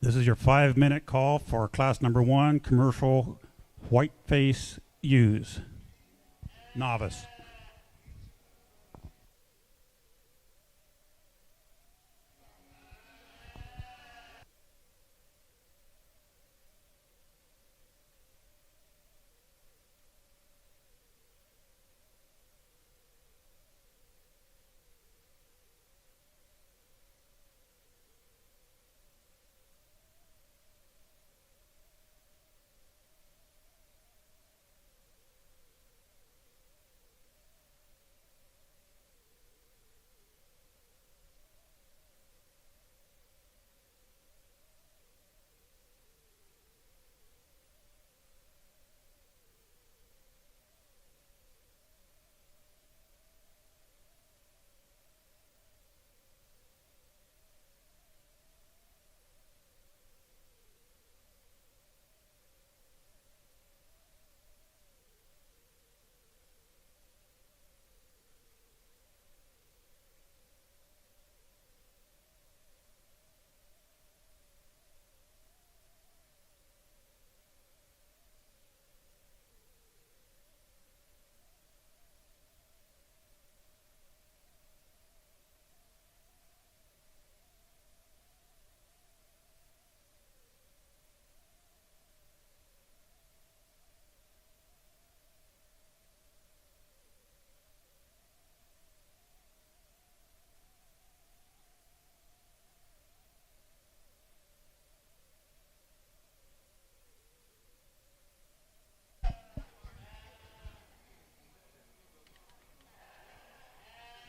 This is your 5-minute call for class number 1, commercial Whiteface ewes. Novice.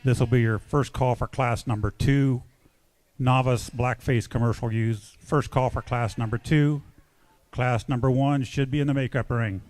This will be your first call for class number 2, novice Blackface commercial ewes. First call for class number 2. Class number 1 should be in the makeup ring.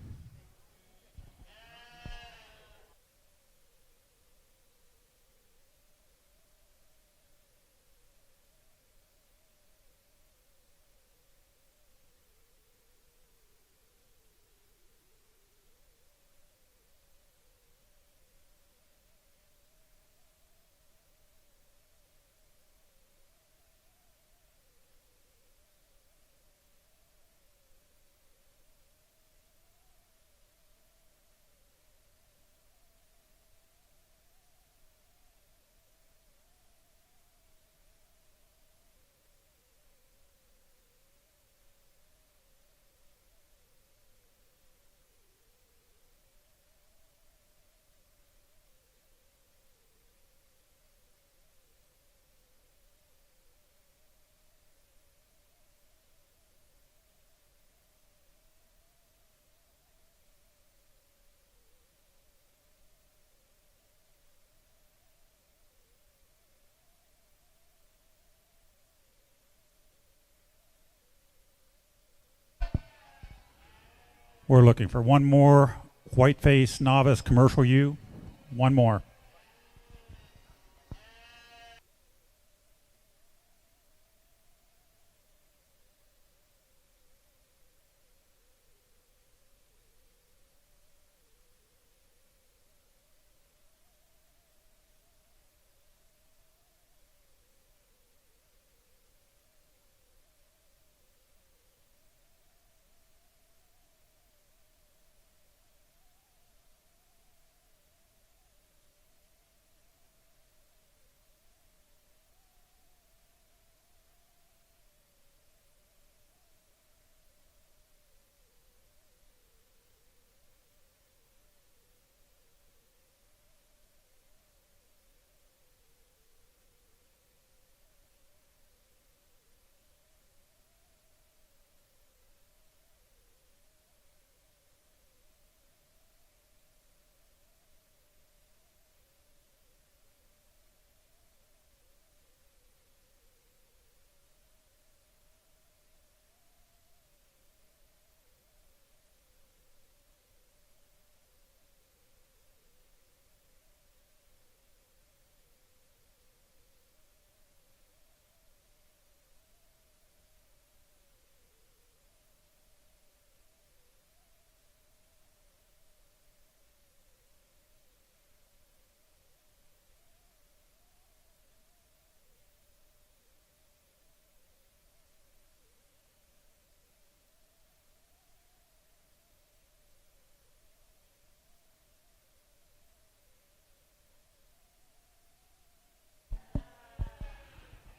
We're looking for one more Whiteface novice commercial ewe. One more.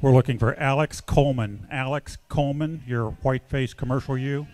We're looking for Alex Coleman. Alex Coleman, your Whiteface commercial ewe.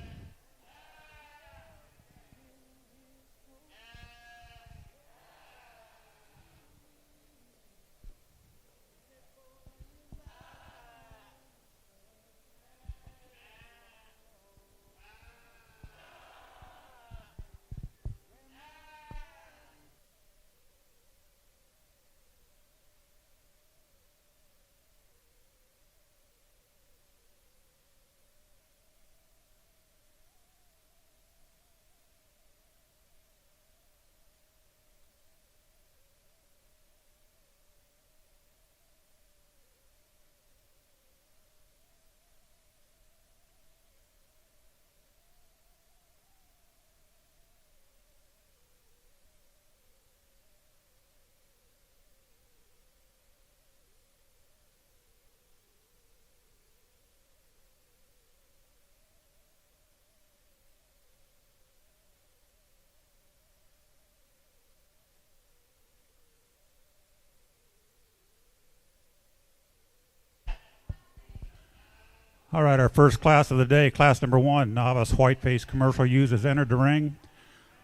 All right, our first class of the day, class number 1, novice Whiteface commercial ewes, has entered the ring.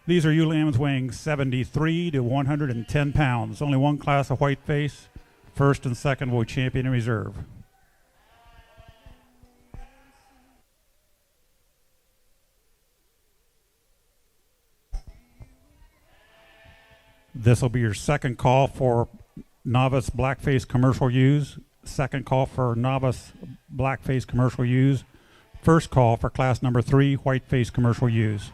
These are ewe lambs weighing 73 to 110 pounds. Only one class of Whiteface. First and second will be champion and reserve. This will be your second call for novice Blackface commercial ewes. Second call for novice Blackface commercial ewes. First call for class number 3 Whiteface commercial ewes.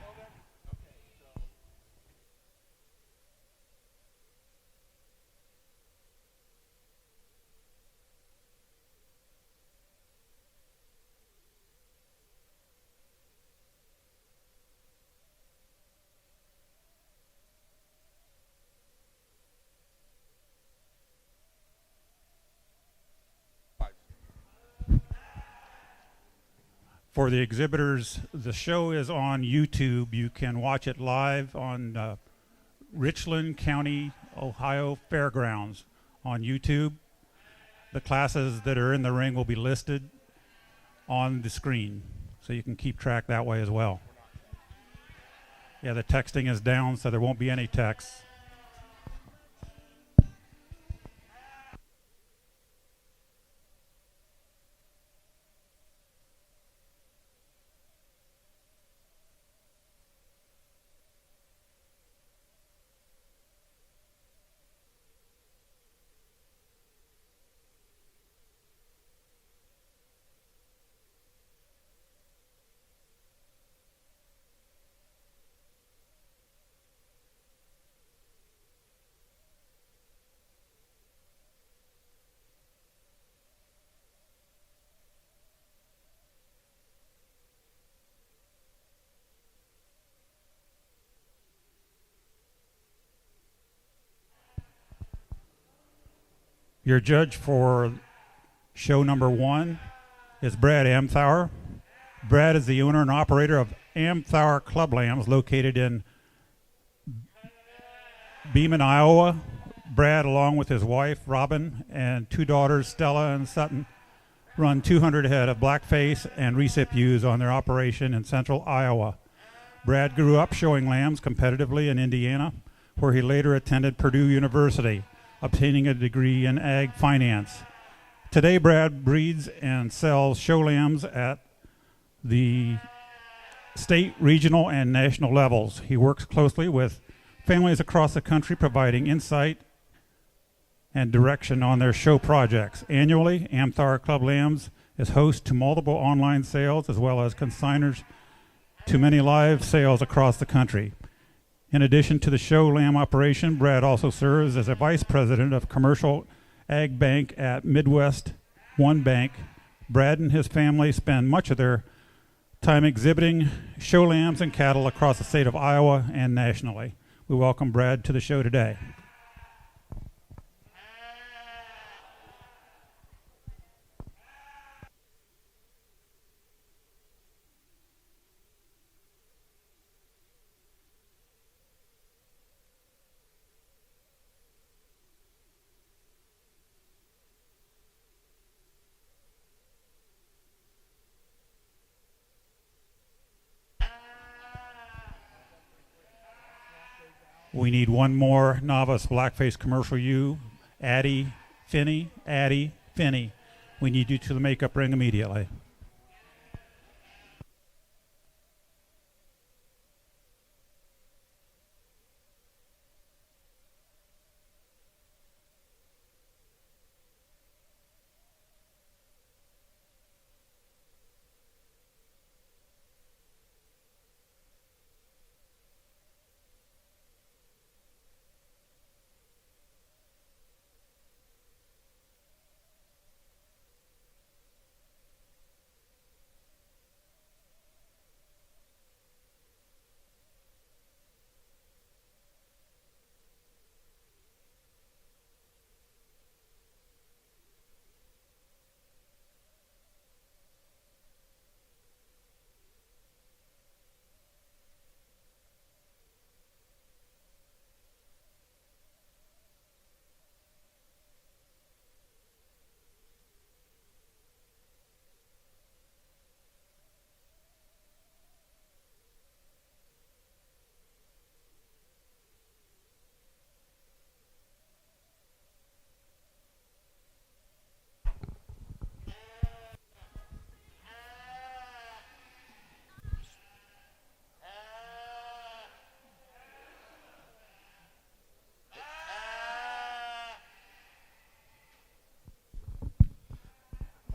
For the exhibitors, the show is on YouTube. You can watch it live on Richland County, Ohio Fairgrounds on YouTube. The classes that are in the ring will be listed on the screen, so you can keep track that way as well. Yeah, the texting is down, so there won't be any texts. Your judge for show number 1 is Brad Amthauer. Brad is the owner and operator of Amthauer Club Lambs located in Beeman, Iowa. Brad, along with his wife, Robin, and 2 daughters, Stella and Sutton, run 200 head of Blackface and recip ewes on their operation in central Iowa. Brad grew up showing lambs competitively in Indiana, where he later attended Purdue University, obtaining a degree in ag finance. Today, Brad breeds and sells show lambs at the state, regional, and national levels. He works closely with families across the country, providing insight and direction on their show projects. Annually, Amthauer Club Lambs is host to multiple online sales as well as consignors to many live sales across the country. In addition to the show lamb operation, Brad also serves as a vice president of commercial ag bank at Midwest One Bank. Brad and his family spend much of their time exhibiting show lambs and cattle across the state of Iowa and nationally. We welcome Brad to the show today. We need one more novice Blackface commercial U. Addie, Finney, Addie, Finney. We need you to the makeup ring immediately.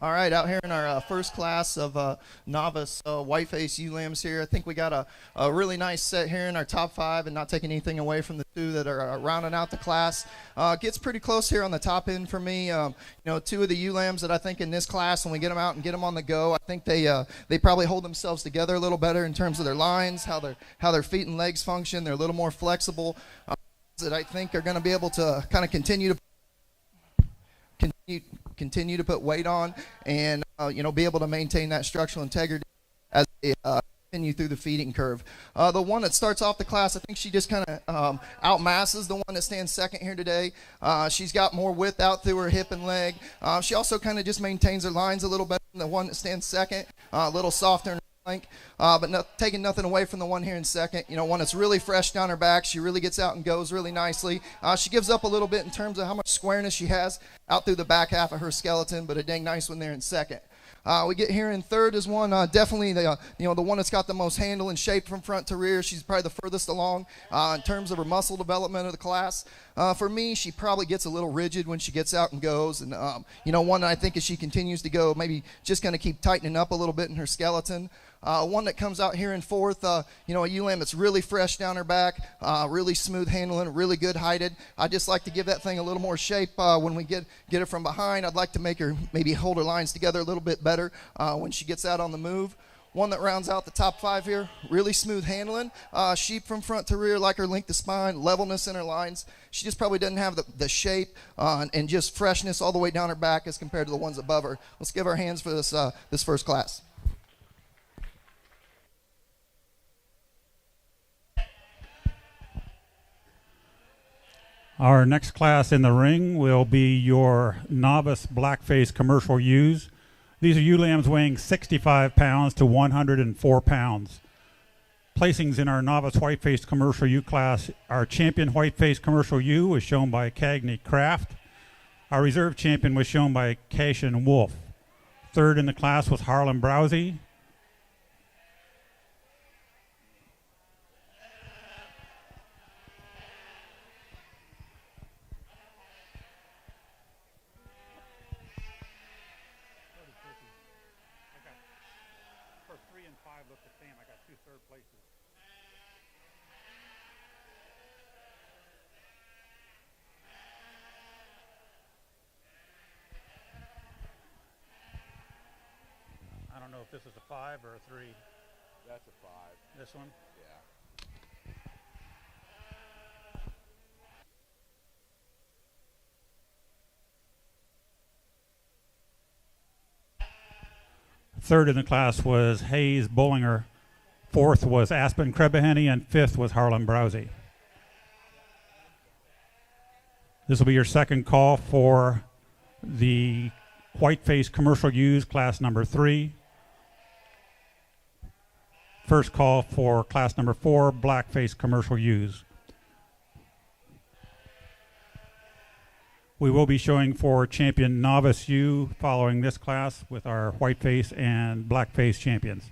All right, out here in our first class of novice Whiteface ewe lambs here. I think we got a really nice set here in our top 5, and not taking anything away from the 2 that are rounding out the class. Gets pretty close here on the top end for me. You know, 2 of the ewe lambs that I think in this class, when we get them out and get them on the go, I think they probably hold themselves together a little better in terms of their lines, how their feet and legs function. They're a little more flexible. That I think are going to be able to kind of continue to put weight on, and you know, be able to maintain that structural integrity as they continue through the feeding curve. The one that starts off the class, I think she just kind of outmasses the one that stands second here today. She's got more width out through her hip and leg. She also kind of just maintains her lines a little better than the one that stands second, a little softer in her flank, but taking nothing away from the one here in second. You know, one that's really fresh down her back. She really gets out and goes really nicely. She gives up a little bit in terms of how much squareness she has out through the back half of her skeleton, but a dang nice one there in second. We get here in third is one, definitely the one that's got the most handle and shape from front to rear. She's probably the furthest along in terms of her muscle development of the class. For me, she probably gets a little rigid when she gets out and goes, and you know, one that I think as she continues to go, maybe just going to keep tightening up a little bit in her skeleton. One that comes out here in fourth, you know, a ewe lamb that's really fresh down her back, really smooth handling, really good heighted. I just like to give that thing a little more shape when we get her from behind. I'd like to make her maybe hold her lines together a little bit better when she gets out on the move. One that rounds out the top 5 here, really smooth handling, sheep from front to rear, like her length of spine, levelness in her lines. She just probably doesn't have the shape and just freshness all the way down her back as compared to the ones above her. Let's give our hands for this first class. Our next class in the ring will be your novice Blackface commercial ewes. These are ewe lambs weighing 65 pounds to 104 pounds. Placings in our novice Whiteface commercial ewe class, our champion Whiteface commercial ewe was shown by Cagney Craft. Our reserve champion was shown by Cashin Wolf. Third in the class was Harlan Browsey. I don't know if this is a 5 or a 3. That's a 5. This one? Yeah. Third in the class was Hayes Bullinger. Fourth was Aspen Krebaheny, and fifth was Harlan Browsey. This will be your second call for the Whiteface commercial ewes, class number 3. First call for class number 4, Blackface commercial ewes. We will be showing for champion Novice U following this class with our Whiteface and Blackface champions.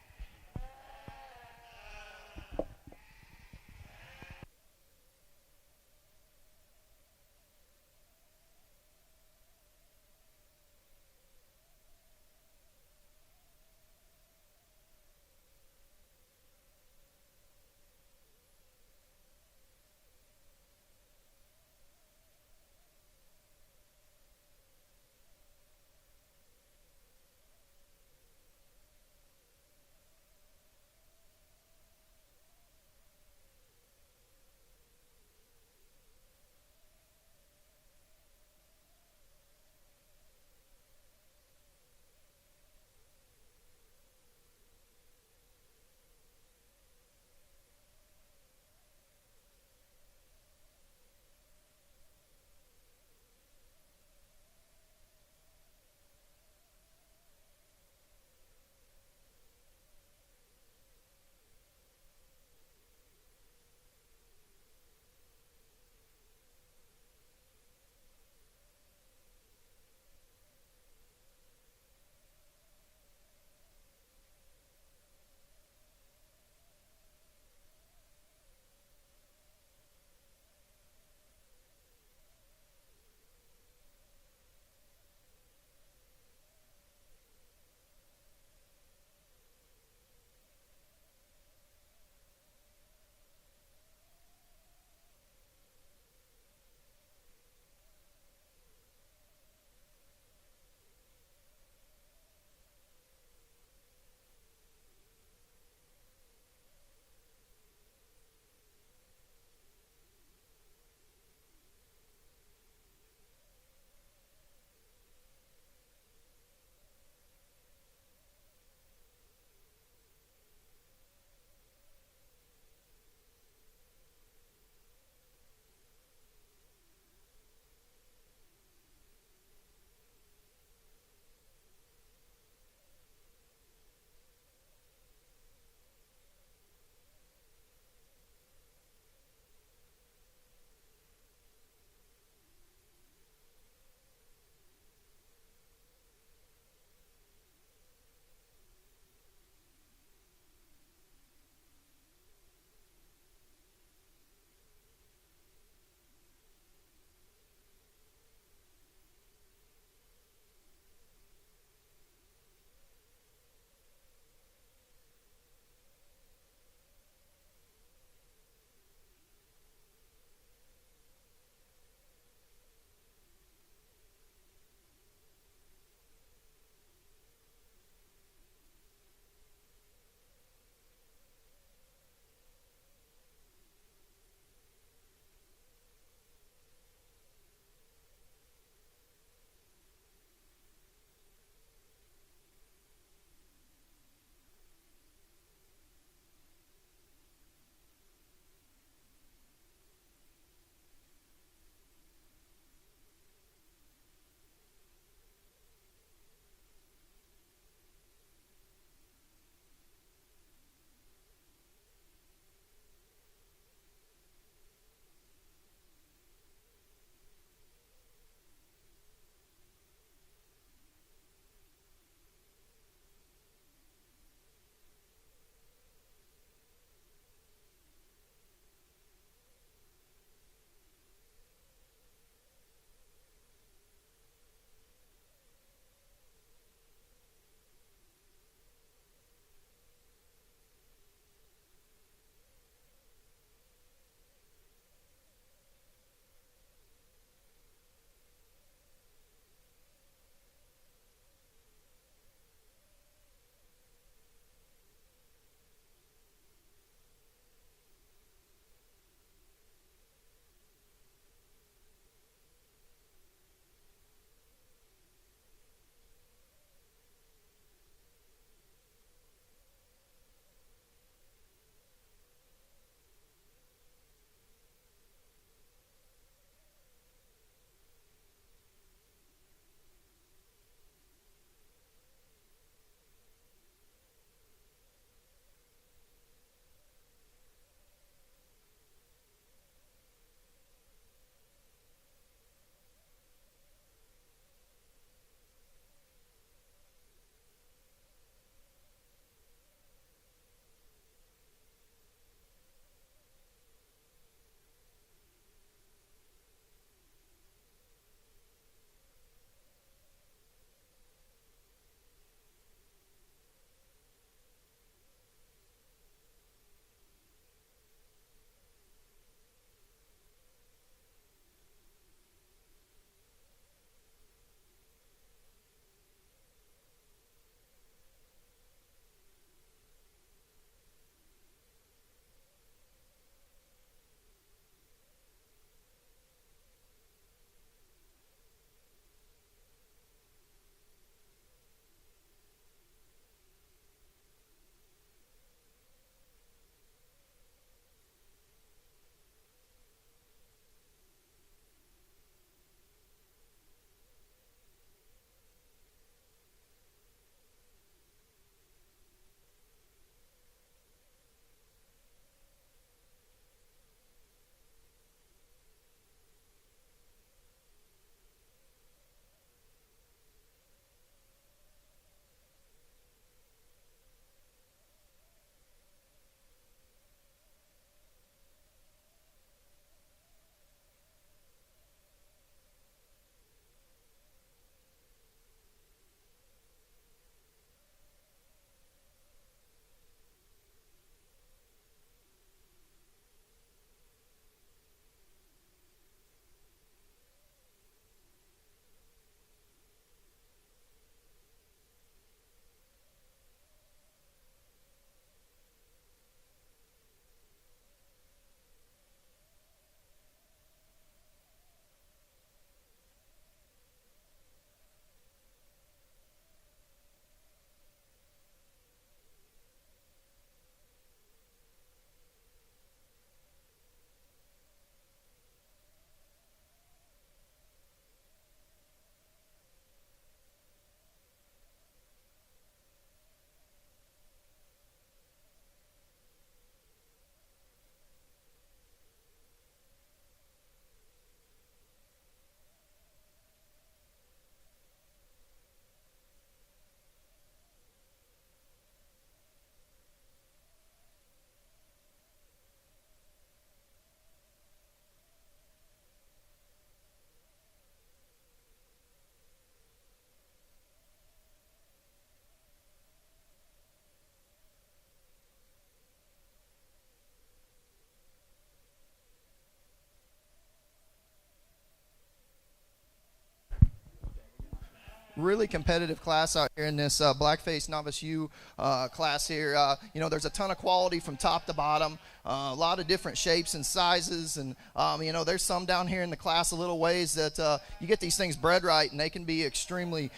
really competitive class out here in this Blackface Novice U class here. You know, there's a ton of quality from top to bottom. A lot of different shapes and sizes, and you know, there's some down here in the class a little ways that you get these things bred right, and they can be extremely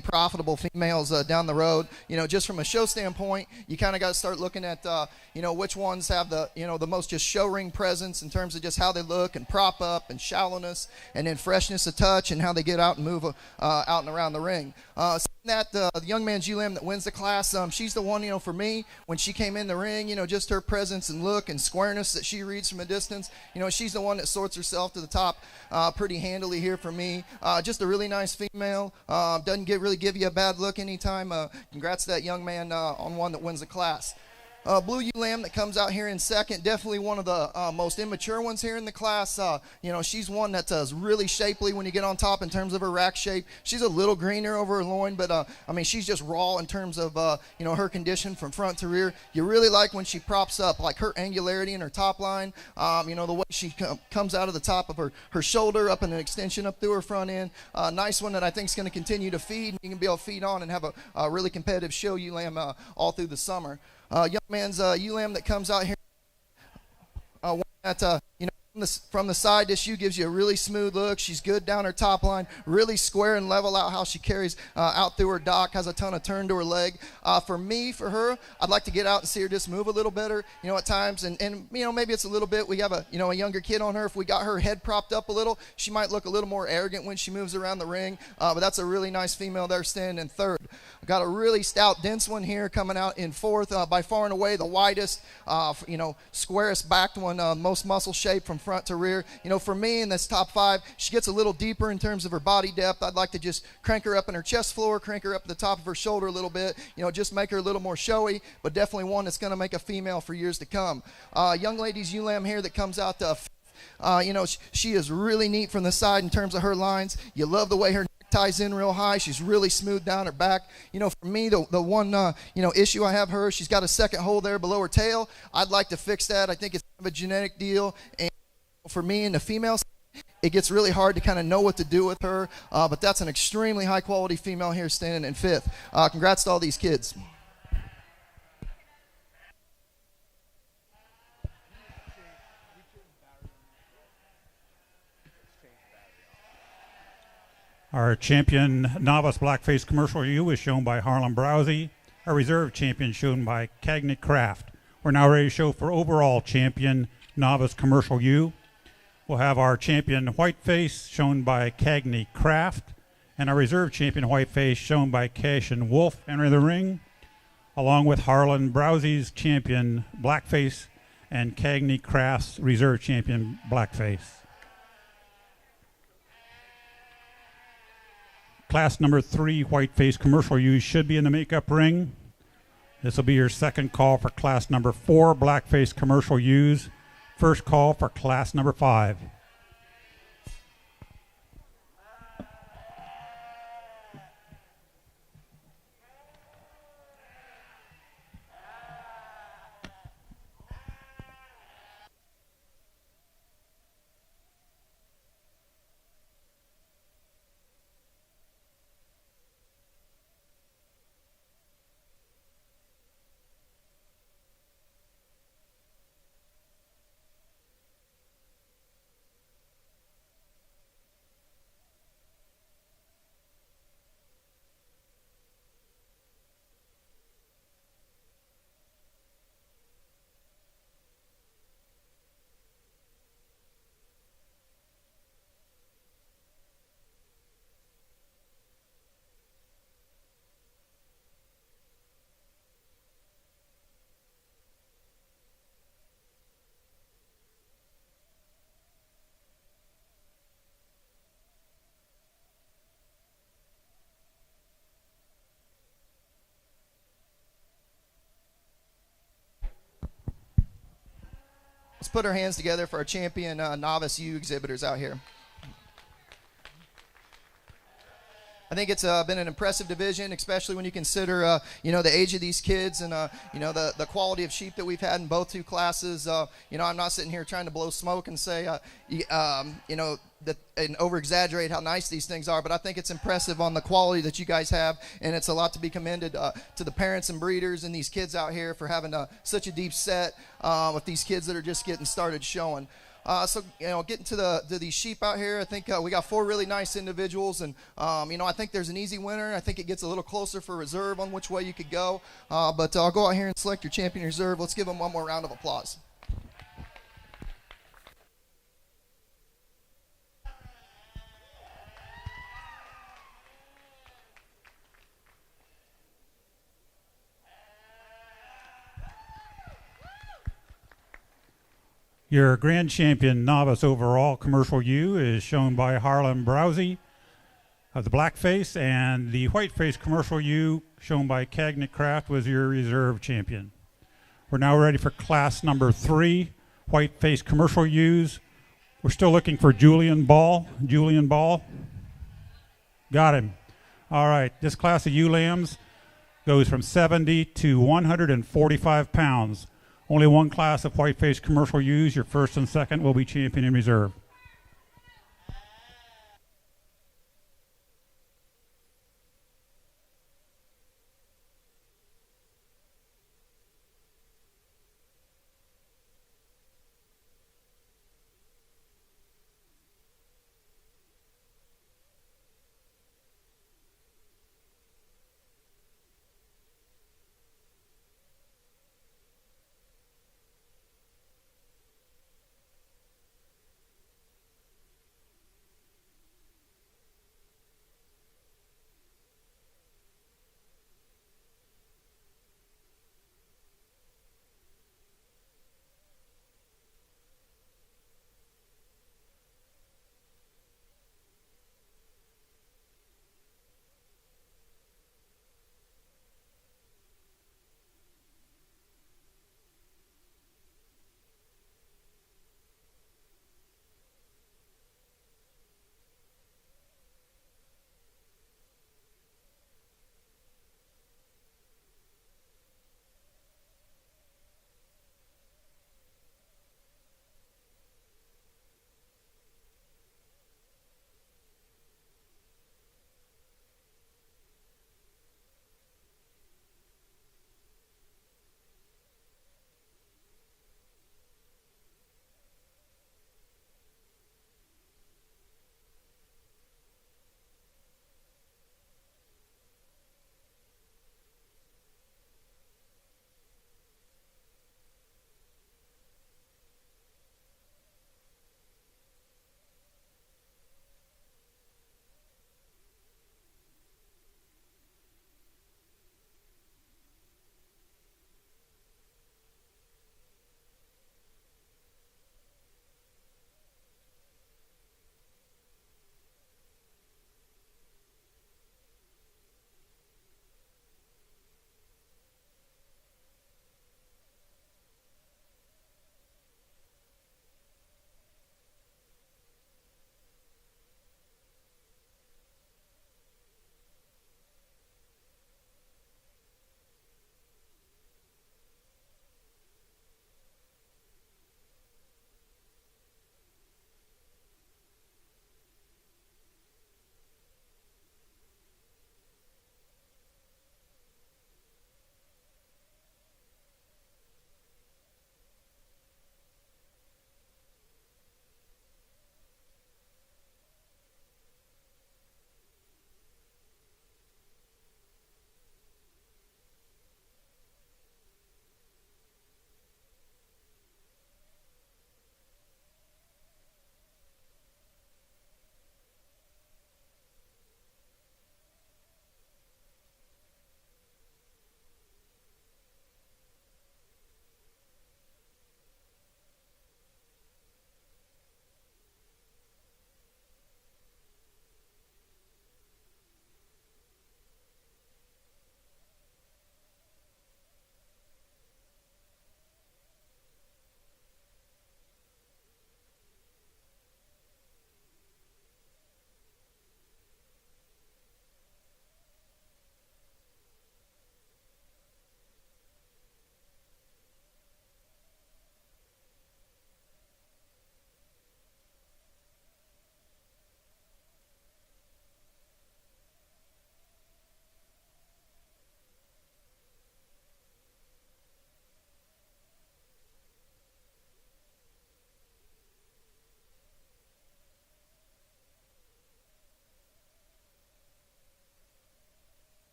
profitable females down the road. You know, just from a show standpoint, you kind of got to start looking at you know, which ones have the, you know, the most just show ring presence in terms of just how they look and prop up and shallowness, and then freshness of touch and how they get out and move out and around the ring. That the young man's ULM that wins the class, she's the one, you know, for me, when she came in the ring, you know, just her presence and look and squareness that she reads from a distance, you know, she's the one that sorts herself to the top pretty handily here for me. Just a really nice female, doesn't really give you a bad look anytime. Congrats to that young man on one that wins the class. Blue ewe lamb that comes out here in second, definitely one of the most immature ones here in the class. You know, she's one that's really shapely when you get on top in terms of her rack shape. She's a little greener over her loin, but I mean, she's just raw in terms of you know, her condition from front to rear. You really like when she props up, like her angularity in her top line. You know, the way she comes out of the top of her shoulder up in an extension up through her front end. Nice one that I think is going to continue to feed. You can be able to feed on and have a really competitive show ewe lamb all through the summer. Young man's ewe lamb that comes out here, one that, you know, from the side, this ewe gives you a really smooth look. She's good down her top line, really square and level out how she carries out through her dock, has a ton of turn to her leg. For her, I'd like to get out and see her just move a little better, you know, at times, and you know, maybe it's a little bit, we have a, you know, a younger kid on her. If we got her head propped up a little, she might look a little more arrogant when she moves around the ring, but that's a really nice female there standing in third. We've got a really stout, dense one here coming out in fourth, by far and away the widest, you know, squarest backed one, most muscle shape from front to rear. You know, for me in this top five, she gets a little deeper in terms of her body depth. I'd like to just crank her up in her chest floor, crank her up at the top of her shoulder a little bit, you know, just make her a little more showy, but definitely one that's going to make a female for years to come. Young lady's ewe lamb here that comes out you know, she is really neat from the side in terms of her lines. You love the way her ties in real high. She's really smooth down her back. You know, for me, the one you know, issue I have her, she's got a second hole there below her tail. I'd like to fix that. I think it's kind of a genetic deal, and for me in the female side, it gets really hard to kind of know what to do with her, but that's an extremely high quality female here standing in fifth. Congrats to all these kids. Our champion novice Blackface commercial ewe is shown by Harlan Browsey. Our reserve champion shown by Cagney Craft. We're now ready to show for overall champion novice commercial ewe. We'll have our champion Whiteface shown by Cagney Craft, and our reserve champion Whiteface shown by Cash and Wolf enter the ring, along with Harlan Browsey's champion Blackface and Cagney Craft's reserve champion Blackface. Class number 3 Whiteface commercial ewes should be in the makeup ring. This will be your second call for class number 4 Blackface commercial ewes. First call for class number 5. Let's put our hands together for our champion novice ewe exhibitors out here. I think it's been an impressive division, especially when you consider, the age of these kids and, the quality of sheep that we've had in both two classes. I'm not sitting here trying to blow smoke and say, and over-exaggerate how nice these things are, but I think it's impressive on the quality that you guys have, and it's a lot to be commended to the parents and breeders and these kids out here for having such a deep set with these kids that are just getting started showing. Getting to these sheep out here, I think we got 4 really nice individuals, and I think there's an easy winner. I think it gets a little closer for reserve on which way you could go, but I'll go out here and select your champion reserve. Let's give them one more round of applause. Your grand champion novice overall commercial ewe is shown by Harlan Browsey of the Blackface, and the Whiteface commercial ewe shown by Cagney Craft was your reserve champion. We're now ready for class number 3, Whiteface commercial ewes. We're still looking for Julian Ball. Julian Ball. Got him. All right, this class of ewe lambs goes from 70 to 145 pounds. Only one class of Whiteface commercial ewes. Your first and second will be champion in reserve.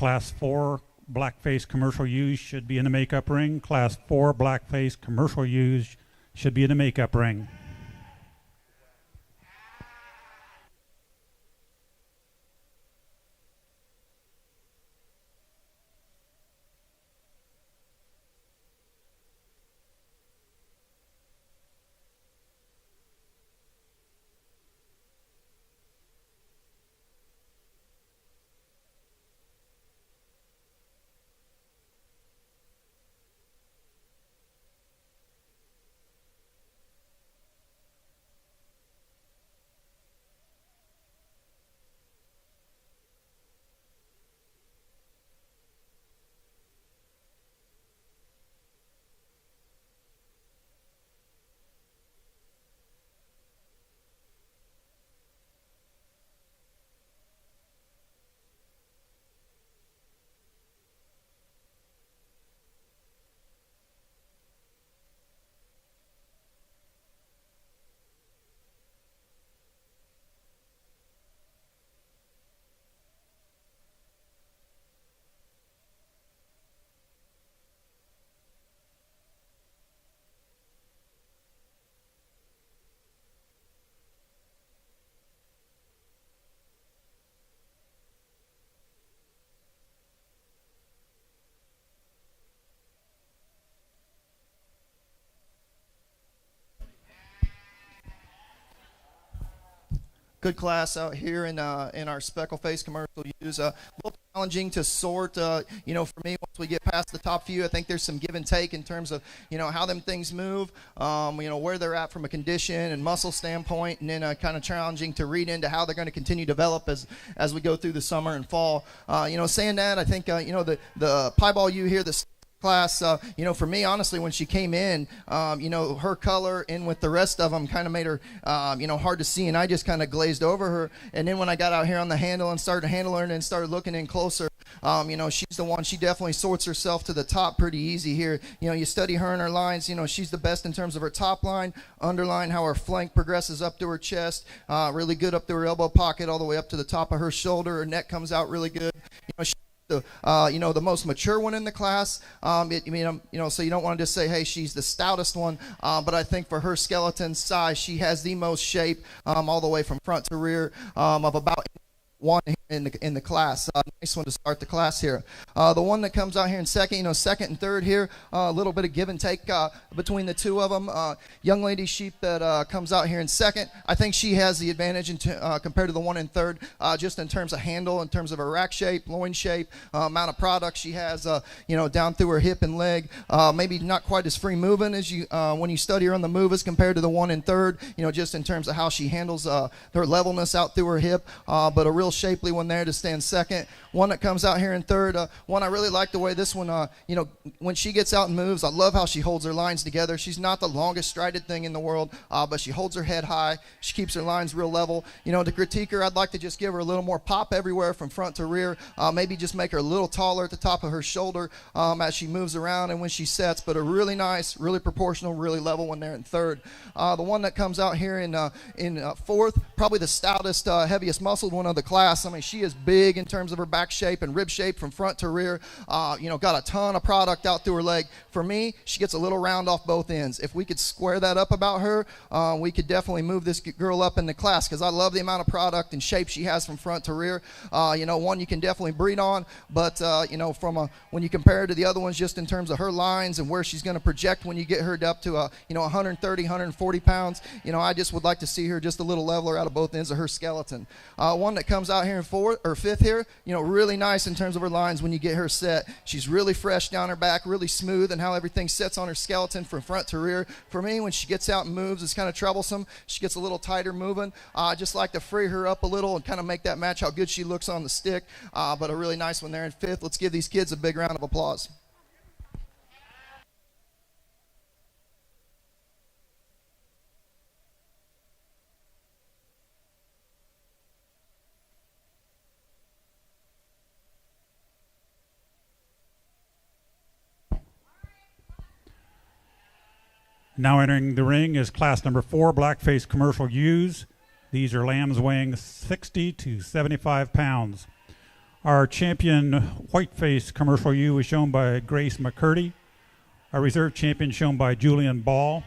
Class 4 Blackface commercial ewes should be in the makeup ring. Class 4 Blackface commercial ewes should be in the makeup ring. Good class out here in our Speckleface commercial ewes. A little challenging to sort. You know, for me, once we get past the top few, I think there's some give and take in terms of, you know, how them things move, you know, where they're at from a condition and muscle standpoint, and then kind of challenging to read into how they're going to continue to develop as we go through the summer and fall. You know, saying that, I think, you know, the piebald ewe here, the class, you know, for me, honestly, when she came in, you know, her color in with the rest of them kind of made her, you know, hard to see, and I just kind of glazed over her. And then when I got out here on the handle and started handling her and started looking in closer, you know, she's the one. She definitely sorts herself to the top pretty easy here. You know, you study her and her lines, you know, she's the best in terms of her top line, underline, how her flank progresses up to her chest, really good up to her elbow pocket all the way up to the top of her shoulder. Her neck comes out really good. You know, you know, the most mature one in the class. You know, so you don't want to just say, hey, she's the stoutest one, but I think for her skeleton size, she has the most shape, all the way from front to rear, of about one in the class. Nice one to start the class here. The one that comes out here in second, you know, second and third here, a little bit of give and take between the two of them. Young lady sheep that comes out here in second, I think she has the advantage compared to the one in third, just in terms of handle, in terms of her rack shape, loin shape, amount of product she has, you know, down through her hip and leg. Maybe not quite as free moving as you when you study her on the move as compared to the one in third, you know, just in terms of how she handles her levelness out through her hip, but a real shapely one there to stand second. One that comes out here in third, one I really like the way this one, you know, when she gets out and moves, I love how she holds her lines together. She's not the longest strided thing in the world, but she holds her head high. She keeps her lines real level. You know, to critique her, I'd like to just give her a little more pop everywhere from front to rear, maybe just make her a little taller at the top of her shoulder as she moves around and when she sets, but a really nice, really proportional, really level one there in third. The one that comes out here in fourth, probably the stoutest, heaviest muscled one of the class. I mean, she is big in terms of her back shape and rib shape from front to rear. You know, got a ton of product out through her leg. For me, she gets a little round off both ends. If we could square that up about her, we could definitely move this girl up in the class, because I love the amount of product and shape she has from front to rear. You know, one you can definitely breed on, but you know, when you compare her to the other ones, just in terms of her lines and where she's going to project when you get her up to you know, 130, 140 pounds, you know, I just would like to see her just a little leveler out of both ends of her skeleton. One that comes out here in fourth or fifth here, you know, really nice in terms of her lines when you get her set. She's really fresh down her back, really smooth, and how everything sets on her skeleton from front to rear. For me, when she gets out and moves, it's kind of troublesome. She gets a little tighter moving. I just like to free her up a little and kind of make that match how good she looks on the stick. But a really nice one there in fifth. Let's give these kids a big round of applause. Now entering the ring is class number 4 Blackface commercial ewes. These are lambs weighing 60 to 75 pounds. Our champion Whiteface Commercial U was shown by Grace McCurdy. Our reserve champion shown by Julian Ball.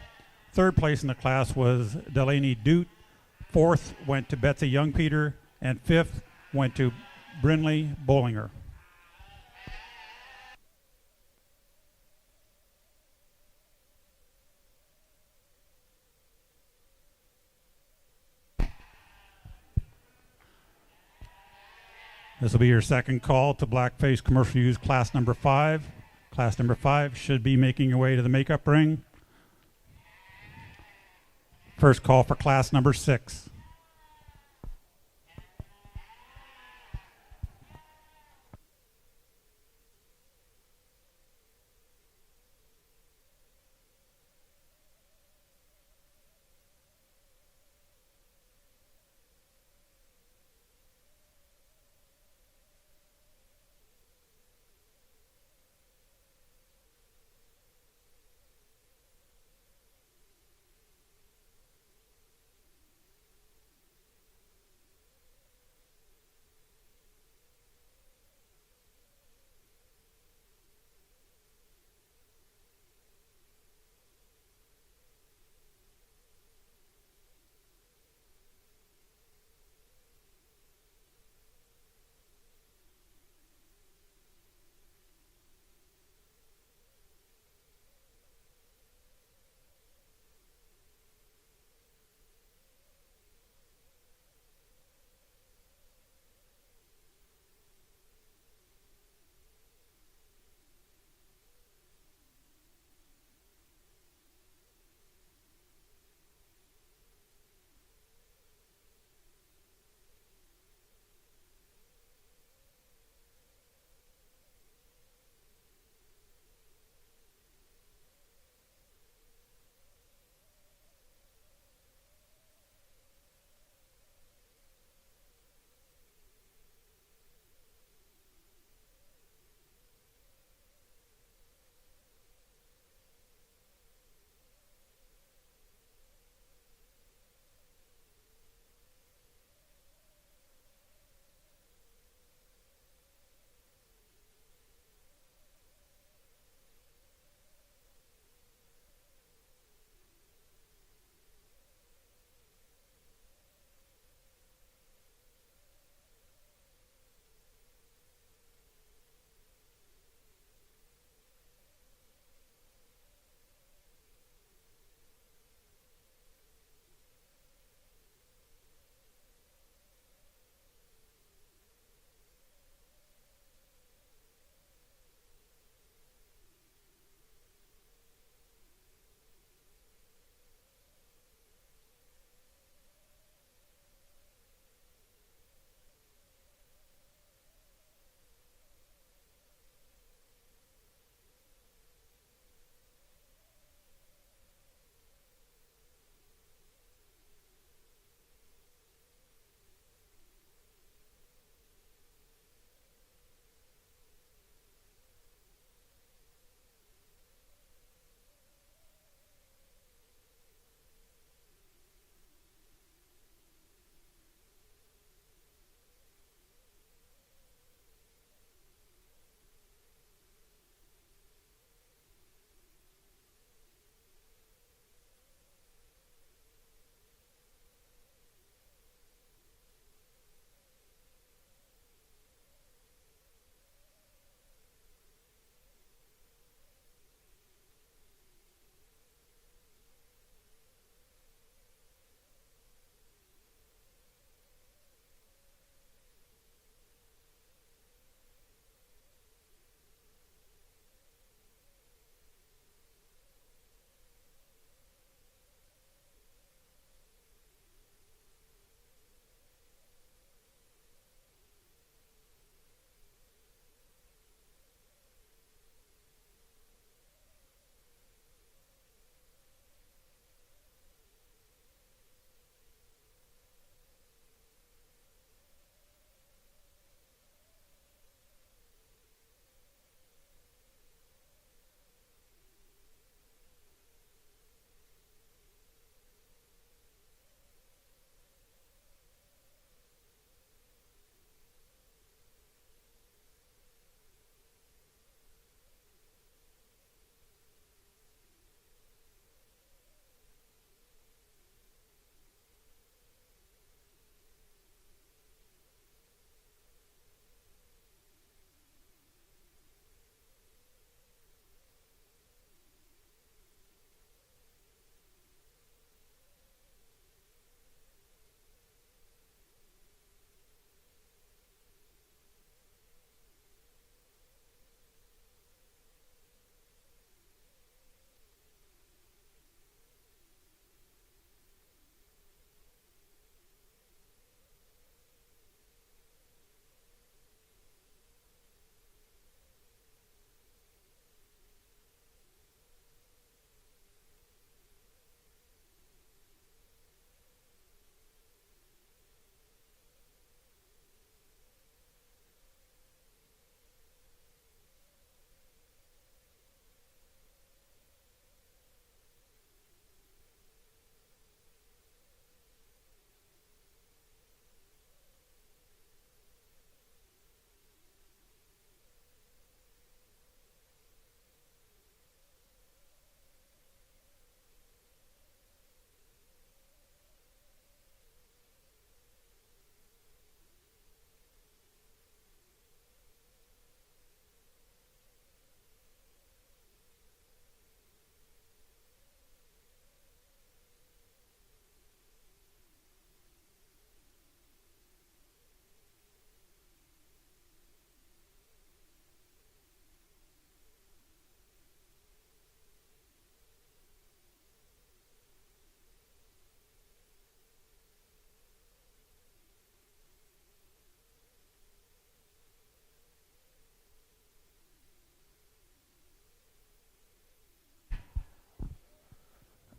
Third place in the class was Delaney Doot. Fourth went to Betsy Youngpeter. And fifth went to Brinley Bollinger. This will be your second call to Blackface Commercial Use Class number 5. Class number 5 should be making your way to the makeup ring. First call for class number 6.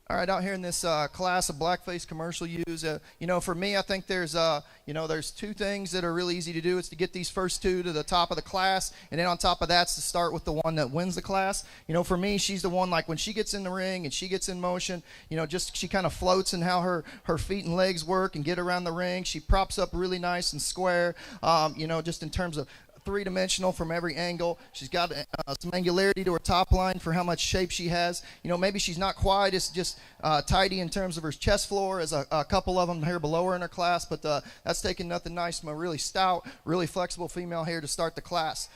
All right, out here in this class of Blackface commercial use, for me, I think there's two things that are really easy to do. It's to get these first two to the top of the class, and then on top of that's to start with the one that wins the class. For me, she's the one, like when she gets in the ring and she gets in motion, she kind of floats in how her feet and legs work and get around the ring. She props up really nice and square, just in terms of three-dimensional from every angle. She's got some angularity to her top line for how much shape she has. Maybe she's not quite as just tidy in terms of her chest floor as a couple of them here below her in her class, but that's taking nothing nice from a really stout, really flexible female here to start the class.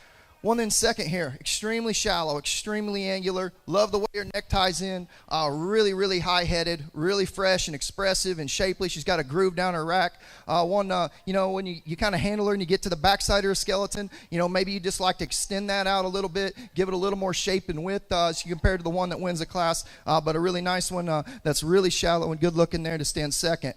One in second here, extremely shallow, extremely angular. Love the way her neck ties in. Really, really high-headed, really fresh and expressive and shapely. She's got a groove down her rack. When you kind of handle her and you get to the backside of her skeleton, maybe you just like to extend that out a little bit, give it a little more shape and width as you compare to the one that wins the class. But a really nice one that's really shallow and good-looking there to stand second.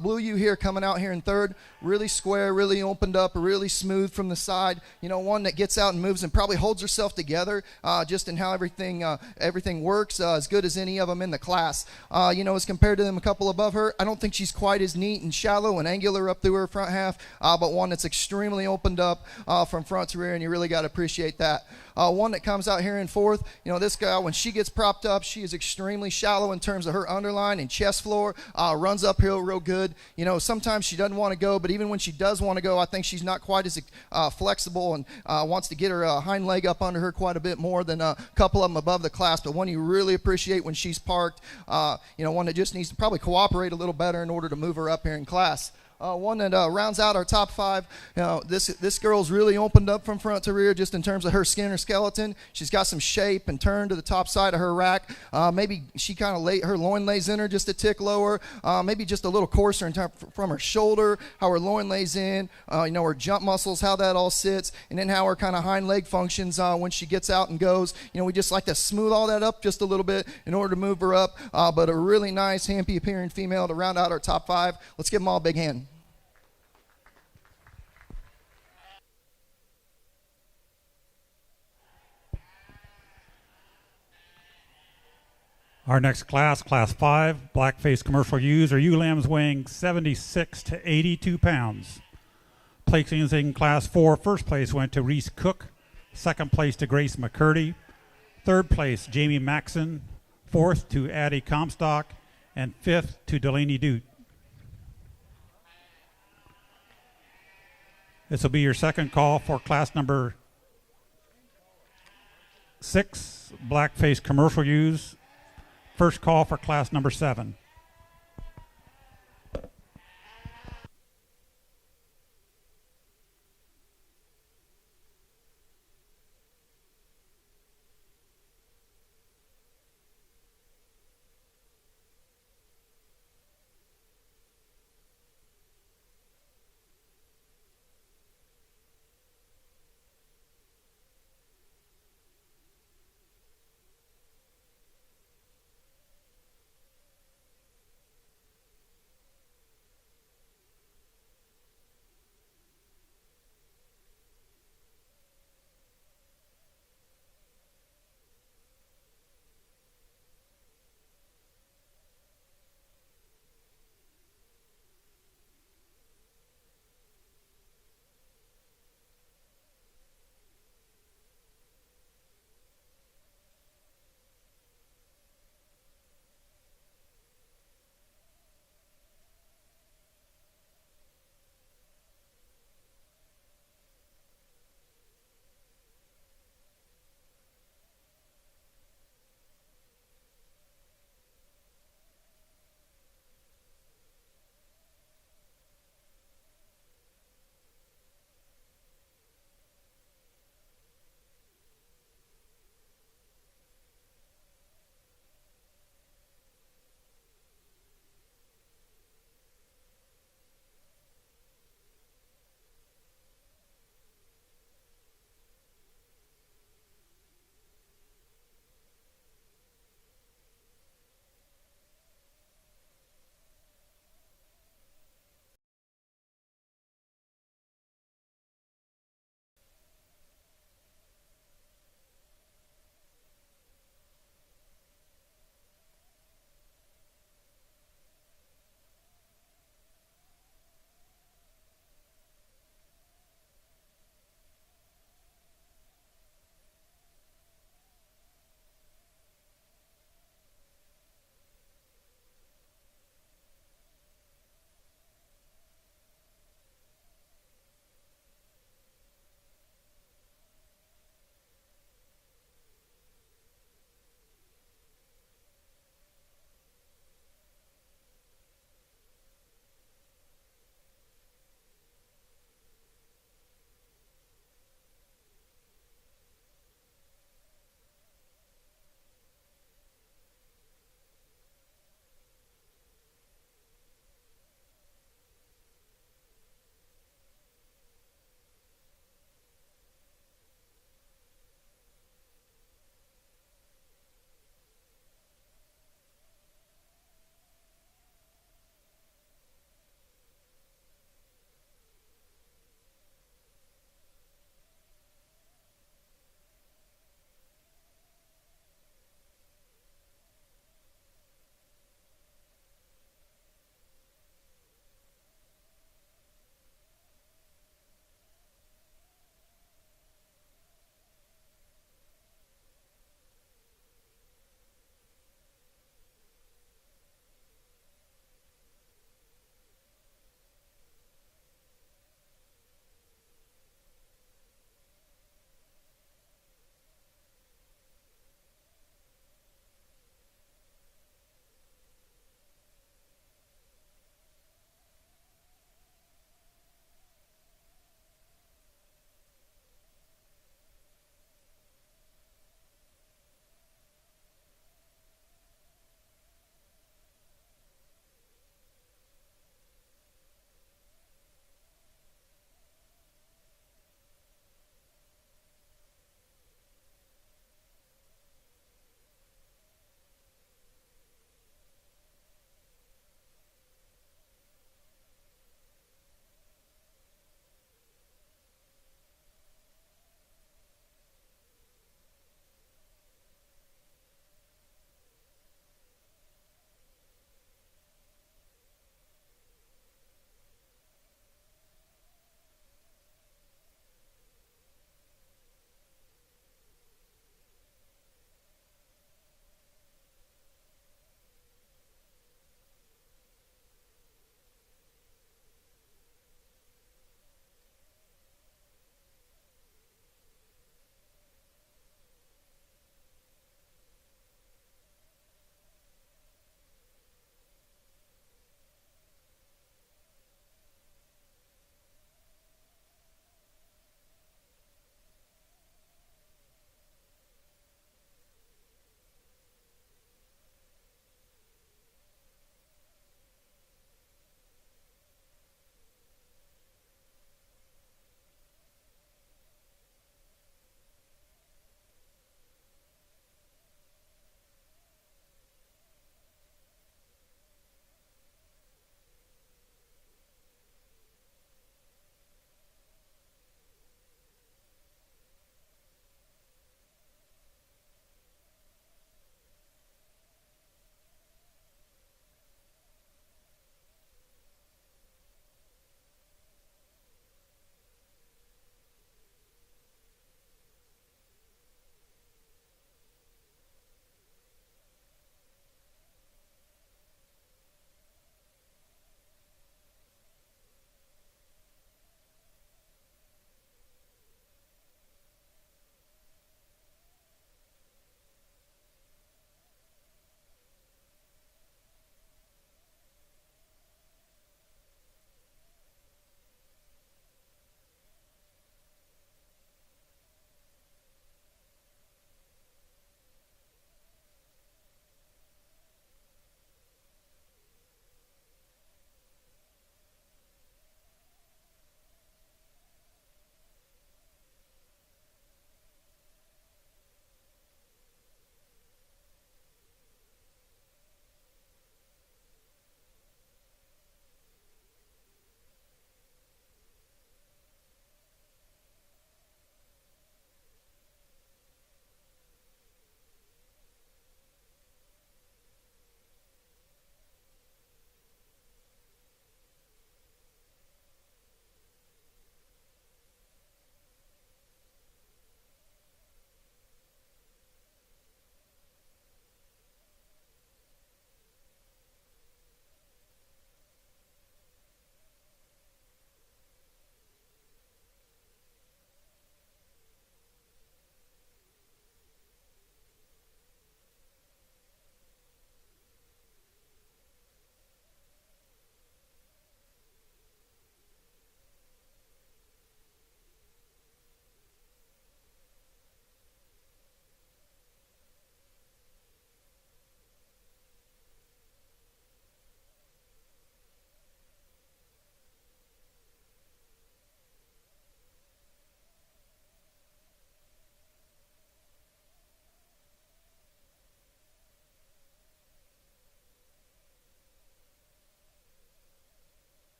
Blue U here coming out here in third, really square, really opened up, really smooth from the side. One that gets out and moves and probably holds herself together just in how everything works, as good as any of them in the class. As compared to them a couple above her, I don't think she's quite as neat and shallow and angular up through her front half, but one that's extremely opened up from front to rear, and you really got to appreciate that. One that comes out here in fourth, this guy, when she gets propped up, she is extremely shallow in terms of her underline and chest floor, runs uphill real good. Sometimes she doesn't want to go, but even when she does want to go, I think she's not quite as flexible and wants to get her hind leg up under her quite a bit more than a couple of them above the class, but one you really appreciate when she's parked, one that just needs to probably cooperate a little better in order to move her up here in class. One that rounds out our top five. This girl's really opened up from front to rear just in terms of her skin or skeleton. She's got some shape and turn to the top side of her rack. Maybe she kind of her loin lays in her just a tick lower. Maybe just a little coarser in from her shoulder, how her loin lays in, her jump muscles, how that all sits, and then how her kind of hind leg functions when she gets out and goes. We just like to smooth all that up just a little bit in order to move her up. But a really nice, hampy appearing female to round out our top five. Let's give them all a big hand. Our next class, Class 5, Blackface commercial ewes, are ewe lambs weighing 76 to 82 pounds. Placings in Class 4, first place went to Reese Cook, second place to Grace McCurdy, third place Jamie Maxon, fourth to Addie Comstock, and fifth to Delaney Dute. This will be your second call for class number 6, Blackface commercial ewes. First call for class number 7.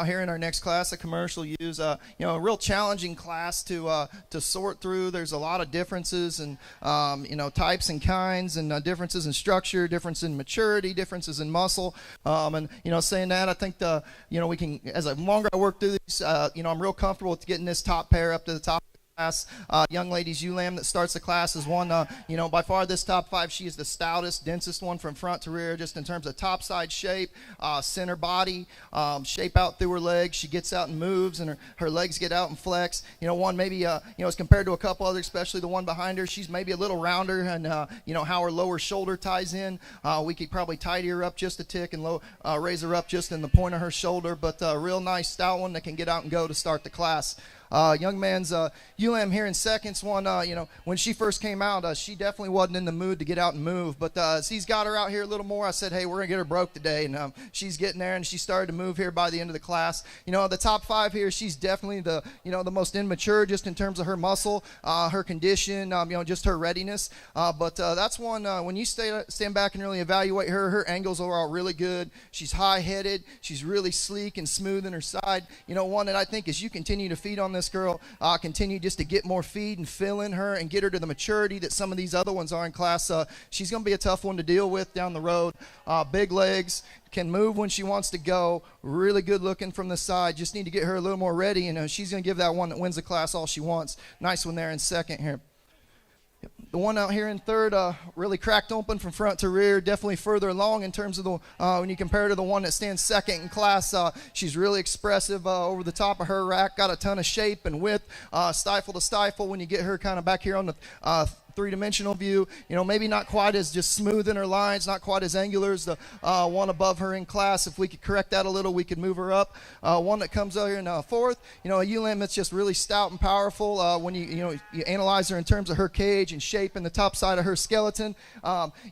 here in our next class, a commercial use. You know, a real challenging class to sort through. There's a lot of differences and you know, types and kinds, and differences in structure, difference in maturity, differences in muscle. And you know, saying that, I think you know, we can, as the longer I work through these, you know, I'm real comfortable with getting this top pair up to the top. Young ladies ewe lamb that starts the class is one, you know, by far this top 5, she is the stoutest, densest one from front to rear, just in terms of top side shape, center body, shape out through her legs. She gets out and moves, and her legs get out and flex. You know, one maybe, you know, as compared to a couple others, especially the one behind her, she's maybe a little rounder, and you know, how her lower shoulder ties in. We could probably tidy her up just a tick and raise her up just in the point of her shoulder, but a real nice stout one that can get out and go to start the class. Young man's ewe lamb here in seconds. One, you know, when she first came out, she definitely wasn't in the mood to get out and move. But as he's got her out here a little more, I said, hey, we're going to get her broke today. And she's getting there, and she started to move here by the end of the class. You know, the top 5 here, she's definitely the, you know, the most immature just in terms of her muscle, her condition, you know, just her readiness. But that's one, when you stand back and really evaluate her, her angles are all really good. She's high-headed. She's really sleek and smooth in her side. You know, one that I think as you continue to feed on this girl, continue just to get more feed and fill in her and get her to the maturity that some of these other ones are in class. She's going to be a tough one to deal with down the road. Big legs, can move when she wants to go, really good looking from the side. Just need to get her a little more ready, and she's going to give that one that wins the class all she wants. Nice one there in second here. The one out here in third, really cracked open from front to rear, definitely further along in terms of the, when you compare her to the one that stands second in class. She's really expressive over the top of her rack, got a ton of shape and width, stifle to stifle when you get her kind of back here on the three-dimensional view. You know, maybe not quite as just smooth in her lines, not quite as angular as the one above her in class. If we could correct that a little, we could move her up. One that comes out here in fourth, you know, a ewe lamb that's just really stout and powerful. When you analyze her in terms of her cage and shape and the top side of her skeleton,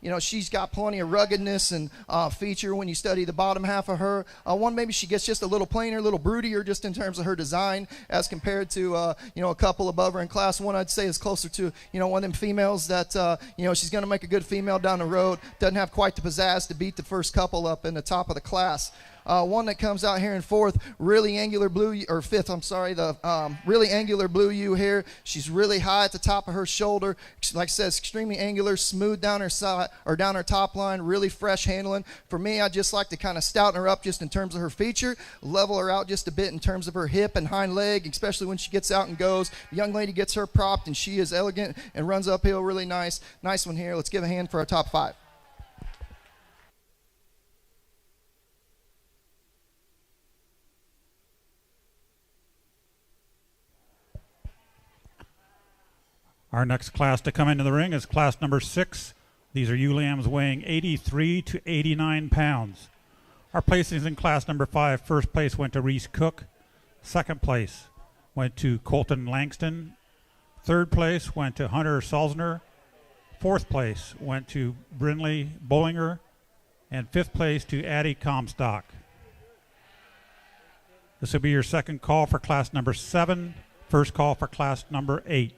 you know, she's got plenty of ruggedness and feature when you study the bottom half of her. One, maybe she gets just a little plainer, a little broodier just in terms of her design as compared to, you know, a couple above her in class. One I'd say is closer to, you know, one of them females that, you know, she's going to make a good female down the road. Doesn't have quite the pizzazz to beat the first couple up in the top of the class. One that comes out here in fourth, really angular blue, or fifth, I'm sorry, the really angular blue ewe here. She's really high at the top of her shoulder. Like I said, extremely angular, smooth down her side, or down her top line, really fresh handling. For me, I just like to kind of stouten her up just in terms of her feature, level her out just a bit in terms of her hip and hind leg, especially when she gets out and goes. The young lady gets her propped, and she is elegant and runs uphill really nice. Nice one here. Let's give a hand for our top 5. Our next class to come into the ring is class number 6. These are ewe lambs weighing 83 to 89 pounds. Our placings in class number 5, first place went to Reese Cook. Second place went to Colton Langston. Third place went to Hunter Salzner. Fourth place went to Brinley Bollinger. And fifth place to Addie Comstock. This will be your second call for class number 7. First call for class number 8.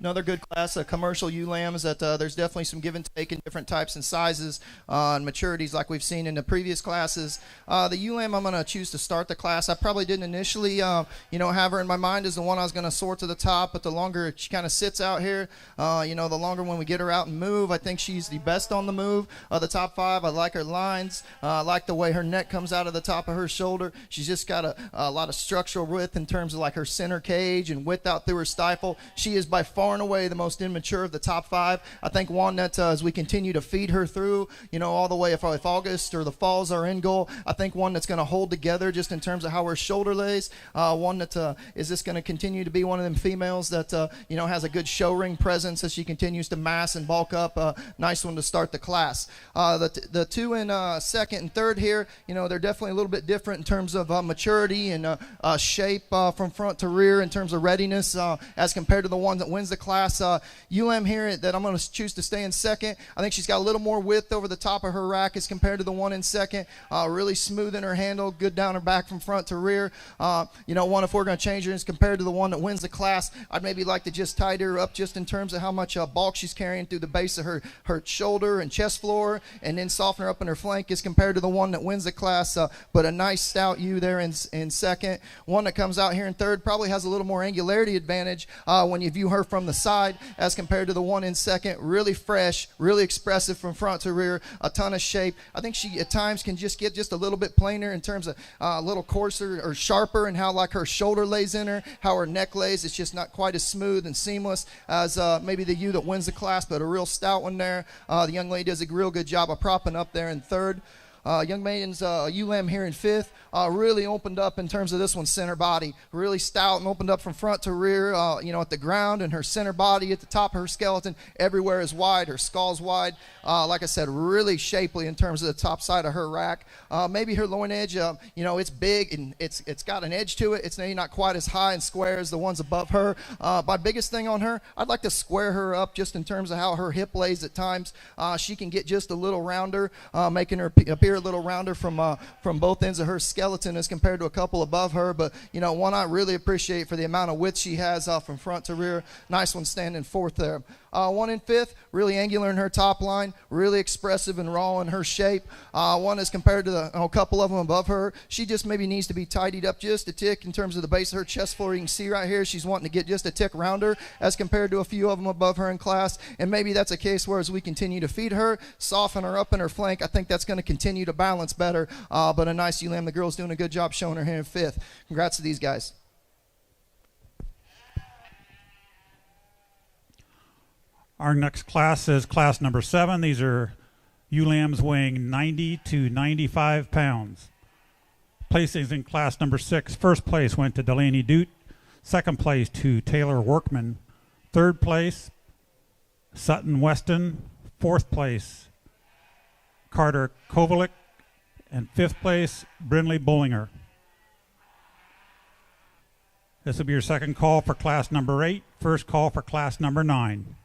Another good class of commercial ewe lambs that there's definitely some give and take in different types and sizes and maturities like we've seen in the previous classes. The ewe lamb I'm going to choose to start the class. I probably didn't initially, have her in my mind as the one I was going to sort to the top, but the longer she kind of sits out here, the longer when we get her out and move, I think she's the best on the move. The top 5, I like her lines. I like the way her neck comes out of the top of her shoulder. She's just got a lot of structural width in terms of like her center cage and width out through her stifle. She is by far and away the most immature of the top 5. I think one that as we continue to feed her through, all the way if August or the falls are in goal, I think one that's going to hold together just in terms of how her shoulder lays. One that is just going to continue to be one of them females that has a good show ring presence as she continues to mass and bulk up. Nice one to start the class. The 2 in second and third here, they're definitely a little bit different in terms of maturity and shape from front to rear in terms of readiness as compared to the one that wins the class. Ewe lamb here that I'm going to choose to stay in second. I think she's got a little more width over the top of her rack as compared to the one in second. Really smooth in her handle, good down her back from front to rear. One if we're going to change her as compared to the one that wins the class, I'd maybe like to just tidy her up just in terms of how much bulk she's carrying through the base of her shoulder and chest floor, and then soften her up in her flank as compared to the one that wins the class. But a nice stout ewe there in second. One that comes out here in third probably has a little more angularity advantage when you view her from the side as compared to the one in second. Really fresh, really expressive from front to rear, a ton of shape. I think she at times can just get just a little bit plainer in terms of a little coarser or sharper and how like her shoulder lays in her, how her neck lays. It's just not quite as smooth and seamless as maybe the ewe that wins the class, but a real stout one there. The young lady does a real good job of propping up there in third. Young maiden's ewe lamb here in fifth. Really opened up in terms of this one's center body. Really stout and opened up from front to rear, at the ground, and her center body at the top of her skeleton. Everywhere is wide. Her skull's wide. Like I said, really shapely in terms of the top side of her rack. Maybe her loin edge, it's big and it's got an edge to it. It's maybe not quite as high and square as the ones above her. My biggest thing on her, I'd like to square her up just in terms of how her hip lays at times. She can get just a little rounder, making her appear a little rounder from both ends of her skeleton as compared to a couple above her. But one I really appreciate for the amount of width she has from front to rear. Nice one standing fourth there. One in fifth, really angular in her top line, really expressive and raw in her shape. One as compared to a couple of them above her, she just maybe needs to be tidied up just a tick in terms of the base of her chest floor. You can see right here she's wanting to get just a tick rounder as compared to a few of them above her in class. And maybe that's a case where as we continue to feed her, soften her up in her flank, I think that's going to continue to balance better. But a nice ewe lamb. The girl's doing a good job showing her here in fifth. Congrats to these guys. Our next class is class number 7. These are ewe lambs weighing 90 to 95 pounds. Placings in class number 6. First place went to Delaney Doot. Second place to Taylor Workman. Third place, Sutton Weston. Fourth place, Carter Kovalik. And fifth place, Brindley Bullinger. This will be your second call for class number 8. First call for class number 9.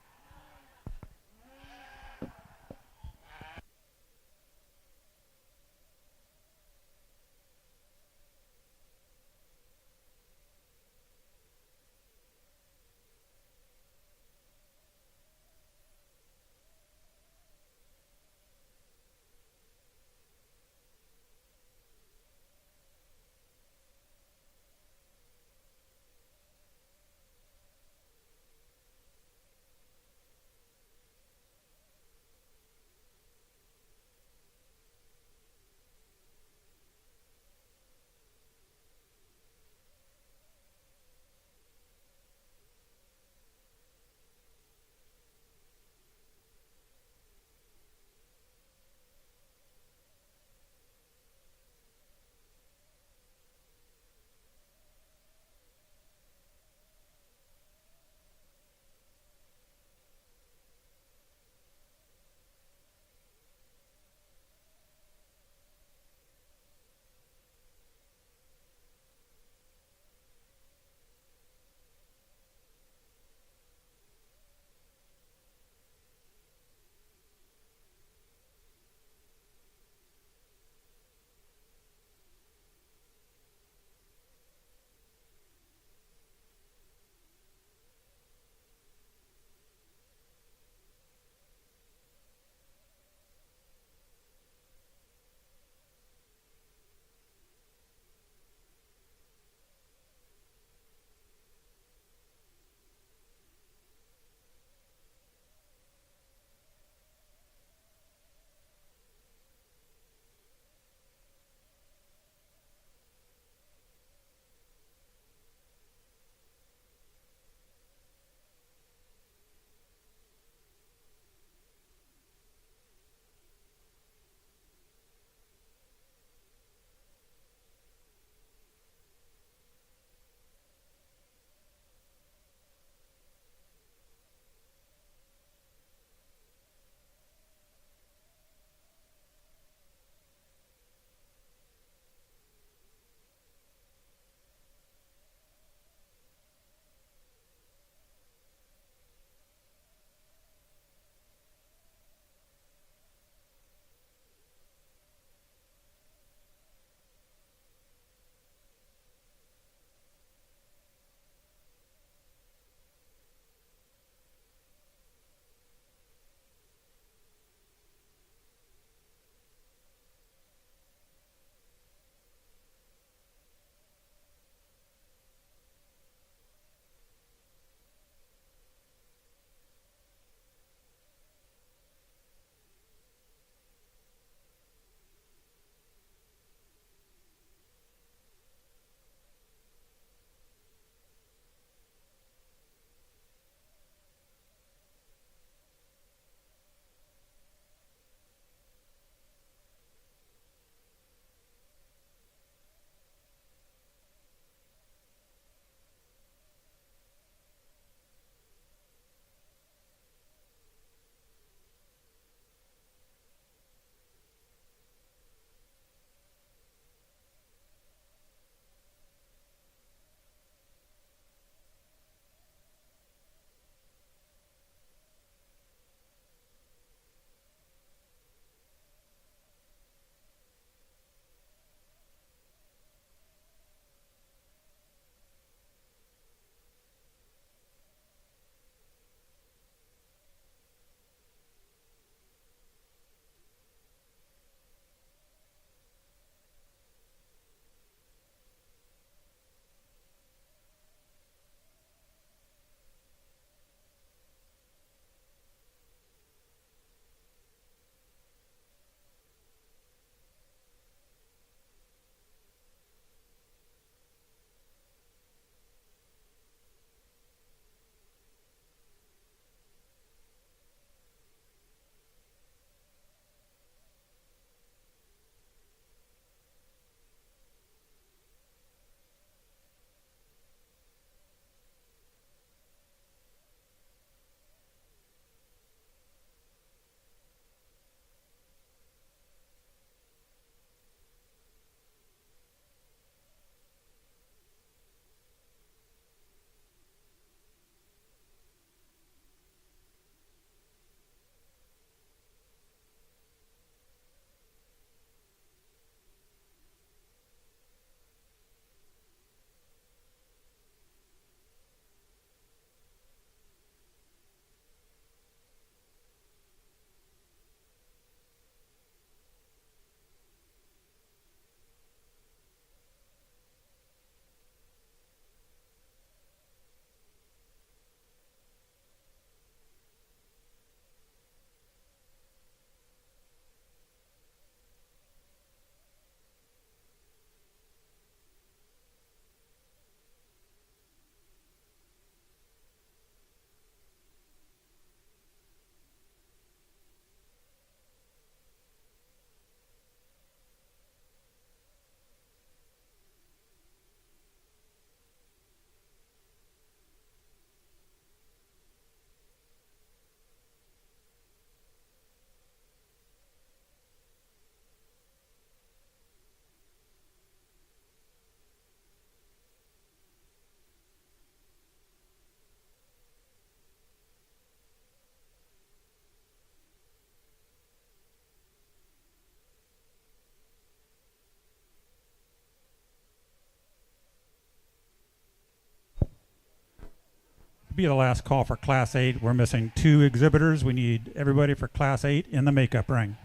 be the last call for Class 8. We're missing 2 exhibitors. We need everybody for Class 8 in the makeup ring.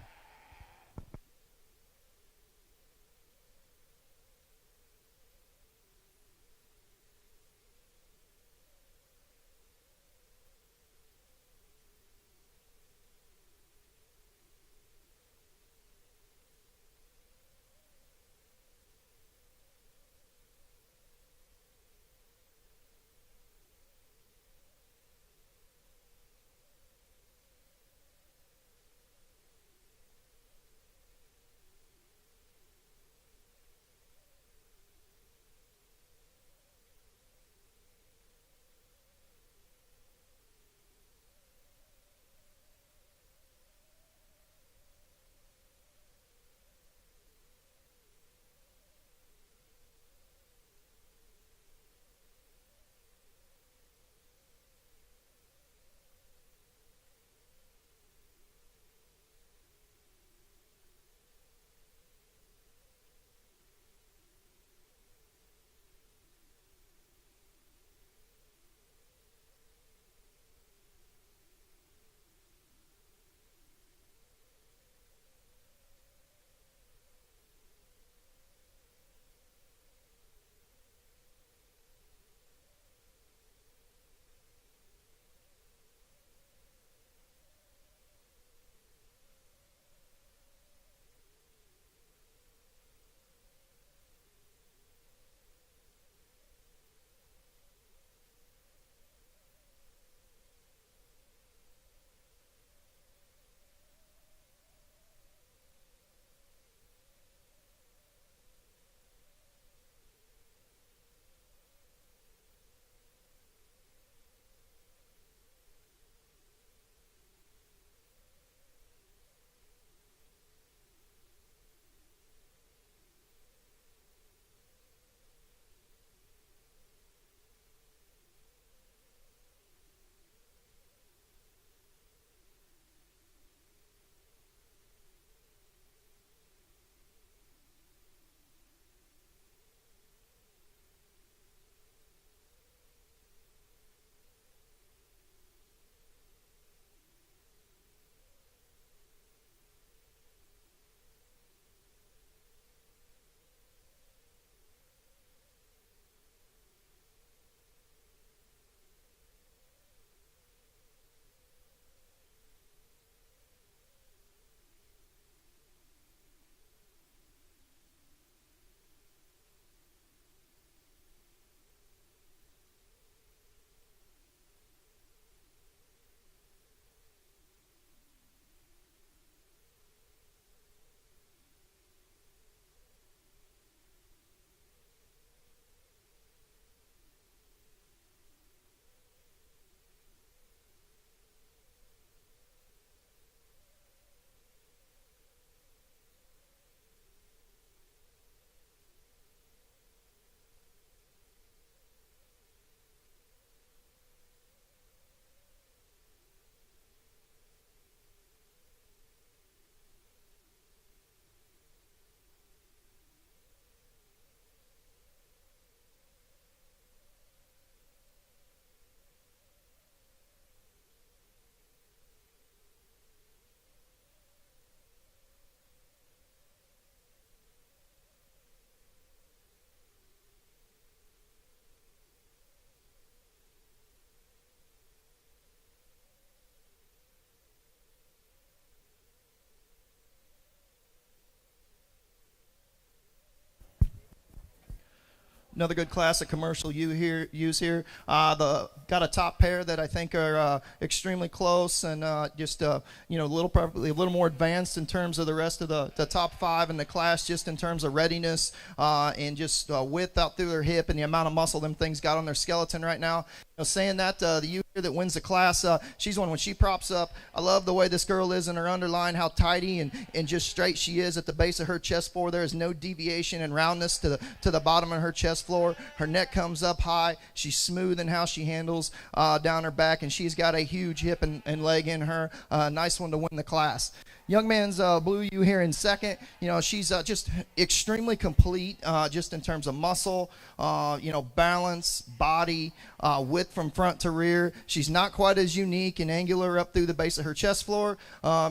Another good classic commercial use here. Got a top pair that I think are extremely close and probably a little more advanced in terms of the rest of the top 5 in the class, just in terms of readiness and just width out through their hip and the amount of muscle them things got on their skeleton right now. Saying that, the youth here that wins the class, she's one when she props up. I love the way this girl is in her underline, how tidy and just straight she is at the base of her chest floor. There is no deviation and roundness to the bottom of her chest floor. Her neck comes up high. She's smooth in how she handles down her back, and she's got a huge hip and leg in her. Nice one to win the class. Young man's Blue U here in second. You know, she's just extremely complete, just in terms of muscle, you know, balance, body, width from front to rear. She's not quite as unique and angular up through the base of her chest floor,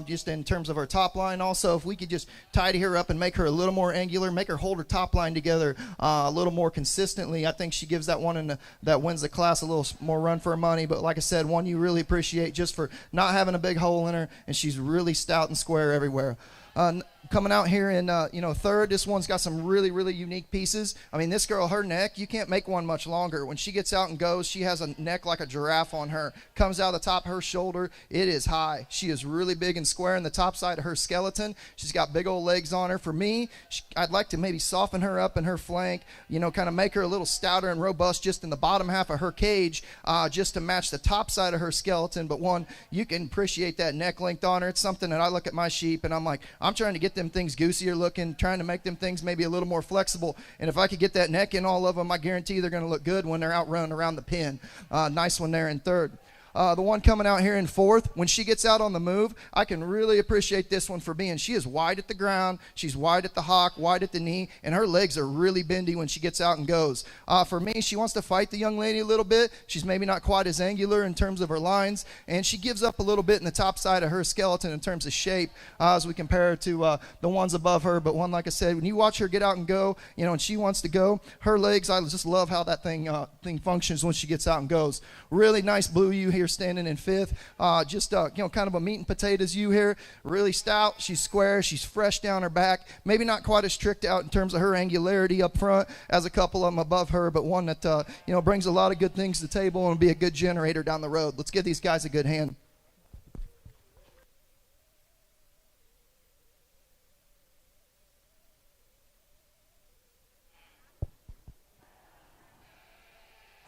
just in terms of her top line. Also, if we could just tidy her up and make her a little more angular, make her hold her top line together a little more consistently, I think she gives that one that wins the class a little more run for her money. But like I said, one you really appreciate just for not having a big hole in her, and she's really stout and square everywhere. Coming out here in, you know, third, this one's got some really, really unique pieces. I mean, this girl, her neck, you can't make one much longer. When she gets out and goes, she has a neck like a giraffe on her. Comes out the top of her shoulder. It is high. She is really big and square in the top side of her skeleton. She's got big old legs on her. For me, I'd like to maybe soften her up in her flank, you know, kind of make her a little stouter and robust just in the bottom half of her cage, just to match the top side of her skeleton. But one, you can appreciate that neck length on her. It's something that I look at my sheep and I'm like, I'm trying to get them things goosier looking, trying to make them things maybe a little more flexible. And if I could get that neck in all of them, I guarantee they're going to look good when they're out running around the pen. Nice one there in third. The one coming out here in fourth, when she gets out on the move, I can really appreciate this one for being, she is wide at the ground, she's wide at the hock, wide at the knee, and her legs are really bendy when she gets out and goes. For me, she wants to fight the young lady a little bit. She's maybe not quite as angular in terms of her lines, and she gives up a little bit in the top side of her skeleton in terms of shape as we compare her to the ones above her. But one, like I said, when you watch her get out and go, you know, and she wants to go, her legs, I just love how that thing functions when she gets out and goes. Really nice Blue U here standing in fifth. Just you know, kind of a meat and potatoes U here. Really stout. She's square. She's fresh down her back. Maybe not quite as tricked out in terms of her angularity up front as a couple of them above her, but one that you know, brings a lot of good things to the table and will be a good generator down the road. Let's give these guys a good hand.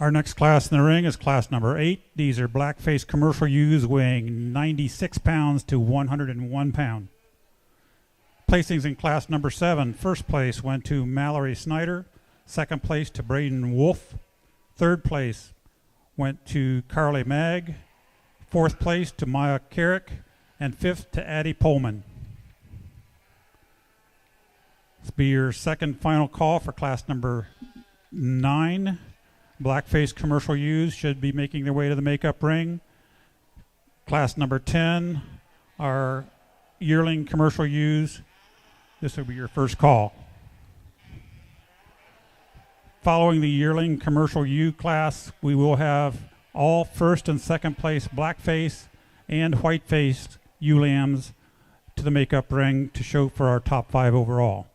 Our next class in the ring is class number 8. These are Blackface commercial ewes weighing 96 pounds to 101 pound. Placings in class number 7. First place went to Mallory Snyder. Second place to Braden Wolf. Third place went to Carly Mag. Fourth place to Maya Carrick. And fifth to Addie Pullman. This will be your second final call for class number 9. Blackface commercial ewes should be making their way to the makeup ring. Class number 10 are yearling commercial ewes. This will be your first call. Following the yearling commercial ewe class, we will have all first and second place Blackface and Whiteface ewe lambs to the makeup ring to show for our top 5 overall.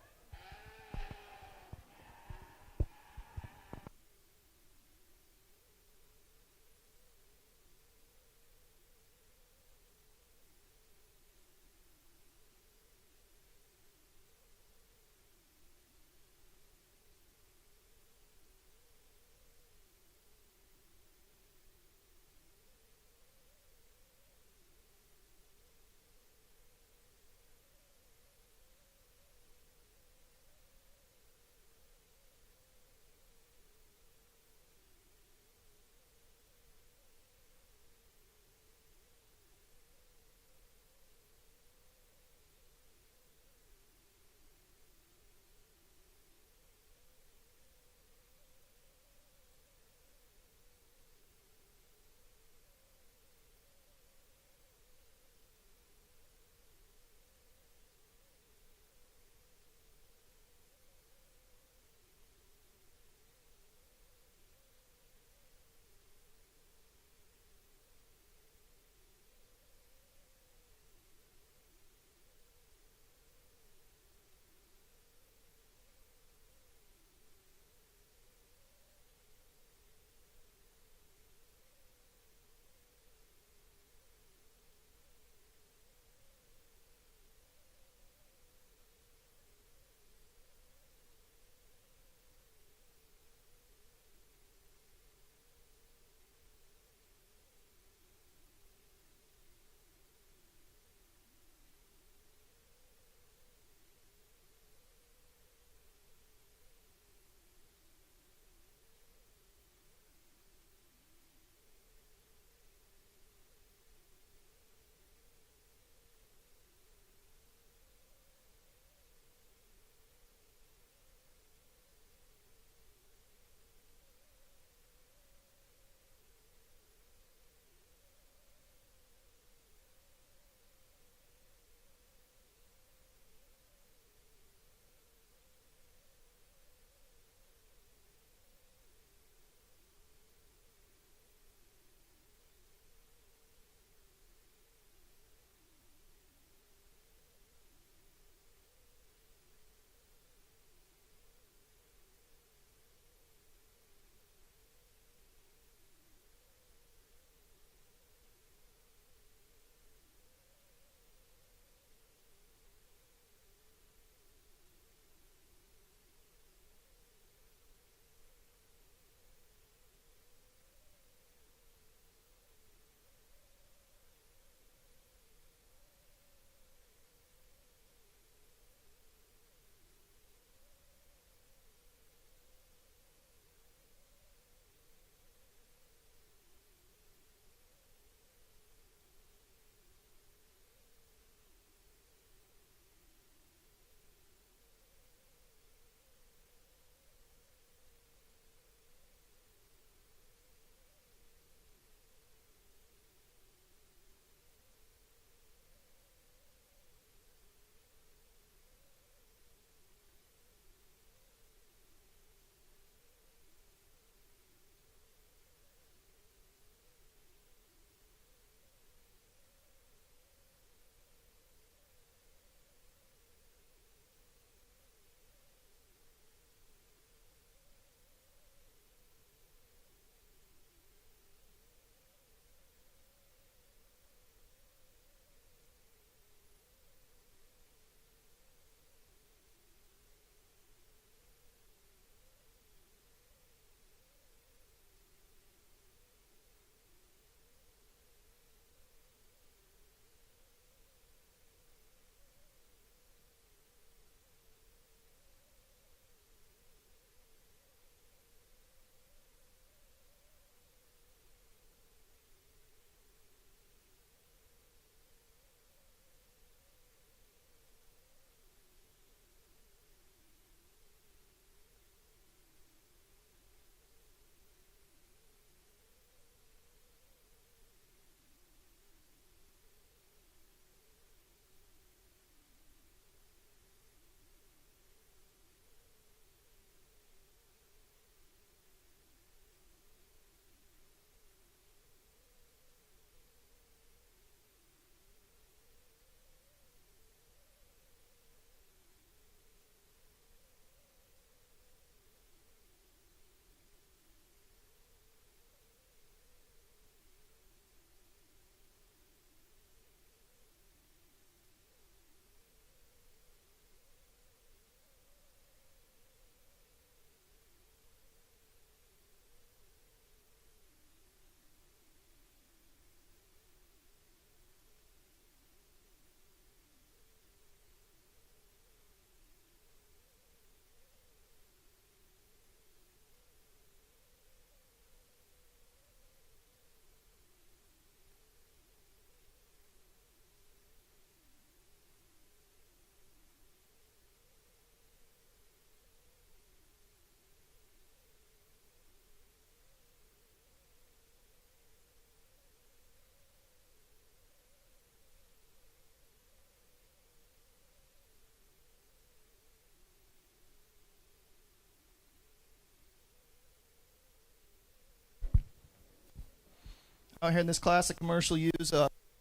out here in this class of commercial use.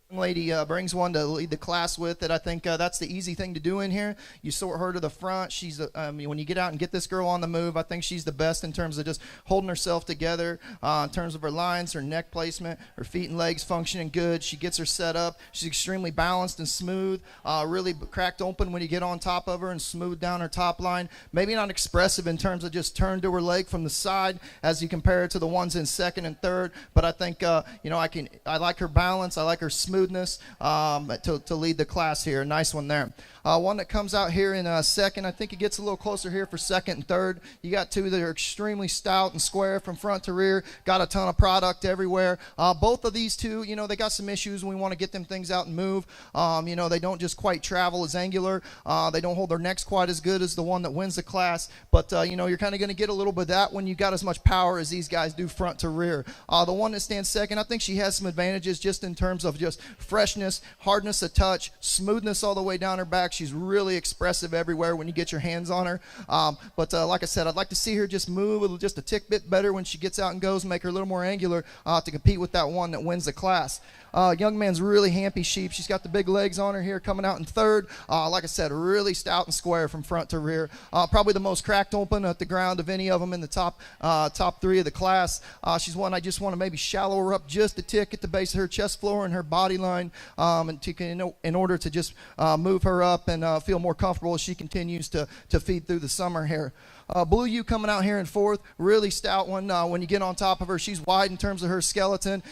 Young lady brings one to lead the class with it. I think that's the easy thing to do in here. You sort her to the front. She's when you get out and get this girl on the move, I think she's the best in terms of just holding herself together, in terms of her lines, her neck placement, her feet and legs functioning good. She gets her set up. She's extremely balanced and smooth, really cracked open when you get on top of her and smooth down her top line. Maybe not expressive in terms of just turn to her leg from the side as you compare it to the ones in second and third, but I think I like her balance. I like her smoothness to lead the class here. Nice one there. One that comes out here in second. I think it gets a little closer here for second and third. You got two that are extremely stout and square from front to rear. Got a ton of product everywhere. Both of these two, they got some issues. We want to get them things out and move. They don't just quite travel as angular. They don't hold their necks quite as good as the one that wins the class. But, you're kind of going to get a little bit of that when you got as much power as these guys do front to rear. The one that stands second, I think she has some advantages just in terms of just freshness, hardness of touch, smoothness all the way down her back. She's really expressive everywhere when you get your hands on her. But like I said, I'd like to see her just move just a tick bit better when she gets out and goes, make her a little more angular to compete with that one that wins the class. Young man's really hampy sheep. She's got the big legs on her here coming out in third. Like I said, really stout and square from front to rear. Probably the most cracked open at the ground of any of them in the top three of the class. She's one I just want to maybe shallow her up just a tick at the base of her chest floor and her body line in order to just move her up and feel more comfortable as she continues to feed through the summer here. Blue U coming out here in fourth, really stout one. When you get on top of her, she's wide in terms of her skeleton,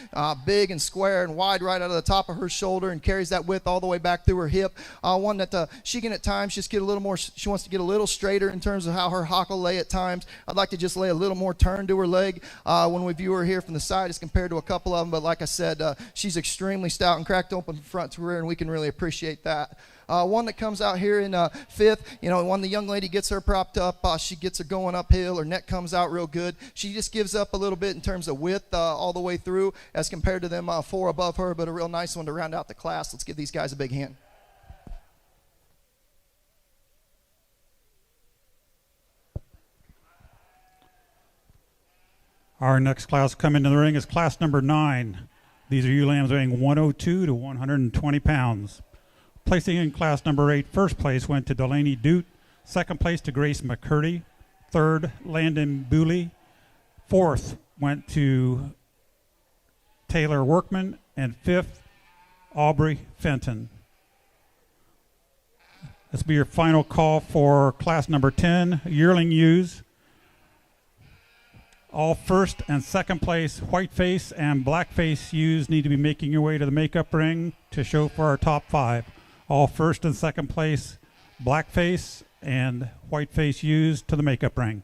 big and square and wide right out of the top of her shoulder and carries that width all the way back through her hip. One that she can at times just get a little more, she wants to get a little straighter in terms of how her hock will lay at times. I'd like to just lay a little more turn to her leg when we view her here from the side as compared to a couple of them. But like I said, she's extremely stout and cracked open from front to rear, and we can really appreciate that. One that comes out here in fifth, when the young lady gets her propped up, she gets her going uphill, her neck comes out real good. She just gives up a little bit in terms of width all the way through as compared to them four above her, but a real nice one to round out the class. Let's give these guys a big hand. Our next class coming into the ring is class number 9. These are ewe lambs weighing 102 to 120 pounds. Placing in class number 8, first place went to Delaney Dute, second place to Grace McCurdy, third, Landon Booley, fourth went to Taylor Workman, and fifth, Aubrey Fenton. This will be your final call for class number 10, yearling ewes. All first and second place Whiteface and Blackface ewes need to be making your way to the makeup ring to show for our top 5. All first and second place Blackface and Whiteface ewes to the makeup ring.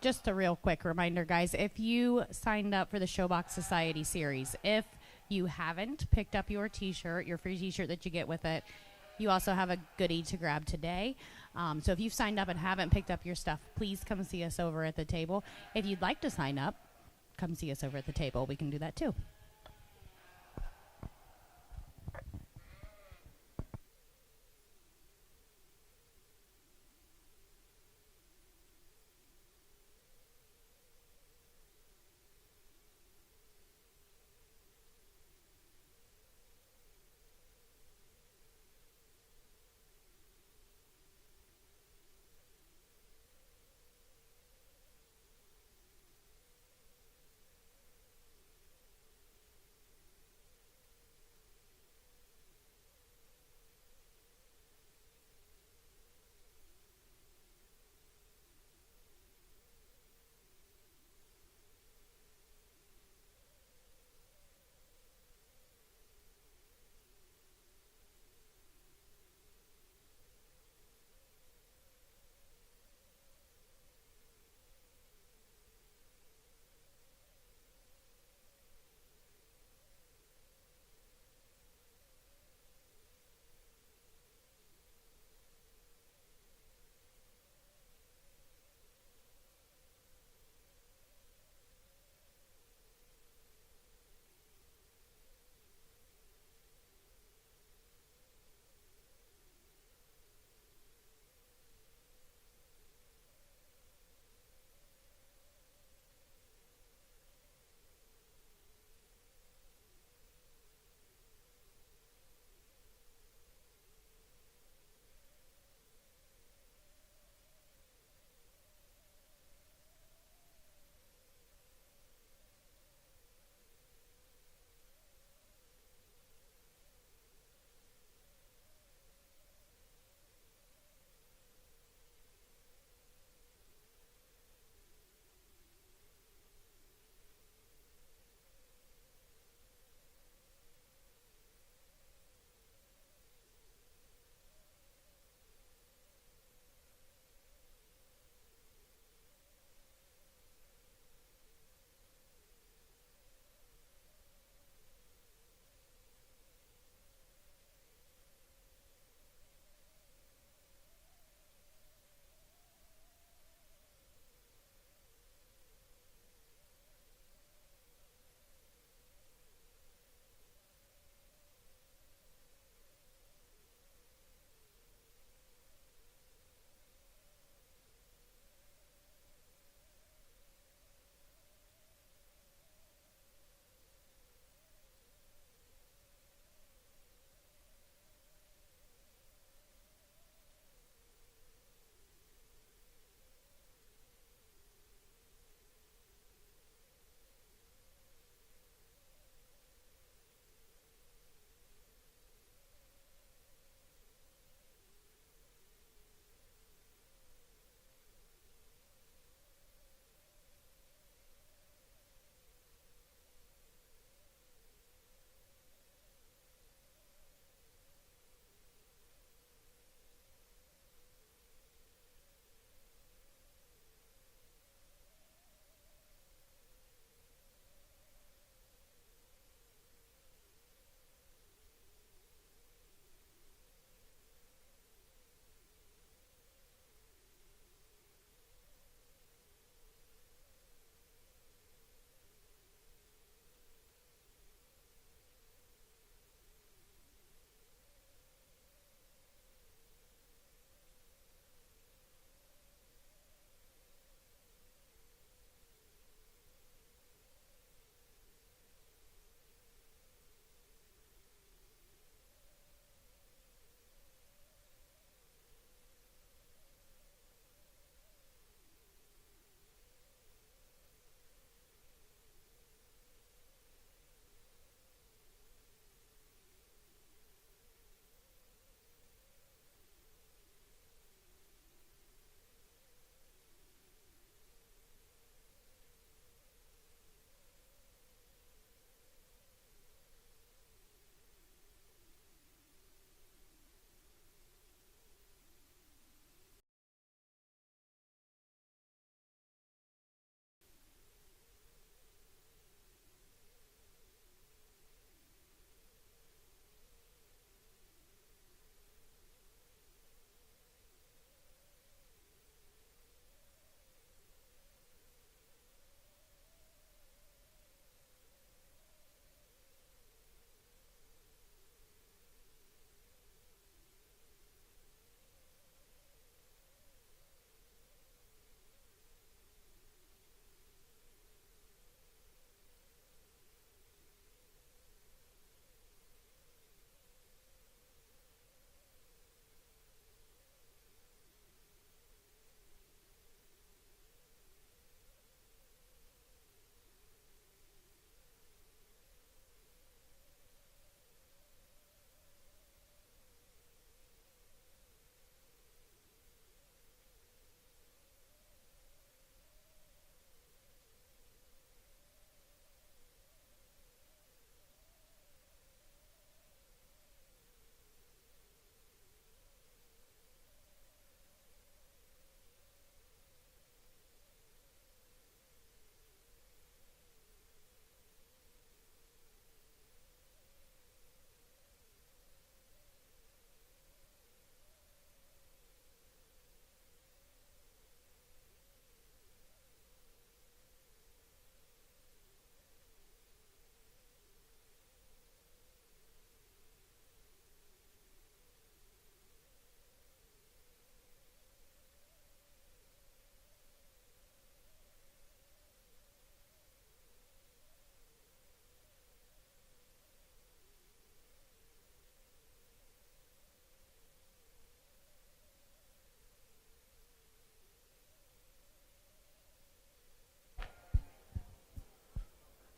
just a real quick reminder, guys, if you signed up for the Showbox Society series, if you haven't picked up your T-shirt, your free T-shirt that you get with it, you also have a goodie to grab today. So if you've signed up and haven't picked up your stuff, please come see us over at the table. If you'd like to sign up, come see us over at the table. We can do that too.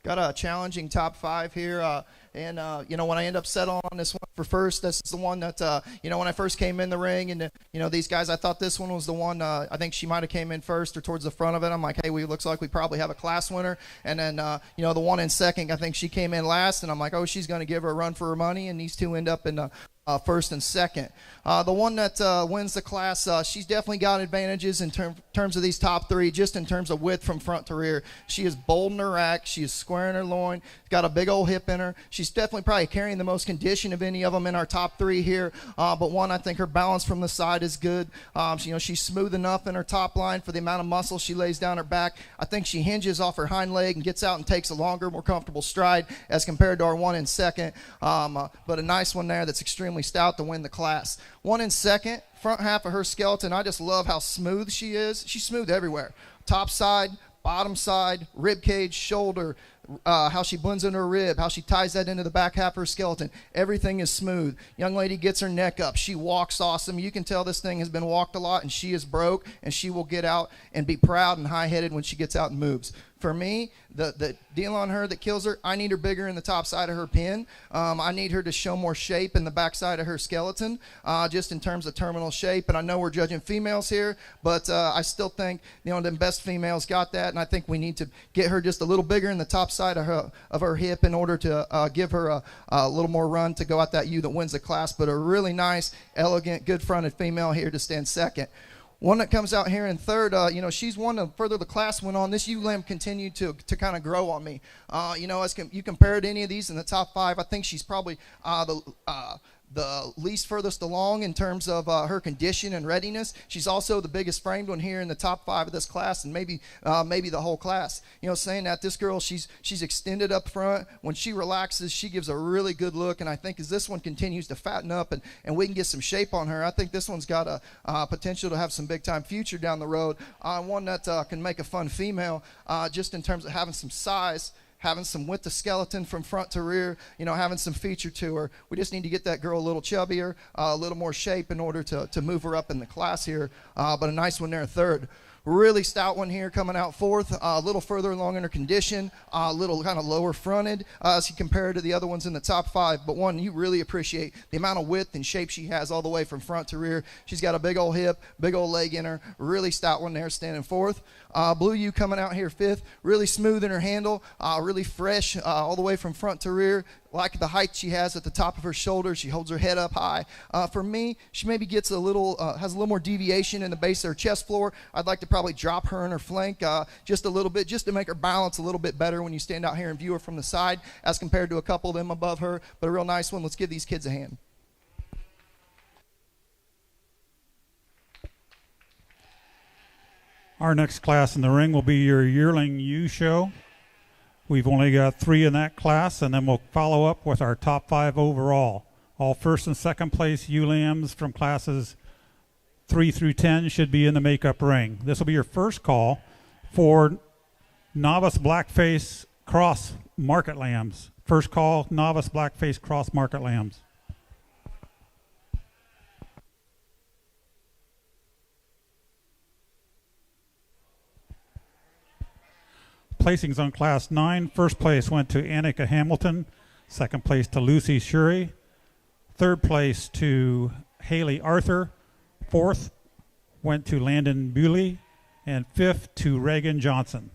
got a challenging top 5 here. And when I end up settling on this one for first, this is the one that, when I first came in the ring and, these guys, I thought this one was the one. I think she might have came in first or towards the front of it. I'm like, hey, looks like we probably have a class winner. And then, the one in second, I think she came in last. And I'm like, oh, she's going to give her a run for her money. And these two end up in first and second. The one that wins the class, she's definitely got advantages in terms of these top 3, just in terms of width from front to rear. She is bold in her rack. She is square in her loin. Got a big old hip in her. She's definitely probably carrying the most condition of any of them in our top 3 here. But one, I think her balance from the side is good. She's smooth enough in her top line for the amount of muscle she lays down her back. I think she hinges off her hind leg and gets out and takes a longer, more comfortable stride as compared to our one in second. But a nice one there that's extremely stout to win the class. One in second, front half of her skeleton, I just love how smooth she is. She's smooth everywhere. Top side, bottom side, rib cage, shoulder, how she blends into her rib, how she ties that into the back half of her skeleton. Everything is smooth. Young lady gets her neck up. She walks awesome. You can tell this thing has been walked a lot, and she is broke, and she will get out and be proud and high-headed when she gets out and moves. For me, the deal on her that kills her, I need her bigger in the top side of her pin. I need her to show more shape in the back side of her skeleton, just in terms of terminal shape. And I know we're judging females here, but I still think, the best females got that. And I think we need to get her just a little bigger in the top side of her hip in order to give her a little more run to go out that U that wins the class. But a really nice, elegant, good-fronted female here to stand second. One that comes out here in third, she's one to further the class went on. This ewe lamb continued to kind of grow on me. As you compare to any of these in the top 5, I think she's probably the least furthest along in terms of her condition and readiness. She's also the biggest framed one here in the top 5 of this class, and maybe the whole class. Saying that, this girl, she's extended up front. When she relaxes, she gives a really good look, and I think as this one continues to fatten up and we can get some shape on her, I think this one's got a potential to have some big-time future down the road. One that can make a fun female, just in terms of having some size, having some width of skeleton from front to rear, having some feature to her. We just need to get that girl a little chubbier, a little more shape in order to move her up in the class here. But a nice one there, third. Really stout one here coming out fourth, a little further along in her condition, a little kind of lower fronted as you compare to the other ones in the top 5. But one, you really appreciate the amount of width and shape she has all the way from front to rear. She's got a big old hip, big old leg in her. Really stout one there standing fourth. Blue ewe coming out here fifth, really smooth in her handle, really fresh all the way from front to rear. Like the height she has at the top of her shoulders, she holds her head up high. For me, she maybe gets has a little more deviation in the base of her chest floor. I'd like to probably drop her in her flank just a little bit, just to make her balance a little bit better when you stand out here and view her from the side as compared to a couple of them above her. But a real nice one. Let's give these kids a hand. Our next class in the ring will be your Yearling U show. We've only got 3 in that class, and then we'll follow up with our top 5 overall. All first and second place ewe lambs from classes 3 through 10 should be in the makeup ring. This will be your first call for Novice Blackface Cross Market Lambs. First call, Novice Blackface Cross Market Lambs. Placings on Class 9. First place went to Annika Hamilton. Second place to Lucy Shuri. Third place to Haley Arthur. Fourth went to Landon Bewley. And fifth to Reagan Johnson.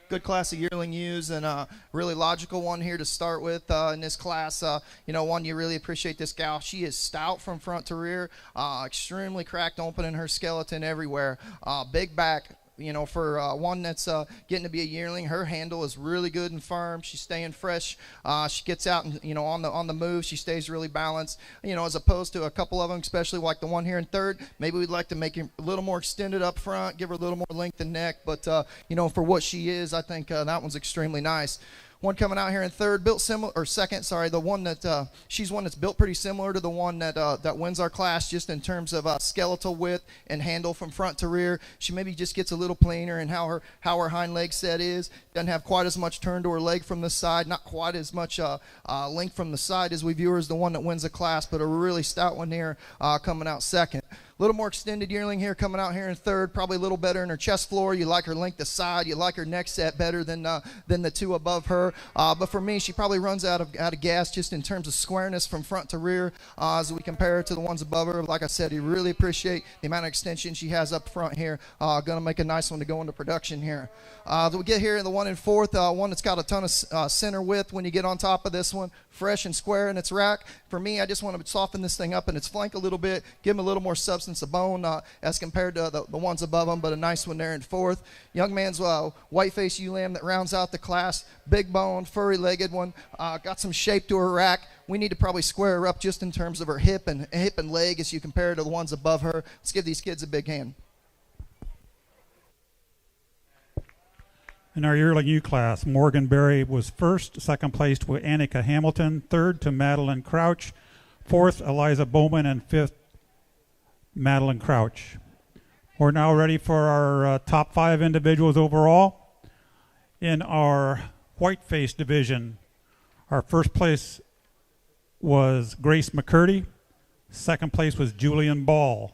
good class of yearling ewes, and a really logical one here to start with in this class. One you really appreciate this gal. She is stout from front to rear, extremely cracked open in her skeleton everywhere, big back. For one that's getting to be a yearling, her handle is really good and firm. She's staying fresh. She gets out and on the move. She stays really balanced. As opposed to a couple of them, especially like the one here in third. Maybe we'd like to make her a little more extended up front, give her a little more length in neck. But for what she is, I think that one's extremely nice. One coming out here in third, built similar, or second, sorry, the one that, she's one that's built pretty similar to the one that wins our class just in terms of skeletal width and handle from front to rear. She maybe just gets a little plainer in how her hind leg set is. Doesn't have quite as much turn to her leg from the side, not quite as much length from the side as we view her as the one that wins the class, but a really stout one here coming out second. A little more extended yearling here coming out here in third, probably a little better in her chest floor. You like her length of side. You like her neck set better than the two above her. But for me, she probably runs out of gas just in terms of squareness from front to rear as we compare her to the ones above her. Like I said, you really appreciate the amount of extension she has up front here. Going to make a nice one to go into production here. We get here in the one in fourth, one that's got a ton of center width when you get on top of this one. Fresh and square in its rack. For me, I just want to soften this thing up in its flank a little bit, give them a little more substance of bone as compared to the ones above them, but a nice one there in fourth. Young man's Whiteface ewe lamb that rounds out the class. Big bone, furry-legged one. Got some shape to her rack. We need to probably square her up just in terms of her hip and leg as you compare her to the ones above her. Let's give these kids a big hand. In our yearling ewe class, Morgan Berry was first, second place to Annika Hamilton, third to Madeline Crouch, fourth Eliza Bowman, and fifth Madeline Crouch. We're now ready for our top 5 individuals overall. In our Whiteface division, our first place was Grace McCurdy, second place was Julian Ball.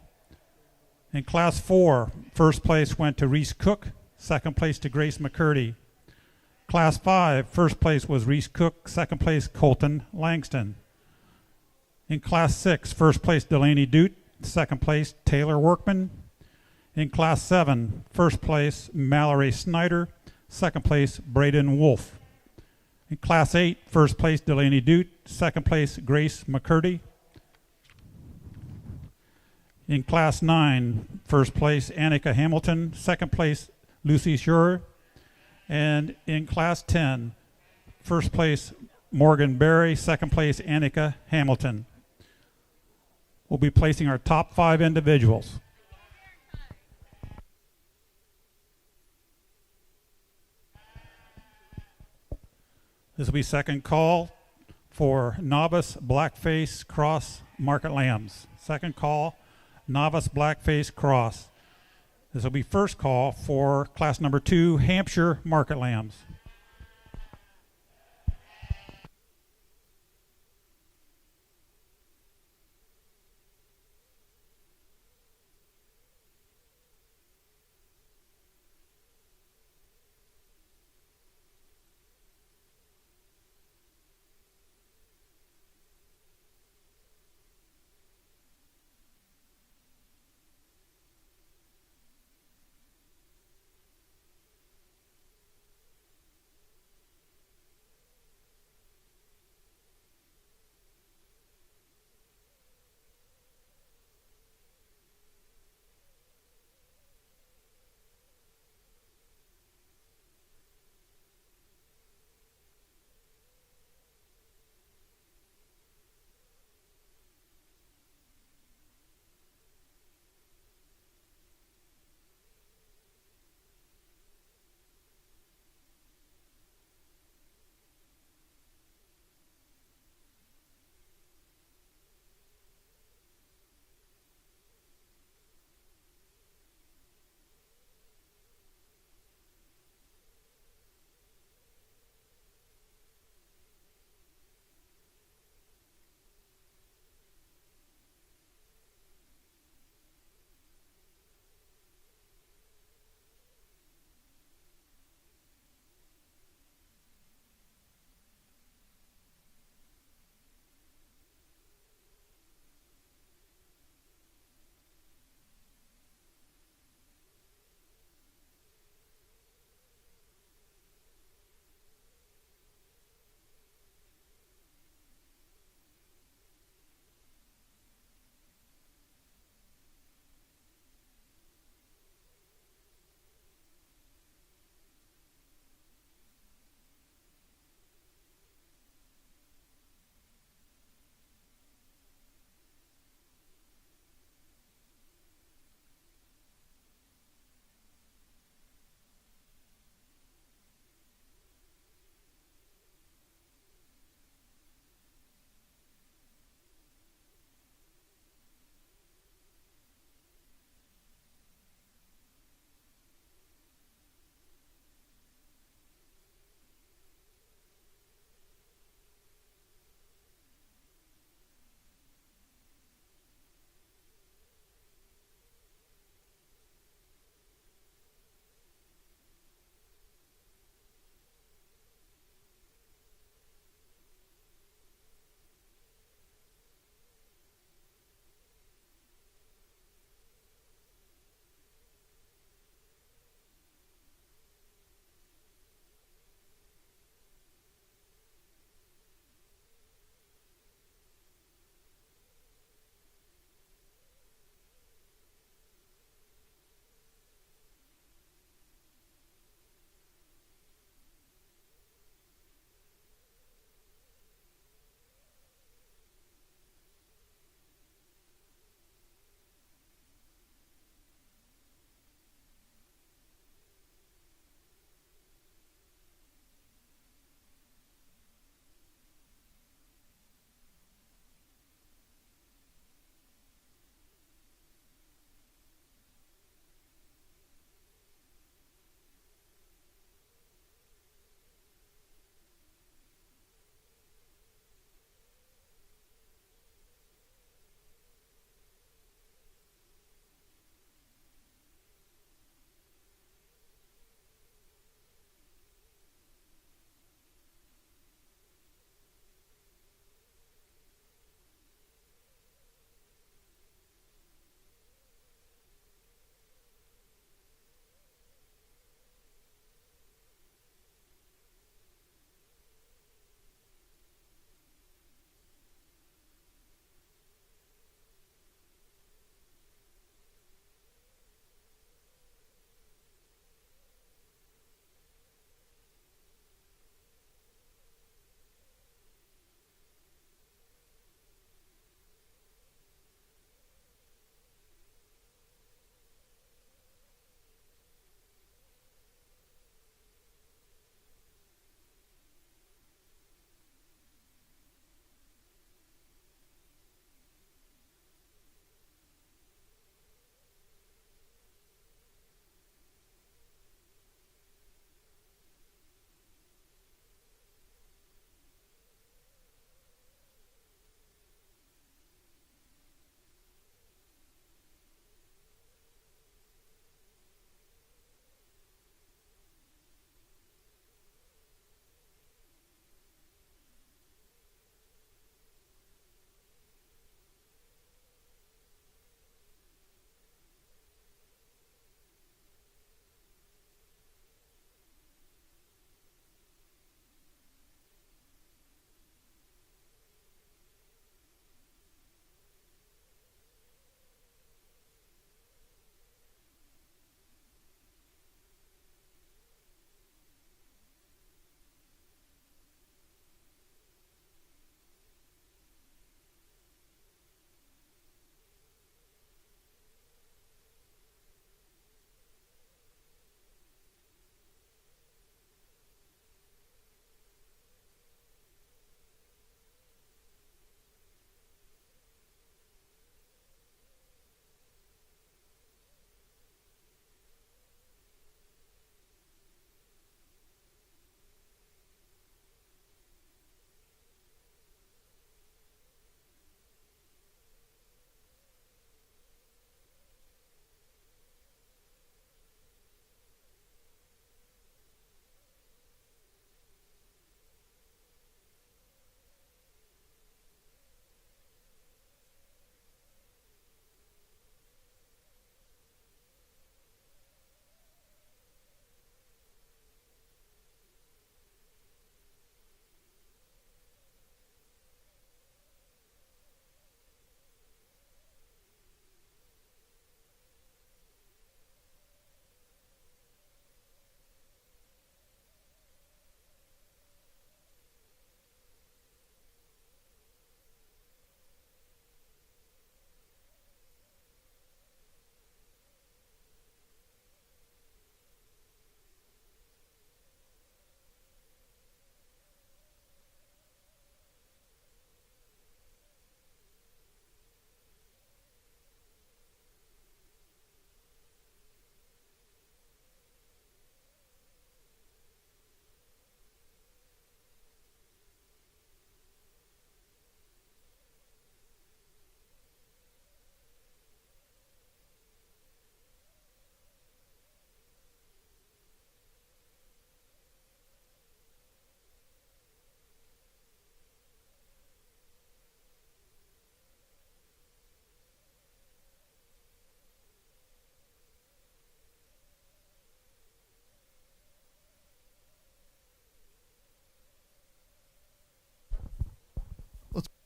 In class 4, first place went to Reese Cook, second place to Grace McCurdy. Class 5, first place was Reese Cook, second place Colton Langston. In Class 6, first place Delaney Dute, second place Taylor Workman. In Class 7, first place Mallory Snyder, second place Braden Wolf. In Class 8, first place Delaney Dute, second place Grace McCurdy. In Class 9, first place Annika Hamilton, second place Lucy Schurer. And in Class 10, first place Morgan Berry, second place Annika Hamilton. We'll be placing our top 5 individuals. This will be second call for Novice Blackface Cross Market Lambs. Second call, Novice Blackface Cross. This will be first call for class number 2, Hampshire Market Lambs.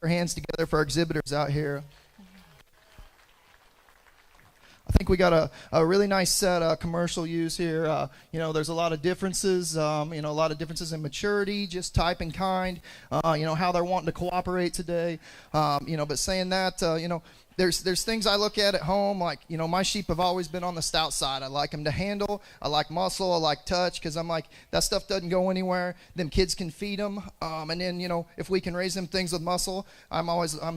our hands together for our exhibitors out here. I think we got a really nice set of commercial use here. There's a lot of differences, a lot of differences in maturity, just type and kind, how they're wanting to cooperate today. But saying that, there's things I look at home, like, my sheep have always been on the stout side. I like them to handle. I like muscle. I like touch, because I'm like, that stuff doesn't go anywhere. Them kids can feed them. And then, if we can raise them things with muscle, I'm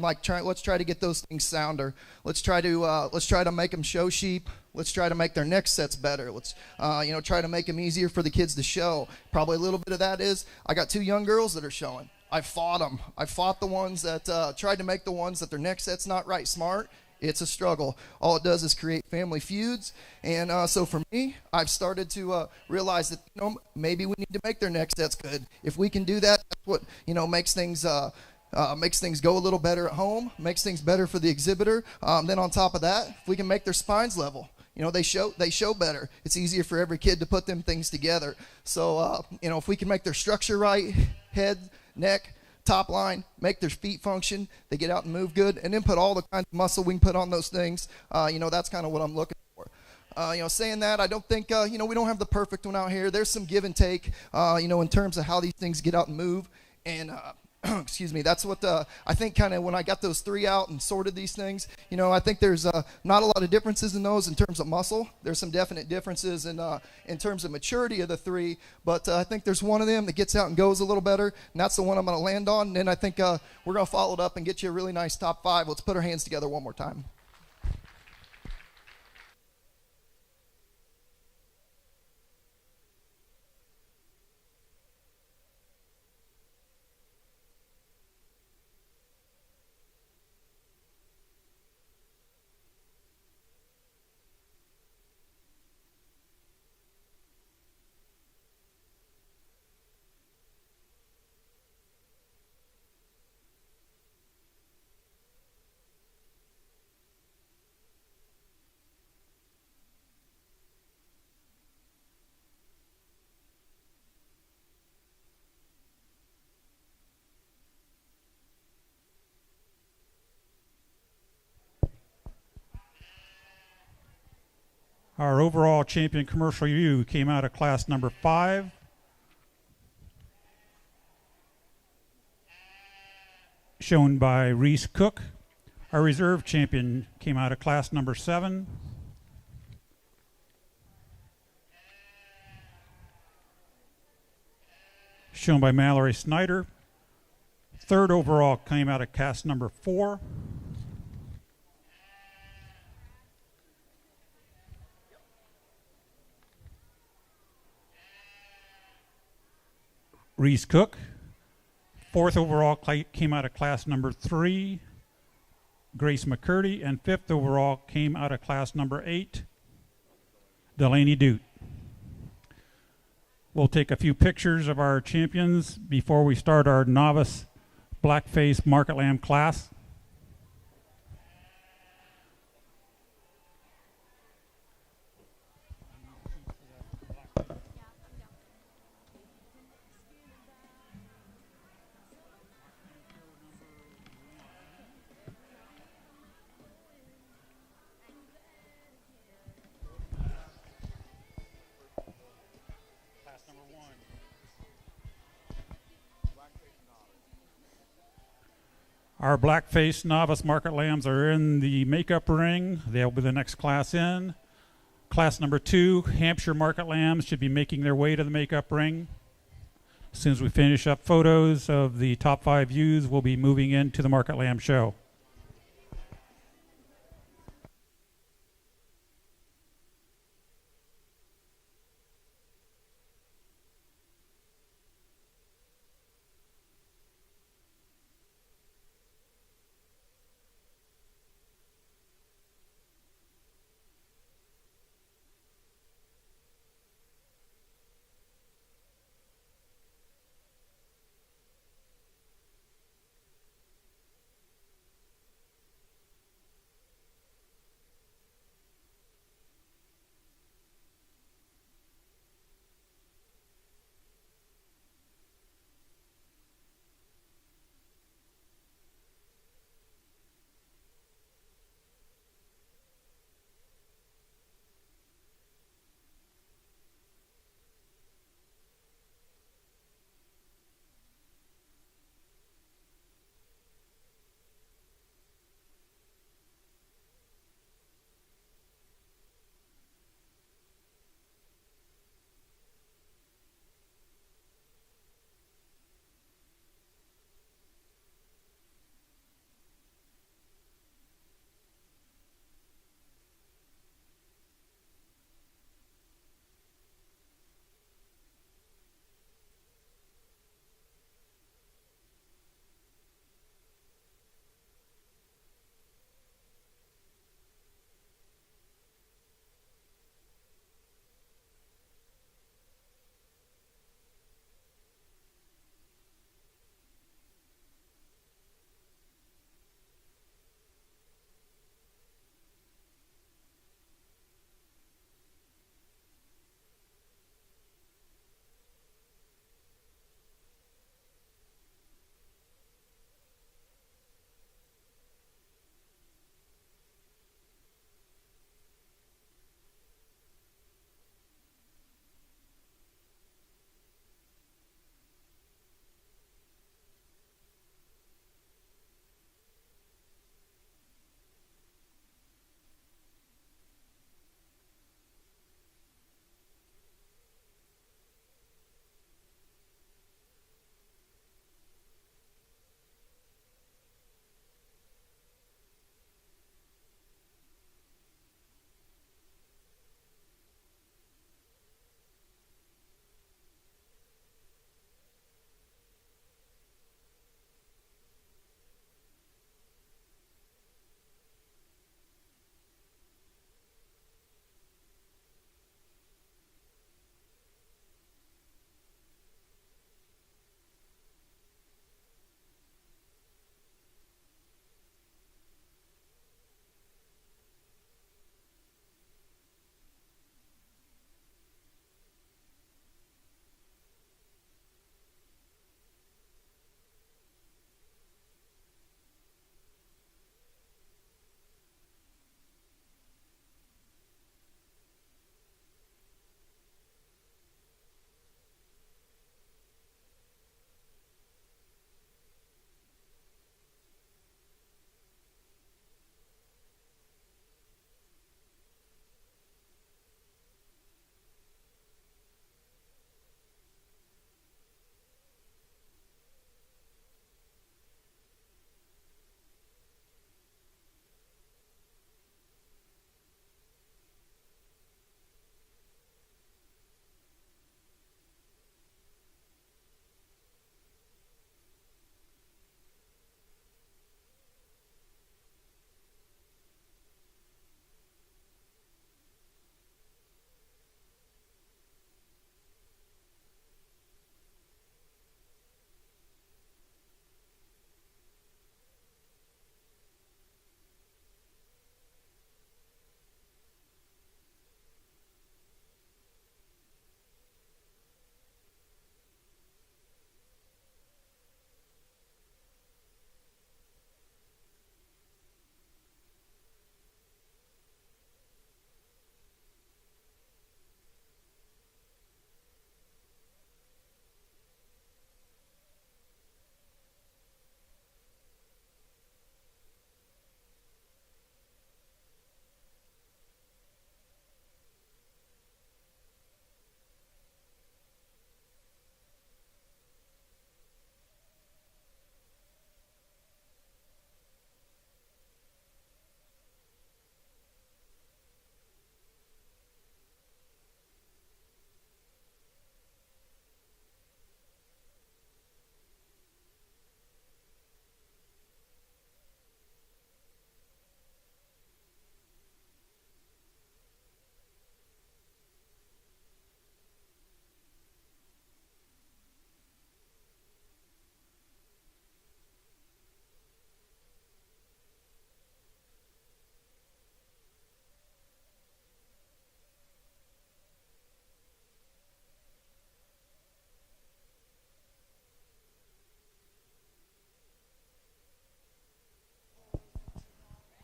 like, let's try to get those things sounder. Let's try to make them show sheep. Let's try to make their next sets better. Let's, try to make them easier for the kids to show. Probably a little bit of that is, I got 2 young girls that are showing. I fought them. I fought the ones that tried to make the ones that their next set's not right smart. It's a struggle. All it does is create family feuds. And so for me, I've started to realize that, maybe we need to make their next sets good. If we can do that, that's what, makes things go a little better at home, makes things better for the exhibitor. Then on top of that, if we can make their spines level, they show better. It's easier for every kid to put them things together. So, if we can make their structure right, head, neck, top line, make their feet function, they get out and move good, and then put all the kinds of muscle we can put on those things, that's kind of what I'm looking for. Saying that, I don't think, we don't have the perfect one out here. There's some give and take, in terms of how these things get out and move. And, excuse me, that's what I think kind of when I got those 3 out and sorted these things, I think there's not a lot of differences in those in terms of muscle. There's some definite differences in terms of maturity of the 3, but I think there's one of them that gets out and goes a little better, and that's the one I'm going to land on. And then I think we're going to follow it up and get you a really nice top 5. Let's put our hands together one more time. Our overall champion commercial ewe came out of class number 5. Shown by Reese Cook. Our reserve champion came out of class number 7. Shown by Mallory Snyder. Third overall came out of class number 4. Reese Cook. Fourth overall came out of class number 3, Grace McCurdy, and fifth overall came out of class number 8, Delaney Dute. We'll take a few pictures of our champions before we start our novice Blackface market lamb class. Our Blackface novice market lambs are in the makeup ring. They'll be the next class in. Class number 2, Hampshire market lambs, should be making their way to the makeup ring. As soon as we finish up photos of the top 5 ewes, we'll be moving into the market lamb show.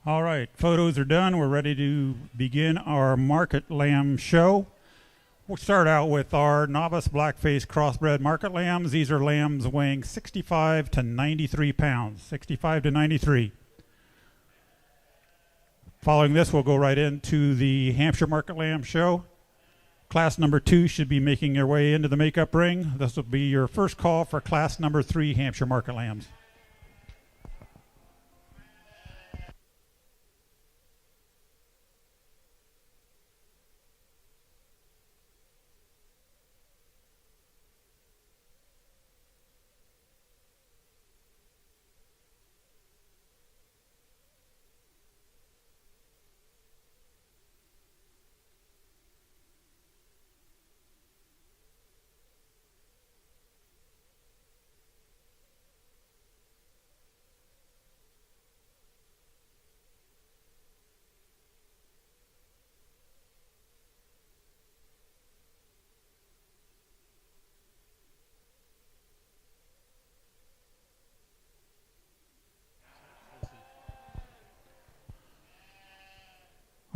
All right, photos are done. We're ready to begin our market lamb show. We'll start out with our novice blackface crossbred market lambs. These are lambs weighing 65 to 93 pounds, 65 to 93. Following this, we'll go right into the Hampshire market lamb show. Class number 2 should be making their way into the makeup ring. This will be your first call for class number 3 Hampshire market lambs.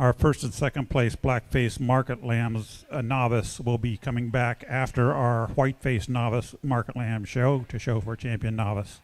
Our first and second place Blackface market lambs novice will be coming back after our Whiteface novice market lamb show to show for champion novice.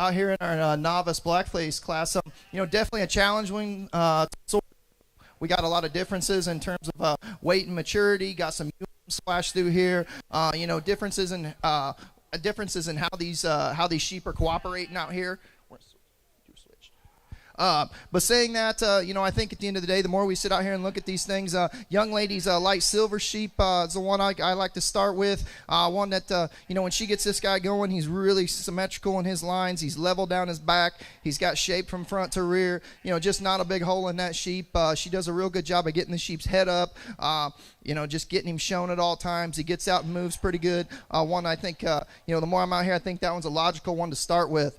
out here in our novice Blackface class. Definitely a challenging sort. We got a lot of differences in terms of weight and maturity. Got some splash through here. Differences in how these sheep are cooperating out here. But saying that, I think at the end of the day, the more we sit out here and look at these things, young ladies, light silver sheep is the one I like to start with. One that, when she gets this guy going, he's really symmetrical in his lines. He's level down his back. He's got shape from front to rear. Just not a big hole in that sheep. She does a real good job of getting the sheep's head up. Just getting him shown at all times. He gets out and moves pretty good. One I think, the more I'm out here, I think that one's a logical one to start with.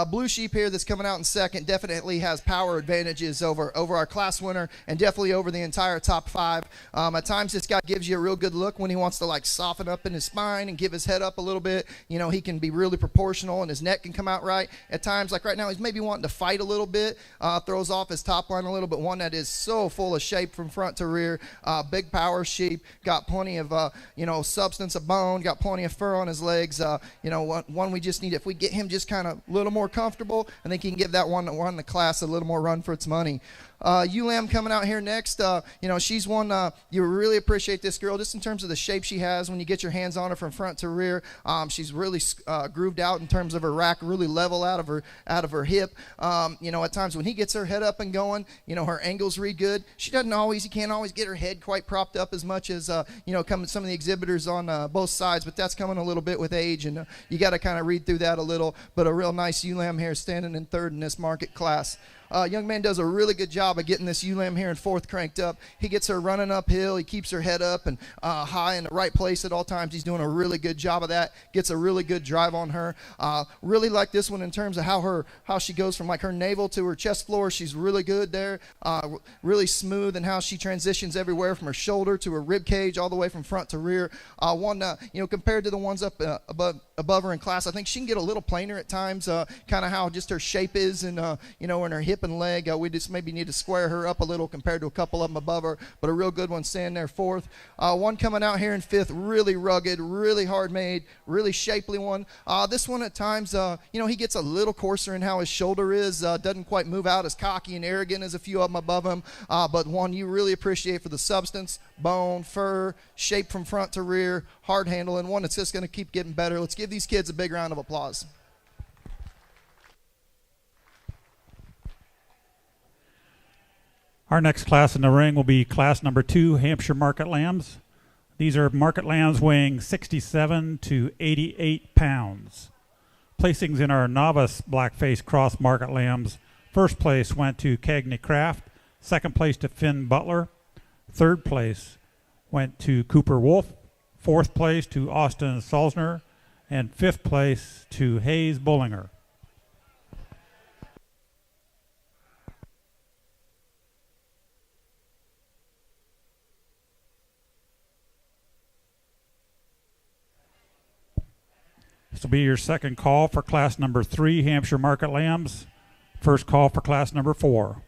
Blue sheep here that's coming out in second definitely has power advantages over our class winner and definitely over the entire top 5. At times this guy gives you a real good look when he wants to like soften up in his spine and give his head up a little bit. He can be really proportional and his neck can come out right. At times, like right now, he's maybe wanting to fight a little bit, throws off his top line a little bit. One that is so full of shape from front to rear, big power sheep, got plenty of substance of bone, got plenty of fur on his legs. One we just need, if we get him just kind of a little more comfortable, I think he can give that one that won the class a little more run for its money. Ewe coming out here next. She's one, you really appreciate this girl just in terms of the shape she has when you get your hands on her from front to rear. She's really grooved out in terms of her rack, really level out of her hip. At times when he gets her head up and going, her angles read good. She can't always get her head quite propped up as much as, some of the exhibitors on both sides, but that's coming a little bit with age, and you got to kind of read through that a little, but a real nice ewe lamb here standing in third in this market class. Young man does a really good job of getting this ewe lamb here in fourth cranked up. He gets her running uphill. He keeps her head up and high in the right place at all times. He's doing a really good job of that. Gets a really good drive on her. Really like this one in terms of how she goes from like her navel to her chest floor. She's really good there. Really smooth in how she transitions everywhere from her shoulder to her rib cage all the way from front to rear. Compared to the ones up above her in class, I think she can get a little plainer at times. Kind of how just her shape is and in her hip and leg. We just maybe need to square her up a little compared to a couple of them above her, but a real good one standing there fourth. One coming out here in fifth, really rugged, really hard made, really shapely one. This one at times, he gets a little coarser in how his shoulder is, doesn't quite move out as cocky and arrogant as a few of them above him, but one you really appreciate for the substance, bone, fur, shape from front to rear, hard handle, and one that's just going to keep getting better. Let's give these kids a big round of applause. Our next class in the ring will be class number 2, Hampshire Market Lambs. These are market lambs weighing 67 to 88 pounds. Placings in our novice Blackface cross market lambs. First place went to Cagney Craft. Second place to Finn Butler. Third place went to Cooper Wolf. Fourth place to Austin Salzner. And fifth place to Hayes Bullinger. This will be your second call for class number 3, Hampshire Market Lambs. First call for class number 4.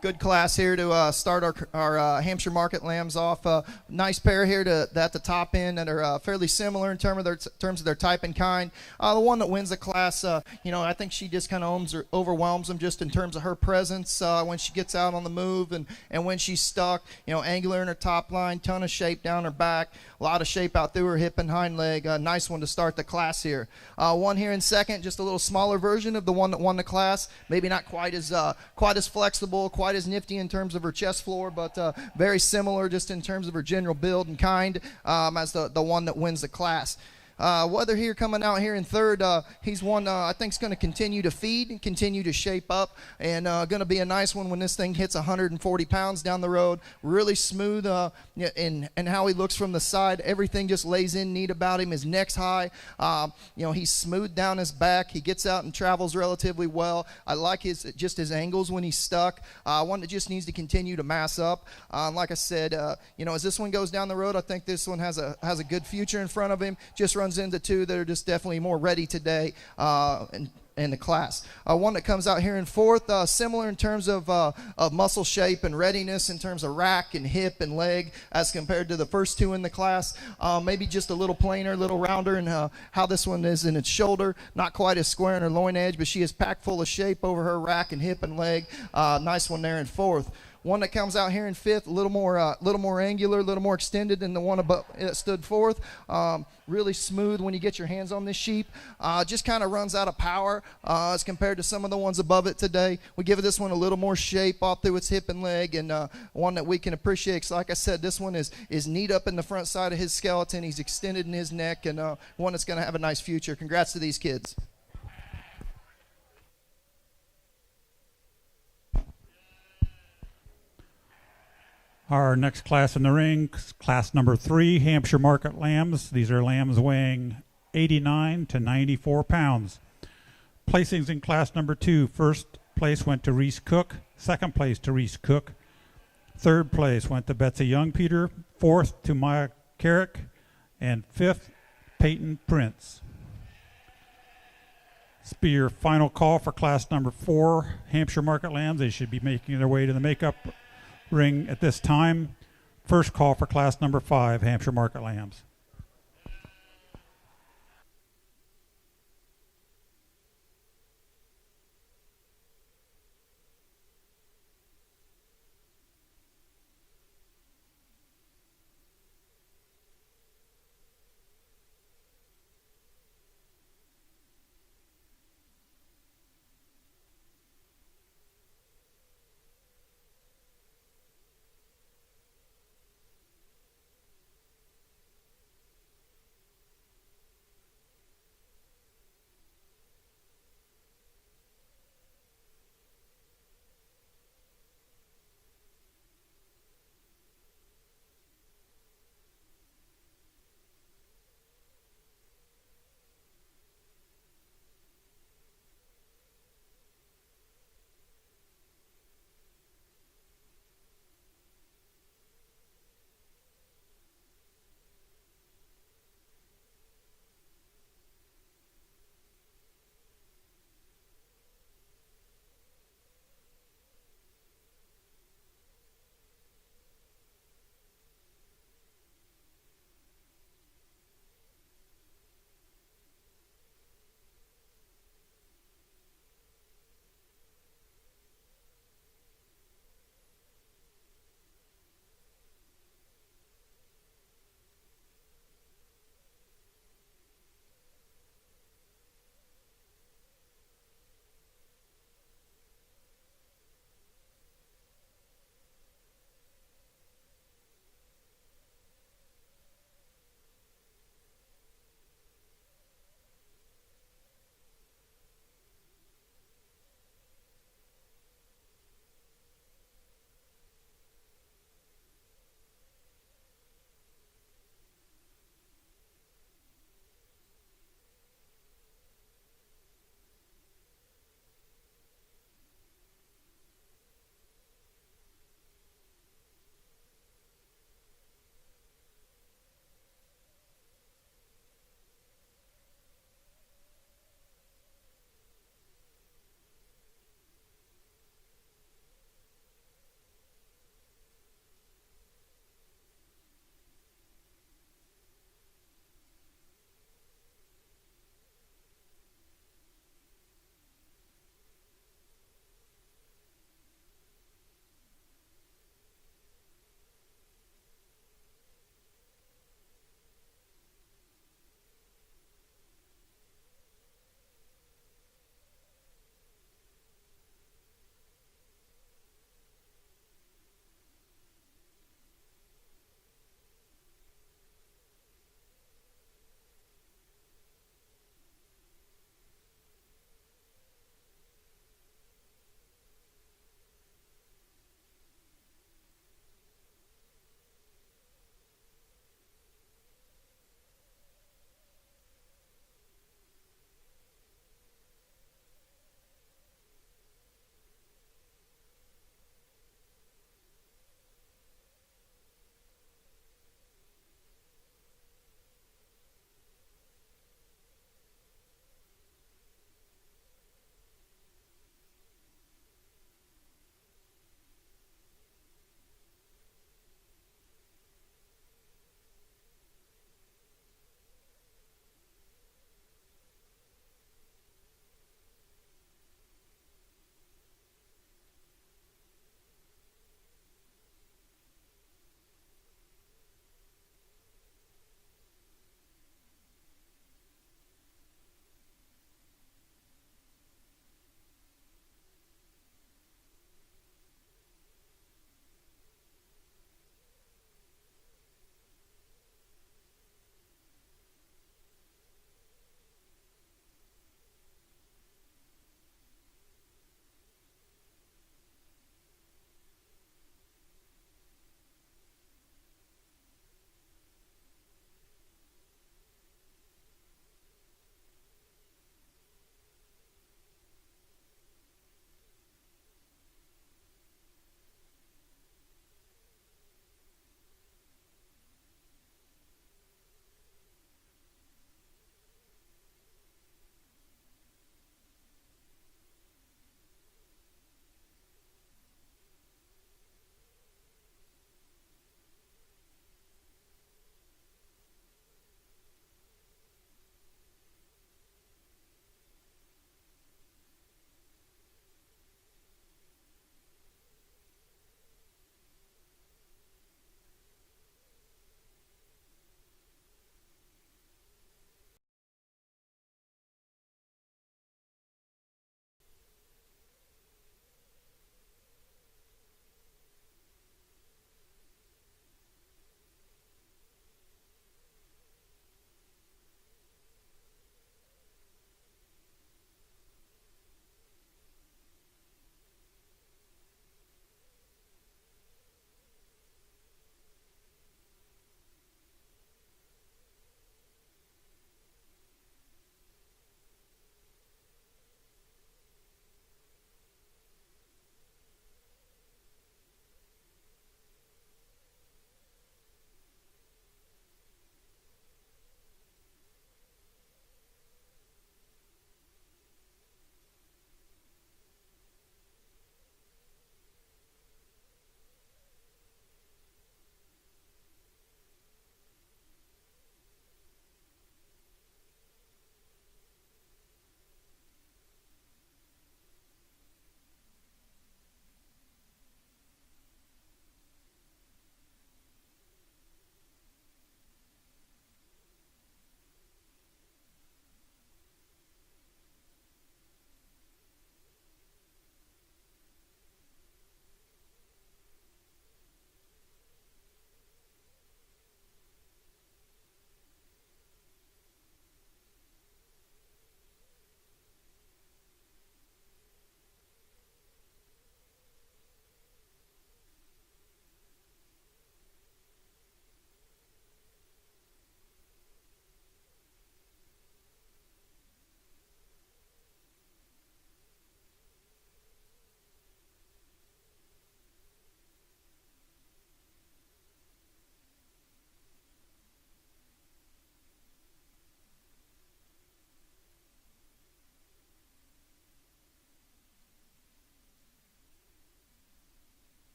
Good class here to start our Hampshire market lambs off. Nice pair here at the top end that are fairly similar in terms of their type and kind. The one that wins the class, I think she just kind of overwhelms them just in terms of her presence when she gets out on the move and when she's stuck. Angular in her top line, ton of shape down her back, a lot of shape out through her hip and hind leg. Nice one to start the class here. One here in second, just a little smaller version of the one that won the class. Maybe not quite as flexible, quite as nifty in terms of her chest floor, but very similar just in terms of her general build and kind as the one that wins the class. Weather here coming out here in third, he's one I think is going to continue to feed and continue to shape up, and going to be a nice one when this thing hits 140 pounds down the road. Really smooth in how he looks from the side. Everything just lays in neat about him. His neck's high. He's smooth down his back. He gets out and travels relatively well. I like his angles when he's stuck. One that just needs to continue to mass up. Like I said, as this one goes down the road, I think this one has a good future in front of him. Just runs into two that are just definitely more ready today in the class. One that comes out here in fourth, similar in terms of muscle shape and readiness in terms of rack and hip and leg as compared to the first two in the class. Maybe just a little plainer, a little rounder in how this one is in its shoulder. Not quite as square in her loin edge, but she is packed full of shape over her rack and hip and leg. Nice one there in fourth. One that comes out here in fifth, a little more angular, a little more extended than the one above that stood fourth. Really smooth when you get your hands on this sheep. Just kind of runs out of power as compared to some of the ones above it today. We give this one a little more shape off through its hip and leg, and one that we can appreciate. So like I said, this one is neat up in the front side of his skeleton. He's extended in his neck, and one that's going to have a nice future. Congrats to these kids. Our next class in the ring, class number 3, Hampshire Market Lambs. These are lambs weighing 89 to 94 pounds. Placings in class number 2. First place went to Reese Cook. Second place to Reese Cook. Third place went to Betsy Young Peter. Fourth to Maya Carrick. And fifth, Peyton Prince. This will be your final call for class number 4, Hampshire Market Lambs. They should be making their way to the makeup ring at this time. First call for class number 5, Hampshire Market Lambs.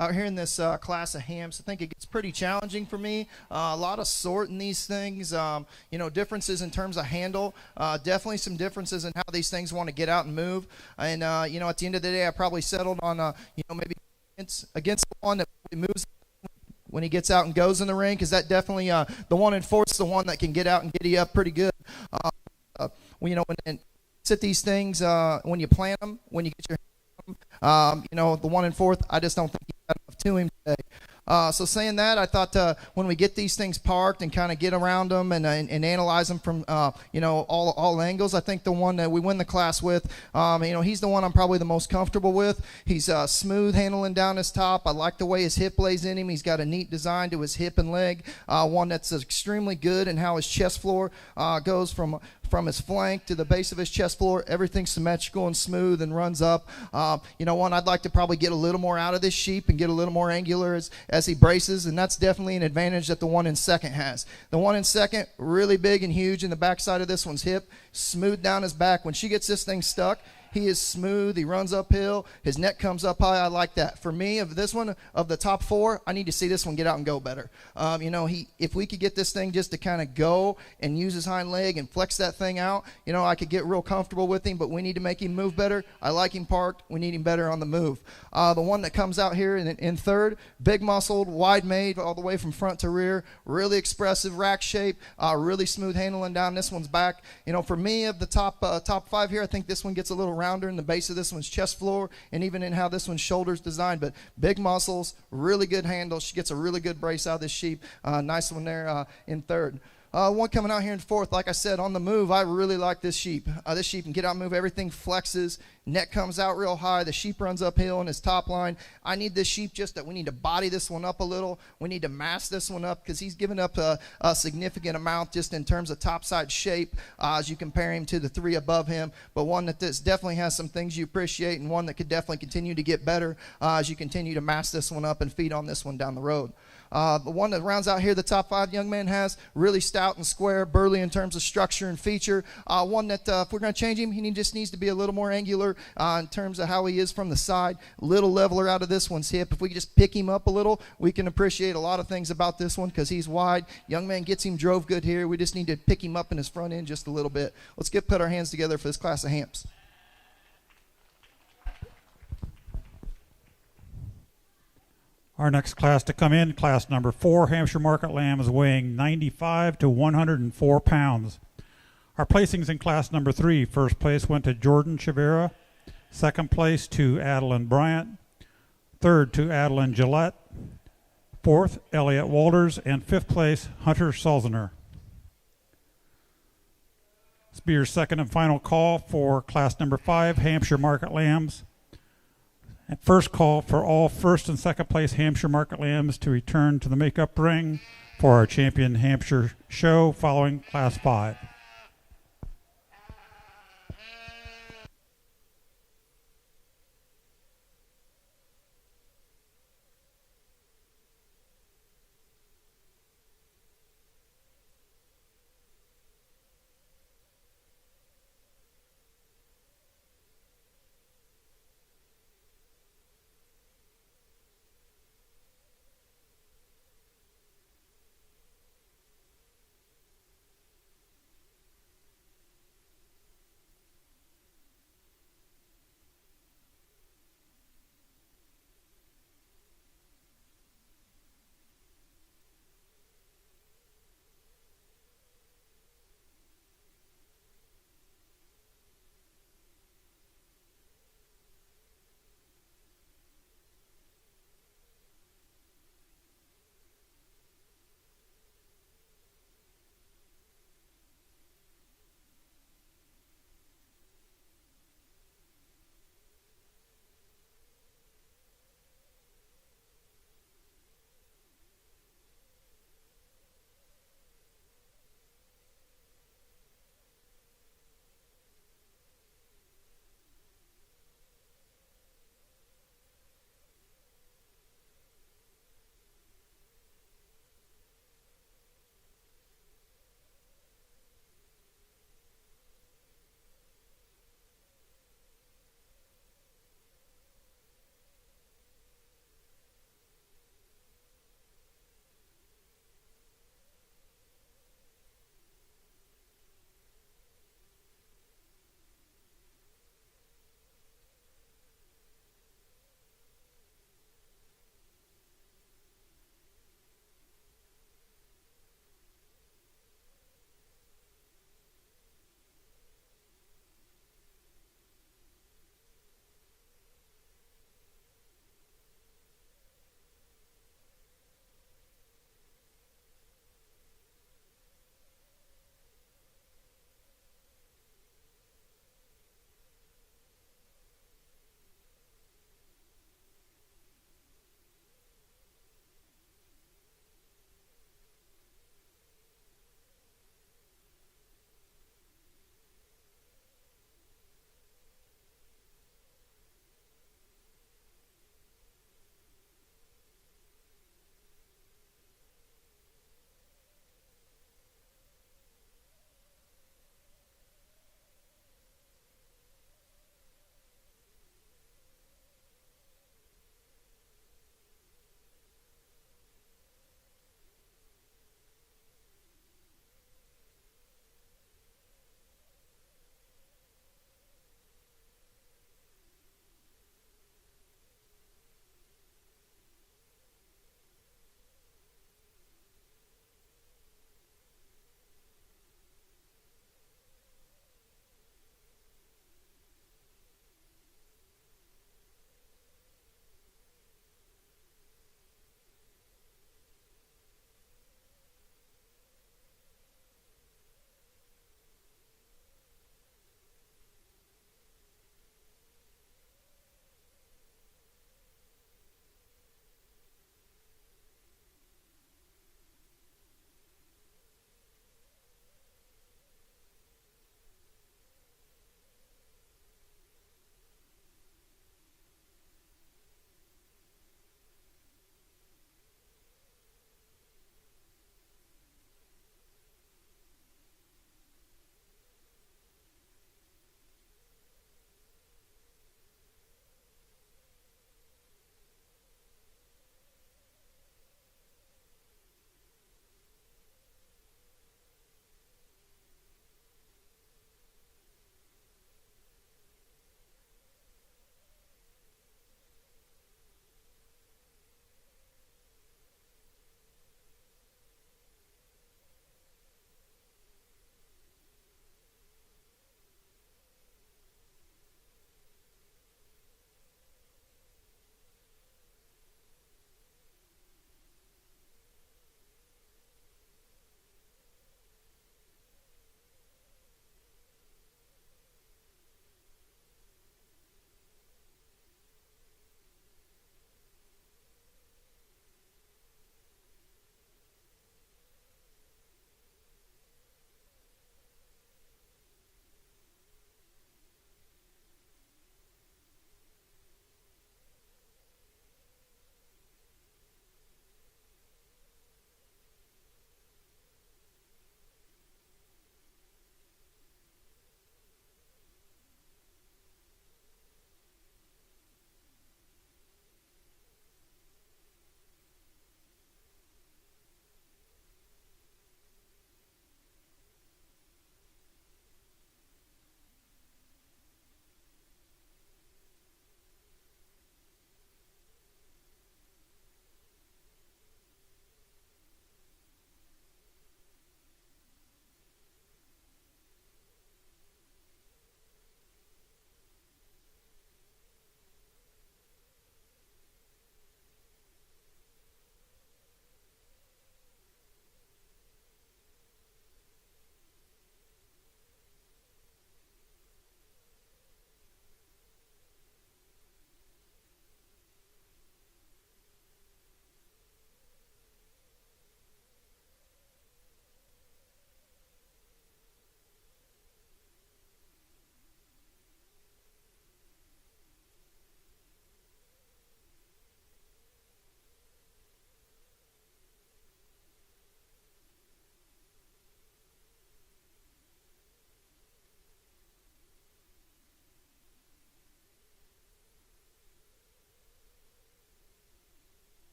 out here in this class of hams. I think it gets pretty challenging for me. A lot of sorting these things. Differences in terms of handle. Definitely some differences in how these things want to get out and move. And at the end of the day, I probably settled on maybe against the one that moves when he gets out and goes in the ring, because that definitely the one in fourth is the one that can get out and get you up pretty good. And sit these things when you plant them, when you get your the one in fourth, I just don't think he got enough to him today. So saying that, I thought when we get these things parked and kind of get around them and analyze them from all angles, I think the one that we win the class with, he's the one I'm probably the most comfortable with. He's smooth handling down his top. I like the way his hip lays in him. He's got a neat design to his hip and leg. One that's extremely good in how his chest floor goes from his flank to the base of his chest floor. Everything's symmetrical and smooth and runs up. One I'd like to probably get a little more out of this sheep and get a little more angular as he braces, and that's definitely an advantage that the one in second has. The one in second, really big and huge in the backside of this one's hip, smooth down his back. When she gets this thing stuck, he is smooth. He runs uphill. His neck comes up high. I like that. For me, of this one, of the top four, I need to see this one get out and go better. If we could get this thing just to kind of go and use his hind leg and flex that thing out, I could get real comfortable with him, but we need to make him move better. I like him parked. We need him better on the move. The one that comes out here in third, big muscled, wide made all the way from front to rear, really expressive rack shape, really smooth handling down this one's back. For me, of the top five here, I think this one gets a little rounder in the base of this one's chest floor and even in how this one's shoulders designed, but big muscles, really good handle. She gets a really good brace out of this sheep. Nice one there in third. One coming out here in fourth, like I said, on the move, I really like this sheep. This sheep can get out and move. Everything flexes. Neck comes out real high. The sheep runs uphill in his top line. I need this sheep just that we need to body this one up a little. We need to mass this one up because he's given up a significant amount just in terms of topside shape as you compare him to the three above him. But one that this definitely has some things you appreciate and one that could definitely continue to get better as you continue to mass this one up and feed on this one down the road. The one that rounds out here, the top five young man has, really stout and square, burly in terms of structure and feature. One that if we're going to change him, he just needs to be a little more angular in terms of how he is from the side. A little leveler out of this one's hip. If we could just pick him up a little, we can appreciate a lot of things about this one because he's wide. Young man gets him drove good here. We just need to pick him up in his front end just a little bit. Let's put our hands together for this class of hams. Our next class to come in, class number 4, Hampshire Market Lambs weighing 95 to 104 pounds. Our placings in class number 3, first place went to Jordan Chavera, second place to Adeline Bryant, third to Adeline Gillette, fourth Elliot Walters, and fifth place Hunter Sulzener. This will be your second and final call for class number 5, Hampshire Market Lambs. And first call for all first and second place Hampshire Market Lambs to return to the makeup ring for our champion Hampshire show following class 5.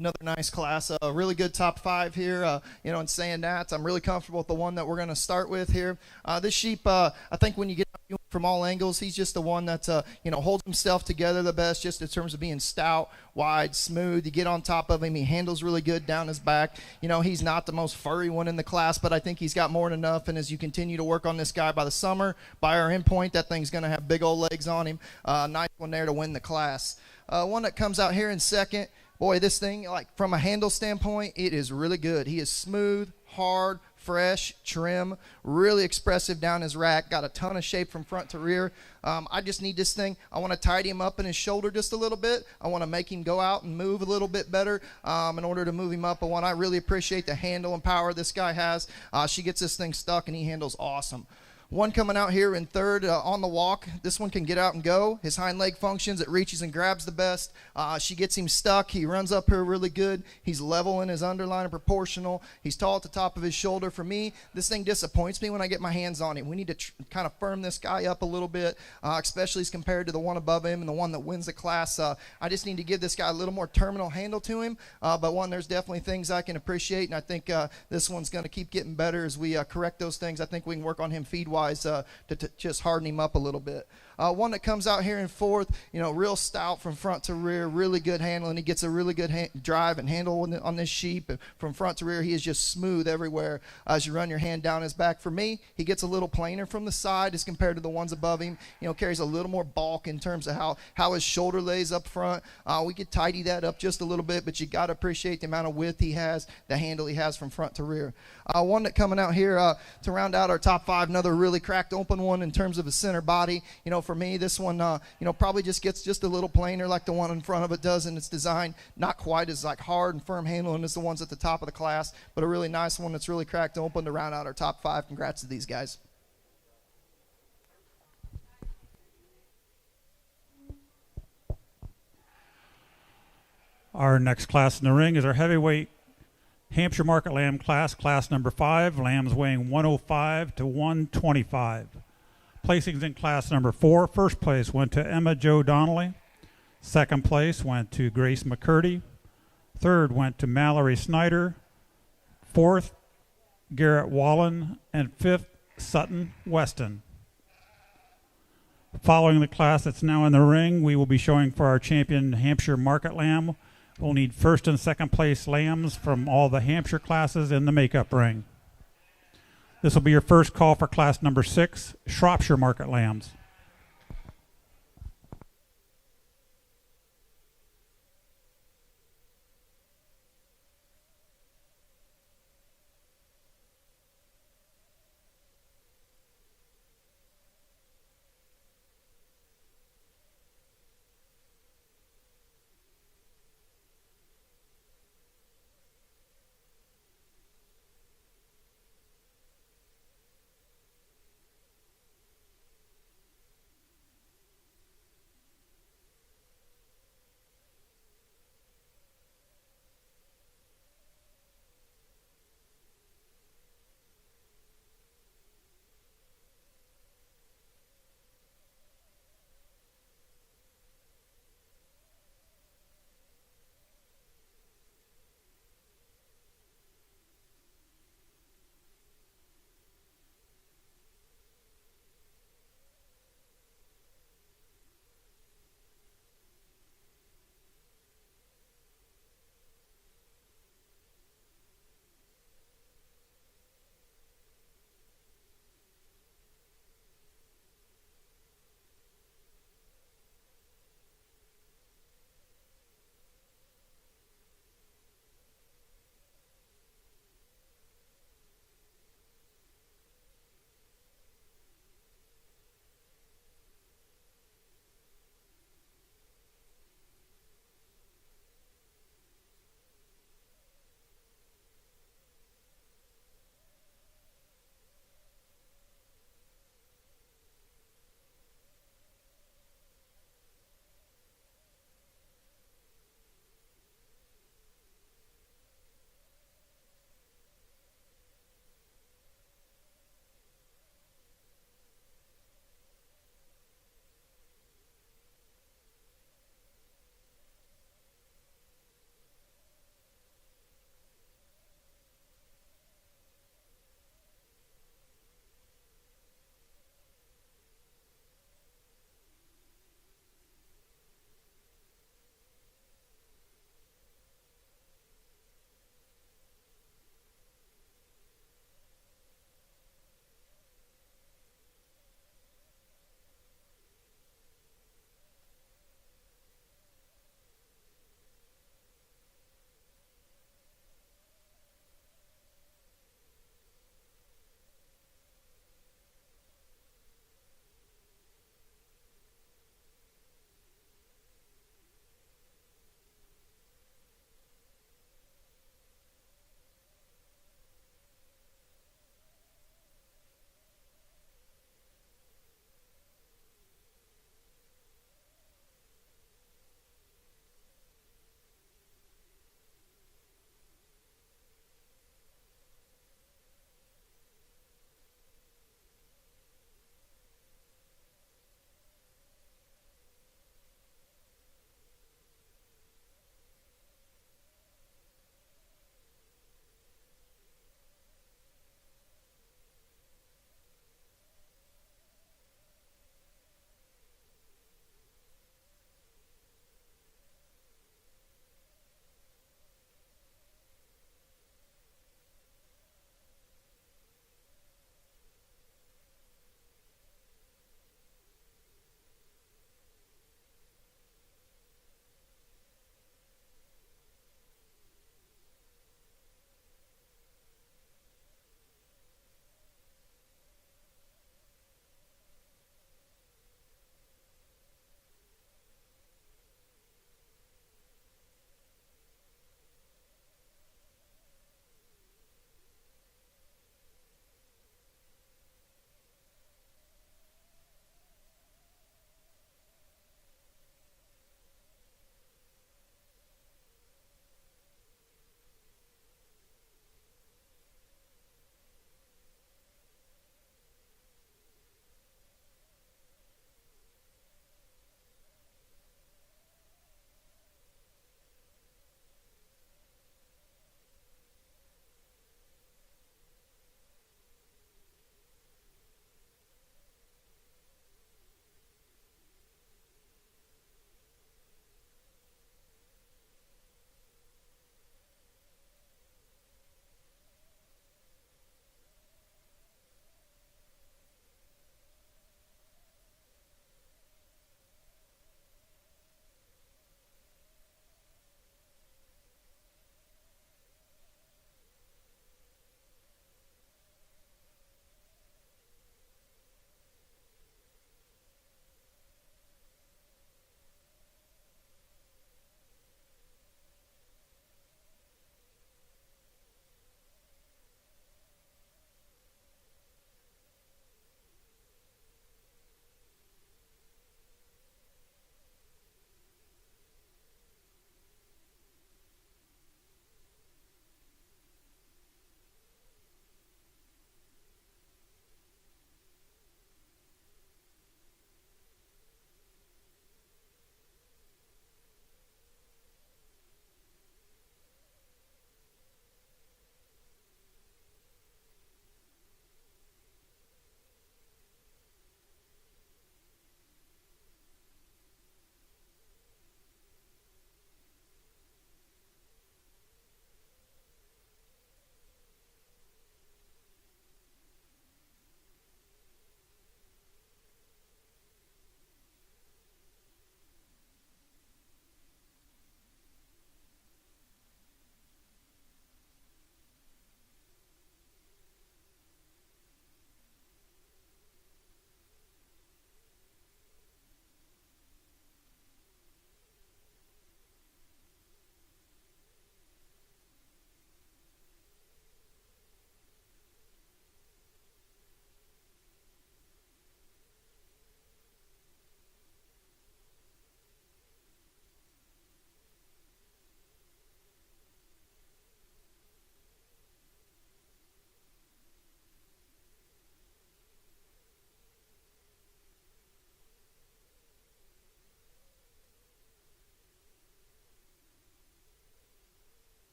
Another nice class, a really good top 5 here. In saying that, I'm really comfortable with the one that we're going to start with here. This sheep, I think when you get from all angles, he's just the one that holds himself together the best, just in terms of being stout, wide, smooth. You get on top of him, he handles really good down his back. He's not the most furry one in the class, but I think he's got more than enough. And as you continue to work on this guy by the summer, by our endpoint, that thing's going to have big old legs on him. Nice one there to win the class. One that comes out here in second. Boy, this thing, like from a handle standpoint, it is really good. He is smooth, hard, fresh, trim, really expressive down his rack, got a ton of shape from front to rear. I just need this thing. I want to tidy him up in his shoulder just a little bit. I want to make him go out and move a little bit better in order to move him up. I really appreciate the handle and power this guy has. She gets this thing stuck, and he handles awesome. One coming out here in third on the walk. This one can get out and go. His hind leg functions. It reaches and grabs the best. She gets him stuck. He runs up here really good. He's level in his underline and proportional. He's tall at the top of his shoulder. For me, this thing disappoints me when I get my hands on him. We need to kind of firm this guy up a little bit, especially as compared to the one above him and the one that wins the class. I just need to give this guy a little more terminal handle to him. But there's definitely things I can appreciate, and I think this one's going to keep getting better as we correct those things. I think we can work on him feed-wise. To just harden him up a little bit. One that comes out here in fourth, real stout from front to rear, really good handling. He gets a really good drive and handle on this sheep. From front to rear, he is just smooth everywhere as you run your hand down his back. For me, he gets a little plainer from the side as compared to the ones above him. Carries a little more bulk in terms of how his shoulder lays up front. We could tidy that up just a little bit, but you got to appreciate the amount of width he has, the handle he has from front to rear. One that coming out here to round out our top 5, another really cracked open one in terms of his center body. For me, this one, probably just gets just a little plainer like the one in front of it does in its design. Not quite as hard and firm handling as the ones at the top of the class, but a really nice one that's really cracked open to round out our top 5. Congrats to these guys. Our next class in the ring is our heavyweight Hampshire Market Lamb class number 5, lambs weighing 105 to 125. Placings in class number 4. First place went to Emma Jo Donnelly. Second place went to Grace McCurdy. Third went to Mallory Snyder. Fourth, Garrett Wallen. And fifth, Sutton Weston. Following the class that's now in the ring, we will be showing for our champion Hampshire Market Lamb. We'll need first and second place lambs from all the Hampshire classes in the makeup ring. This will be your first call for class number 6, Shropshire Market Lambs.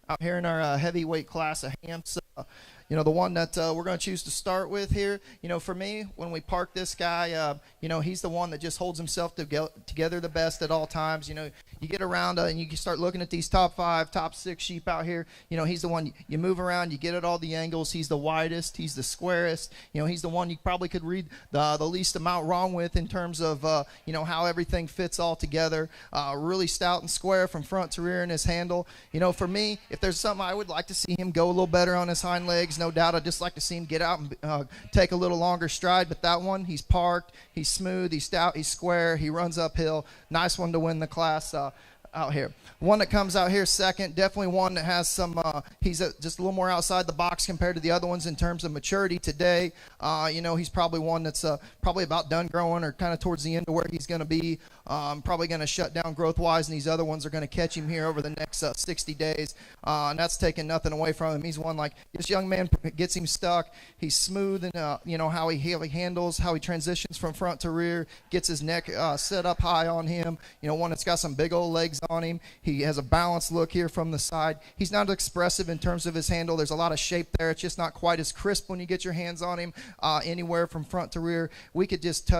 out here in our heavyweight class of Hamps. The one that we're going to choose to start with here, for me, when we park this guy, he's the one that just holds himself together the best at all times. You get around and you start looking at these top 5, top 6 sheep out here. He's the one you move around, you get at all the angles. He's the widest, he's the squarest. He's the one you probably could read the least amount wrong with in terms of, how everything fits all together. Really stout and square from front to rear in his handle. For me, if there's something I would like to see him go a little better on his hind legs, no doubt I'd just like to see him get out and take a little longer stride. But that one, he's parked, he's smooth, he's stout, he's square, he runs uphill. Nice one to win the class out here. One that comes out here second, definitely one that has some, he's just a little more outside the box compared to the other ones in terms of maturity today. He's probably one that's probably about done growing or kind of towards the end of where he's going to be. Probably going to shut down growth-wise, and these other ones are going to catch him here over the next 60 days. And that's taking nothing away from him. He's one like this young man gets him stuck. He's smooth and, how he handles, how he transitions from front to rear, gets his neck set up high on him. One that's got some big old legs on him. He has a balanced look here from the side. He's not expressive in terms of his handle. There's a lot of shape there. It's just not quite as crisp when you get your hands on him anywhere from front to rear. We could just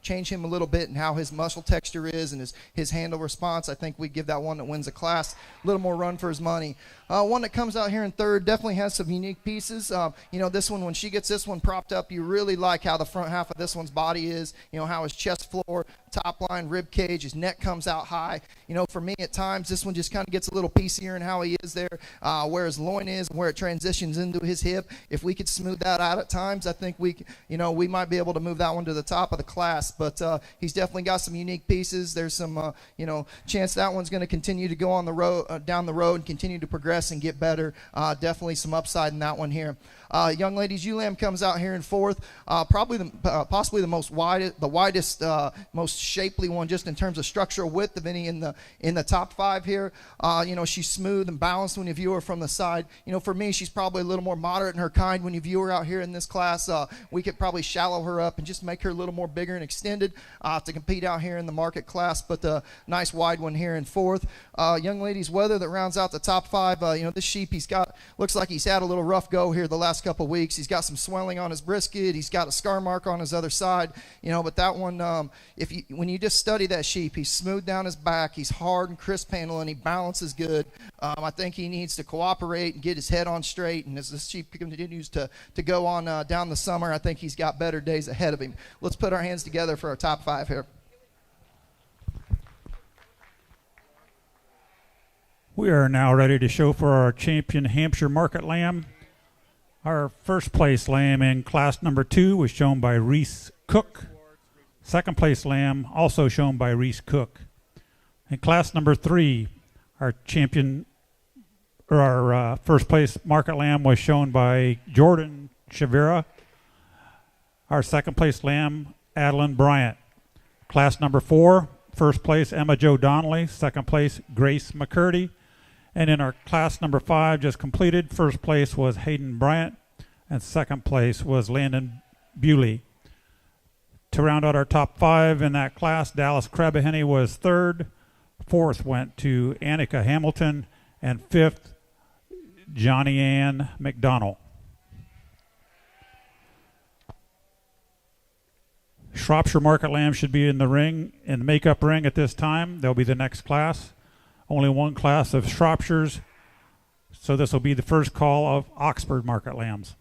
change him a little bit and how his muscle texture is and his handle response. I think we give that one that wins the class a little more run for his money. One that comes out here in third definitely has some unique pieces. This one, when she gets this one propped up, you really like how the front half of this one's body is, how his chest floor, top line, rib cage, his neck comes out high. For me at times, this one just kind of gets a little piecier in how he is there, where his loin is and where it transitions into his hip. If we could smooth that out at times, I think we might be able to move that one to the top of the class. But he's definitely got some unique pieces. There's some, chance that one's going to continue to go on the road, down the road and continue to progress and get better. Definitely some upside in that one here. Young ladies, Ewe comes out here in fourth. Possibly the widest, most shapely one just in terms of structural width of any in the top 5 here. She's smooth and balanced when you view her from the side. For me, she's probably a little more moderate in her kind when you view her out here in this class. We could probably shallow her up and just make her a little more bigger and extended to compete out here in the market class. But nice wide one here in fourth. Young ladies, Weather that rounds out the top 5. This sheep, looks like he's had a little rough go here the last couple weeks. He's got some swelling on his brisket. He's got a scar mark on his other side. But that one, when you just study that sheep, he's smooth down his back. He's hard and crisp handle, and he balances good. I think he needs to cooperate and get his head on straight. And as this sheep continues to go on down the summer, I think he's got better days ahead of him. Let's put our hands together for our top 5 here. We are now ready to show for our champion Hampshire Market Lamb. Our first place lamb in class number 2 was shown by Reese Cook. Second place lamb also shown by Reese Cook. In class number 3, our first place market lamb was shown by Jordan Shavira. Our second place lamb, Adeline Bryant. Class number 4, first place Emma Jo Donnelly. Second place Grace McCurdy. And in our class number 5, just completed, first place was Hayden Bryant, and second place was Landon Bewley. To round out our top 5 in that class, Dallas Crabaheny was third. Fourth went to Annika Hamilton, and fifth, Johnny Ann McDonnell. Shropshire Market Lamb should be in the makeup ring at this time. They'll be the next class. Only one class of Shropshires, so this will be the first call of Oxford Market Lambs.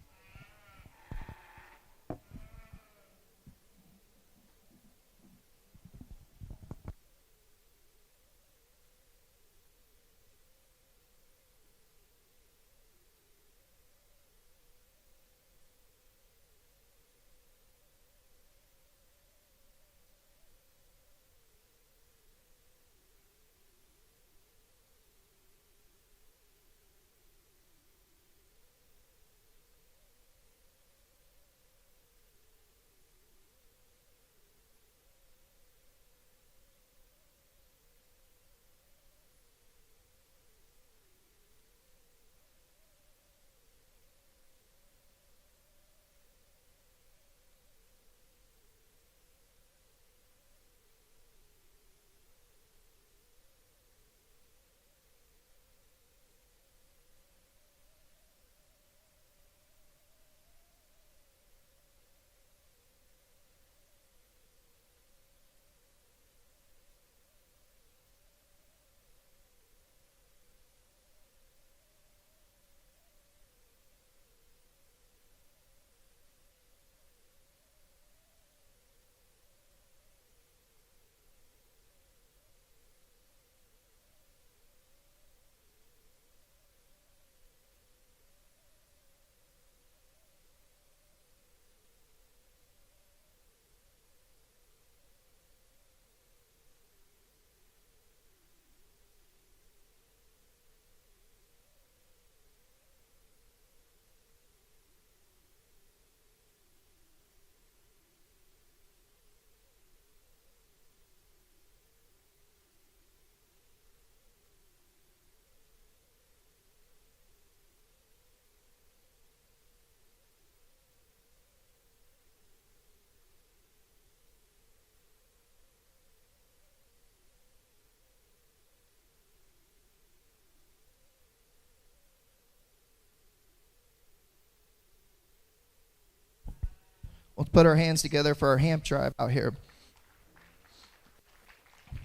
Let's put our hands together for our Hamp Tribe out here.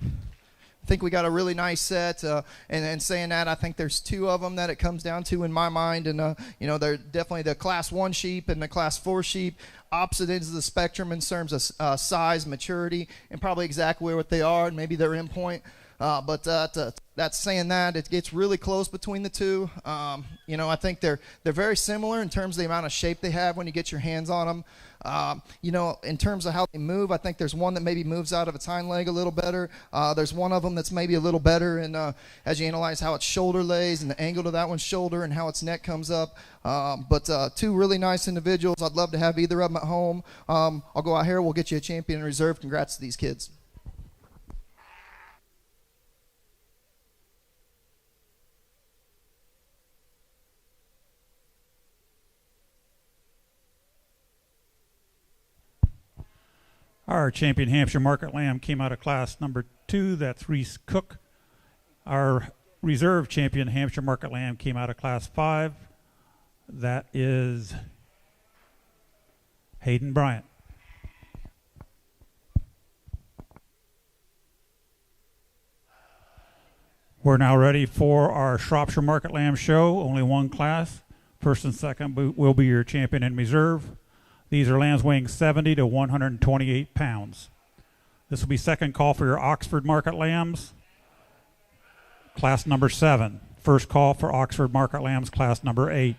I think we got a really nice set, and saying that, I think there's 2 of them that it comes down to in my mind, and you know, they're definitely the Class 1 sheep and the Class 4 sheep, opposite ends of the spectrum in terms of size, maturity, and probably exactly what they are, and maybe their endpoint. But that's saying that it gets really close between the 2. You know, I think they're very similar in terms of the amount of shape they have when you get your hands on them. You know, in terms of how they move, I think there's one that maybe moves out of its hind leg a little better. There's one of them that's maybe a little better, and as you analyze how its shoulder lays and the angle to that one's shoulder and how its neck comes up. But 2 really nice individuals. I'd love to have either of them at home. I'll go out here. We'll get you a champion in reserve. Congrats to these kids. Our champion Hampshire Market Lamb came out of class number 2. That's Reese Cook. Our reserve champion Hampshire Market Lamb came out of class 5. That is Hayden Bryant. We're now ready for our Shropshire Market Lamb show. Only 1 class. First and second will be your champion in reserve. These are lambs weighing 70 to 128 pounds. This will be second call for your Oxford Market Lambs, class number 7. First call for Oxford Market Lambs, class number 8.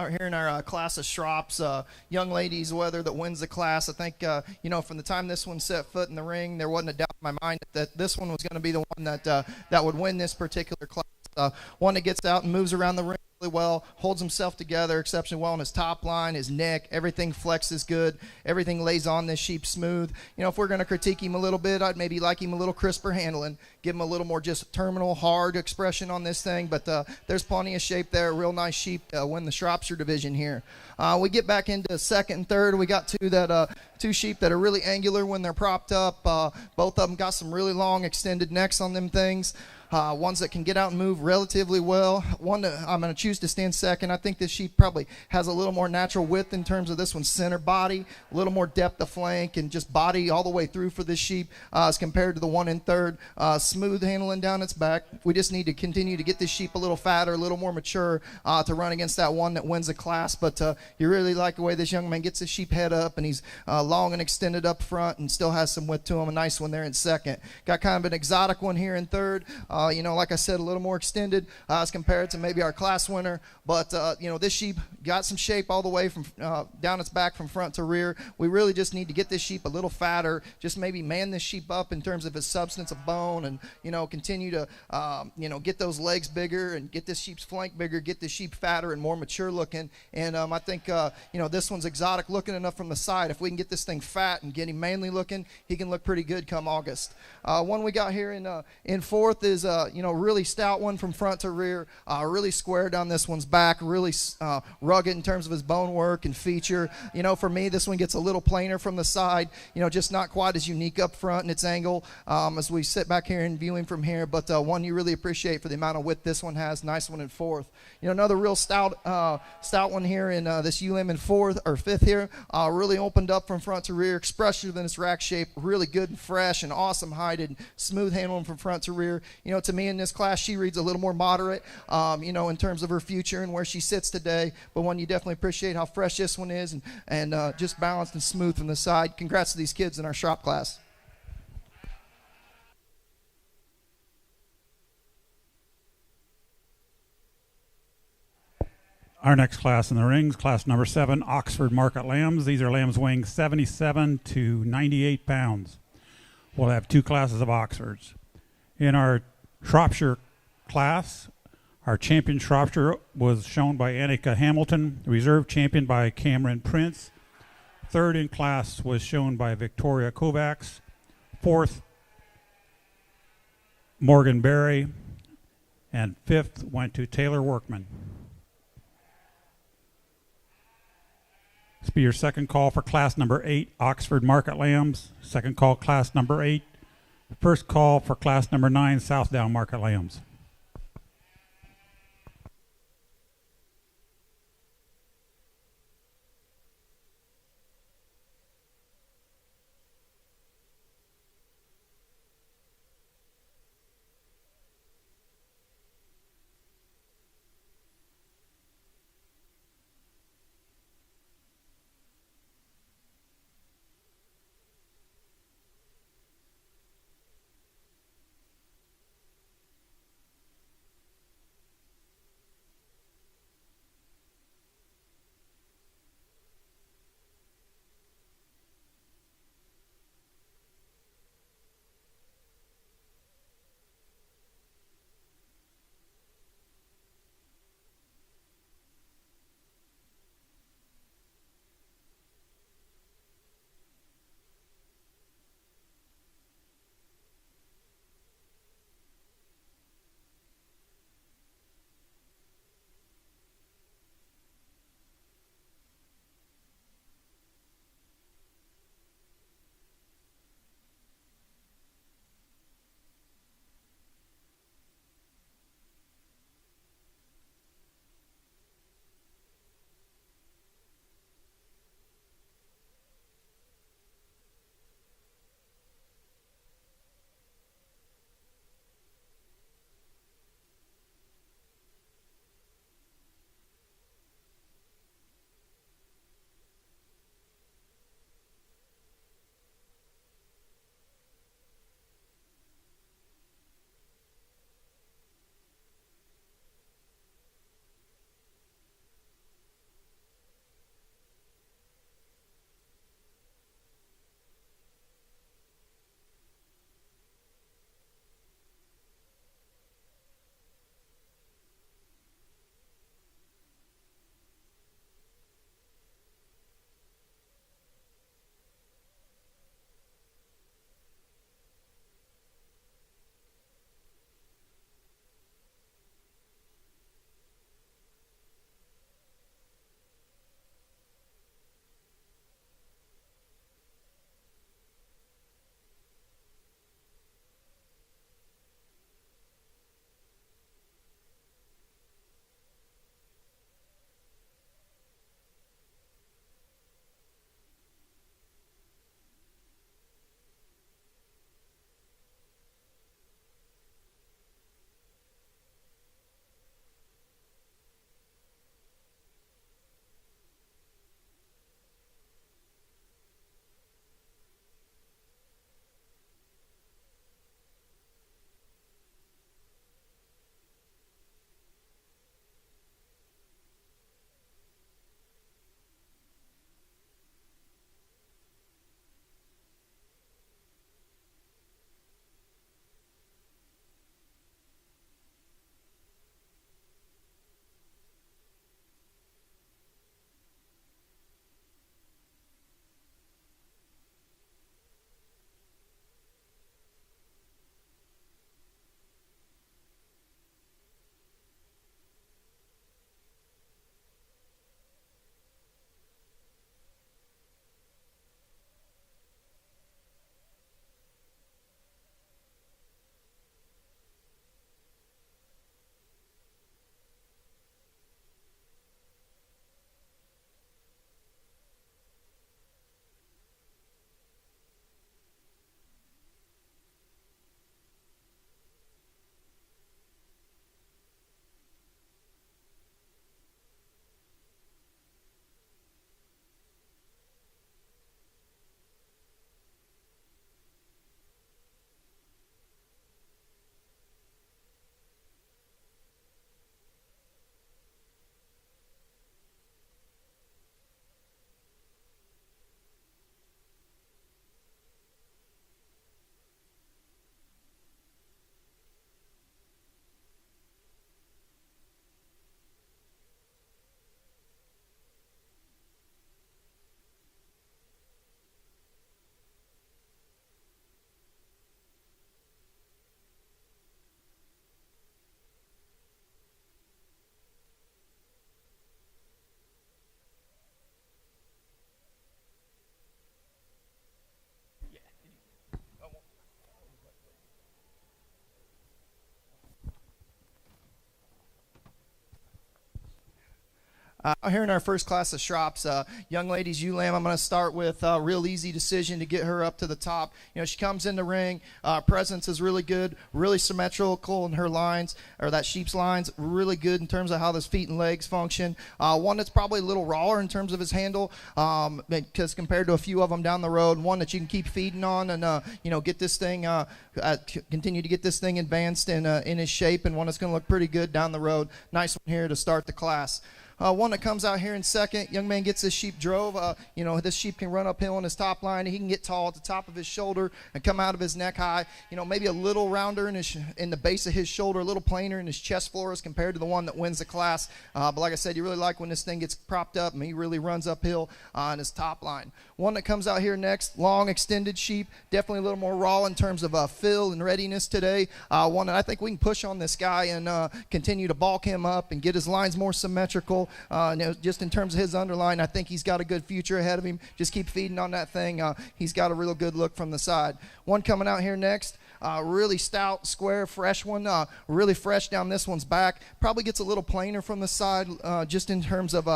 here in our class of Shrops, young ladies, whether that wins the class. I think, from the time this one set foot in the ring, there wasn't a doubt in my mind that this one was going to be the one that would win this particular class. One that gets out and moves around the ring really well, holds himself together exceptionally well on his top line, his neck, everything flexes good, everything lays on this sheep smooth. If we're going to critique him a little bit, I'd maybe like him a little crisper handling, give him a little more just terminal hard expression on this thing, but there's plenty of shape there. Real nice sheep to win the Shropshire division here. We get back into second and third. We got two sheep that are really angular when they're propped up. Both of them got some really long extended necks on them things. Ones that can get out and move relatively well. One that I'm going to choose to stand second. I think this sheep probably has a little more natural width in terms of this one's center body, a little more depth of flank, and just body all the way through for this sheep as compared to the one in third. Smooth handling down its back. We just need to continue to get this sheep a little fatter, a little more mature to run against that one that wins the class. But you really like the way this young man gets his sheep head up, and he's long and extended up front and still has some width to him. A nice one there in second. Got kind of an exotic one here in third. Like I said, a little more extended as compared to maybe our class winner. But, this sheep got some shape all the way from down its back from front to rear. We really just need to get this sheep a little fatter, just maybe man this sheep up in terms of his substance of bone and, continue to, get those legs bigger and get this sheep's flank bigger, get this sheep fatter and more mature looking. And I think, this one's exotic looking enough from the side. If we can get this thing fat and get him manly looking, he can look pretty good come August. One we got here in fourth is, really stout one from front to rear, really square down this one's back, really rugged in terms of his bone work and feature. For me, this one gets a little plainer from the side, just not quite as unique up front in its angle as we sit back here and view him from here, but one you really appreciate for the amount of width this one has. Nice one in fourth. Another real stout one here in this UM in fourth or fifth here, really opened up from front to rear, expressive in its rack shape, really good and fresh and awesome heighted, smooth handling from front to rear. To me in this class, she reads a little more moderate, in terms of her future and where she sits today, but one you definitely appreciate how fresh this one is and just balanced and smooth from the side. Congrats to these kids in our Shrop class. Our next class in the rings, class number 7, Oxford Market Lambs. These are lambs weighing 77 to 98 pounds. We'll have 2 classes of Oxfords. In our Shropshire class, our champion Shropshire was shown by Annika Hamilton, reserve champion by Cameron Prince. Third in class was shown by Victoria Kovacs. Fourth, Morgan Berry. And fifth went to Taylor Workman. This will be your second call for class number 8, Oxford Market Lambs. Second call, class number 8. First call for class number 9, Southdown Market Lambs. Here in our first class of Shrops, young ladies, ewe lamb, I'm going to start with a real easy decision to get her up to the top. You know, she comes in the ring, presence is really good, really symmetrical in her lines, or that sheep's lines, really good in terms of how those feet and legs function. One that's probably a little rawer in terms of his handle, because compared to a few of them down the road, one that you can keep feeding on and, you know, get this thing, continue to get this thing advanced in his shape, and one that's going to look pretty good down the road. Nice one here to start the class. One that comes out here in second, young man gets this sheep drove. You know, this sheep can run uphill on his top line. He can get tall at the top of his shoulder and come out of his neck high. You know, maybe a little rounder in the base of his shoulder, a little plainer in his chest floor as compared to the one that wins the class. But like I said, you really like when this thing gets propped up and he really runs uphill on his top line. One that comes out here next, long extended sheep, definitely a little more raw in terms of fill and readiness today. One that I think we can push on this guy and continue to bulk him up and get his lines more symmetrical. Just in terms of his underline, I think he's got a good future ahead of him. Just keep feeding on that thing. He's got a real good look from the side. One coming out here next. Really stout, square, fresh one. Really fresh down this one's back. Probably gets a little plainer from the side just in terms of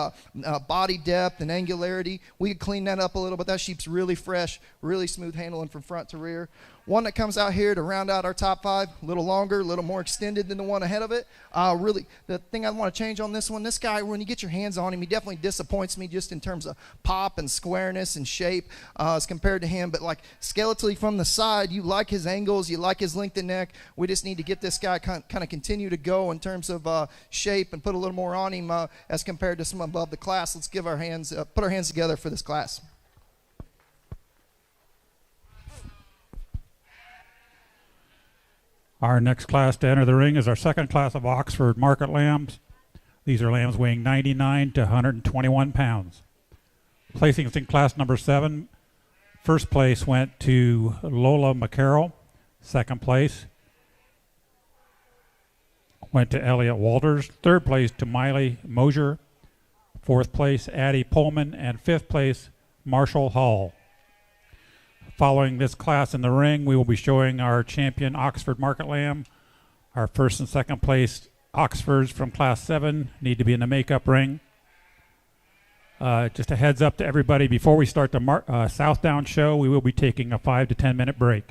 body depth and angularity. We could clean that up a little, but that sheep's really fresh, really smooth handling from front to rear. One that comes out here to round out our top five, a little longer, a little more extended than the one ahead of it. Really, the thing I want to change on this one, this guy, when you get your hands on him, he definitely disappoints me just in terms of pop and squareness and shape as compared to him. But like skeletally from the side, you like his angles, you like his length of neck. We just need to get this guy kind of continue to go in terms of shape and put a little more on him as compared to some above the class. Let's give our hands, put our hands together for this class. Our next class to enter the ring is our second class of Oxford market lambs. These are lambs weighing 99 to 121 pounds. Placings in class number 7. First place went to Lola McCarroll. Second place went to Elliot Walters. Third place to Miley Mosier. Fourth place, Addie Pullman. And fifth place, Marshall Hall. Following this class in the ring, we will be showing our champion Oxford Market Lamb. Our first and second place Oxfords from class 7 need to be in the makeup ring. Just a heads up to everybody, before we start the Southdown show, we will be taking a 5 to 10 minute break.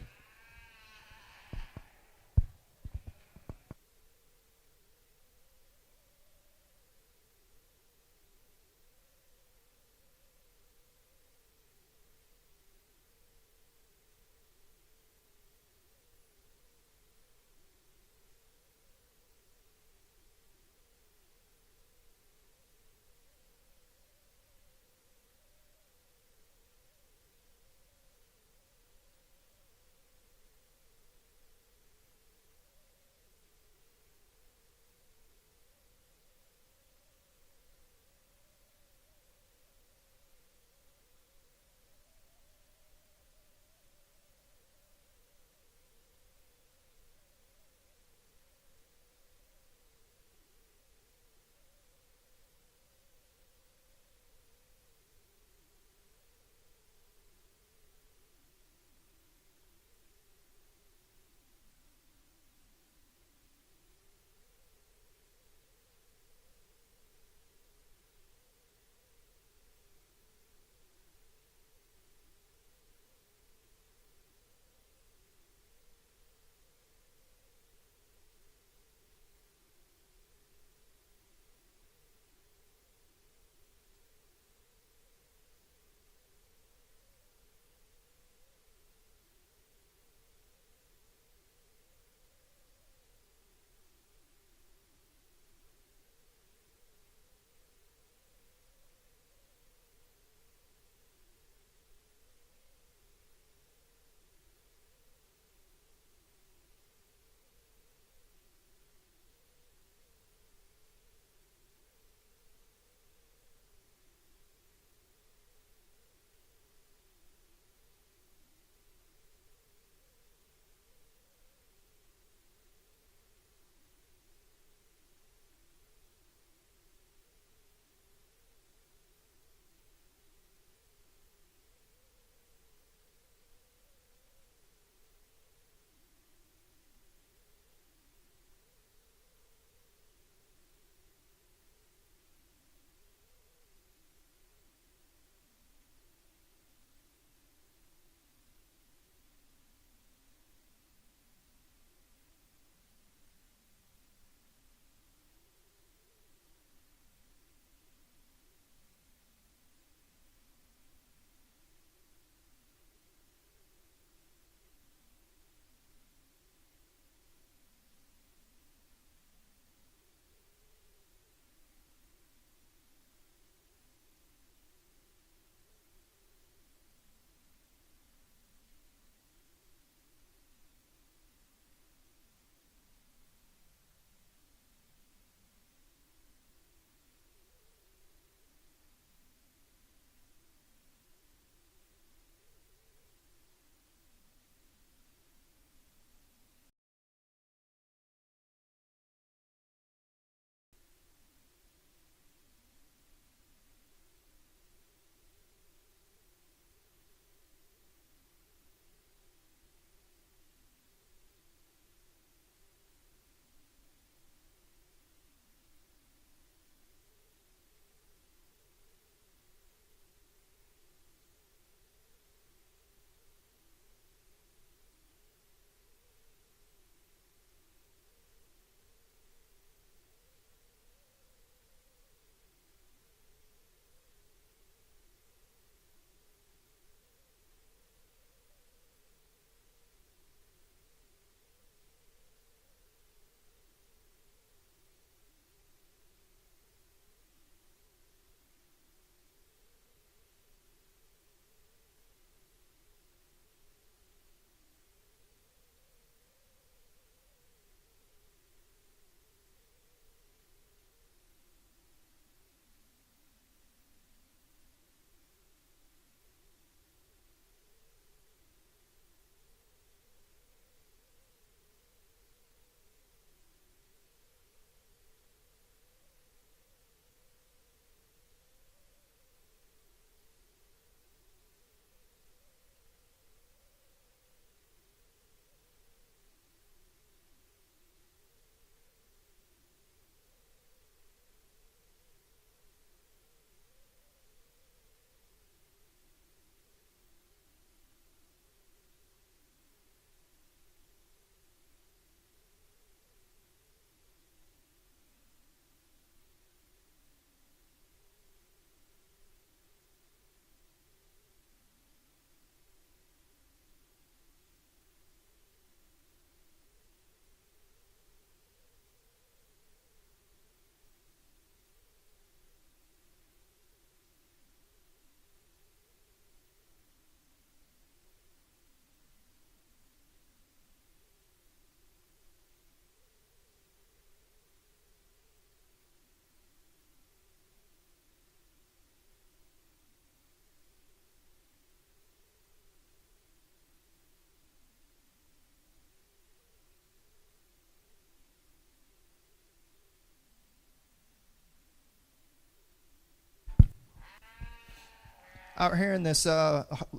out here in this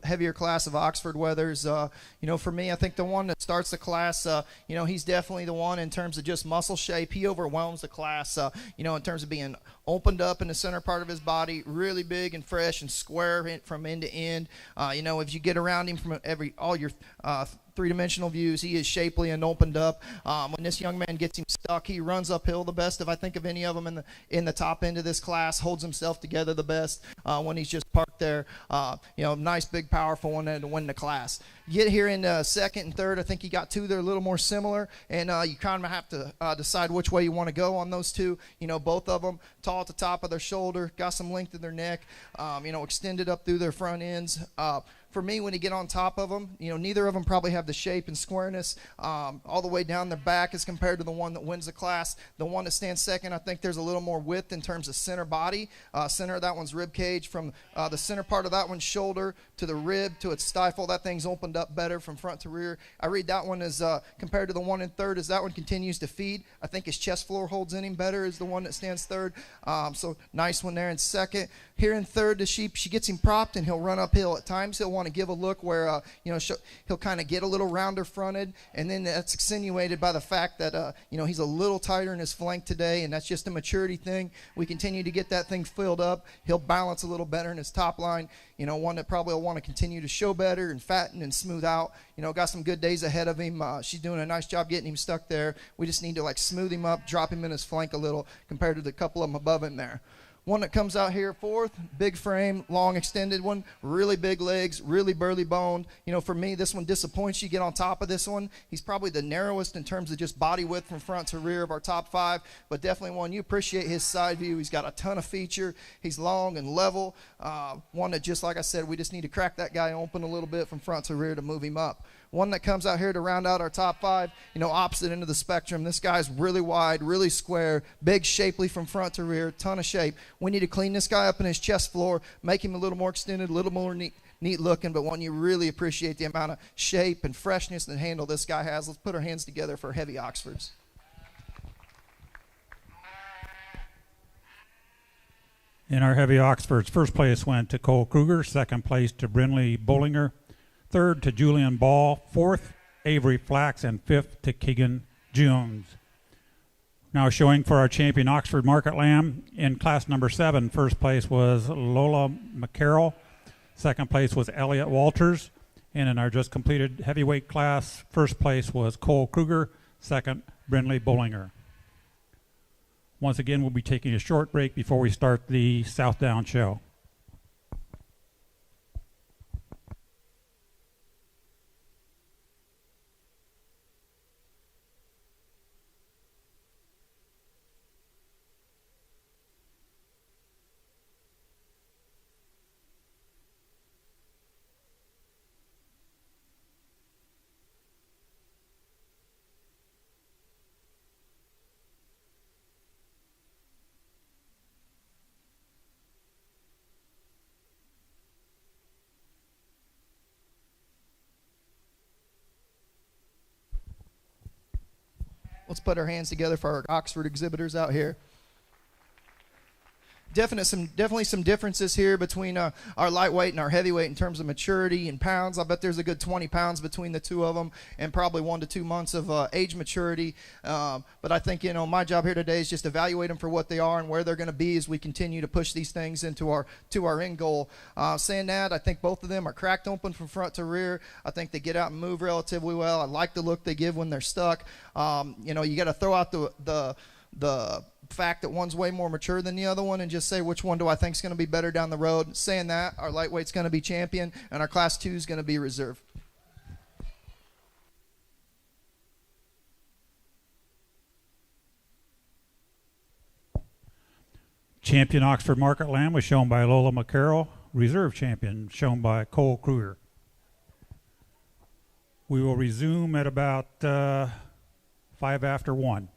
heavier class of Oxford Weathers, for me, I think the one that starts the class, he's definitely the one in terms of just muscle shape. He overwhelms the class, in terms of being opened up in the center part of his body, really big and fresh and square from end to end. If you get around him from all your three-dimensional views, he is shapely and opened up. When this young man gets him stuck, he runs uphill the best, if I think of any of them in the top end of this class, holds himself together the best when he's just parked there. Nice, big, powerful one to win the class. Get here in second and third, I think you got two that are a little more similar, and you kind of have to decide which way you want to go on those two. Both of them tall at the top of their shoulder, got some length in their neck, extended up through their front ends. For me, when you get on top of them, neither of them probably have the shape and squareness all the way down their back as compared to the one that wins the class. The one that stands second, I think there's a little more width in terms of center body. Center of that one's rib cage, from the center part of that one's shoulder to the rib to its stifle. That thing's opened up better from front to rear. I read that one as compared to the one in third, as that one continues to feed. I think his chest floor holds in him better as the one that stands third. So nice one there in second. Here in third, the sheep, she gets him propped and he'll run uphill. At times he'll want to give a look where he'll kind of get a little rounder fronted, and then that's accentuated by the fact that he's a little tighter in his flank today, and that's just a maturity thing. We continue to get that thing filled up. He'll balance a little better in his top line. One that probably will want to continue to show better and fatten and smooth out. Got some good days ahead of him. She's doing a nice job getting him stuck there. We just need to smooth him up, drop him in his flank a little compared to the couple of them above him there. One that comes out here fourth, big frame, long extended one, really big legs, really burly boned. For me, this one disappoints. You get on top of this one. He's probably the narrowest in terms of just body width from front to rear of our top five, but definitely one you appreciate his side view. He's got a ton of feature. He's long and level. One that, just like I said, we just need to crack that guy open a little bit from front to rear to move him up. One that comes out here to round out our top five, opposite end of the spectrum. This guy's really wide, really square, big, shapely from front to rear, ton of shape. We need to clean this guy up in his chest floor, make him a little more extended, a little more neat looking, but one you really appreciate the amount of shape and freshness and handle this guy has. Let's put our hands together for heavy Oxfords. In our heavy Oxfords, first place went to Cole Kruger, second place to Brinley Bollinger, third to Julian Ball, fourth Avery Flax, and fifth to Keegan Jones. Now showing for our champion Oxford Market Lamb in class number 7, first place was Lola McCarroll, second place was Elliot Walters, and in our just completed heavyweight class, first place was Cole Kruger, second Brinley Bollinger. Once again, we'll be taking a short break before we start the Southdown show. Let's put our hands together for our Oxford exhibitors out here. Definitely some differences here between our lightweight and our heavyweight in terms of maturity and pounds. I bet there's a good 20 pounds between the two of them, and probably 1 to 2 months of age maturity. But I think my job here today is just evaluate them for what they are and where they're going to be as we continue to push these things into our end goal. Saying that, I think both of them are cracked open from front to rear. I think they get out and move relatively well. I like the look they give when they're stuck. You got to throw out the fact that one's way more mature than the other one and just say which one do I think is going to be better down the road. Saying that, our lightweight's going to be champion and our class 2 is going to be reserve. Champion Oxford Market Lamb was shown by Lola McCarroll. Reserve champion shown by Cole Kruger. We will resume at about 5 after 1.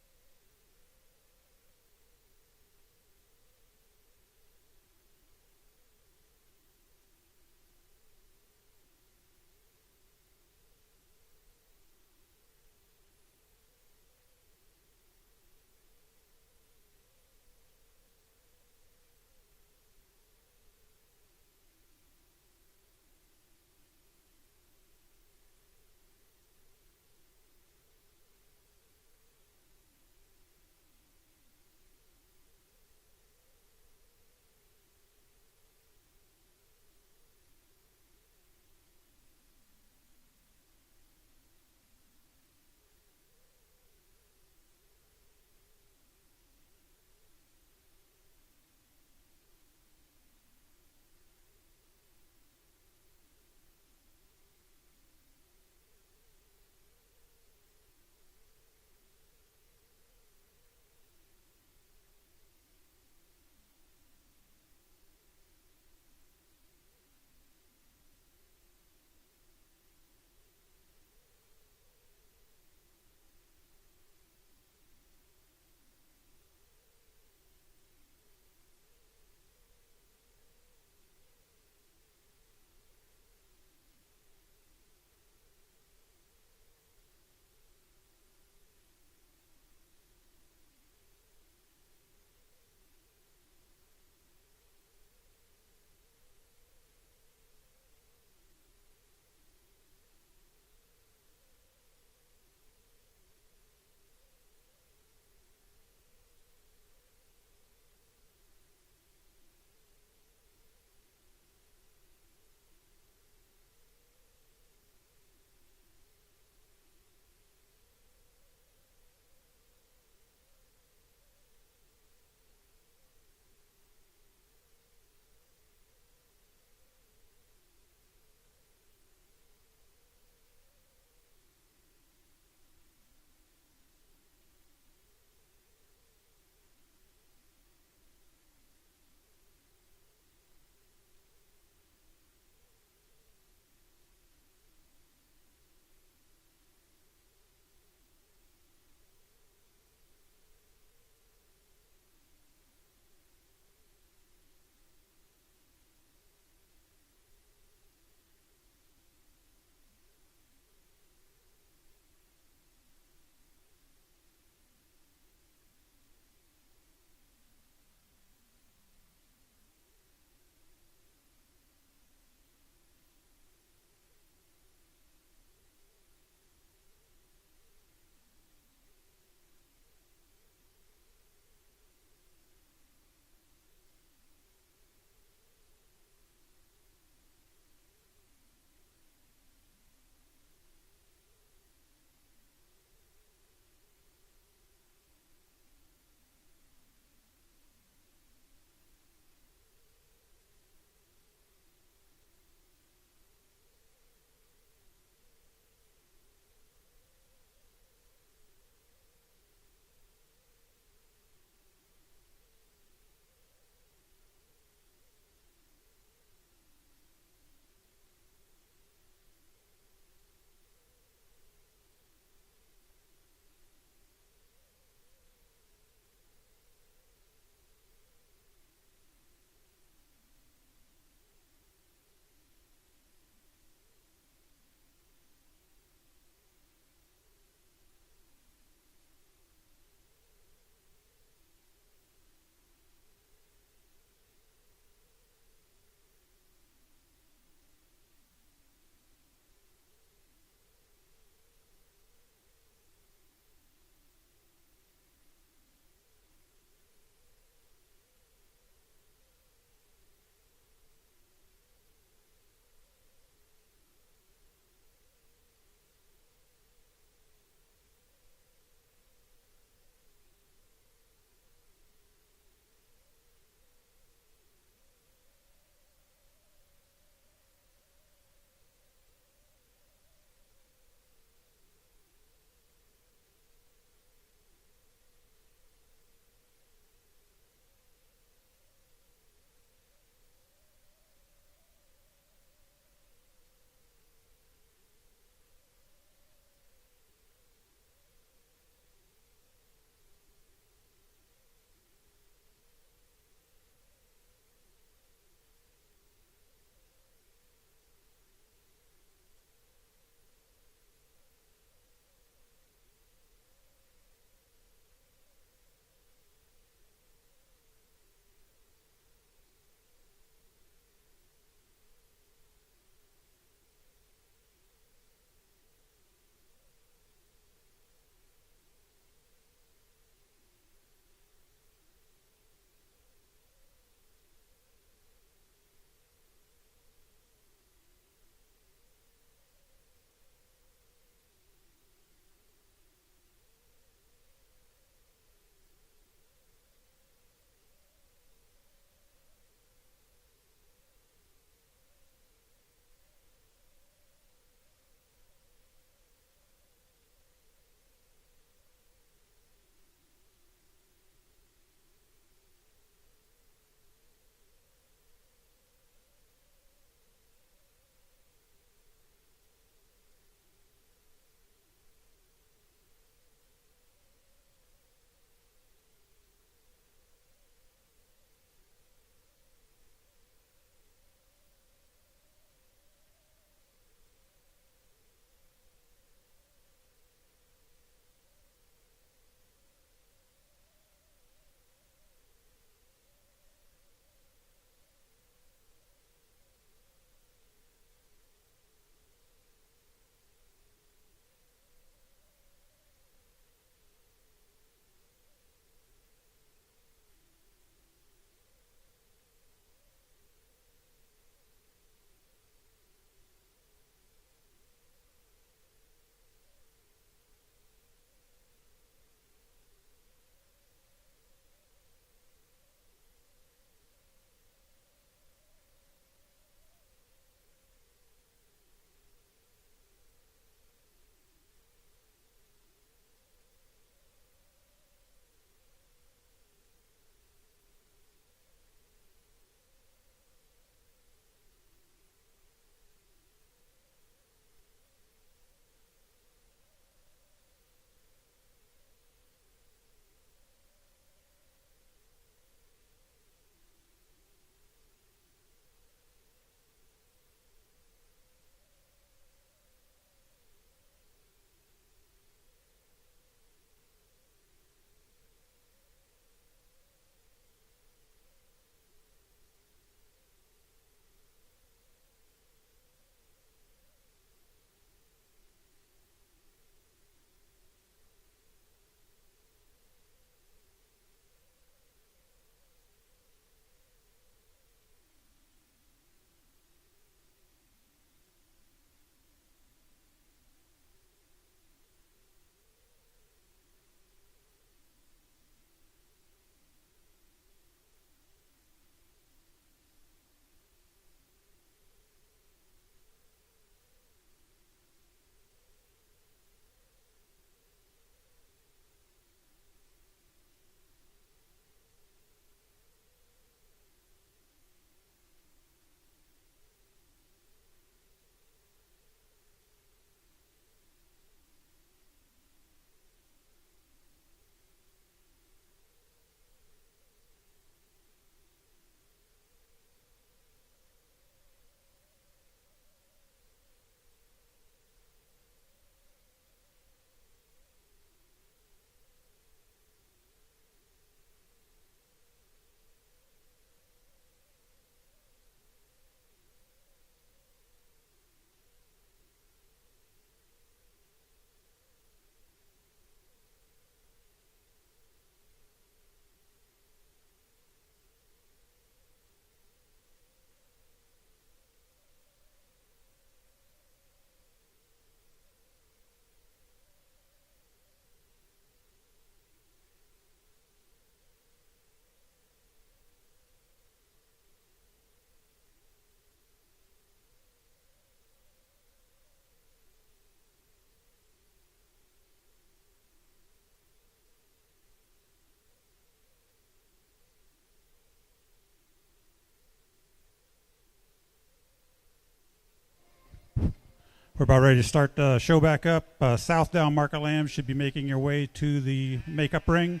We're about ready to start the show back up. Southdown market lambs should be making your way to the makeup ring.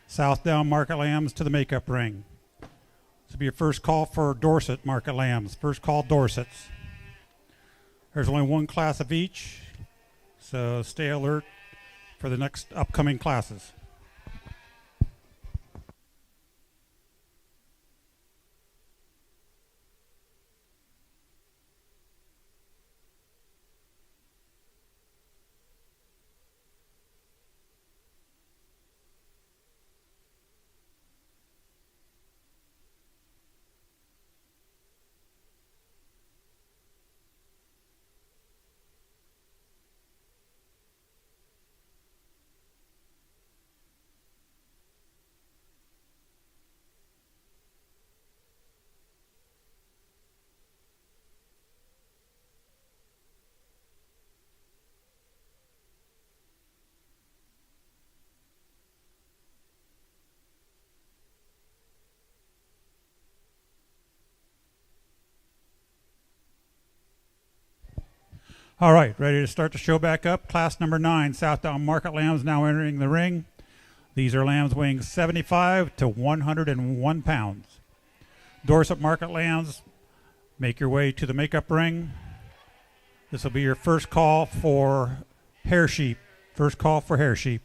Southdown market lambs to the makeup ring. This will be your first call for Dorset market lambs. First call Dorsets. There's only one class of each, so stay alert for the next upcoming classes. All right, ready to start the show back up. Class number 9, Southdown market lambs now entering the ring. These are lambs weighing 75 to 101 pounds. Dorset market lambs, make your way to the makeup ring. This will be your first call for hair sheep. First call for hair sheep.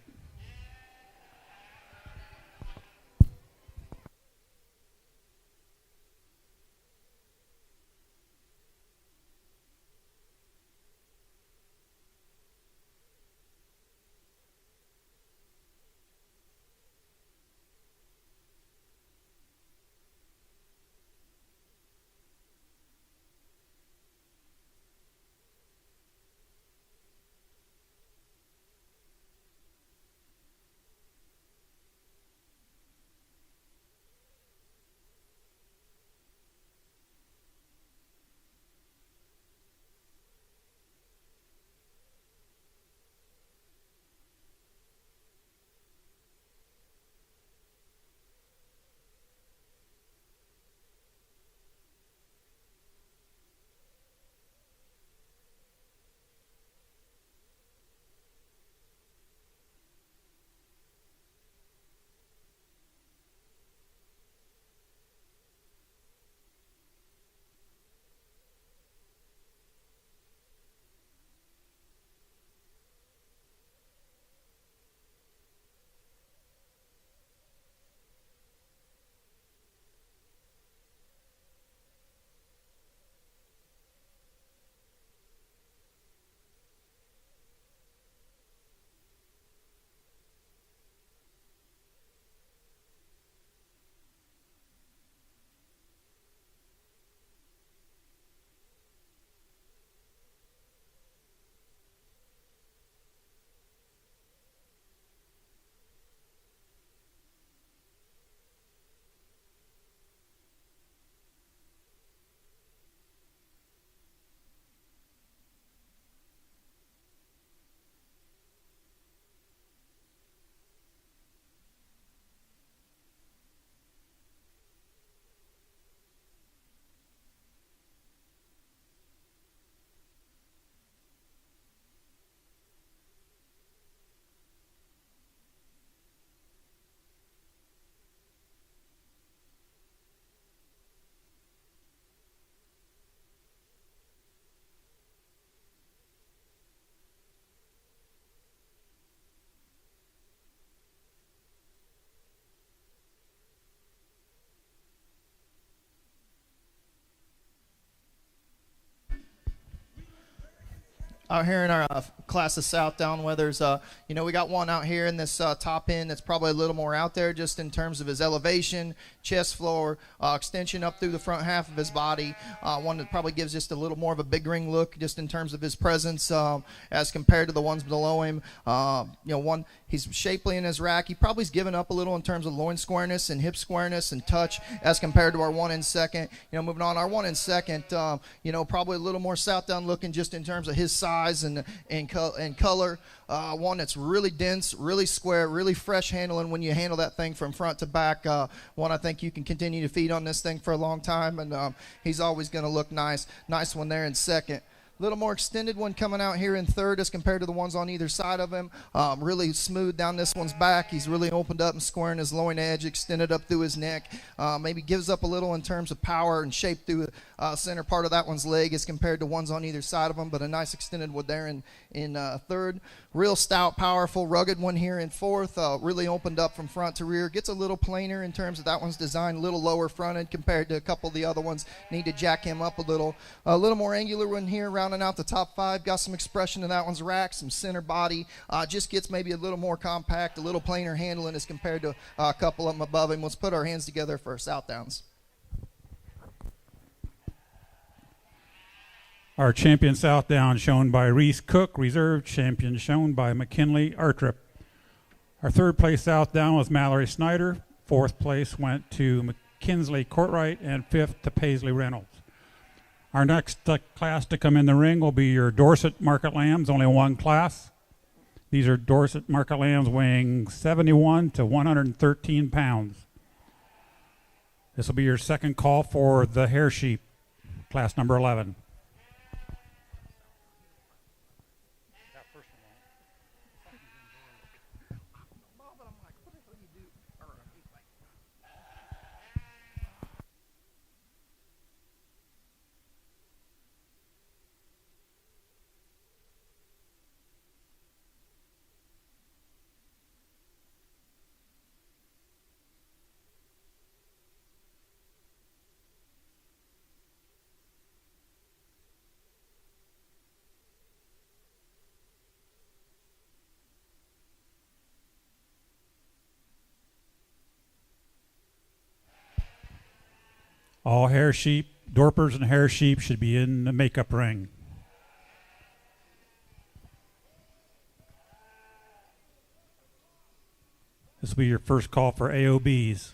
Out here in our class of Southdown, where there's, we got one out here in this top end that's probably a little more out there just in terms of his elevation, chest floor, extension up through the front half of his body. One that probably gives just a little more of a big ring look just in terms of his presence as compared to the ones below him. One, he's shapely in his rack. He probably's given up a little in terms of loin squareness and hip squareness and touch as compared to our one in second. Moving on, our one in second, probably a little more Southdown looking just in terms of his size and color. One that's really dense, really square, really fresh handling when you handle that thing from front to back. One I think you can continue to feed on this thing for a long time, and he's always going to look nice. Nice one there in second. Little more extended one coming out here in third as compared to the ones on either side of him. Really smooth down this one's back. He's really opened up and squaring his loin edge, extended up through his neck. Maybe gives up a little in terms of power and shape through the center part of that one's leg as compared to ones on either side of him, but a nice extended one there in third. Real stout, powerful, rugged one here in fourth. Really opened up from front to rear. Gets a little plainer in terms of that one's designed a little lower fronted compared to a couple of the other ones. Need to jack him up a little. A little more angular one here, rounding out the top five. Got some expression in that one's rack, some center body. Just gets maybe a little more compact, a little plainer handling as compared to a couple of them above him. Let's put our hands together for Southdowns. Our champion Southdown shown by Reese Cook, reserve champion shown by McKinley Artrip. Our third place Southdown was Mallory Snyder. Fourth place went to McKinsley Courtwright, and fifth to Paisley Reynolds. Our next class to come in the ring will be your Dorset Market Lambs, only one class. These are Dorset Market Lambs weighing 71 to 113 pounds. This will be your second call for the hair sheep, class number 11. All hair sheep, Dorpers and hair sheep should be in the makeup ring. This will be your first call for AOBs.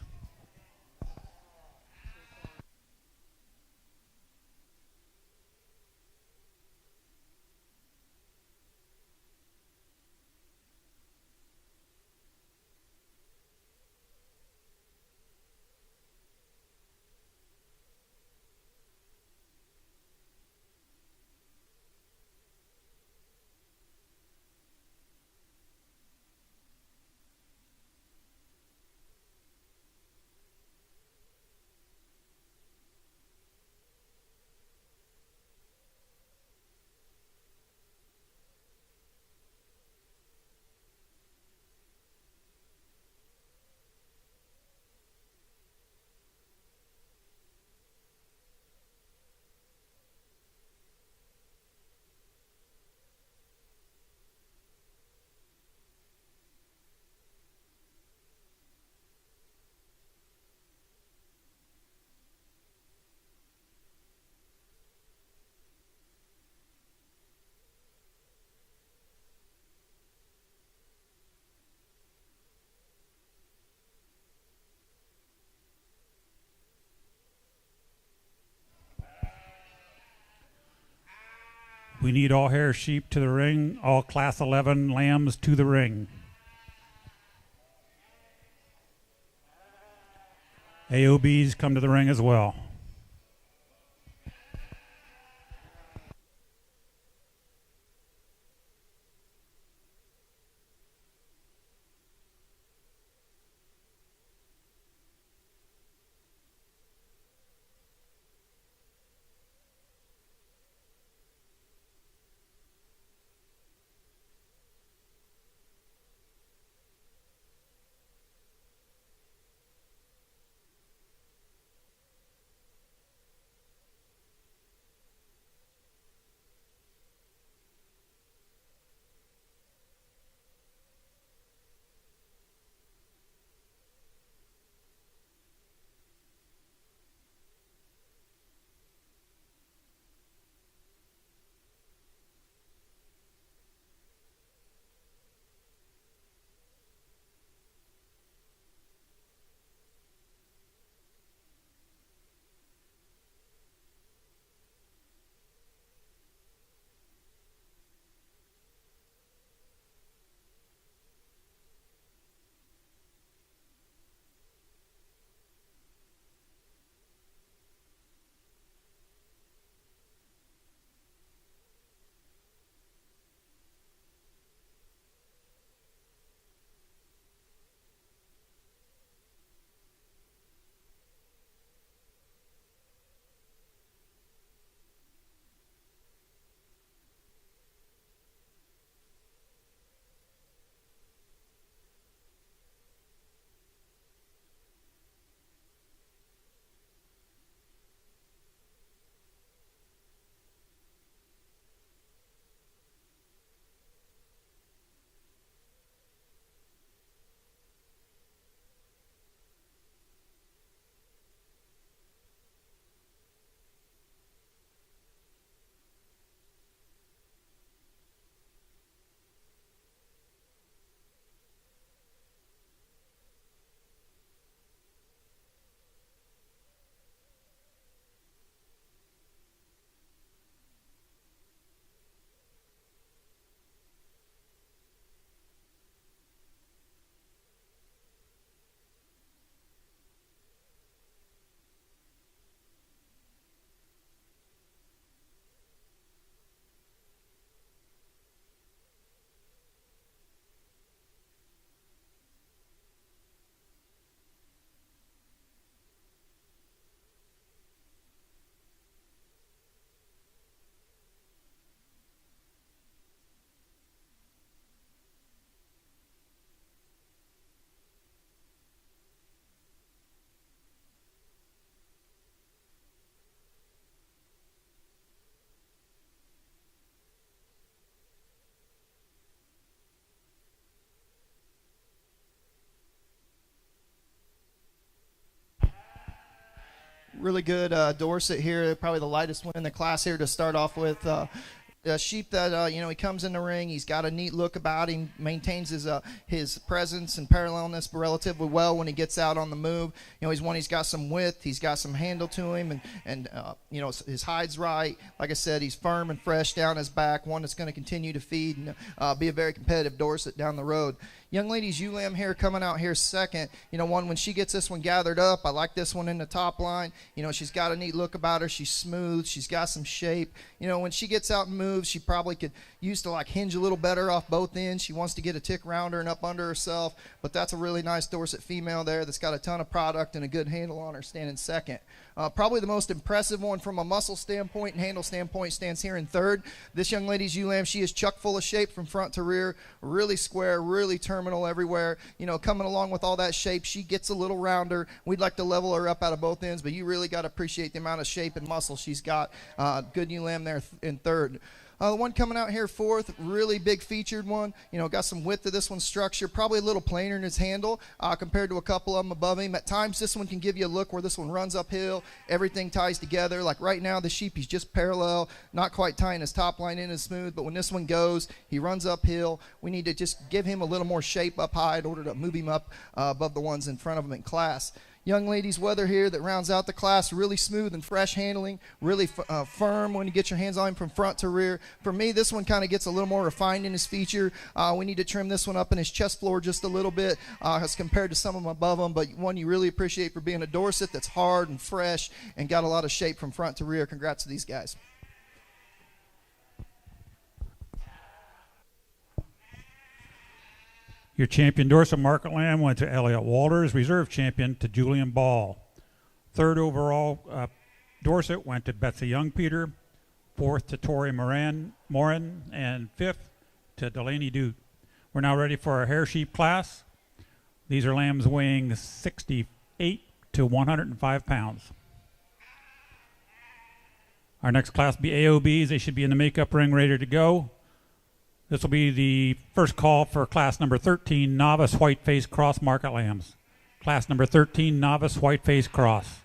We need all hair sheep to the ring, all class 11 lambs to the ring. AOBs come to the ring as well. really good Dorset here, probably the lightest one in the class here to start off with. A sheep that he comes in the ring. He's got a neat look about him. Maintains his presence and parallelness relatively well when he gets out on the move. He's got some width. He's got some handle to him, and his hide's right. Like I said, he's firm and fresh down his back. One that's going to continue to feed and be a very competitive Dorset down the road. Young lady's ewe lamb here coming out here second. When she gets this one gathered up, I like this one in the top line. She's got a neat look about her. She's smooth. She's got some shape. When she gets out and moves, she probably could use to hinge a little better off both ends. She wants to get a tick rounder and up under herself, but that's a really nice Dorset female there that's got a ton of product and a good handle on her, standing second. Probably the most impressive one from a muscle standpoint and handle standpoint stands here in third. This young lady's ewe lamb, she is chock full of shape from front to rear, really square, really terminal everywhere. Coming along with all that shape, she gets a little rounder. We'd like to level her up out of both ends, but you really got to appreciate the amount of shape and muscle she's got. Good ewe lamb there in third. The one coming out here fourth, really big featured one. Got some width to this one's structure, probably a little plainer in its handle compared to a couple of them above him. At times, this one can give you a look where this one runs uphill. Everything ties together. Like right now, the sheep, he's just parallel, not quite tying his top line in as smooth. But when this one goes, he runs uphill. We need to just give him a little more shape up high in order to move him up above the ones in front of him in class. Young ladies weather here that rounds out the class, really smooth and fresh handling, really firm when you get your hands on him from front to rear. For me, this one kind of gets a little more refined in his feature. We need to trim this one up in his chest floor just a little bit as compared to some of them above him, but one you really appreciate for being a Dorset that's hard and fresh and got a lot of shape from front to rear. Congrats to these guys. Your champion Dorset Market Lamb went to Elliot Walters, reserve champion to Julian Ball. Third overall, Dorset went to Betsy Young-Peter, fourth to Tori Morin, and fifth to Delaney Duke. We're now ready for our hair sheep class. These are lambs weighing 68 to 105 pounds. Our next class will be AOBs. They should be in the makeup ring ready to go. This will be the first call for class number 13, Novice Whiteface Cross Market Lambs. Class number 13, Novice Whiteface Cross.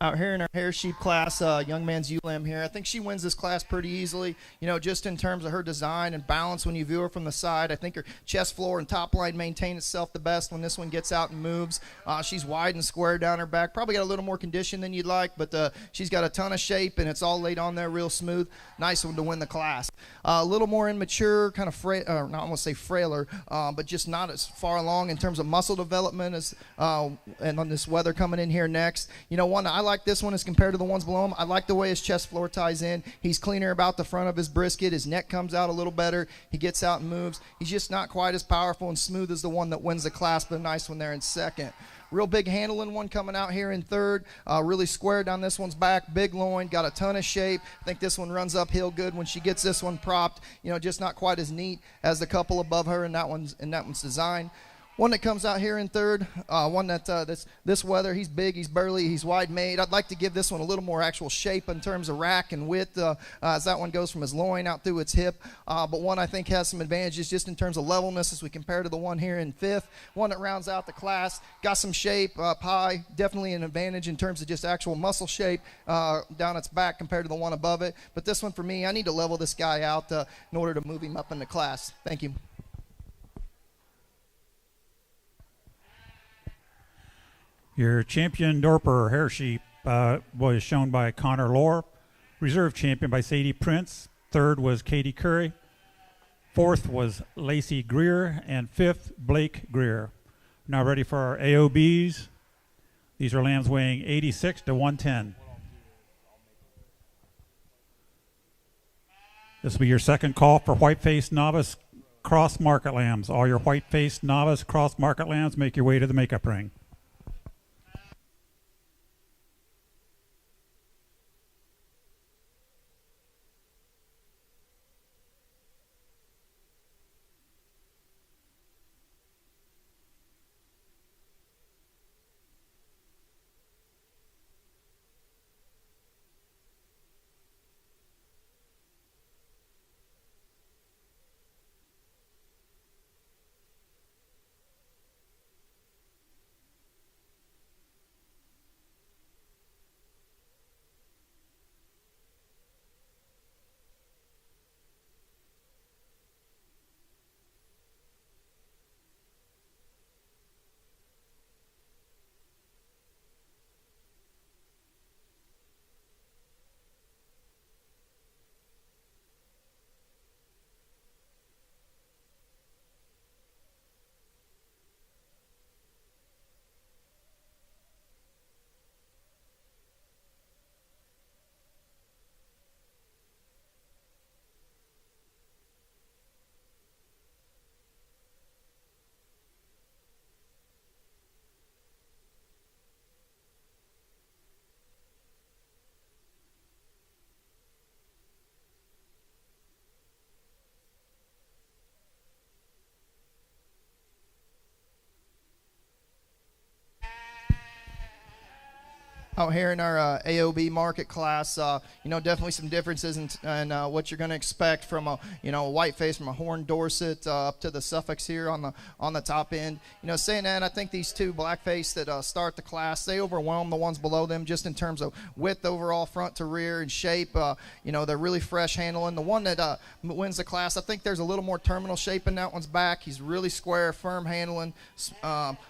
Out here in our hair sheep class, young man's ewe lamb here. I think she wins this class pretty easily, just in terms of her design and balance when you view her from the side. I think her chest floor and top line maintain itself the best when this one gets out and moves. She's wide and square down her back. Probably got a little more condition than you'd like, but she's got a ton of shape, and it's all laid on there real smooth. Nice one to win the class. A little more immature, kind of not want to say frailer, but just not as far along in terms of muscle development as and on this weather coming in here next. One I like like this one as compared to the ones below him. I like the way his chest floor ties in. He's cleaner about the front of his brisket. His neck comes out a little better. He gets out and moves. He's just not quite as powerful and smooth as the one that wins the class, but a nice one there in second. Real big handling one coming out here in third. Really square down this one's back. Big loin. Got a ton of shape. I think this one runs uphill good when she gets this one propped. You know, just not quite as neat as the couple above her in that one's design. One that comes out here in third, one that this weather, he's big, he's burly, he's wide made. I'd like to give this one a little more actual shape in terms of rack and width as that one goes from his loin out through its hip. But one I think has some advantages just in terms of levelness as we compare to the one here in fifth. One that rounds out the class, got some shape up high, definitely an advantage in terms of just actual muscle shape down its back compared to the one above it. But this one for me, I need to level this guy out in order to move him up in the class. Thank you. Your champion Dorper hair sheep was shown by Connor Lohr. Reserve champion by Sadie Prince. Third was Katie Curry. Fourth was Lacey Greer. And fifth, Blake Greer. Now ready for our AOBs. These are lambs weighing 86 to 110. This will be your second call for Whiteface Novice Cross Market Lambs. All your Whiteface Novice Cross Market Lambs, make your way to the makeup ring. Out here in our AOB market class, you know, definitely some differences in what you're going to expect from a, you know, a Whiteface, from a horn Dorset up to the Suffolks here on the top end. You know, saying that, I think these two Blackface that start the class, they overwhelm the ones below them just in terms of width overall, front to rear, and shape. You know, they're really fresh handling. The one that wins the class, I think there's a little more terminal shape in that one's back. He's really square, firm handling,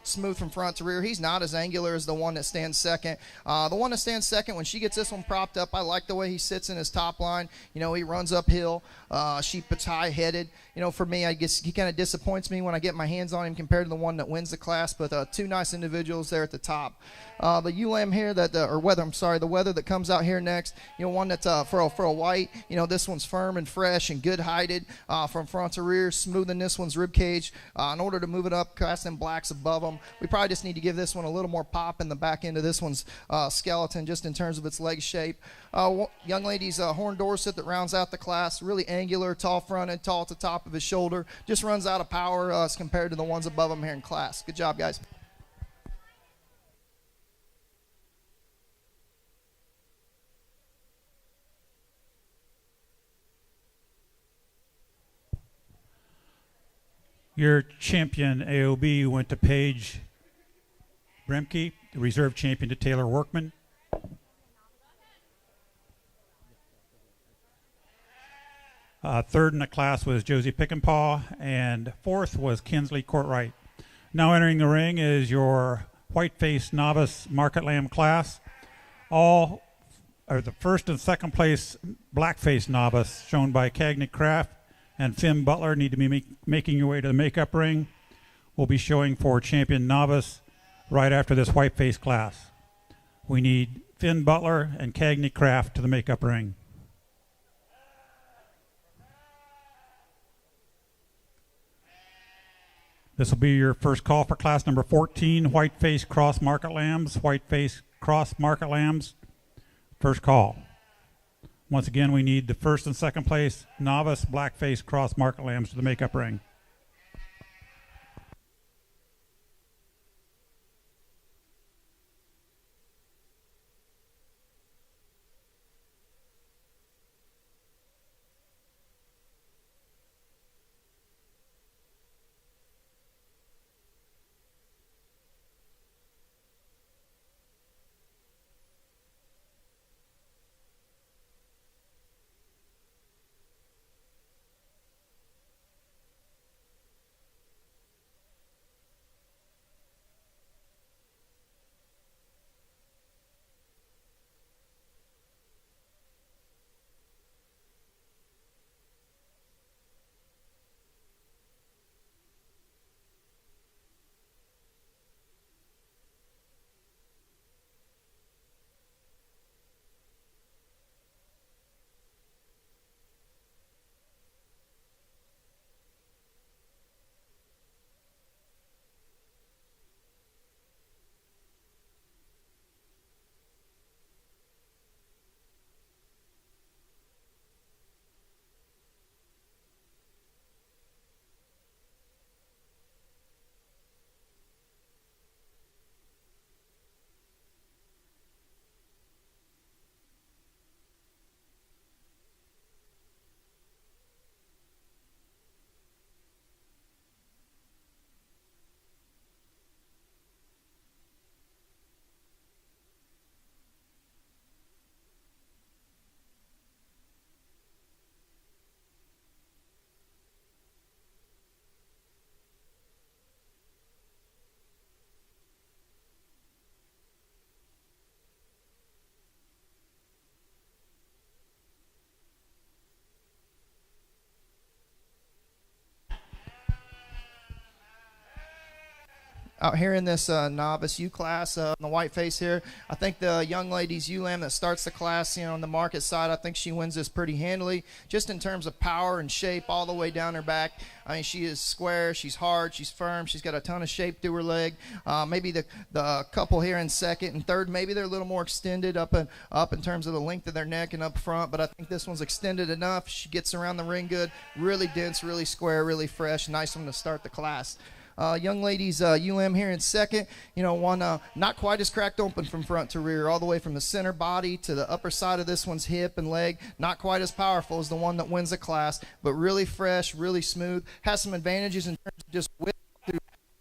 smooth from front to rear. He's not as angular as the one that stands second. The one that stands second, when she gets this one propped up, I like the way he sits in his top line. You know, he runs uphill. She puts high-headed. You know, for me, I guess he kind of disappoints me when I get my hands on him compared to the one that wins the class. But two nice individuals there at the top. The ewe lamb here the wether that comes out here next. You know, one that's for a white. You know, this one's firm and fresh and good heighted from front to rear, smoothing this one's rib cage. In order to move it up, casting blacks above them, we probably just need to give this one a little more pop in the back end of this one's skeleton, just in terms of its leg shape. Young lady's horn Dorset that rounds out the class. Really angular, tall fronted, tall at the top of his shoulder. Just runs out of power as compared to the ones above him here in class. Good job, guys. Your champion AOB went to Paige Bremke, the reserve champion to Taylor Workman. Third in the class was Josie Pickenpaw, and fourth was Kinsley Courtwright. Now entering the ring is your Whiteface Novice Market Lamb class. All are the first and second place Blackface Novice, shown by Cagney Craft and Finn Butler, need to be making your way to the makeup ring. We'll be showing for champion novice right after this Whiteface class. we need Finn Butler and Cagney Craft to the makeup ring. This will be your first call for class number 14, Whiteface Cross Market Lambs. Whiteface Cross Market Lambs, first call. Once again, we need the first and second place Novice Blackface Cross Market Lambs to the makeup ring. Out here in this novice U class on the Whiteface here, I think the young lady's ewe lamb that starts the class, on the market side, I think she wins this pretty handily, just in terms of power and shape all the way down her back. I mean, she is square, she's hard, she's firm, she's got a ton of shape to her leg. Maybe the couple here in second and third, maybe they're a little more extended up in terms of the length of their neck and up front, but I think this one's extended enough. She gets around the ring good, really dense, really square, really fresh. Nice one to start the class. Young ladies, UM here in second, one not quite as cracked open from front to rear, all the way from the center body to the upper side of this one's hip and leg. Not quite as powerful as the one that wins the class, but really fresh, really smooth. Has some advantages in terms of just width.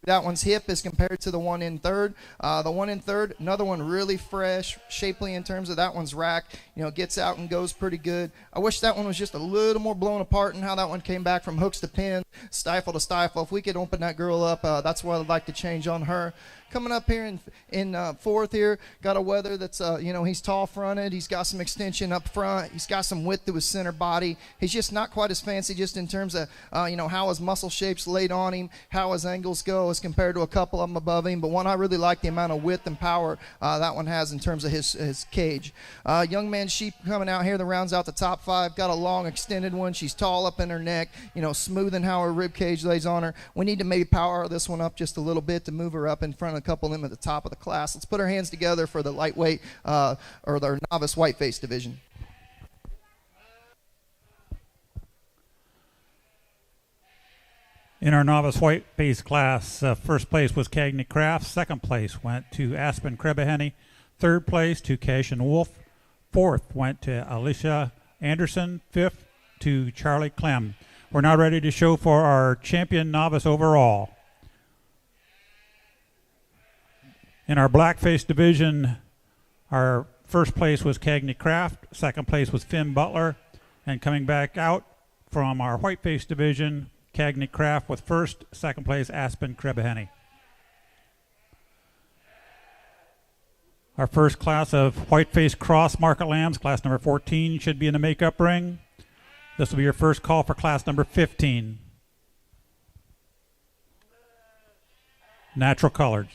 That one's hip as compared to the one in third. The one in third, another one really fresh, shapely in terms of that one's rack. Gets out and goes pretty good. I wish that one was just a little more blown apart in how that one came back from hooks to pins, stifle to stifle. If we could open that girl up, that's what I'd like to change on her. Coming up here in fourth here, got a Weather that's, he's tall fronted. He's got some extension up front. He's got some width to his center body. He's just not quite as fancy just in terms of, how his muscle shape's laid on him, how his angles go as compared to a couple of them above him. But one, I really like the amount of width and power that one has in terms of his cage. Young man sheep coming out here that rounds out the top five. Got a long extended one. She's tall up in her neck, smoothing how her rib cage lays on her. We need to maybe power this one up just a little bit to move her up in front of a couple of them at the top of the class. Let's put our hands together for the lightweight or their novice Whiteface division. In our novice Whiteface class, first place was Cagney Craft. Second place went to Aspen Krebehenny. Third place to Cash and Wolf. Fourth went to Alicia Anderson. Fifth to Charlie Clem. We're now ready to show for our champion novice overall. In our Blackface division, our first place was Cagney Craft. Second place was Finn Butler. And coming back out from our Whiteface division, Cagney Craft with first. Second place, Aspen Krebehenny. Our first class of Whiteface Cross Market Lambs, class number 14, should be in the makeup ring. This will be your first call for class number 15. Natural colors.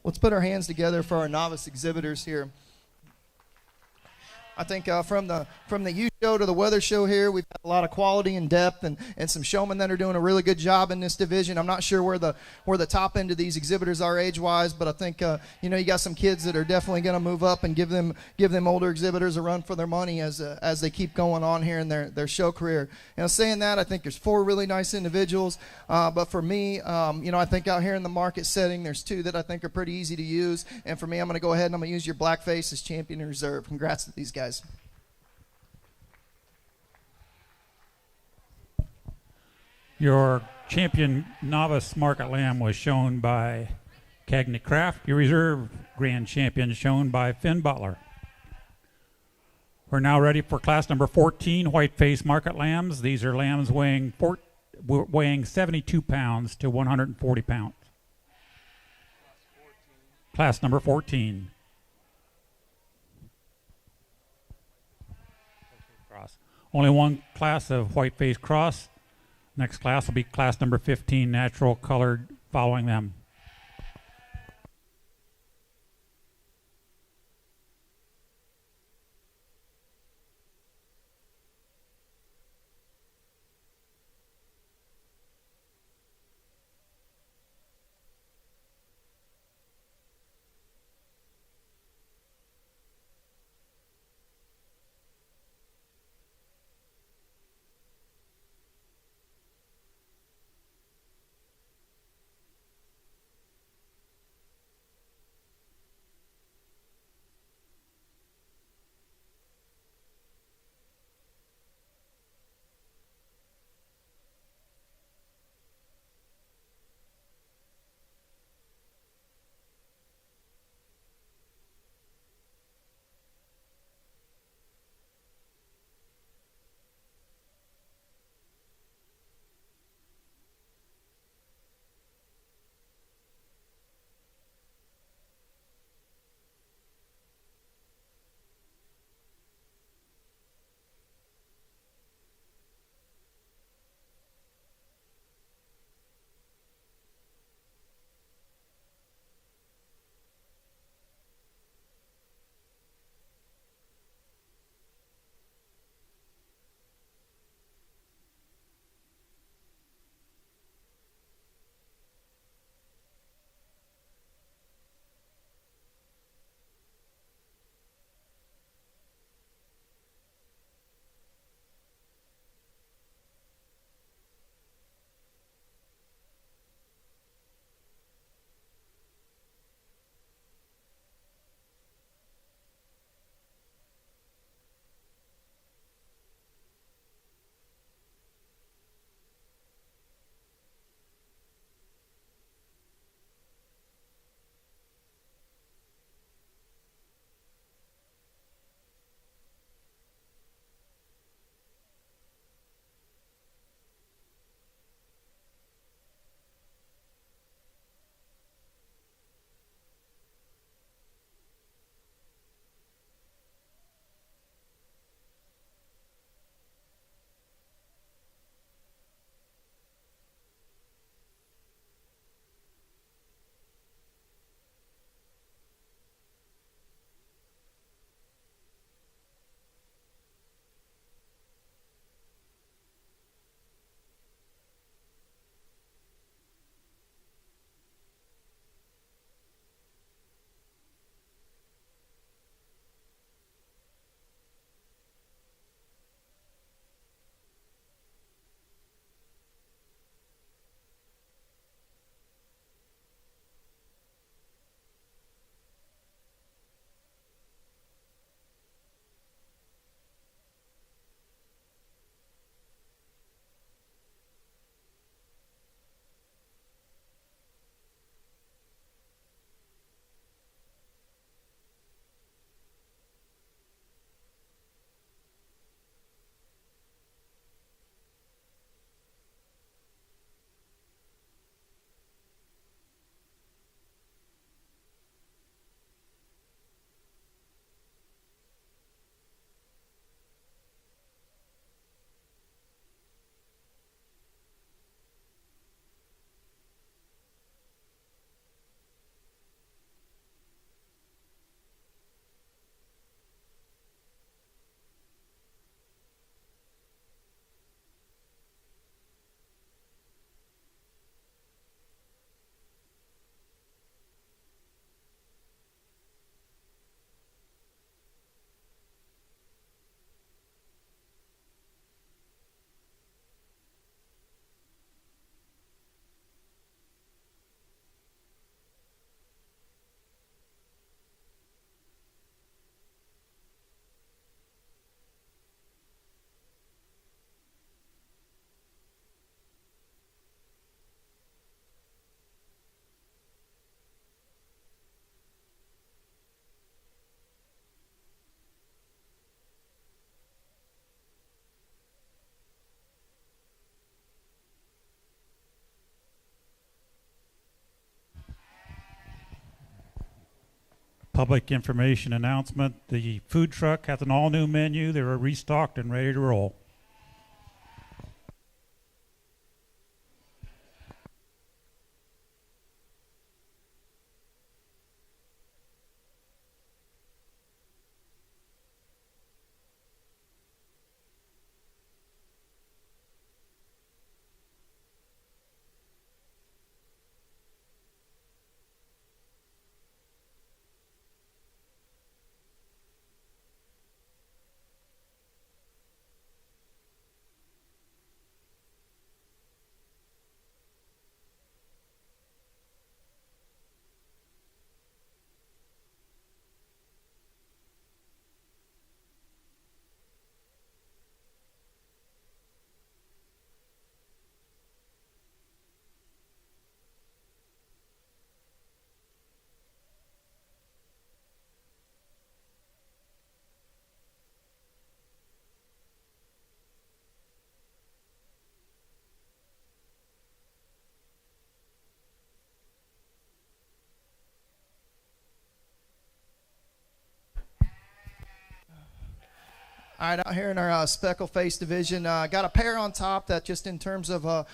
Let's put our hands together for our novice exhibitors here. I think from the youth show to the weather show here, we've got a lot of quality and depth, and some showmen that are doing a really good job in this division. I'm not sure where the top end of these exhibitors are age-wise, but I think you got some kids that are definitely going to move up and give them older exhibitors a run for their money as they keep going on here in their show career. Saying that, I think there's 4 really nice individuals, but for me, I think out here in the market setting, there's 2 that I think are pretty easy to use, and for me, I'm going to go ahead and I'm going to use your Blackface as champion in reserve. Congrats to these guys. Your champion novice market lamb was shown by Cagney Craft. Your reserve grand champion shown by Finn Butler. We're now ready for class number 14, Whiteface market lambs. These are lambs weighing 72 pounds to 140 pounds. Class number 14. Only one class of Whiteface cross. Next class will be class number 15, natural colored, following them. Public information announcement. The food truck has an all-new menu. They were restocked and ready to roll. All right, out here in our Speckleface division, got a pair on top that just in terms of,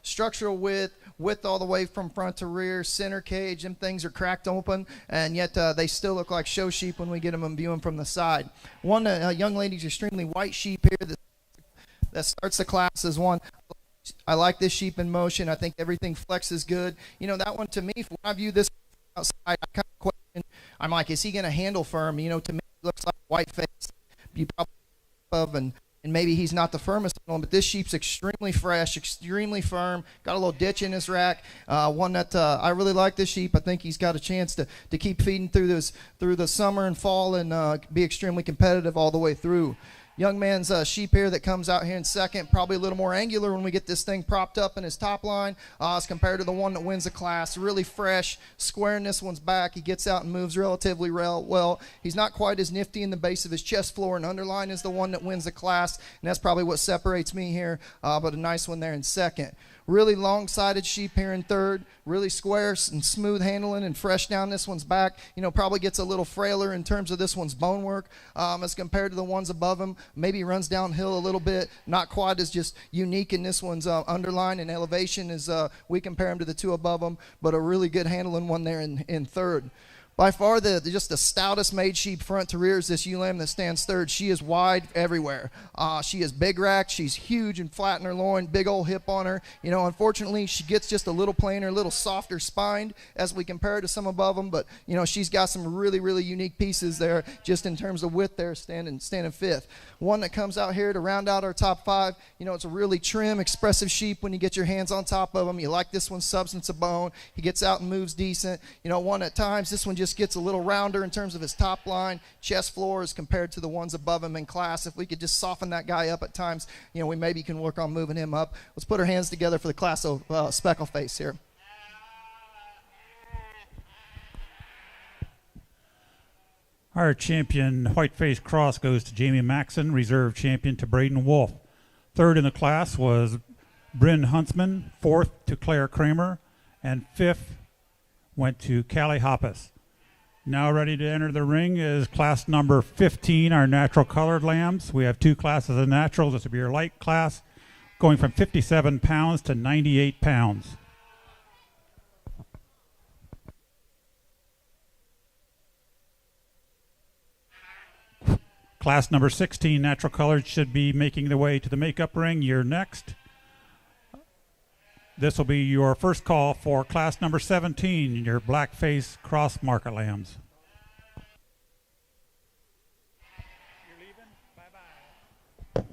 structural width all the way from front to rear, center cage, them things are cracked open, and yet they still look like show sheep when we get them and view them from the side. One young lady's extremely white sheep here that starts the class as one. I like this sheep in motion. I think everything flexes good. You know, that one to me, when I view this outside, I kind of question, I'm like, is he going to handle firm? You know, to me, it looks like Whiteface. You probably of and maybe he's not the firmest one, but this sheep's extremely fresh, extremely firm, got a little ditch in his rack. One that I really like this sheep. I think he's got a chance to keep feeding through the summer and fall and be extremely competitive all the way through. Young man's sheep here that comes out here in second, probably a little more angular when we get this thing propped up in his top line as compared to the one that wins the class. Really fresh, square in this one's back. He gets out and moves relatively well. He's not quite as nifty in the base of his chest floor and underline as the one that wins the class, and that's probably what separates me here, but a nice one there in second. Really long-sided sheep here in third, really square and smooth handling and fresh down this one's back. You know, probably gets a little frailer in terms of this one's bone work as compared to the ones above him. Maybe runs downhill a little bit, not quite as just unique in this one's underline and elevation as we compare him to the two above him, but a really good handling one there in third. By far, just the stoutest made sheep front to rear is this ewe lamb that stands third. She is wide everywhere. She is big racked. She's huge and flat in her loin, big old hip on her. You know, unfortunately, she gets just a little plainer, a little softer spined as we compare her to some above them. But, you know, she's got some really, really unique pieces there just in terms of width there, standing fifth. One that comes out here to round out our top five. You know, it's a really trim, expressive sheep when you get your hands on top of him. You like this one's substance of bone. He gets out and moves decent. You know, one at times, this one just gets a little rounder in terms of his top line, chest floor as compared to the ones above him in class. If we could just soften that guy up at times, you know, we maybe can work on moving him up. Let's put our hands together for the class of Speckleface here. Our champion Whiteface Cross goes to Jamie Maxon, reserve champion to Braden Wolf. Third in the class was Bryn Huntsman, fourth to Claire Kramer, and fifth went to Callie Hoppus. Now ready to enter the ring is class number 15, our natural colored lambs. We have two classes of natural. This will be your light class, going from 57 pounds to 98 pounds. Class number 16, natural colored, should be making their way to the makeup ring. You're next. This will be your first call for class number 17, your Blackface cross market lambs. You're leaving? Bye-bye.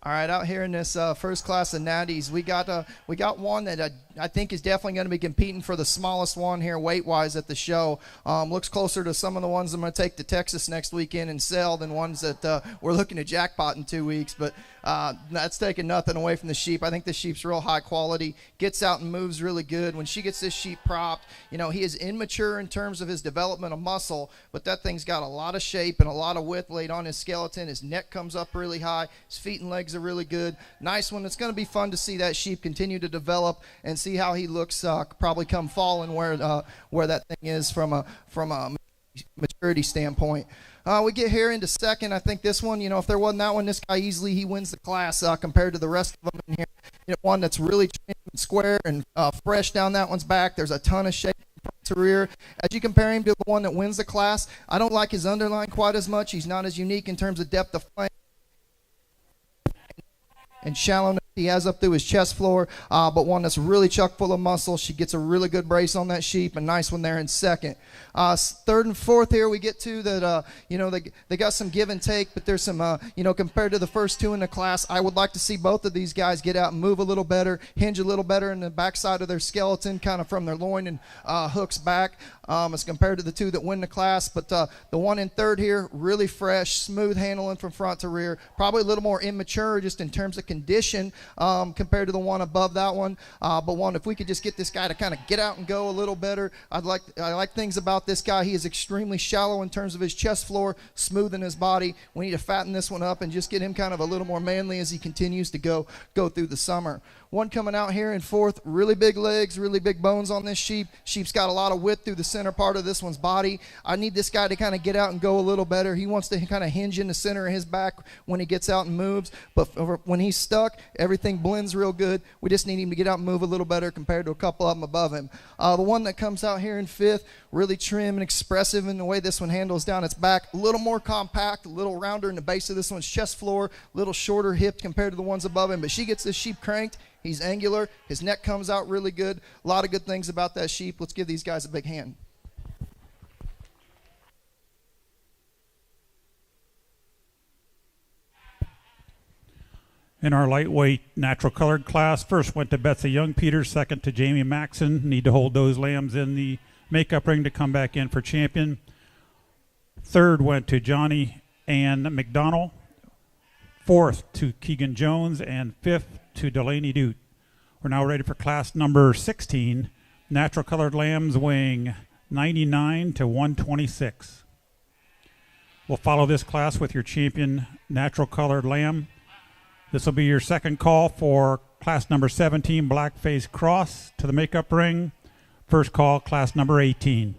All right, out here in this first class of natties, we got one that I think is definitely going to be competing for the smallest one here weight-wise at the show. Looks closer to some of the ones I'm going to take to Texas next weekend and sell than ones that we're looking to jackpot in 2 weeks. But that's taking nothing away from the sheep. I think the sheep's real high quality, gets out and moves really good. When she gets this sheep propped, you know, he is immature in terms of his development of muscle, but that thing's got a lot of shape and a lot of width laid on his skeleton. His neck comes up really high. His feet and legs are really good. Nice one. It's going to be fun to see that sheep continue to develop and see how he looks probably come fall and where that thing is from a maturity standpoint. We get here into second. I think this one, you know, if there wasn't that one, this guy easily he wins the class compared to the rest of them in here. You know, one that's really trim and square and fresh down that one's back. There's a ton of shape to rear. As you compare him to the one that wins the class, I don't like his underline quite as much. He's not as unique in terms of depth of flank and shallowness he has up through his chest floor, but one that's really chock full of muscle. She gets a really good brace on that sheep, a nice one there in second. Third and fourth here we get to that, you know, they got some give and take, but there's some, you know, compared to the first two in the class, I would like to see both of these guys get out and move a little better, hinge a little better in the backside of their skeleton, kind of from their loin and hooks back, as compared to the two that win the class. But the one in third here, really fresh, smooth handling from front to rear, probably a little more immature just in terms of condition, compared to the one above that one, but one, if we could just get this guy to kind of get out and go a little better, I like things about this guy. He is extremely shallow in terms of his chest floor, smooth in his body. We need to fatten this one up and just get him kind of a little more manly as he continues to go through the summer. One coming out here in fourth, really big legs, really big bones on this sheep. Sheep's got a lot of width through the center part of this one's body. I need this guy to kind of get out and go a little better. He wants to kind of hinge in the center of his back when he gets out and moves, but when he's stuck, everything blends real good. We just need him to get out and move a little better compared to a couple of them above him. The one that comes out here in fifth, really trim and expressive in the way this one handles down its back, a little more compact, a little rounder in the base of this one's chest floor, a little shorter hip compared to the ones above him, but she gets this sheep cranked. He's angular. His neck comes out really good. A lot of good things about that sheep. Let's give these guys a big hand. In our lightweight natural colored class, first went to Betsy Young Peters, second to Jamie Maxon. Need to hold those lambs in the makeup ring to come back in for champion. Third went to Johnny Ann McDonald. Fourth to Keegan Jones, and fifth to Delaney Dute. We're now ready for class number 16, natural colored lambs weighing 99 to 126. We'll follow this class with your champion natural colored lamb. This will be your second call for class number 17, Blackface Cross, to the makeup ring. First call, class number 18.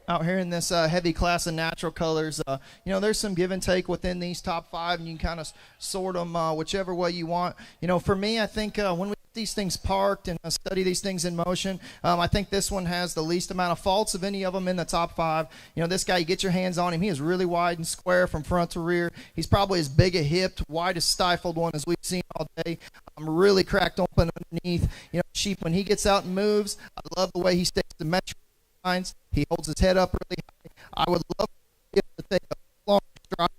out here in this heavy class of natural colors. You know, there's some give and take within these top 5, and you can kind of sort them whichever way you want. You know, for me, I think when we get these things parked and study these things in motion, I think this one has the least amount of faults of any of them in the top 5. You know, this guy, you get your hands on him, he is really wide and square from front to rear. He's probably as big a hipped, wide as stifled one as we've seen all day. Really cracked open underneath. You know, sheep, when he gets out and moves, I love the way he stays symmetrical. He holds his head up really high. I would love to take a long stride,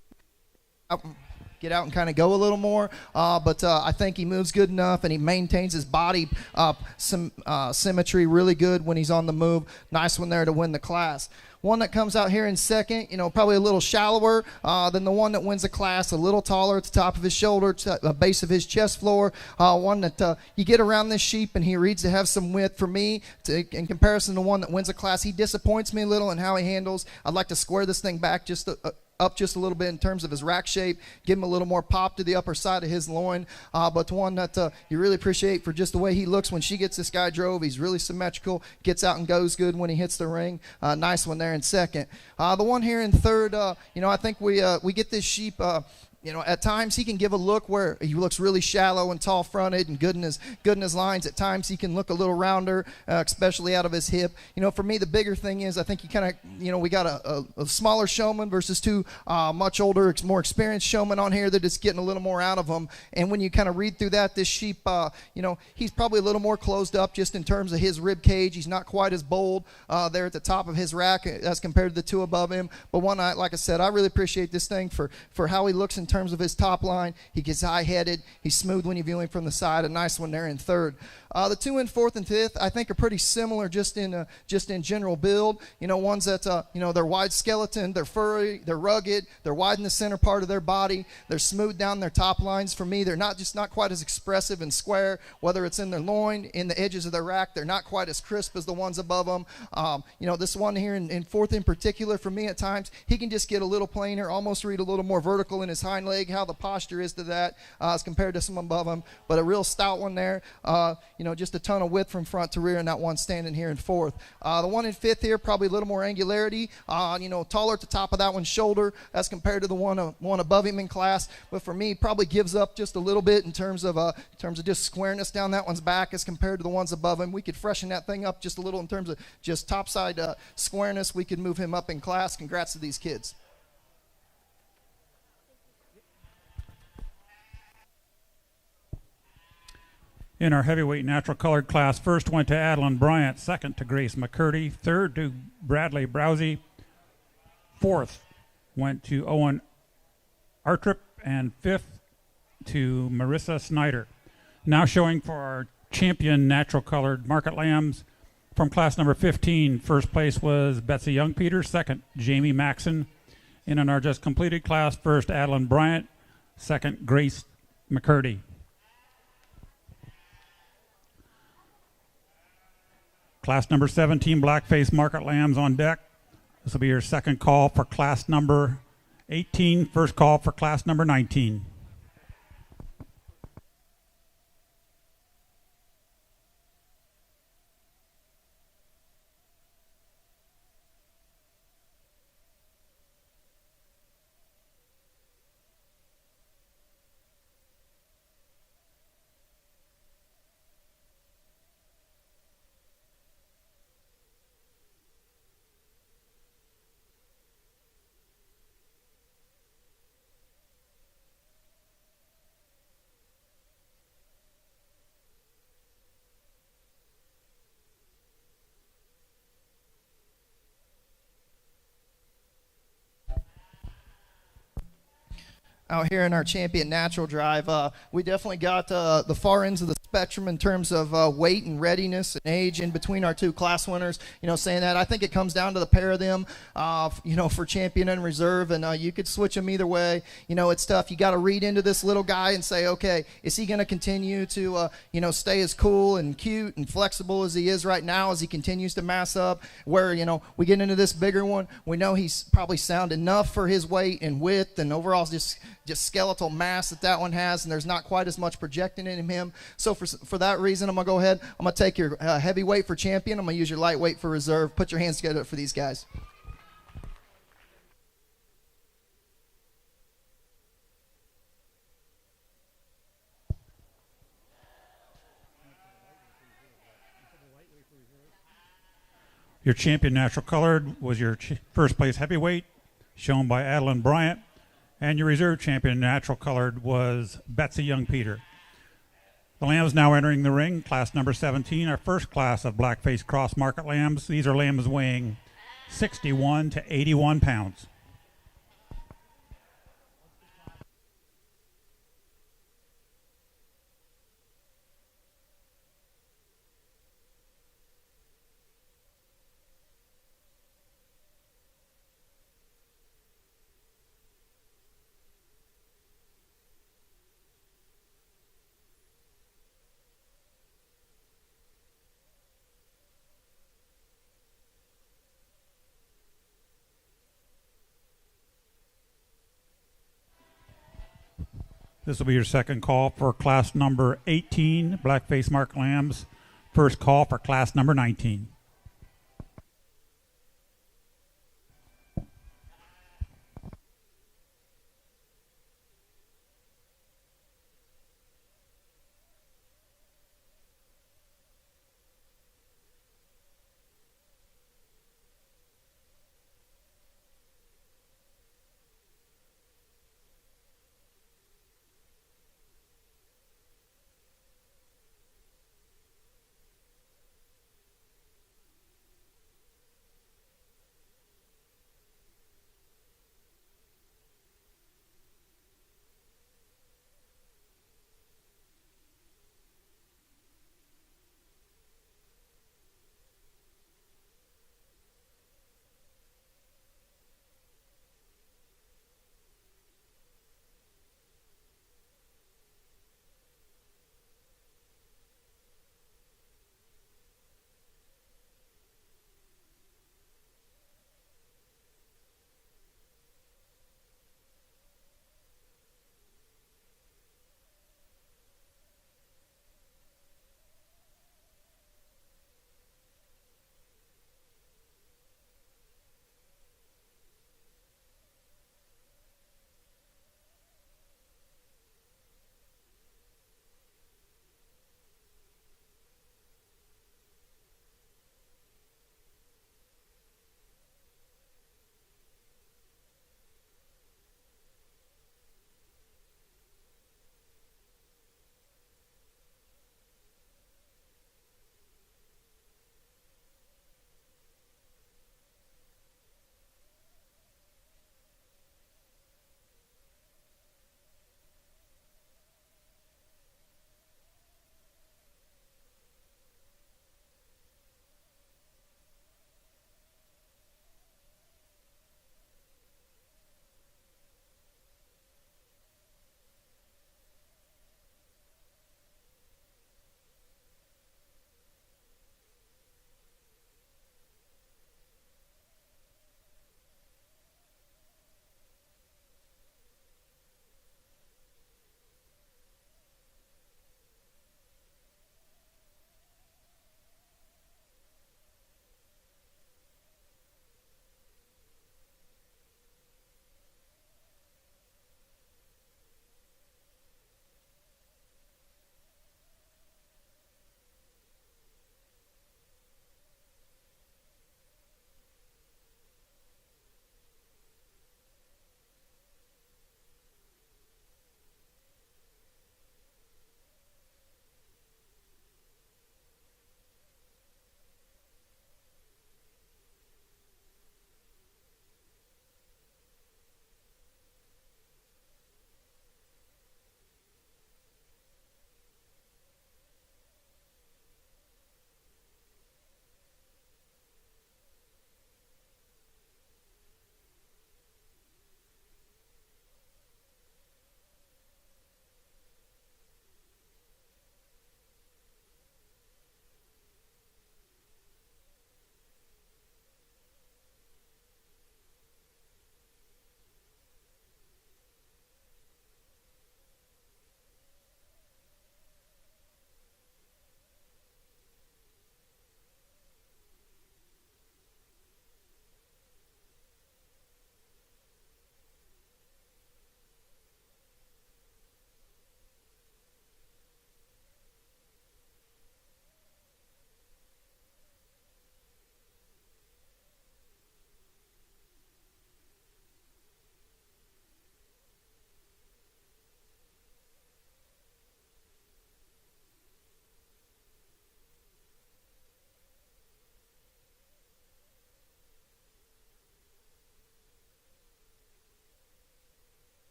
get out and kind of go a little more, but I think he moves good enough, and he maintains his body symmetry really good when he's on the move. Nice one there to win the class. One that comes out here in second, you know, probably a little shallower than the one that wins the class, a little taller at the top of his shoulder, the base of his chest floor. One that you get around this sheep and he reads to have some width. For me, in comparison to one that wins a class, he disappoints me a little in how he handles. I'd like to square this thing back up just a little bit in terms of his rack shape, give him a little more pop to the upper side of his loin, but one that you really appreciate for just the way he looks when she gets this guy drove. He's really symmetrical, gets out and goes good when he hits the ring. Nice one there in second. The one here in third, you know, I think we get this sheep, you know, at times he can give a look where he looks really shallow and tall-fronted and good in his lines. At times he can look a little rounder, especially out of his hip. You know, for me, the bigger thing is I think you kind of, you know, we got a smaller showman versus 2 much older, more experienced showmen on here that is getting a little more out of them. And when you kind of read through that, this sheep, you know, he's probably a little more closed up just in terms of his rib cage. He's not quite as bold there at the top of his rack as compared to the 2 above him. But one, like I said, I really appreciate this thing for how he looks in terms of his top line. He gets high-headed. He's smooth when you view him from the side. A nice one there in third. The 2 in fourth and fifth, I think, are pretty similar just in general build. You know, ones that you know, they're wide skeleton, they're furry, they're rugged, they're wide in the center part of their body, they're smooth down their top lines. For me, they're not quite as expressive and square, whether it's in their loin, in the edges of their rack. They're not quite as crisp as the ones above them. You know, this one here in fourth in particular, for me at times, he can just get a little plainer, almost read a little more vertical in his hind leg, how the posture is to that as compared to some above him. But a real stout one there. You know, just a ton of width from front to rear, and that one standing here in fourth. The one in fifth here, probably a little more angularity, you know, taller at the top of that one's shoulder as compared to the one above him in class. But for me, probably gives up just a little bit in terms of just squareness down that one's back as compared to the ones above him. We could freshen that thing up just a little in terms of just topside squareness. We could move him up in class. Congrats to these kids. In our heavyweight natural colored class, first went to Adeline Bryant, second to Grace McCurdy, third to Bradley Browsey, fourth went to Owen Artrip, and fifth to Marissa Snyder. Now showing for our champion natural colored market lambs from class number 15. First place was Betsy Young-Peters, second Jamie Maxon. In our just completed class, first Adeline Bryant, second Grace McCurdy. Class number 17, Blackface market lambs on deck. This will be your second call for class number 18, first call for class number 19. Out here in our champion natural drive, we definitely got the far ends of the spectrum in terms of weight and readiness and age in between our 2 class winners. You know, saying that, I think it comes down to the pair of them, you know, for champion and reserve, and you could switch them either way. You know, it's tough. You got to read into this little guy and say, okay, is he going to continue to, you know, stay as cool and cute and flexible as he is right now as he continues to mass up? Where, you know, we get into this bigger one, we know he's probably sound enough for his weight and width and overall just skeletal mass that one has, and there's not quite as much projecting in him. So for that reason, I'm going to go ahead. I'm going to take your heavyweight for champion. I'm going to use your lightweight for reserve. Put your hands together for these guys. Your champion natural colored was your first place heavyweight, shown by Adeline Bryant, and your reserve champion natural colored was Betsy Young Peter. The lambs now entering the ring, class number 17, our first class of Blackface cross market lambs. These are lambs weighing 61 to 81 pounds. This will be your second call for class number 18, Blackface market lambs. First call for class number 19.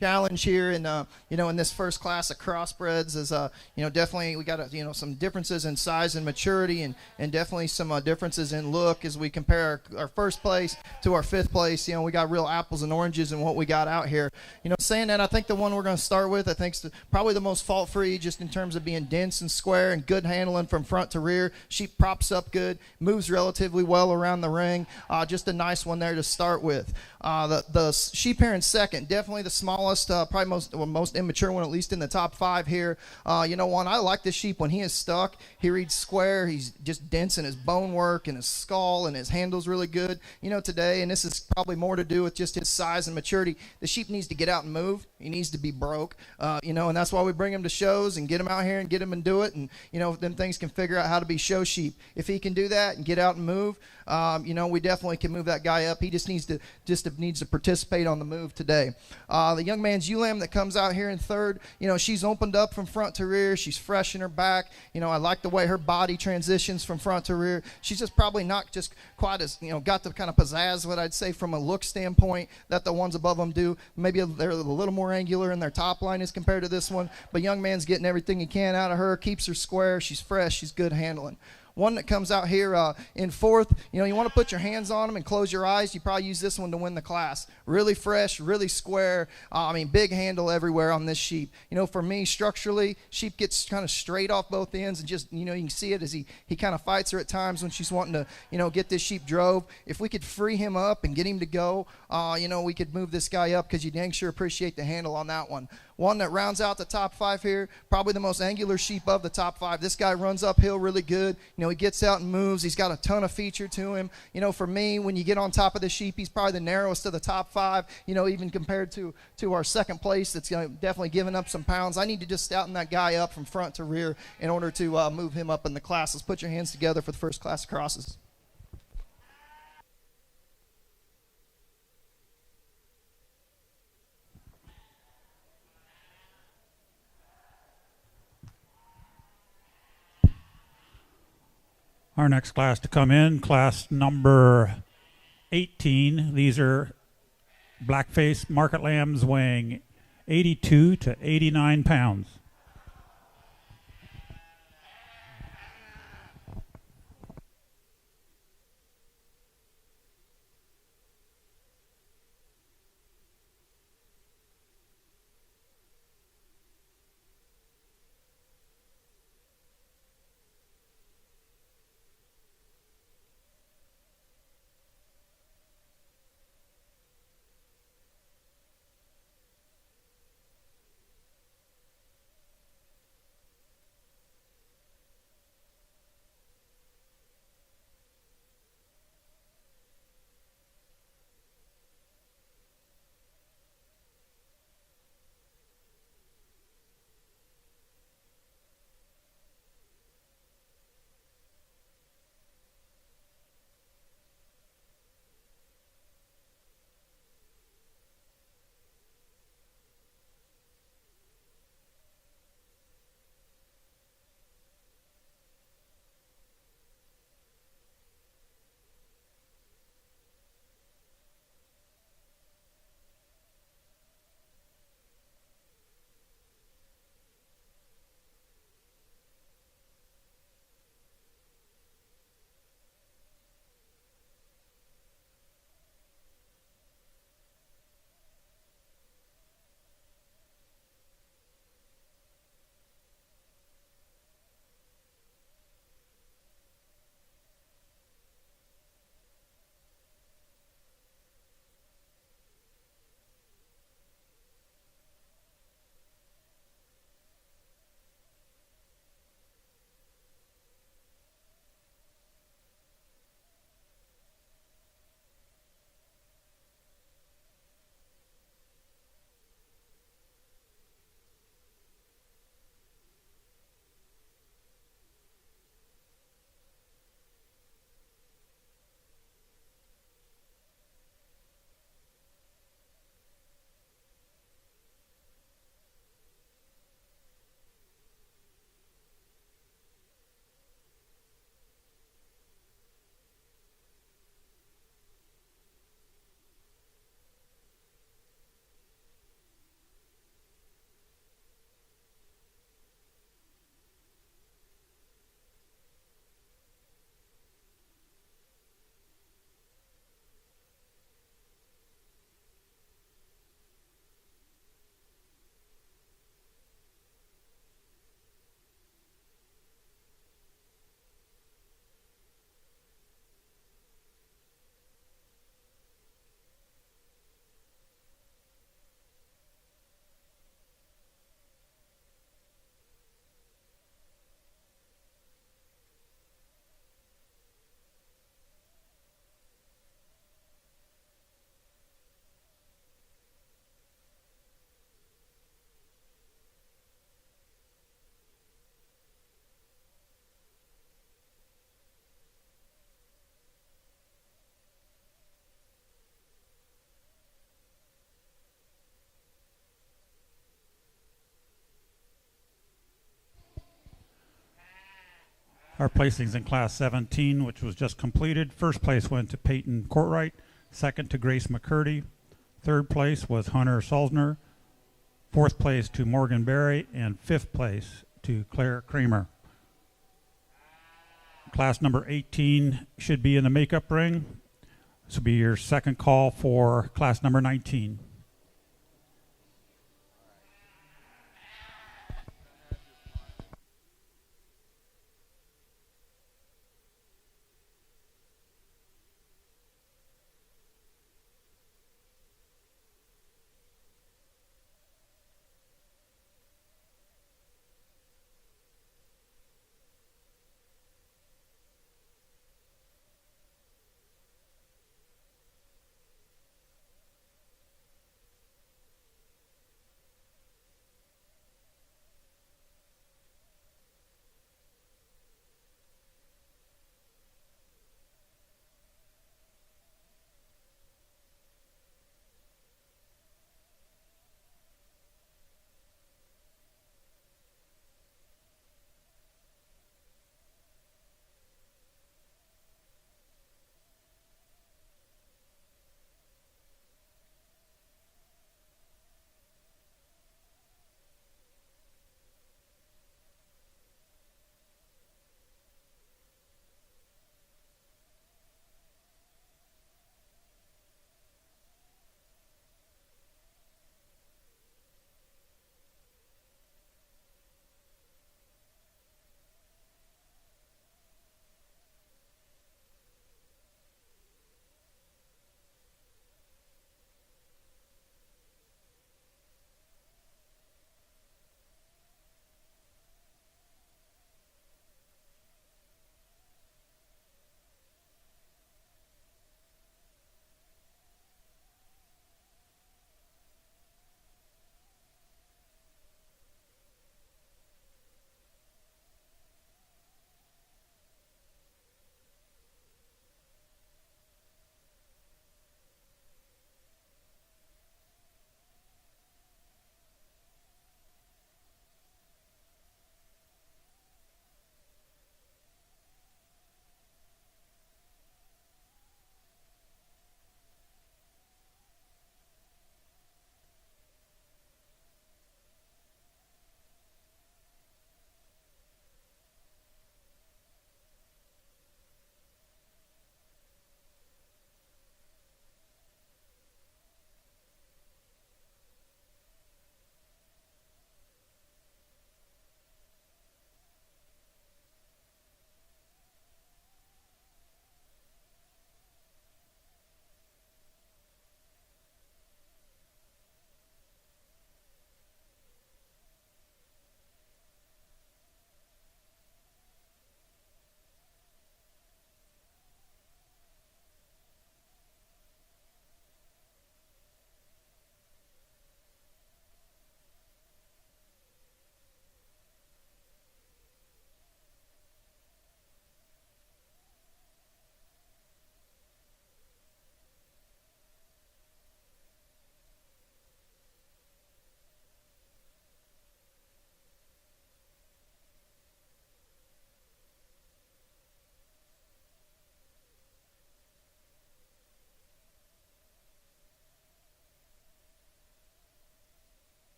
challenge here in in this first class of crossbreds is definitely we got some differences in size and maturity, and definitely some differences in look as we compare our first place to our fifth place. We got real apples and oranges in what we got out here. Saying that, I think the one we're going to start with, I think is probably the most fault free, just in terms of being dense and square and good handling from front to rear. Sheep props up good, moves relatively well around the ring. Just a nice one there to start with. The sheep here in second, definitely the smallest, probably most immature one, at least in the top 5 here. I like this sheep when he is stuck. He reads square. He's just dense in his bone work and his skull, and his handle's really good. Today, and this is probably more to do with just his size and maturity, the sheep needs to get out and move. He needs to be broke, and that's why we bring him to shows and get him out here and get him and do it, and then things can figure out how to be show sheep. If he can do that and get out and move, we definitely can move that guy up. He just needs to participate on the move today. The young man's ewe lamb that comes out here in third, she's opened up from front to rear. She's fresh in her back. I like the way her body transitions from front to rear. She's just probably not just quite as, got the kind of pizzazz, what I'd say, from a look standpoint that the ones above them do. Maybe they're a little more angular in their top line as compared to this one, but young man's getting everything he can out of her, keeps her square. She's fresh. She's good handling. One that comes out here in fourth, you want to put your hands on them and close your eyes. You probably use this one to win the class. Really fresh, really square. Big handle everywhere on this sheep. For me, structurally, sheep gets kind of straight off both ends, and just, you can see it as he kind of fights her at times when she's wanting to, get this sheep drove. If we could free him up and get him to go, we could move this guy up, because you dang sure appreciate the handle on that one. One that rounds out the top 5 here, probably the most angular sheep of the top 5. This guy runs uphill really good. He gets out and moves. He's got a ton of feature to him. For me, when you get on top of the sheep, he's probably the narrowest of the top 5, even compared to our second place that's definitely giving up some pounds. I need to just stouten that guy up from front to rear in order to move him up in the class. Let's put your hands together for the first class of crosses. Our next class to come in, class number 18. These are Blackface market lambs weighing 82 to 89 pounds. Our placings in Class 17, which was just completed. First place went to Peyton Courtwright. Second to Grace McCurdy. Third place was Hunter Salzner. Fourth place to Morgan Berry. And fifth place to Claire Kramer. Class number 18 should be in the makeup ring. This will be your second call for class number 19.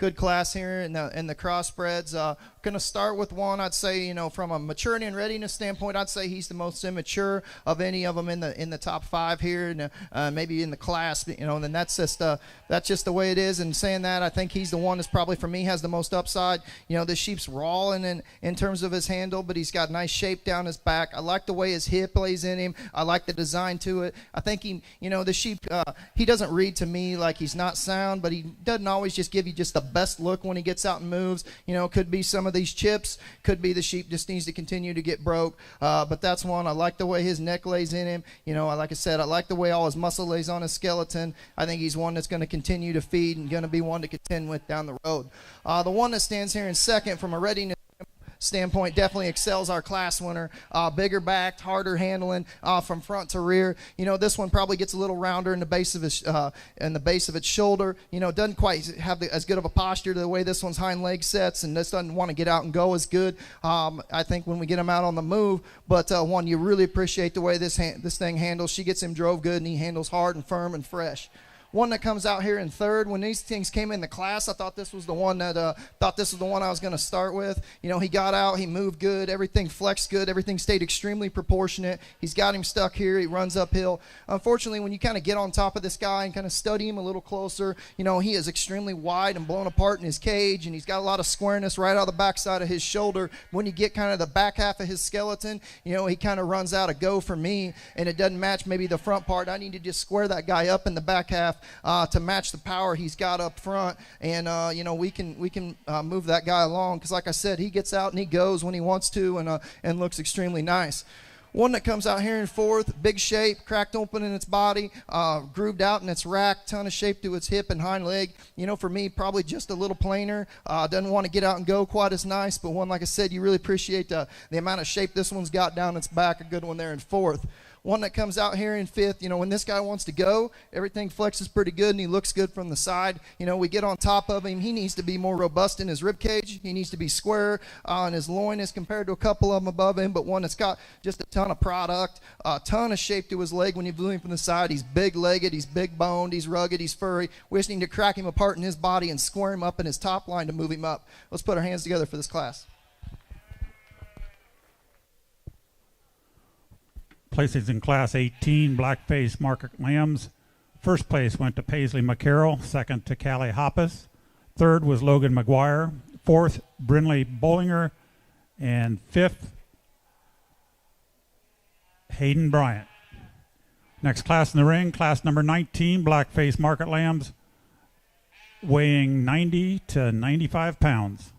good class here in the crossbreds. Going to start with one, I'd say, from a maturity and readiness standpoint, I'd say he's the most immature of any of them in the top 5 here, and maybe in the class, and then that's just the way it is. And saying that, I think he's the one that's probably, for me, has the most upside. This sheep's raw in terms of his handle, but he's got nice shape down his back. I like the way his hip lays in him. I like the design to it. I think the sheep, he doesn't read to me like he's not sound, but he doesn't always just give you just the best look when he gets out and moves. Could be some of these chips, could be the sheep just needs to continue to get broke, but that's one. I like the way his neck lays in him. Like I said, I like the way all his muscle lays on his skeleton. I think he's one that's going to continue to feed and going to be one to contend with down the road. The one that stands here in second from a readiness standpoint definitely excels our class winner. Bigger backed, harder handling from front to rear. This one probably gets a little rounder in the base of its shoulder. Doesn't quite have as good of a posture to the way this one's hind leg sets, and this doesn't want to get out and go as good. I think when we get him out on the move, but one, you really appreciate the way this thing handles. She gets him drove good, and he handles hard and firm and fresh. One that comes out here in third. When these things came in the class, I thought this was the one I was going to start with. He got out, he moved good, everything flexed good, everything stayed extremely proportionate. He's got him stuck here, he runs uphill. Unfortunately, when you kind of get on top of this guy and kind of study him a little closer, he is extremely wide and blown apart in his cage, and he's got a lot of squareness right out of the backside of his shoulder. When you get kind of the back half of his skeleton, he kind of runs out of go for me, and it doesn't match maybe the front part. I need to just square that guy up in the back half to match the power he's got up front, and we can move that guy along, because like I said, he gets out and he goes when he wants to, and looks extremely nice. One that comes out here in fourth, big shape, cracked open in its body, grooved out in its rack, ton of shape to its hip and hind leg. For me, probably just a little plainer. Doesn't want to get out and go quite as nice, but one, like I said, you really appreciate the amount of shape this one's got down its back. A good one there in fourth. One that comes out here in fifth, when this guy wants to go, everything flexes pretty good and he looks good from the side. We get on top of him. He needs to be more robust in his rib cage. He needs to be square on his loin as compared to a couple of them above him, but one that's got just a ton of product, a ton of shape to his leg when you view him from the side. He's big-legged, he's big-boned, he's rugged, he's furry. We just need to crack him apart in his body and square him up in his top line to move him up. Let's put our hands together for this class. Places in Class 18, Blackface Market Lambs. First place went to Paisley McCarroll, second to Callie Hoppus, third was Logan McGuire, fourth Brinley Bollinger, and fifth Hayden Bryant. Next class in the ring, class number 19, Blackface Market Lambs, weighing 90 to 95 pounds.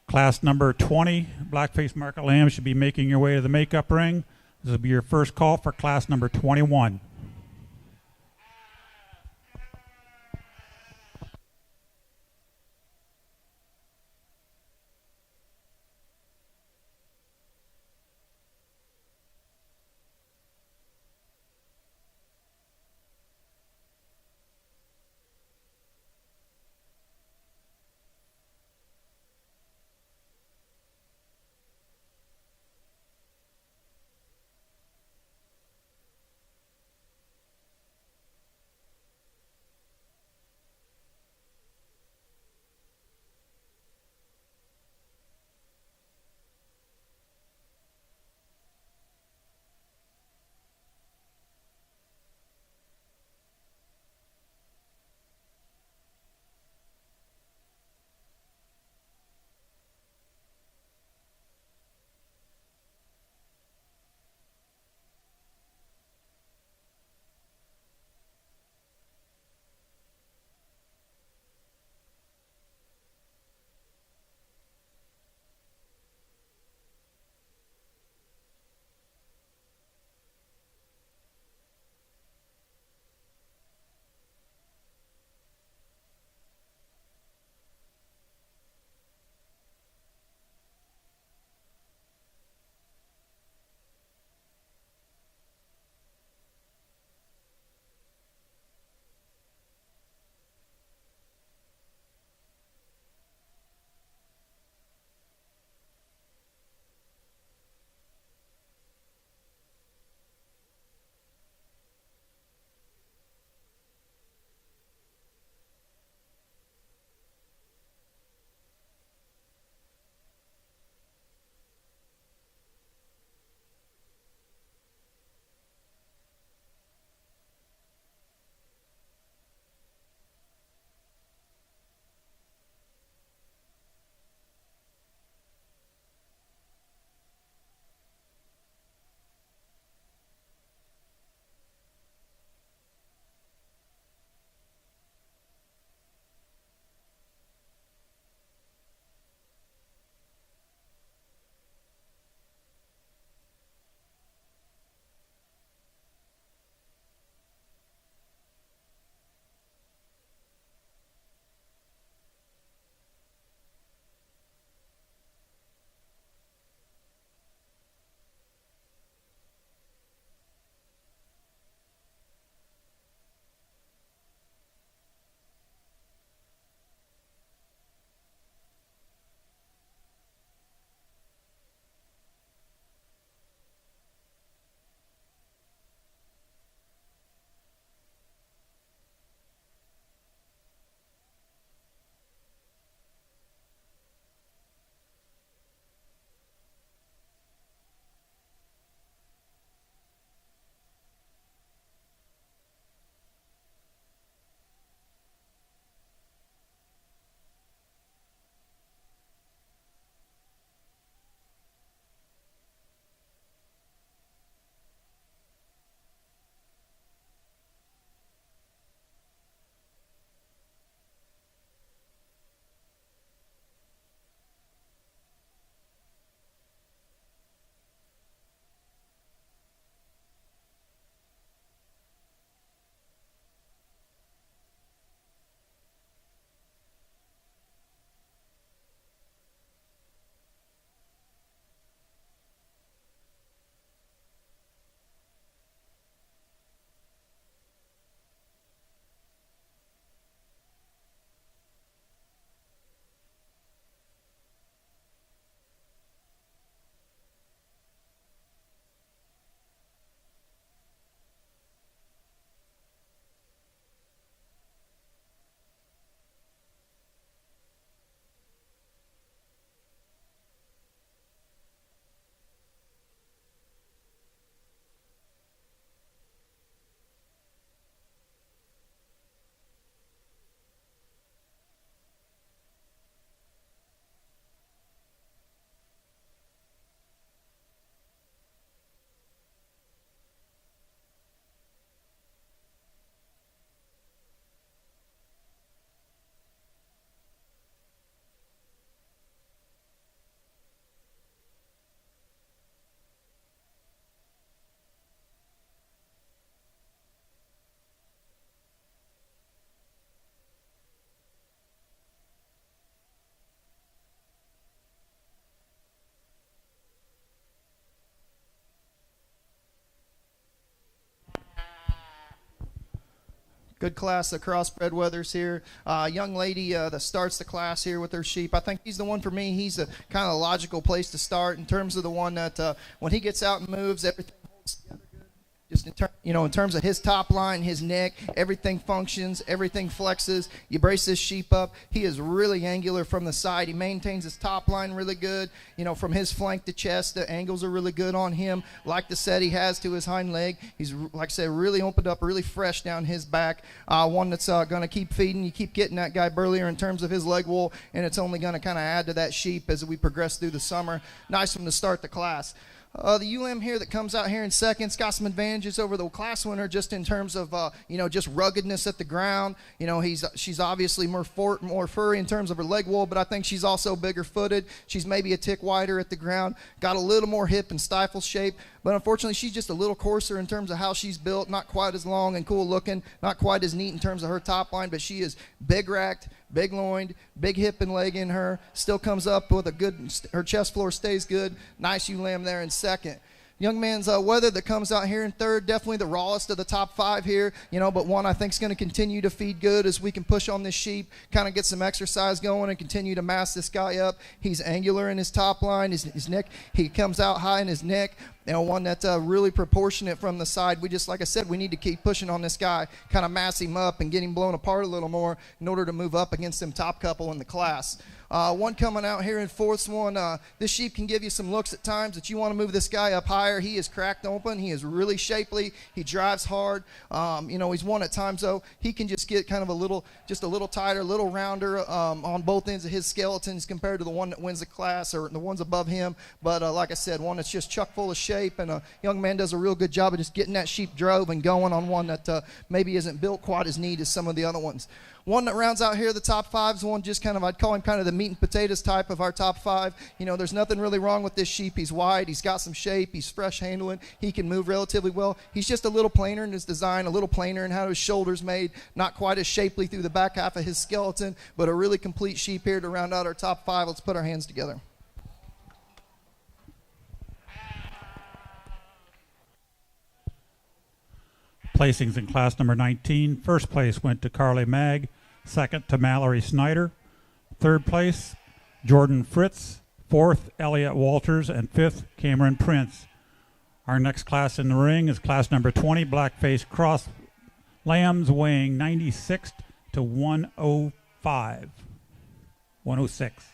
Class number 20, Blackface Market Lamb, should be making your way to the makeup ring. This will be your first call for class number 21. Good class of crossbred wethers here. Young lady that starts the class here with her sheep. I think he's the one for me. He's a kind of logical place to start in terms of the one that when he gets out and moves, everything holds together good. Just in terms of his top line, his neck, everything functions, everything flexes. You brace this sheep up. He is really angular from the side. He maintains his top line really good. From his flank to chest, the angles are really good on him. Like the set he has to his hind leg. He's, like I said, really opened up, really fresh down his back. One that's going to keep feeding. You keep getting that guy burlier in terms of his leg wool, and it's only going to kind of add to that sheep as we progress through the summer. Nice one to start the class. The UM here that comes out here in second's got some advantages over the class winner just in terms of, just ruggedness at the ground. She's obviously more furry in terms of her leg wool, but I think she's also bigger footed. She's maybe a tick wider at the ground, got a little more hip and stifle shape, but unfortunately she's just a little coarser in terms of how she's built, not quite as long and cool looking, not quite as neat in terms of her top line, but she is big racked, big loined, big hip and leg in her, still comes up with a good, her chest floor stays good. Nice ewe lamb there in second. Young man's Weather that comes out here in third, definitely the rawest of the top five here, but one I think is going to continue to feed good as we can push on this sheep, kind of get some exercise going and continue to mass this guy up. He's angular in his top line, his neck, he comes out high in his neck. One that's really proportionate from the side. We just, like I said, we need to keep pushing on this guy, kind of mass him up and get him blown apart a little more in order to move up against them top couple in the class. One coming out here in fourth one. This sheep can give you some looks at times that you want to move this guy up higher. He is cracked open. He is really shapely. He drives hard. He's one at times, though. He can just get kind of a little tighter, a little rounder on both ends of his skeletons compared to the one that wins the class or the ones above him. But like I said, one that's just chock full of shape, and a young man does a real good job of just getting that sheep drove and going on one that maybe isn't built quite as neat as some of the other ones. One that rounds out here the top five is one just kind of, I'd call him kind of the meat and potatoes type of our top five. There's nothing really wrong with this sheep. He's wide, he's got some shape, he's fresh handling, he can move relatively well. He's just a little plainer in his design, a little plainer in how his shoulders made, not quite as shapely through the back half of his skeleton, but a really complete sheep here to round out our top five. Let's put our hands together. Placings in class number 19. First place went to Carly Mag, second to Mallory Snyder, third place Jordan Fritz, fourth Elliot Walters, and fifth Cameron Prince. Our next class in the ring is class number 20, Blackface Cross Lambs, weighing 96 to 105. 106.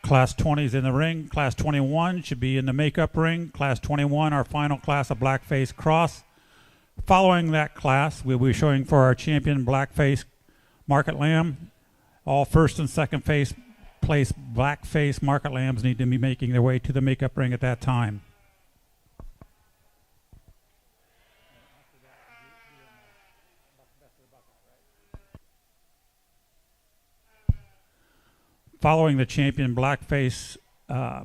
Class 20 is in the ring. Class 21 should be in the makeup ring. Class 21, our final class of Blackface Cross. Following that class, we'll be showing for our champion Blackface Market Lamb. All first and second place Blackface Market Lambs need to be making their way to the makeup ring at that time. Following the champion Blackface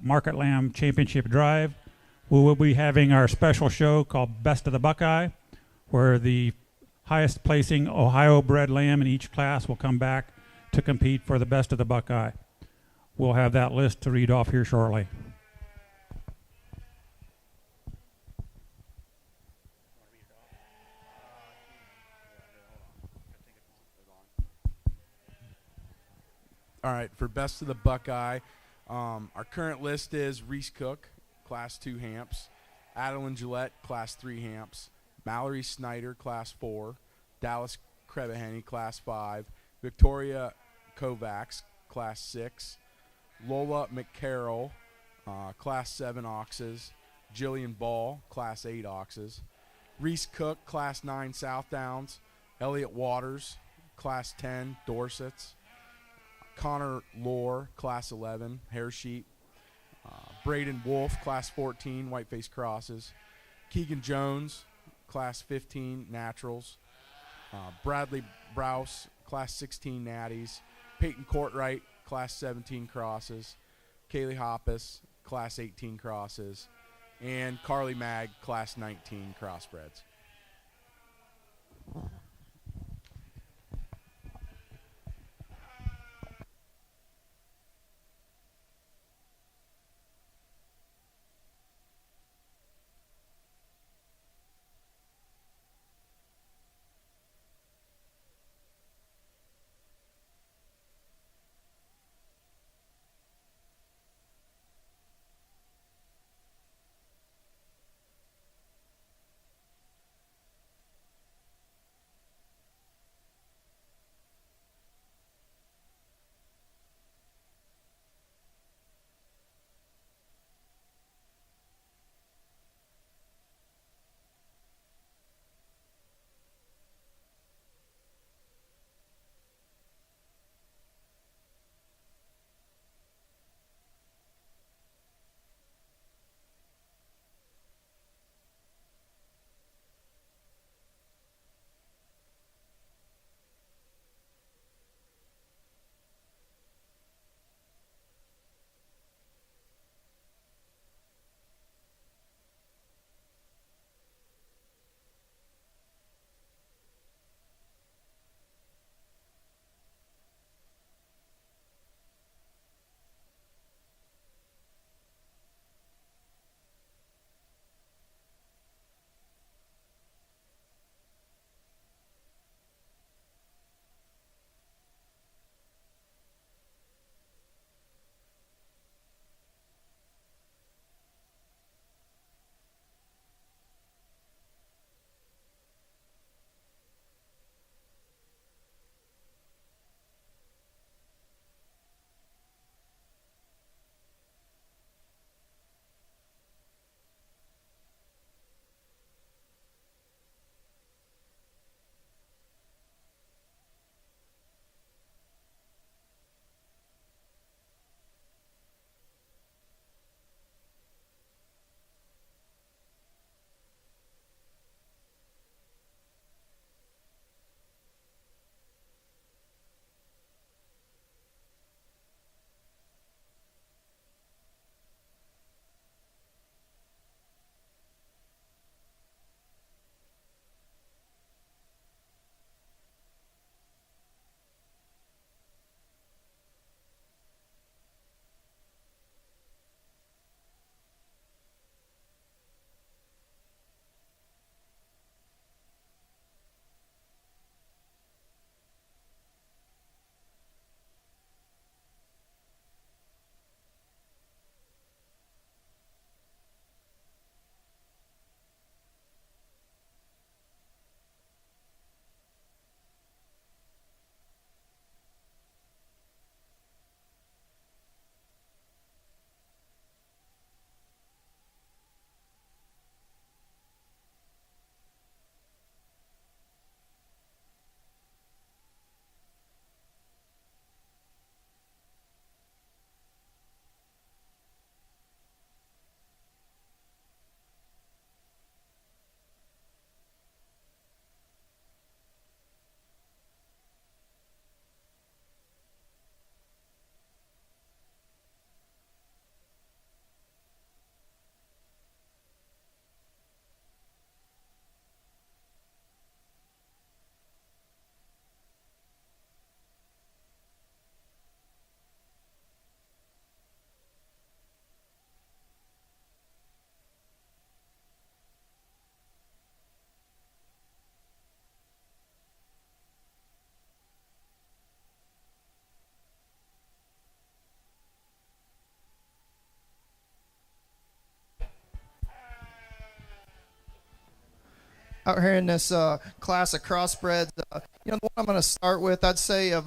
Market Lamb Championship Drive, we will be having our special show called Best of the Buckeye, where the highest placing Ohio bred lamb in each class will come back to compete for the Best of the Buckeye. We'll have that list to read off here shortly. All right, for Best of the Buckeye, our current list is Reese Cook, Class 2 Hamps, Adeline Gillette, Class 3 Hamps, Mallory Snyder, Class 4, Dallas Crebahenny, Class 5, Victoria Kovacs, Class 6, Lola McCarroll, Class 7 Oxes, Jillian Ball, Class 8 Oxes, Reese Cook, Class 9 Southdowns, Elliot Waters, Class 10 Dorsets, Connor Lohr, Class 11, Hair Sheep. Braden Wolf, Class 14, Whiteface Crosses. Keegan Jones, Class 15, Naturals. Bradley Browse, Class 16, Natties. Peyton Courtright, Class 17 crosses, Kaylee Hoppus, Class 18 crosses, and Carly Mag, Class 19 crossbreds. Out here in this class of crossbreds, the one I'm going to start with, I'd say of,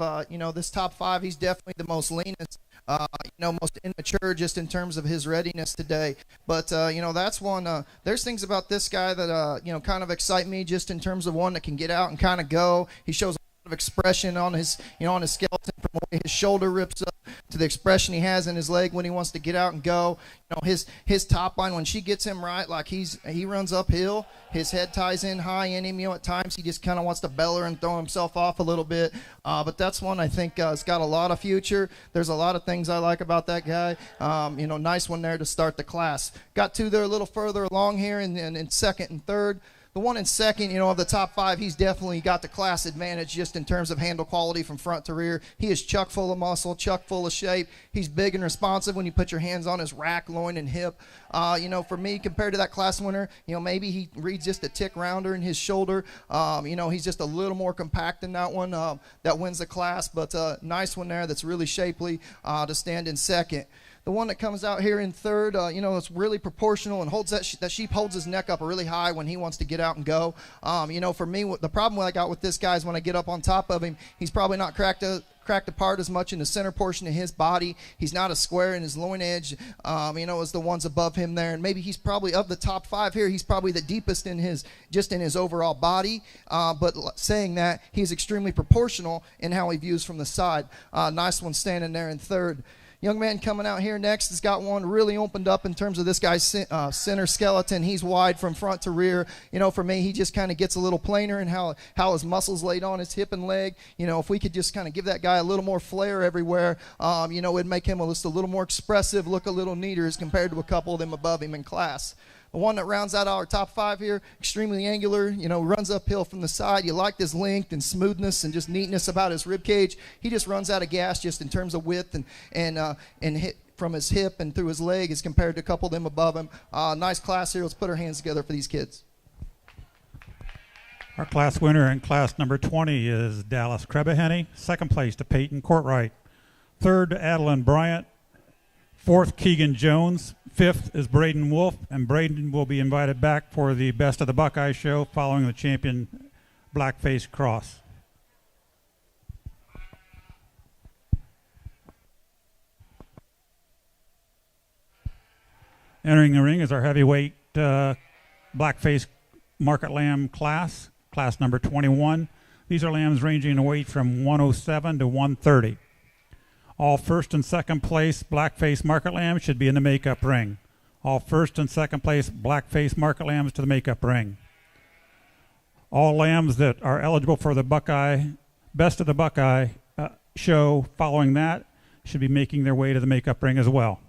this top 5, he's definitely the most leanest, most immature just in terms of his readiness today. But, that's one, there's things about this guy that, kind of excite me just in terms of one that can get out and kind of go. He shows of expression on his, on his skeleton, from the way his shoulder rips up to the expression he has in his leg when he wants to get out and go. His top line, when she gets him right, like he runs uphill, his head ties in high in him. At times he just kind of wants to bellow and throw himself off a little bit. But that's one I think has got a lot of future. There's a lot of things I like about that guy. Nice one there to start the class. Got two there a little further along here in second and third. The one in second, of the top five, he's definitely got the class advantage just in terms of handle quality from front to rear. He is chock full of muscle, chock full of shape. He's big and responsive when you put your hands on his rack, loin, and hip. For me, compared to that class winner, maybe he reads just a tick rounder in his shoulder. He's just a little more compact in that one that wins the class. But nice one there that's really shapely to stand in second. The one that comes out here in third, it's really proportional and holds that sheep holds his neck up really high when he wants to get out and go. For me, the problem I got with this guy is when I get up on top of him, he's probably not cracked apart as much in the center portion of his body. He's not as square in his loin edge, as the ones above him there. And maybe he's probably, of the top five here, he's probably the deepest in his overall body. But saying that, he's extremely proportional in how he views from the side. Nice one standing there in third. Young man coming out here next has got one really opened up in terms of this guy's center skeleton. He's wide from front to rear. For me, he just kind of gets a little plainer in how his muscles laid on his hip and leg. If we could just kind of give that guy a little more flair everywhere, it'd make him just a little more expressive, look a little neater as compared to a couple of them above him in class. The one that rounds out our top five here, extremely angular, runs uphill from the side. You like his length and smoothness and just neatness about his rib cage. He just runs out of gas just in terms of width and hit from his hip and through his leg as compared to a couple of them above him. Nice class here. Let's put our hands together for these kids. Our class winner in class number 20 is Dallas Krebaheny. Second place to Peyton Courtright. Third, Adeline Bryant. Fourth, Keegan Jones. Fifth is Braden Wolf, and Braden will be invited back for the Best of the Buckeye show following the champion Blackface cross. Entering the ring is our heavyweight Blackface market lamb class number 21. These are lambs ranging in weight from 107 to 130. All first and second place Blackface market lambs should be in the makeup ring. All first and second place Blackface market lambs to the makeup ring. All lambs that are eligible for the Buckeye, Best of the Buckeye show following that should be making their way to the makeup ring as well.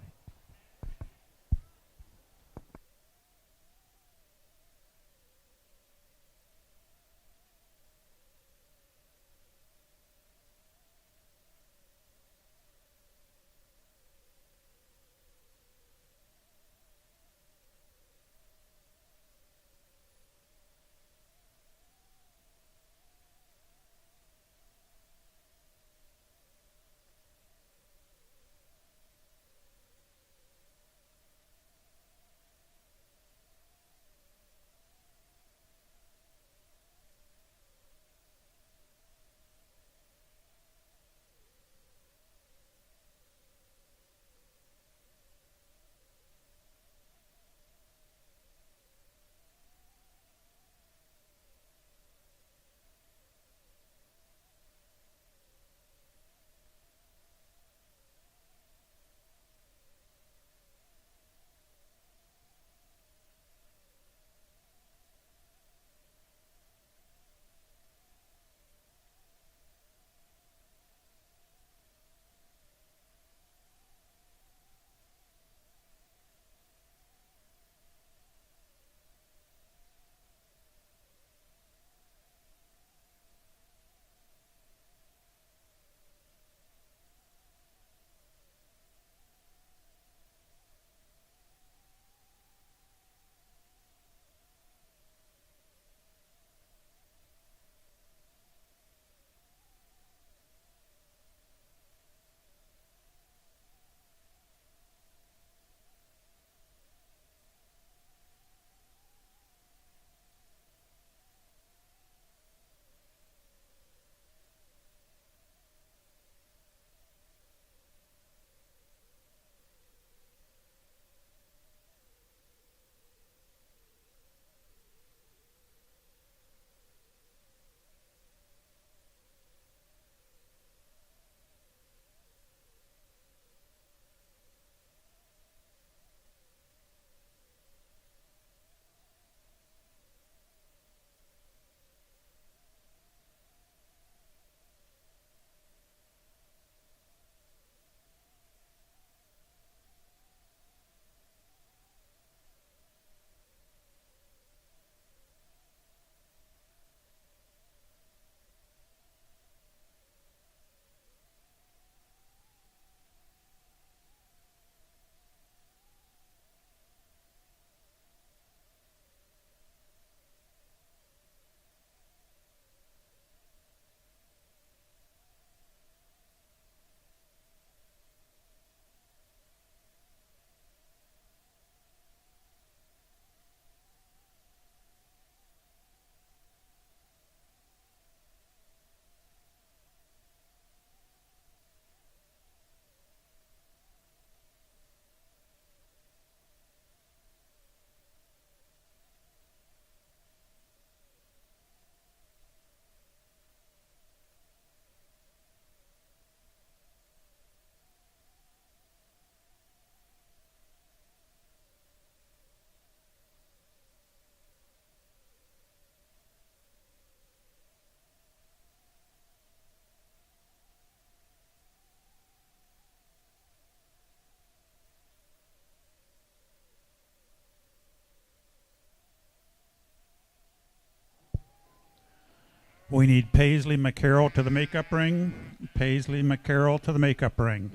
We need Paisley McCarroll to the makeup ring. Paisley McCarroll to the makeup ring.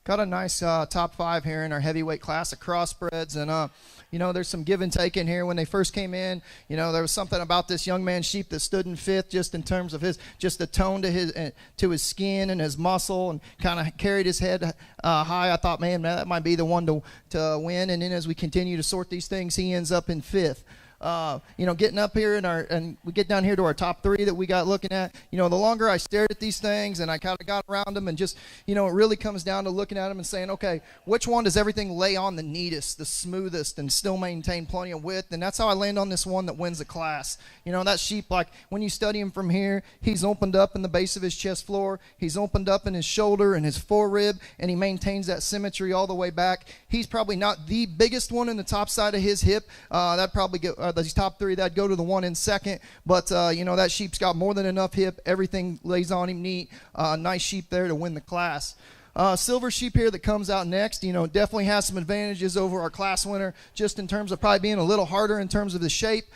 Got a nice top 5 here in our heavyweight class of crossbreds, and you know, there's some give and take in here. When they first came in, you know, there was something about this young man's sheep that stood in fifth, just in terms of his, just the tone to his skin and his muscle, and kind of carried his head high. I thought, man, that might be the one to win. And then as we continue to sort these things, he ends up in fifth. You know, getting up here and we get down here to our top 3 that we got looking at, you know, the longer I stared at these things and I kind of got around them, and just, you know, it really comes down to looking at them and saying, okay, which one does everything lay on the neatest, the smoothest, and still maintain plenty of width? And that's how I land on this one that wins the class. You know, that sheep, like when you study him from here, he's opened up in the base of his chest floor, he's opened up in his shoulder and his forerib, and he maintains that symmetry all the way back. He's probably not the biggest one in the top side of his hip. That probably get these top 3, that'd go to the one in second, but you know, that sheep's got more than enough hip. Everything lays on him neat. Nice sheep there to win the class. Silver sheep here that comes out next, definitely has some advantages over our class winner, just in terms of probably being a little harder in terms of the shape,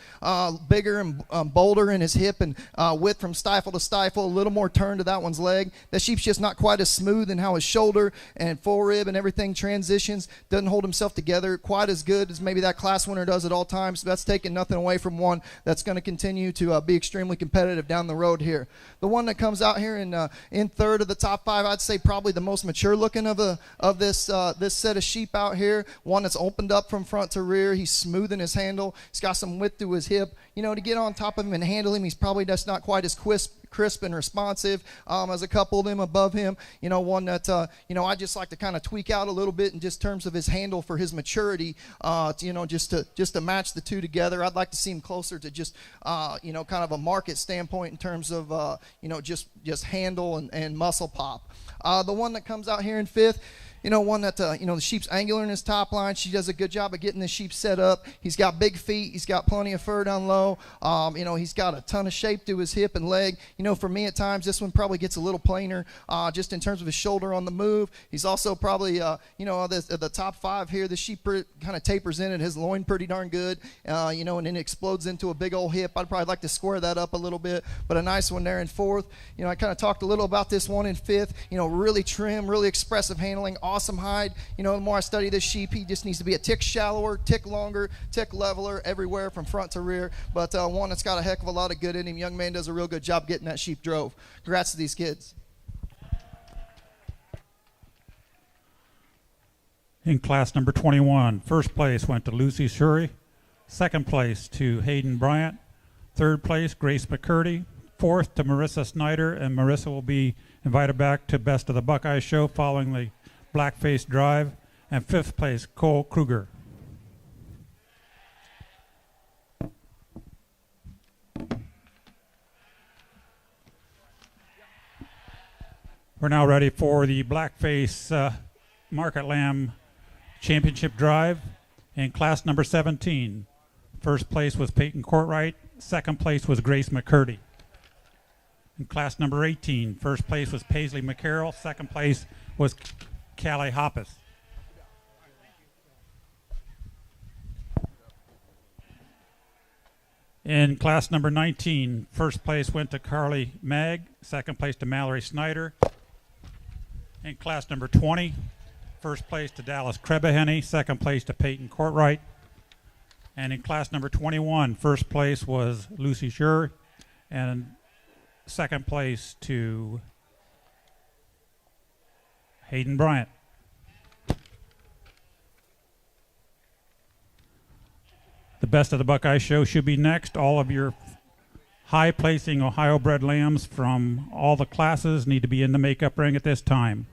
bigger and bolder in his hip and width from stifle to stifle, a little more turn to that one's leg. That sheep's just not quite as smooth in how his shoulder and forerib and everything transitions, doesn't hold himself together quite as good as maybe that class winner does at all times. So that's taking nothing away from one that's going to continue to be extremely competitive down the road here. The one that comes out here in third of the top 5, I'd say probably the most mature looking of this set of sheep out here. One that's opened up from front to rear. He's smooth in his handle. He's got some width to his hip. To get on top of him and handle him, he's probably just not quite as crisp and responsive as a couple of them above him. One that I just like to kind of tweak out a little bit in just terms of his handle for his maturity. Just to match the two together. I'd like to see him closer to just kind of a market standpoint in terms of just handle and muscle pop. The one that comes out here in 5th. One that, the sheep's angular in his top line. She does a good job of getting the sheep set up. He's got big feet. He's got plenty of fur down low. He's got a ton of shape to his hip and leg. For me at times, this one probably gets a little plainer just in terms of his shoulder on the move. He's also probably, the top 5 here, the sheep kind of tapers in at his loin pretty darn good, and then explodes into a big old hip. I'd probably like to square that up a little bit, but a nice one there in 4th. I kind of talked a little about this one in 5th. Really trim, really expressive handling, awesome hide. The more I study this sheep, he just needs to be a tick shallower, tick longer, tick leveler everywhere from front to rear. But one that's got a heck of a lot of good in him. Young man does a real good job getting that sheep drove. Congrats to these kids. In class number 21, first place went to Lucy Shuri, second place to Hayden Bryant, third place Grace McCurdy, fourth to Marissa Snyder, and Marissa will be invited back to Best of the Buckeye show following the Blackface drive, and fifth place Cole Kruger. We're now ready for the Blackface Market Lamb Championship drive in class number 17. First place was Peyton Courtwright, second place was Grace McCurdy. In class number 18, first place was Paisley McCarroll, second place was Callie Hoppus. In class number 19, first place went to Carly Mag, second place to Mallory Snyder. In class number 20, first place to Dallas Krebaheny, second place to Peyton Courtwright. And in class number 21, first place was Lucy Schur, and second place to Hayden Bryant. The Best of the Buckeye show should be next. All of your high-placing Ohio-bred lambs from all the classes need to be in the makeup ring at this time.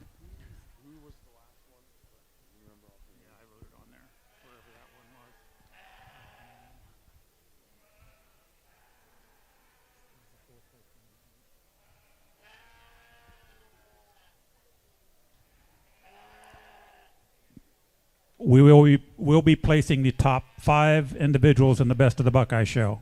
We'll be placing the top 5 individuals in the Best of the Buckeye show.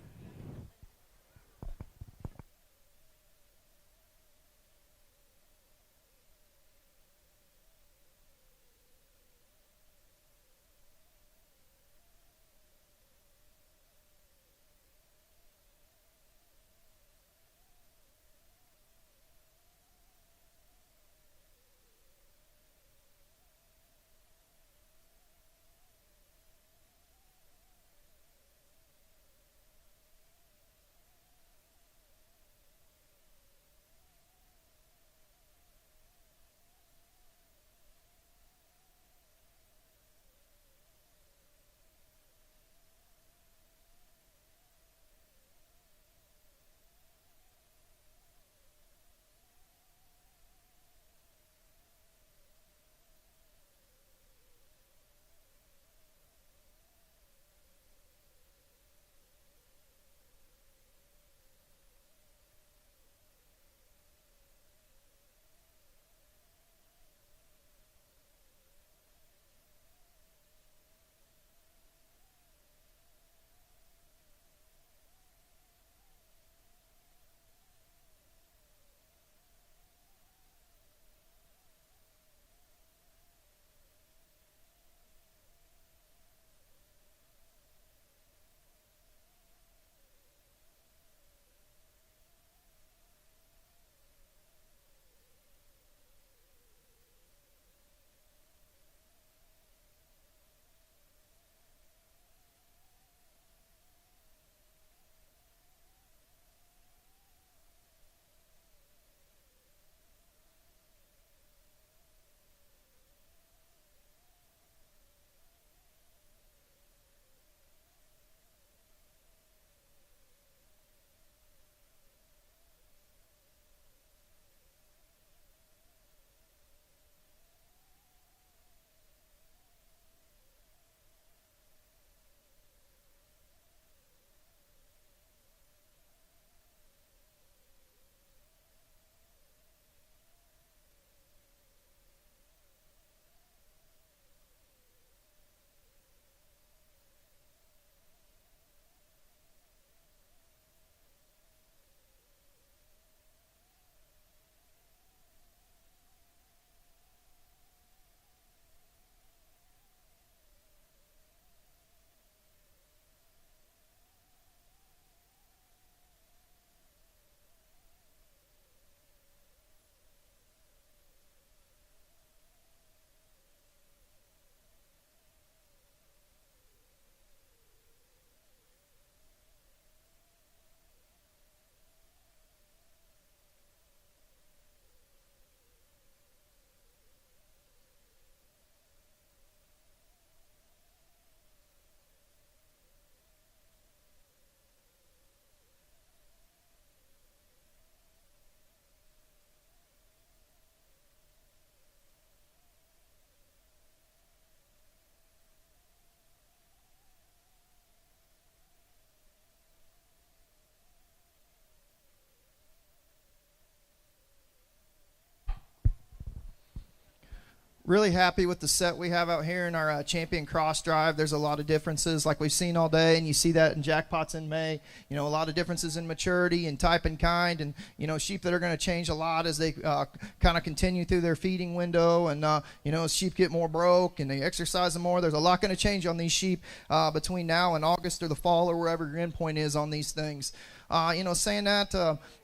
really happy with the set we have out here in our Champion Cross Drive. There's a lot of differences like we've seen all day, and you see that in Jackpots in May. You know, a lot of differences in maturity and type and kind, and, you know, sheep that are going to change a lot as they kind of continue through their feeding window, and, you know, as sheep get more broke and they exercise them more. There's a lot going to change on these sheep between now and August or the fall or wherever your endpoint is on these things. You know, saying that,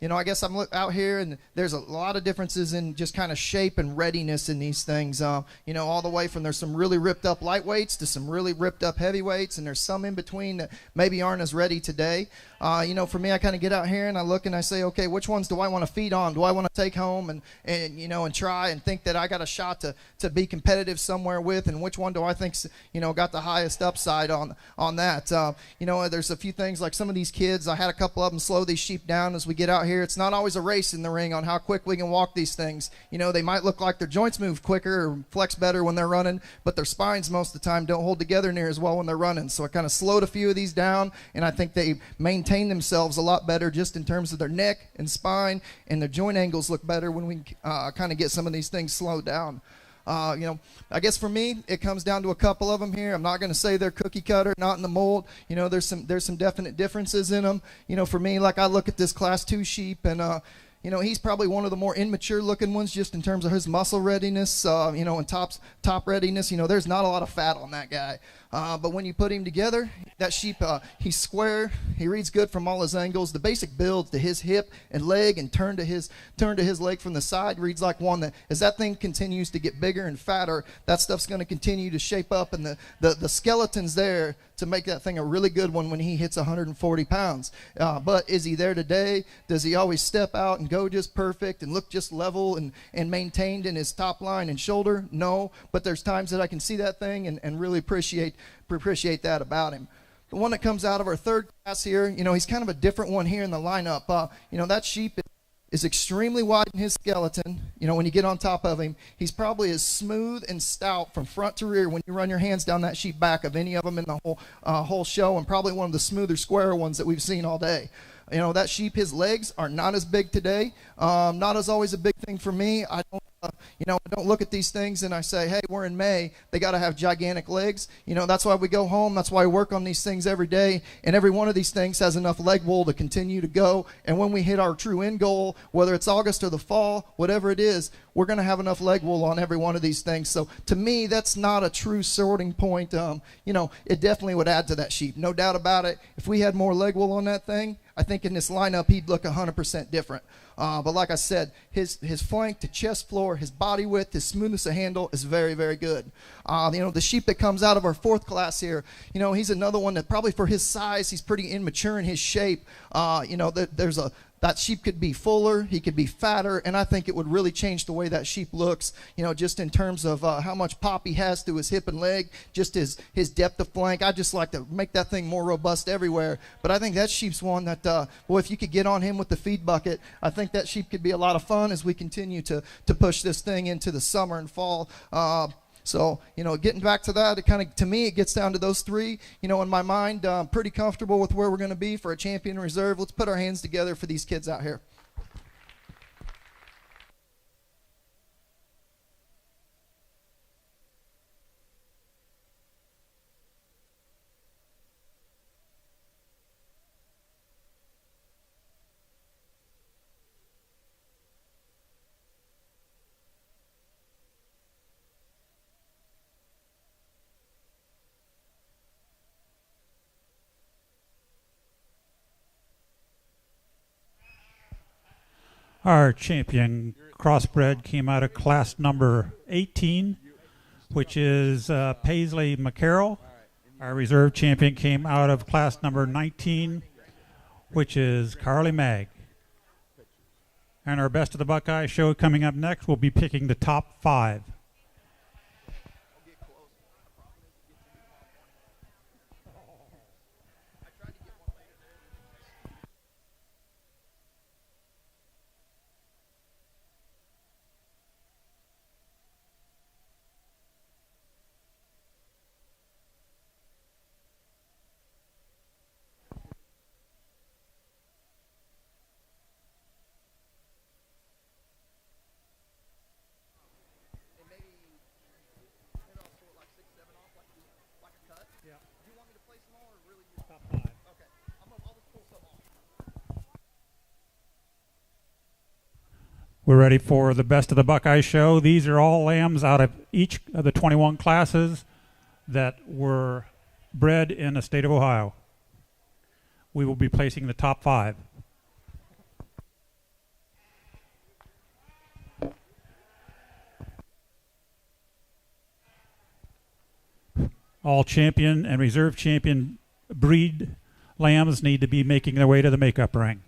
you know, I guess I'm out here, and there's a lot of differences in just kind of shape and readiness in these things. You know, all the way from there's some really ripped up lightweights to some really ripped up heavyweights, and there's some in between that maybe aren't as ready today. You know, for me, I kind of get out here and I look and I say, okay, which ones do I want to feed on? Do I want to take home and you know, and try and think that I got a shot to be competitive somewhere with, and which one do I think's, you know, got the highest upside on that? You know, there's a few things like some of these kids, I had a couple of them slow these sheep down as we get out here. It's not always a race in the ring on how quick we can walk these things. You know, they might look like their joints move quicker or flex better when they're running, but their spines most of the time don't hold together near as well when they're running. So I kind of slowed a few of these down, and I think they maintain themselves a lot better just in terms of their neck and spine, and their joint angles look better when we kind of get some of these things slowed down. You know, I guess for me, it comes down to a couple of them here. I'm not going to say they're cookie cutter, not in the mold. You know, there's some definite differences in them. You know, for me, like I look at this Class 2 sheep, and you know, he's probably one of the more immature looking ones just in terms of his muscle readiness, you know, and top readiness. You know, there's not a lot of fat on that guy. But when you put him together, that sheep, he's square. He reads good from all his angles. The basic build to his hip and leg and turn to his leg from the side reads like one that, as that thing continues to get bigger and fatter, that stuff's going to continue to shape up, and the skeleton's there to make that thing a really good one when he hits 140 pounds. But is he there today? Does he always step out and go just perfect and look just level and maintained in his top line and shoulder? No, but there's times that I can see that thing and really appreciate that about him. The one that comes out of our third class here, you know, he's kind of a different one here in the lineup. You know, that sheep is extremely wide in his skeleton. You know, when you get on top of him, he's probably as smooth and stout from front to rear when you run your hands down that sheep back of any of them in the whole show, and probably one of the smoother, square ones that we've seen all day. You know, that sheep, his legs are not as big today. Not as always a big thing for me. I don't look at these things and I say, hey, we're in May, they got to have gigantic legs. You know, that's why we go home. That's why we work on these things every day. And every one of these things has enough leg wool to continue to go. And when we hit our true end goal, whether it's August or the fall, whatever it is, we're going to have enough leg wool on every one of these things. So to me, that's not a true sorting point. You know, it definitely would add to that sheep. No doubt about it. If we had more leg wool on that thing, I think in this lineup, he'd look 100% different. But like I said, his flank to chest floor, his body width, his smoothness of handle is very, very good. You know, the sheep that comes out of our fourth class here, you know, he's another one that probably for his size, he's pretty immature in his shape. You know, that sheep could be fuller, he could be fatter, and I think it would really change the way that sheep looks, you know, just in terms of how much pop he has to his hip and leg, just his depth of flank. I just like to make that thing more robust everywhere. But I think that sheep's one that, well, if you could get on him with the feed bucket, I think that sheep could be a lot of fun as we continue to push this thing into the summer and fall. So, you know, getting back to that, it kind of, to me, it gets down to those three. You know, in my mind, I'm pretty comfortable with where we're going to be for a champion reserve. Let's put our hands together for these kids out here. Our champion crossbred came out of class number 18, which is Paisley McCarroll. Our reserve champion came out of class number 19, which is Carly Mag. And our Best of the Buckeye show coming up next, we'll be picking the top 5. We're ready for the Best of the Buckeye show. These are all lambs out of each of the 21 classes that were bred in the state of Ohio. We will be placing the top 5. All champion and reserve champion breed lambs need to be making their way to the makeup ring.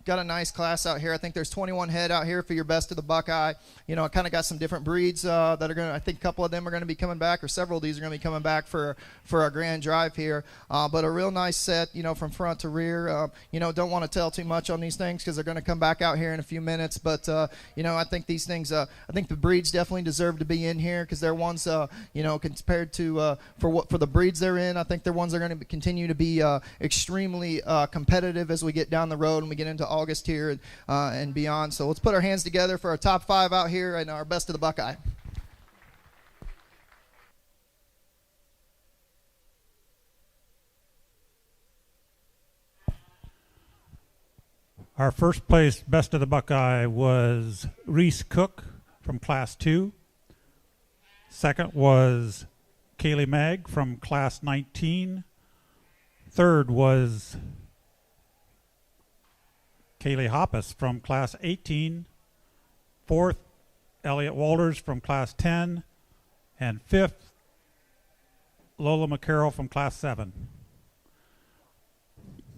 Got a nice class out here. I think there's 21 head out here for your Best of the Buckeye. You know, I kind of got some different breeds that are going to, I think a couple of them are going to be coming back, or several of these are going to be coming back for our grand drive here. But a real nice set, you know, from front to rear. You know, don't want to tell too much on these things because they're going to come back out here in a few minutes. But, you know, I think these things, I think the breeds definitely deserve to be in here because they're ones, you know, compared to, for the breeds they're in, I think they're ones that are going to continue to be extremely competitive as we get down the road and we get into August here and beyond. So let's put our hands together for our top 5 out here and our Best of the Buckeye. Our first place best of the Buckeye was Reese Cook from Class 2. Second was Kaylee Mag from Class 19. Third was Kaylee Hoppus from Class 18. Fourth, Elliot Walters from Class 10. And fifth, Lola McCarroll from Class 7.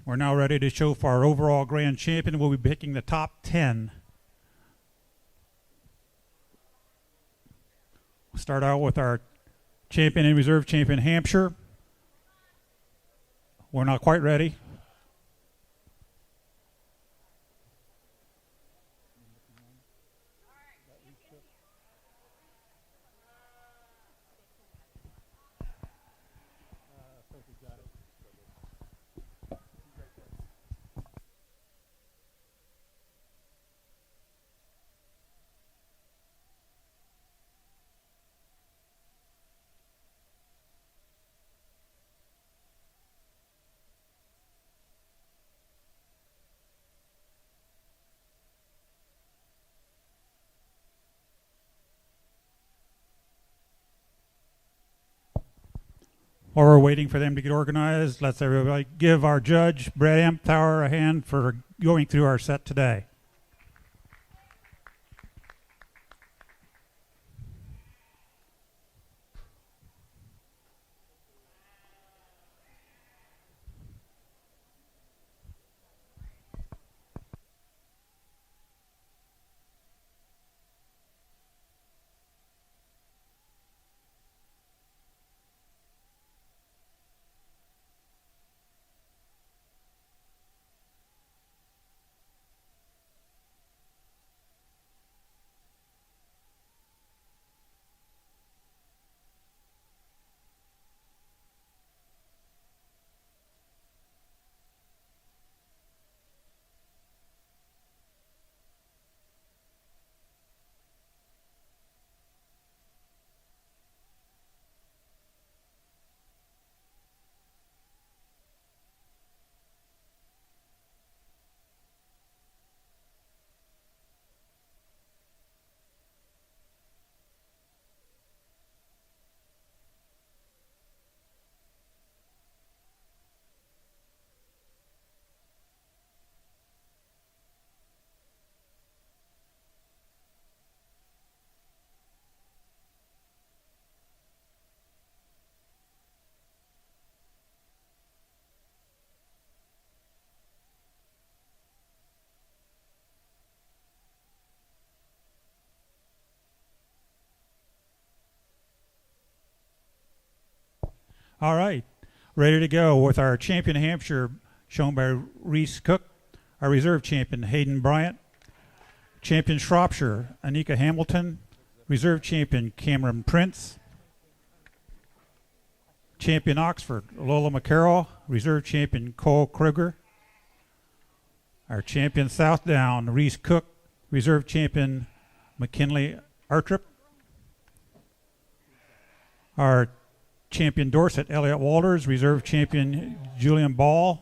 We're now ready to show for our overall grand champion. We'll be picking the top 10. We'll start out with our champion and reserve champion, Hampshire. We're not quite ready. While we're waiting for them to get organized, let's everybody give our judge, Brad Amthauer, a hand for going through our set today. All right, ready to go with our champion Hampshire, shown by Reese Cook, our reserve champion Hayden Bryant, champion Shropshire Anika Hamilton, reserve champion Cameron Prince, champion Oxford Lola McCarroll, reserve champion Cole Kruger, our champion Southdown Reese Cook, reserve champion McKinley Artrip, our champion Dorset Elliot Walters, reserve champion Julian Ball,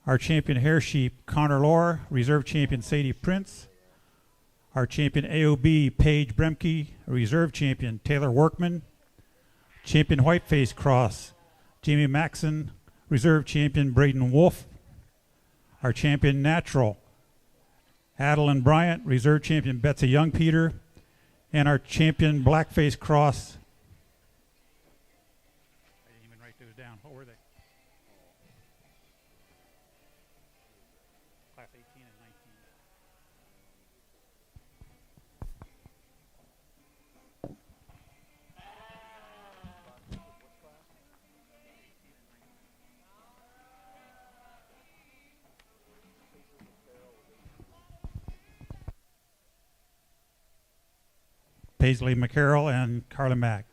our champion Hair Sheep Connor Lohr, reserve champion Sadie Prince, our champion AOB Paige Bremke, reserve champion Taylor Workman, champion Whiteface Cross Jamie Maxson, reserve champion Braden Wolf, our champion Natural Adeline Bryant, reserve champion Betsy Young Peter, and our champion Blackface Cross. I didn't even write those down. What were they? Class 18 and 19. Paisley McCarroll and Carla Mack.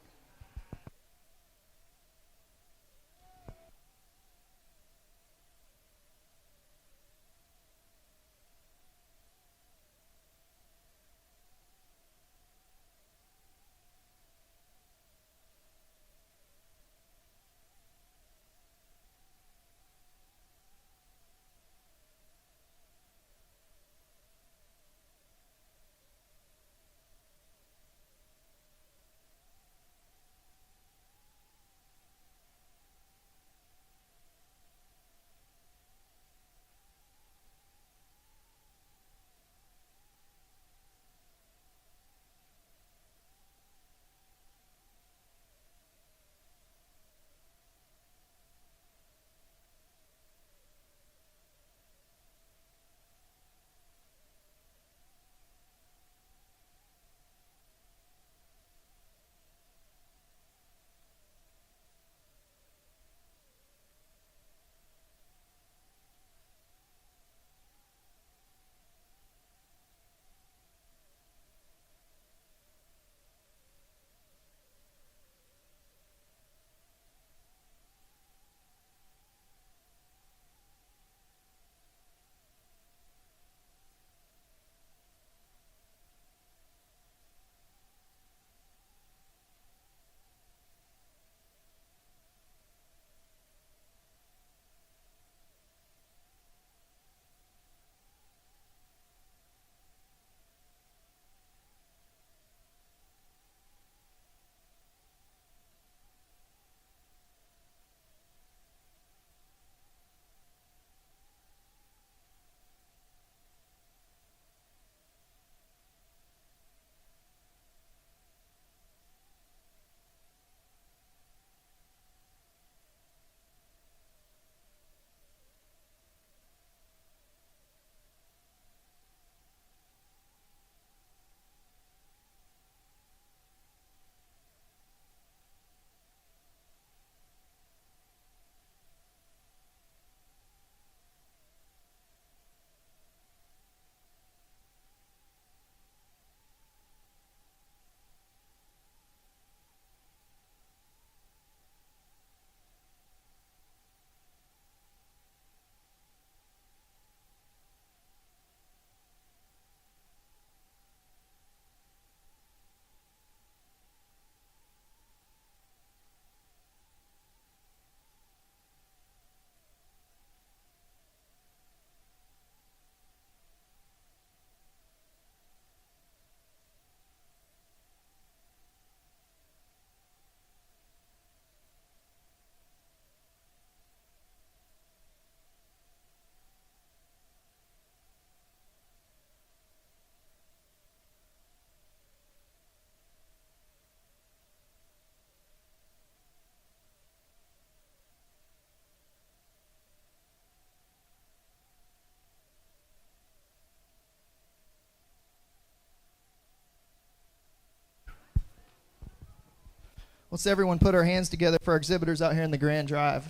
Let's everyone put our hands together for our exhibitors out here in the Grand Drive.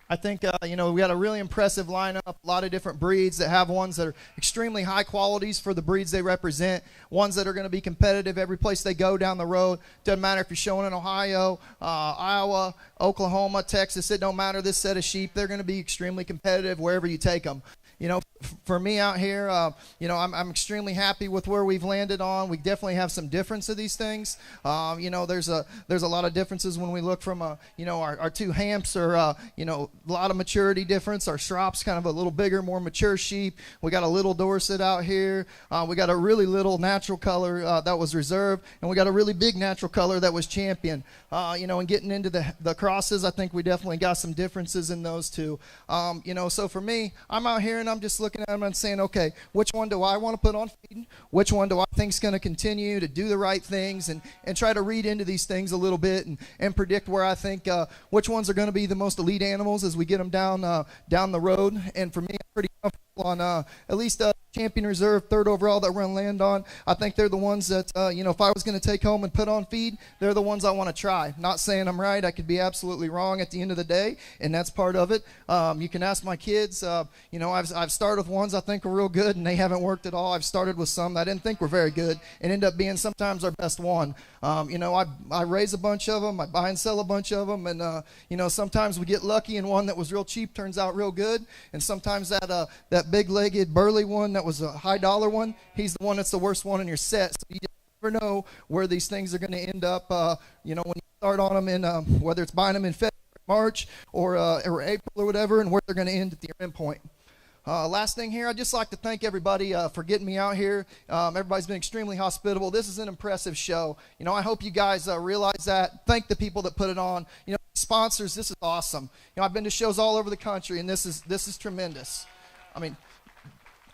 I think, we got a really impressive lineup, a lot of different breeds that have ones that are extremely high qualities for the breeds they represent, ones that are going to be competitive every place they go down the road. Doesn't matter if you're showing in Ohio, Iowa, Oklahoma, Texas, it don't matter. This set of sheep, they're going to be extremely competitive wherever you take them. For me out here, I'm extremely happy with where we've landed on. We definitely have some difference of these things. There's a lot of differences when we look from, our two Hamps are, a lot of maturity difference. Our Shrop's kind of a little bigger, more mature sheep. We got a little Dorset out here. We got a really little natural color that was reserved, and we got a really big natural color that was champion. And getting into the crosses, I think we definitely got some differences in those two. So for me, I'm out here and I'm just looking at them and saying, okay, which one do I want to put on feeding? Which one do I think is going to continue to do the right things and try to read into these things a little bit and predict where I think which ones are going to be the most elite animals as we get them down the road. And for me, I'm pretty comfortable on at least champion reserve, third overall that we're going to land on. I think they're the ones that, if I was going to take home and put on feed, they're the ones I want to try. Not saying I'm right. I could be absolutely wrong at the end of the day, and that's part of it. You can ask my kids. I've started with ones I think are real good, and they haven't worked at all. I've started with some that I didn't think were very good and end up being sometimes our best one. I raise a bunch of them. I buy and sell a bunch of them, and, sometimes we get lucky and one that was real cheap turns out real good, and sometimes that big-legged, burly one that was a high-dollar one, he's the one that's the worst one in your set. So you just never know where these things are going to end up, when you start on them in, whether it's buying them in February, March, or April or whatever, and where they're going to end at the end point. Last thing here, I'd just like to thank everybody for getting me out here. Everybody's been extremely hospitable. This is an impressive show. I hope you guys realize that. Thank the people that put it on. Sponsors, this is awesome. I've been to shows all over the country, and this is tremendous. I mean,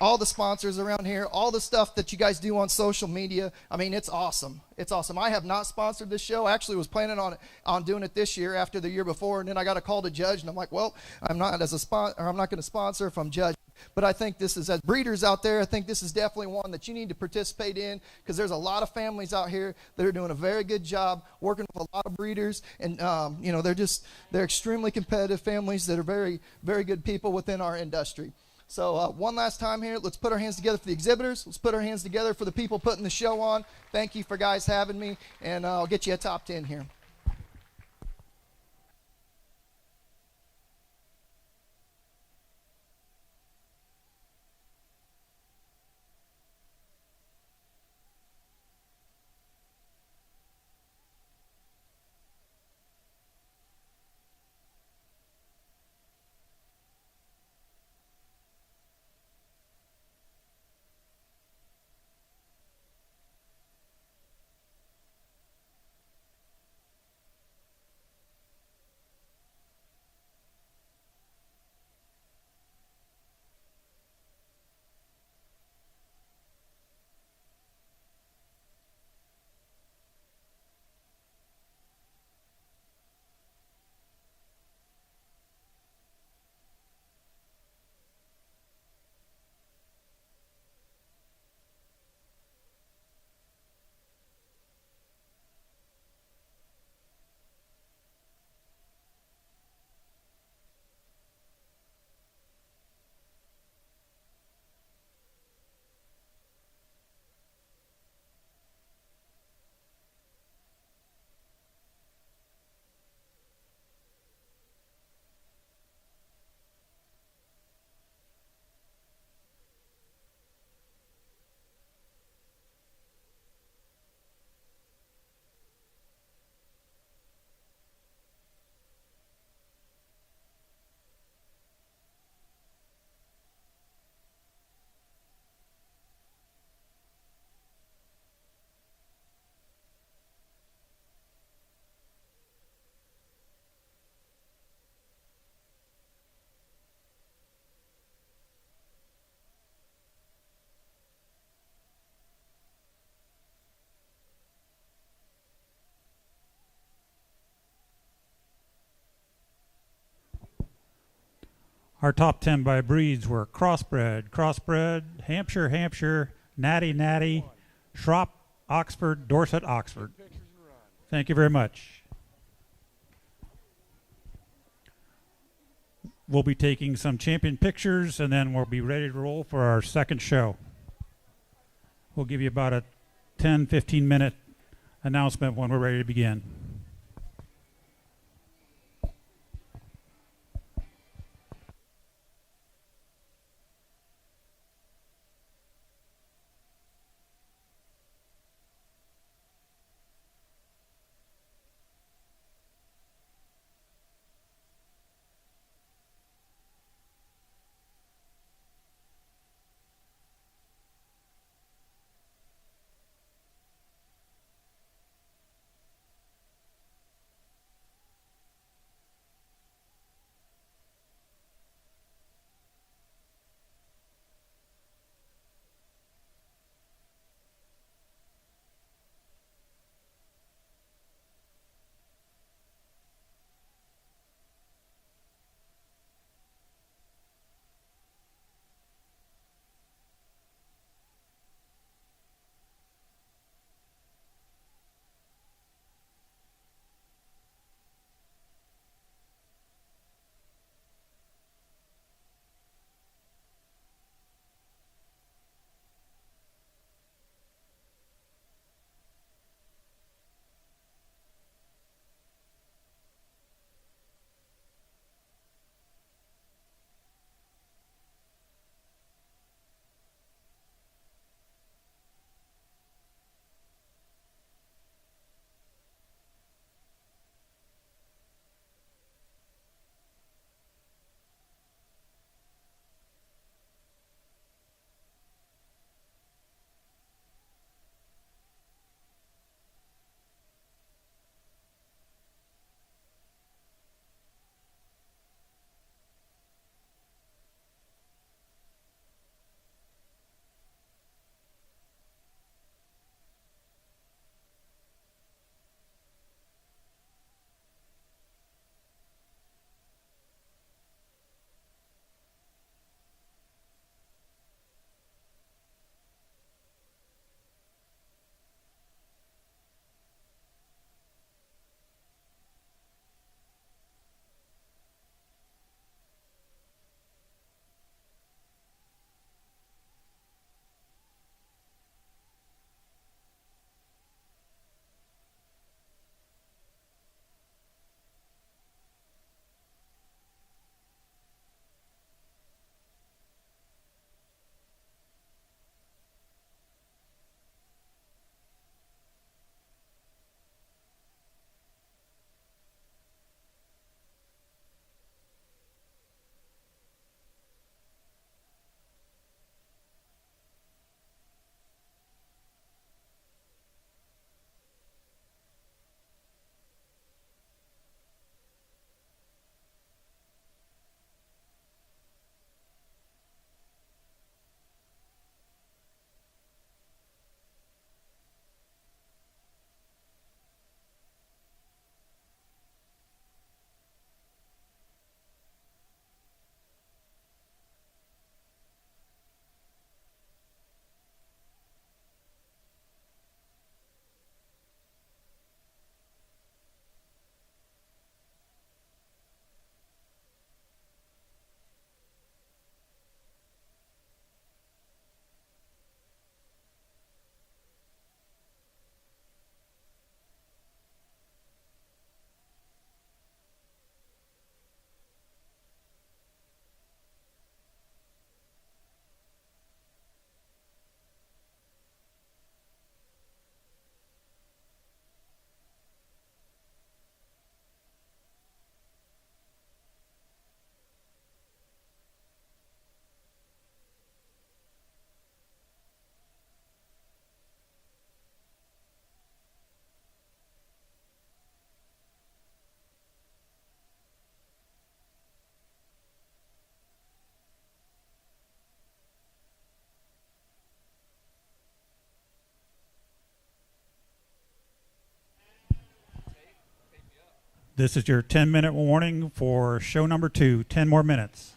all the sponsors around here, all the stuff that you guys do on social media, I mean, it's awesome. It's awesome. I have not sponsored this show. I actually was planning on doing it this year after the year before, and then I got a call to judge, and I'm like, well, I'm not going to sponsor if I'm judged. But I think this is, as breeders out there, I think this is definitely one that you need to participate in, because there's a lot of families out here that are doing a very good job working with a lot of breeders, and they're extremely competitive families that are very, very good people within our industry. So one last time here, let's put our hands together for the exhibitors. Let's put our hands together for the people putting the show on. Thank you for guys having me, and I'll get you a top 10 here. Our top 10 by breeds were crossbred, Hampshire, Natty, Shrop, Oxford, Dorset, Oxford. Thank you very much. We'll be taking some champion pictures, and then we'll be ready to roll for our second show. We'll give you about a 10, 15-minute announcement when we're ready to begin. This is your 10-minute warning for show number 2. 10 more minutes.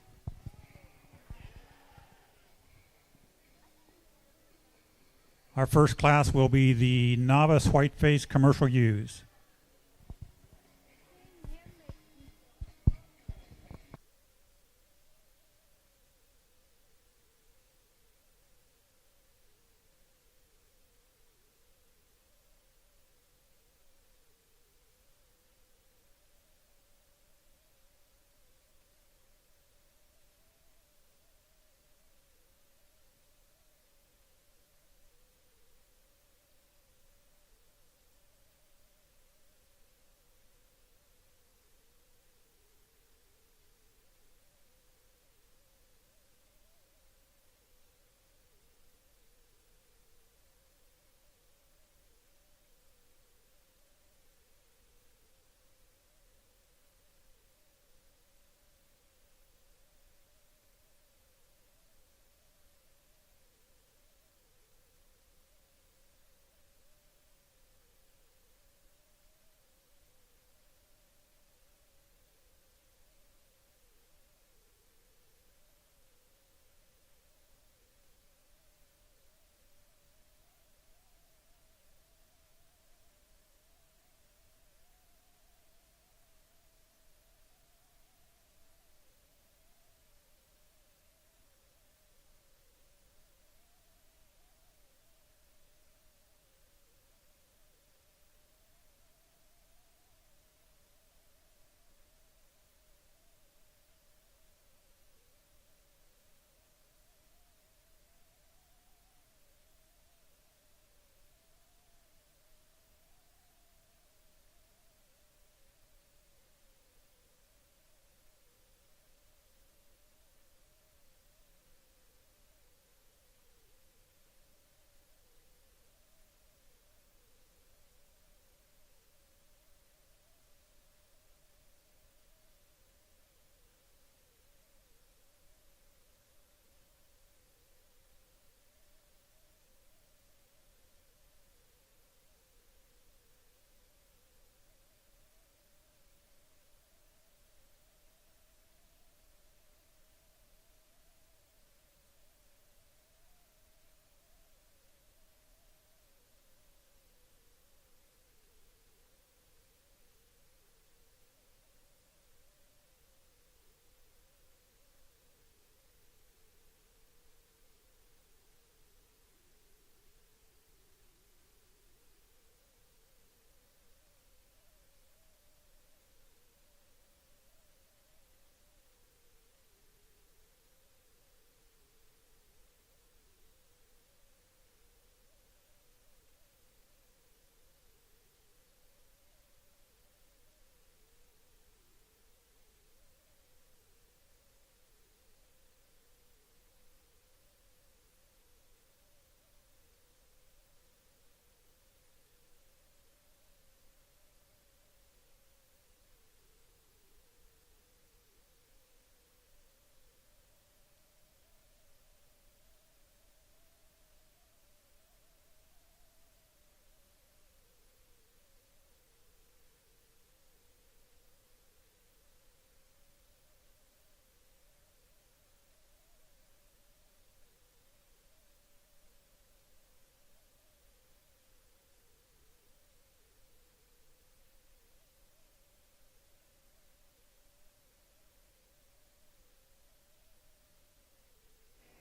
Our first class will be the Novice Whiteface Commercial Use.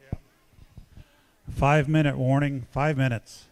Yeah. 5-minute warning, 5 minutes.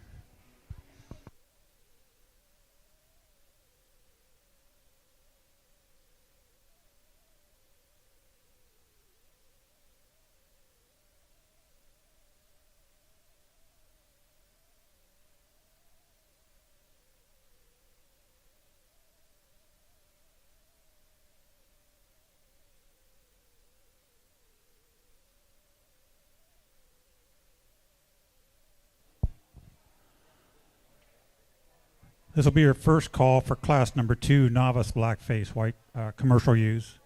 This will be your first call for class number 2, Novice Blackface White Commercial Use.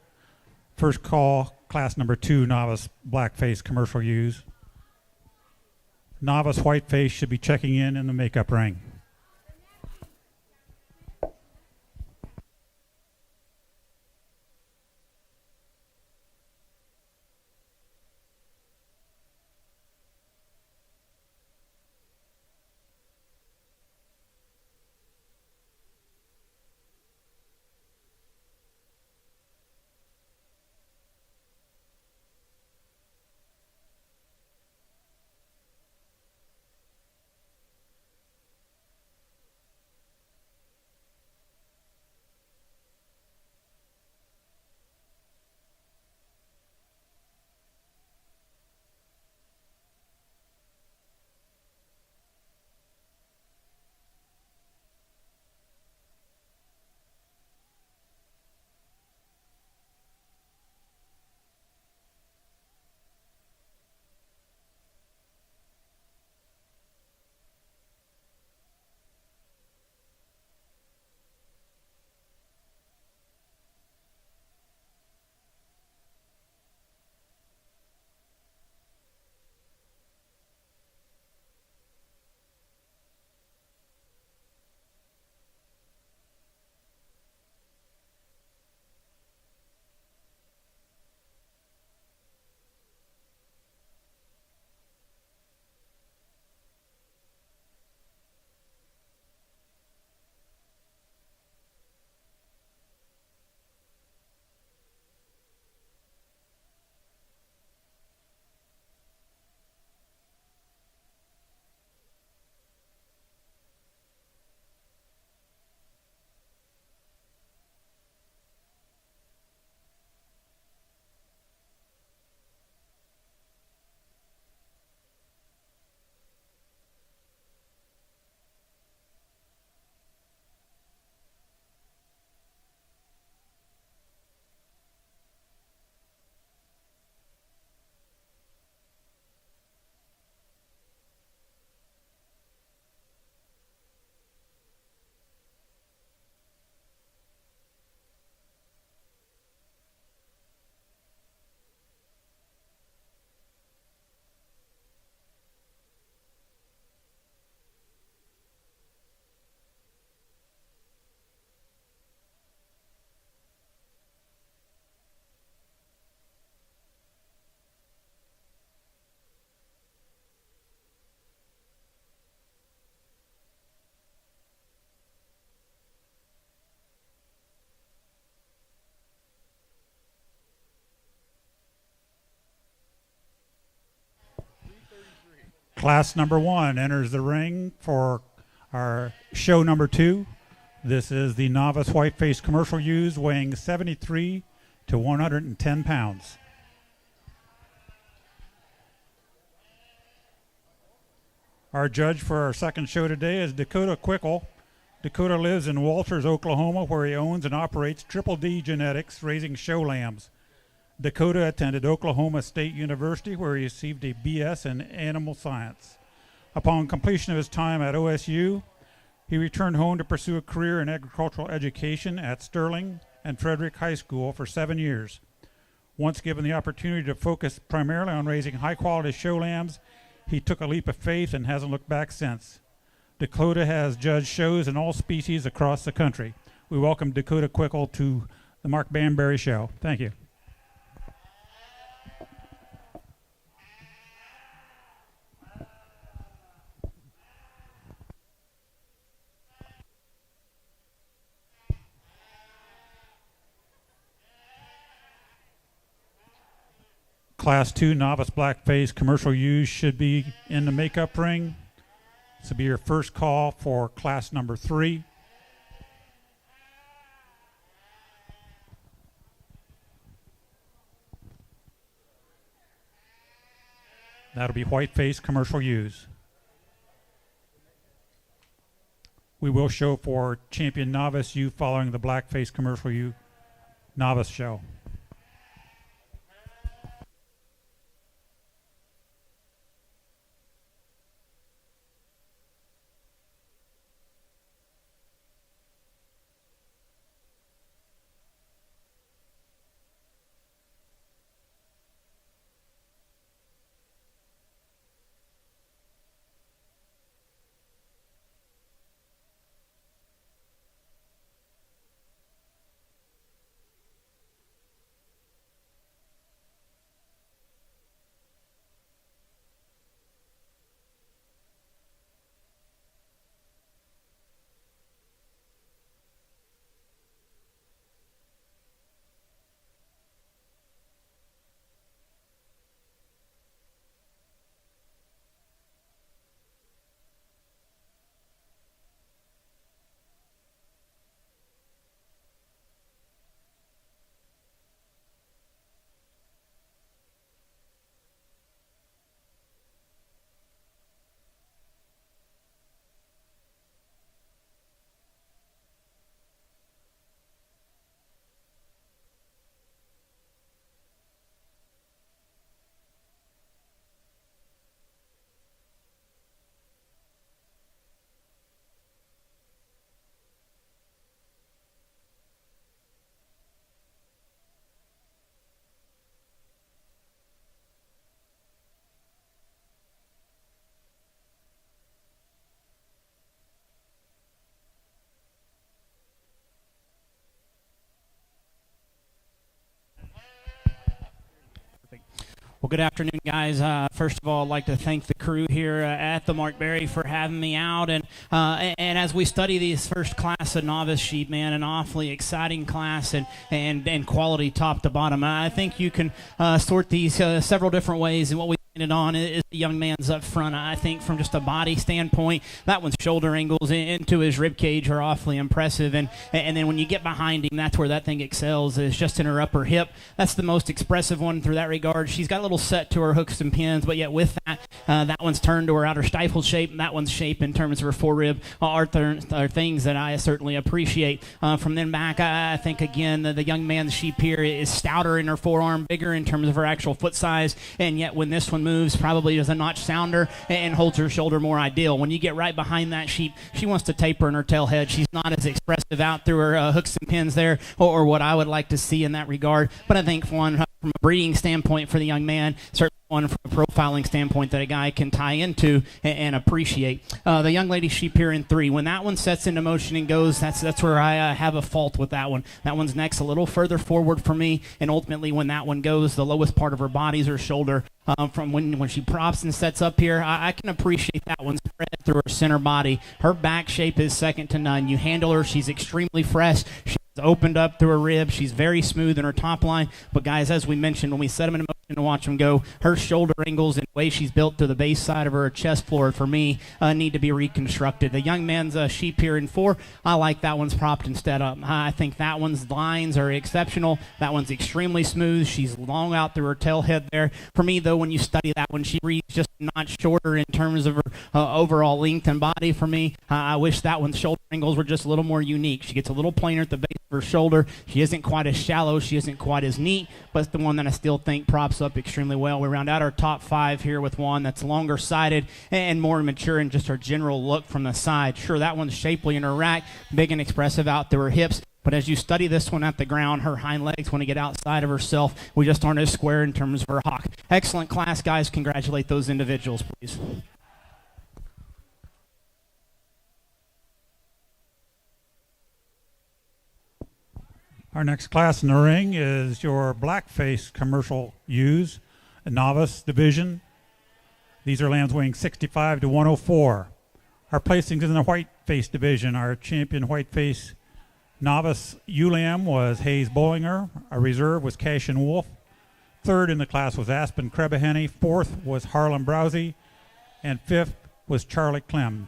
First call, class number 2, Novice Blackface Commercial Use. Novice Whiteface should be checking in the makeup ring. Class number 1 enters the ring for our show number 2. This is the Novice Whiteface commercial ewes, weighing 73 to 110 pounds. Our judge for our second show today is Dakota Quickle. Dakota lives in Walters, Oklahoma, where he owns and operates Triple D Genetics, raising show lambs. Dakota attended Oklahoma State University, where he received a BS in animal science. Upon completion of his time at OSU, he returned home to pursue a career in agricultural education at Sterling and Frederick High School for 7 years. Once given the opportunity to focus primarily on raising high-quality show lambs, he took a leap of faith and hasn't looked back since. Dakota has judged shows in all species across the country. We welcome Dakota Quickle to the Mark Banbury Show. Thank you. Class 2 Novice Blackface commercial ewes should be in the makeup ring. This will be your first call for class number 3. That'll be Whiteface commercial ewes. We will show for champion novice ewe following the Blackface commercial ewe novice show. Well, good afternoon, guys. First of all, I'd like to thank the crew here at the Mark Berry for having me out. And as we study these first class of novice sheep, man, an awfully exciting class and quality top to bottom. I think you can sort these several different ways, and what we landed on is the young man's up front. I think from just a body standpoint, that one's shoulder angles into his rib cage are awfully impressive. And then when you get behind him, that's where that thing excels, is just in her upper hip. That's the most expressive one through that regard. She's got a little set to her hooks and pins, but yet with that, that one's turned to her outer stifle shape, and that one's shape in terms of her forerib are things that I certainly appreciate. From then back, I think, again, the young man's sheep here is stouter in her forearm, bigger in terms of her actual foot size, and yet when this one moves, probably is a notch sounder and holds her shoulder more ideal. When you get right behind that sheep, she wants to taper in her tail head. She's not as expressive out through her hooks and pins there, or what I would like to see in that regard. But I think from a breeding standpoint for the young man, certainly one from a profiling standpoint that a guy can tie into and appreciate. The young lady sheep here in 3, when that one sets into motion and goes, that's where I have a fault with that one. That one's neck's a little further forward for me, and ultimately when that one goes, the lowest part of her body is her shoulder. From when she props and sets up here, I can appreciate that one spread through her center body. Her back shape is second to none. You handle her, she's extremely fresh. She's opened up through her rib. She's very smooth in her top line. But guys, as we mentioned, when we set them in motion, to watch them go. Her shoulder angles and the way she's built to the base side of her chest floor, for me, need to be reconstructed. The young man's sheep here in 4, I like that one's propped instead up. I think that one's lines are exceptional. That one's extremely smooth. She's long out through her tail head there. For me, though, when you study that one, she reads just a notch shorter in terms of her overall length and body. For me, I wish that one's shoulder angles were just a little more unique. She gets a little plainer at the base of her shoulder. She isn't quite as shallow. She isn't quite as neat, but it's the one that I still think props up extremely well. We round out our top 5 here with one that's longer sided and more mature in just her general look from the side. Sure, that one's shapely in her rack, big and expressive out through her hips, but as you study this one at the ground, her hind legs want to get outside of herself. We just aren't as square in terms of her hock. Excellent class, guys. Congratulate those individuals, please. Our next class in the ring is your Blackface commercial ewes, a novice division. These are lambs weighing 65 to 104. Our placings in the Whiteface division, our champion Whiteface novice ewe lamb was Hayes Bollinger. Our reserve was Cash and Wolf. Third in the class was Aspen Krebaheny. Fourth was Harlan Browsey. And fifth was Charlie Clem.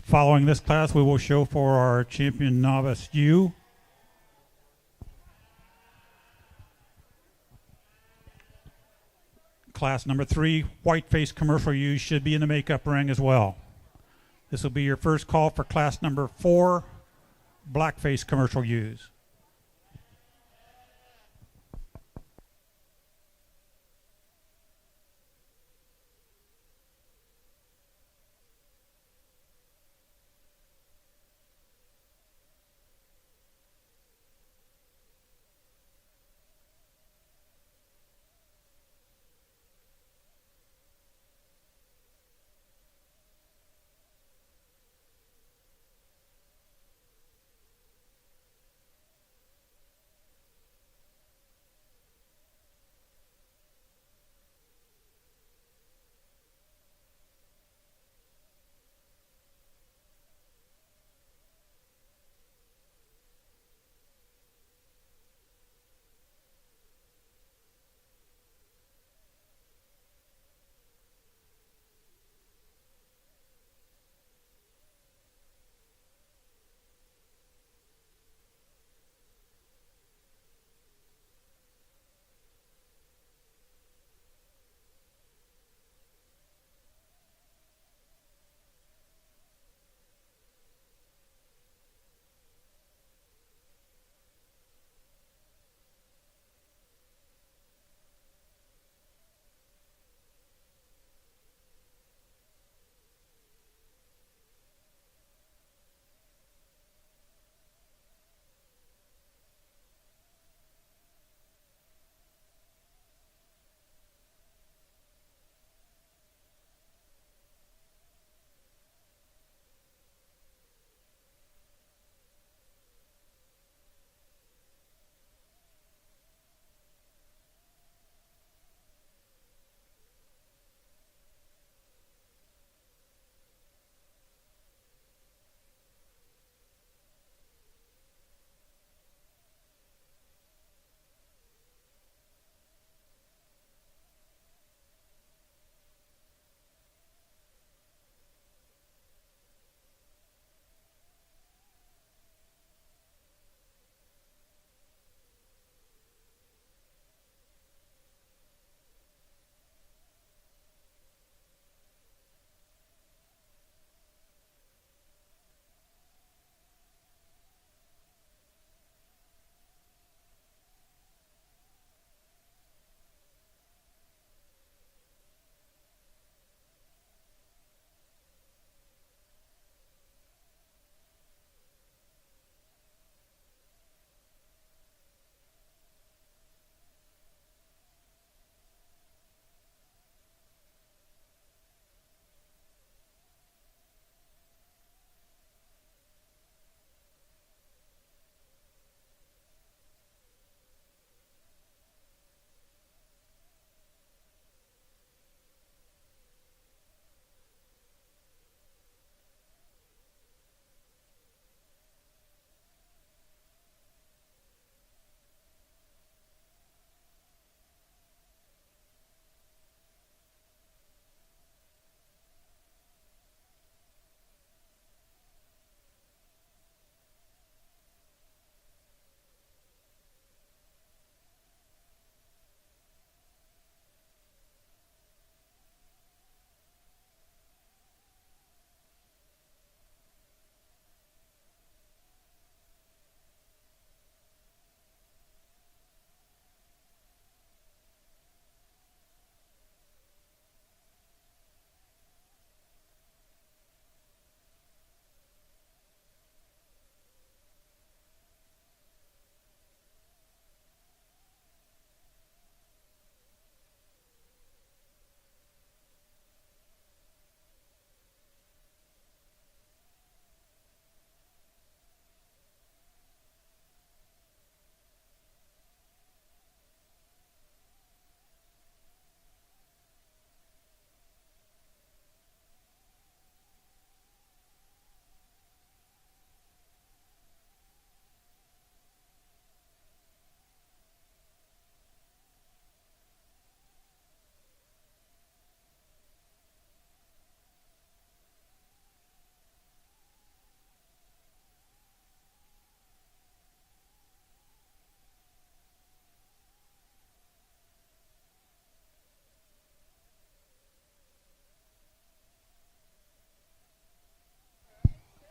Following this class, we will show for our champion novice ewe. Class number 3, Whiteface commercial ewes should be in the makeup ring as well. This will be your first call for class number 4, Blackface commercial ewes.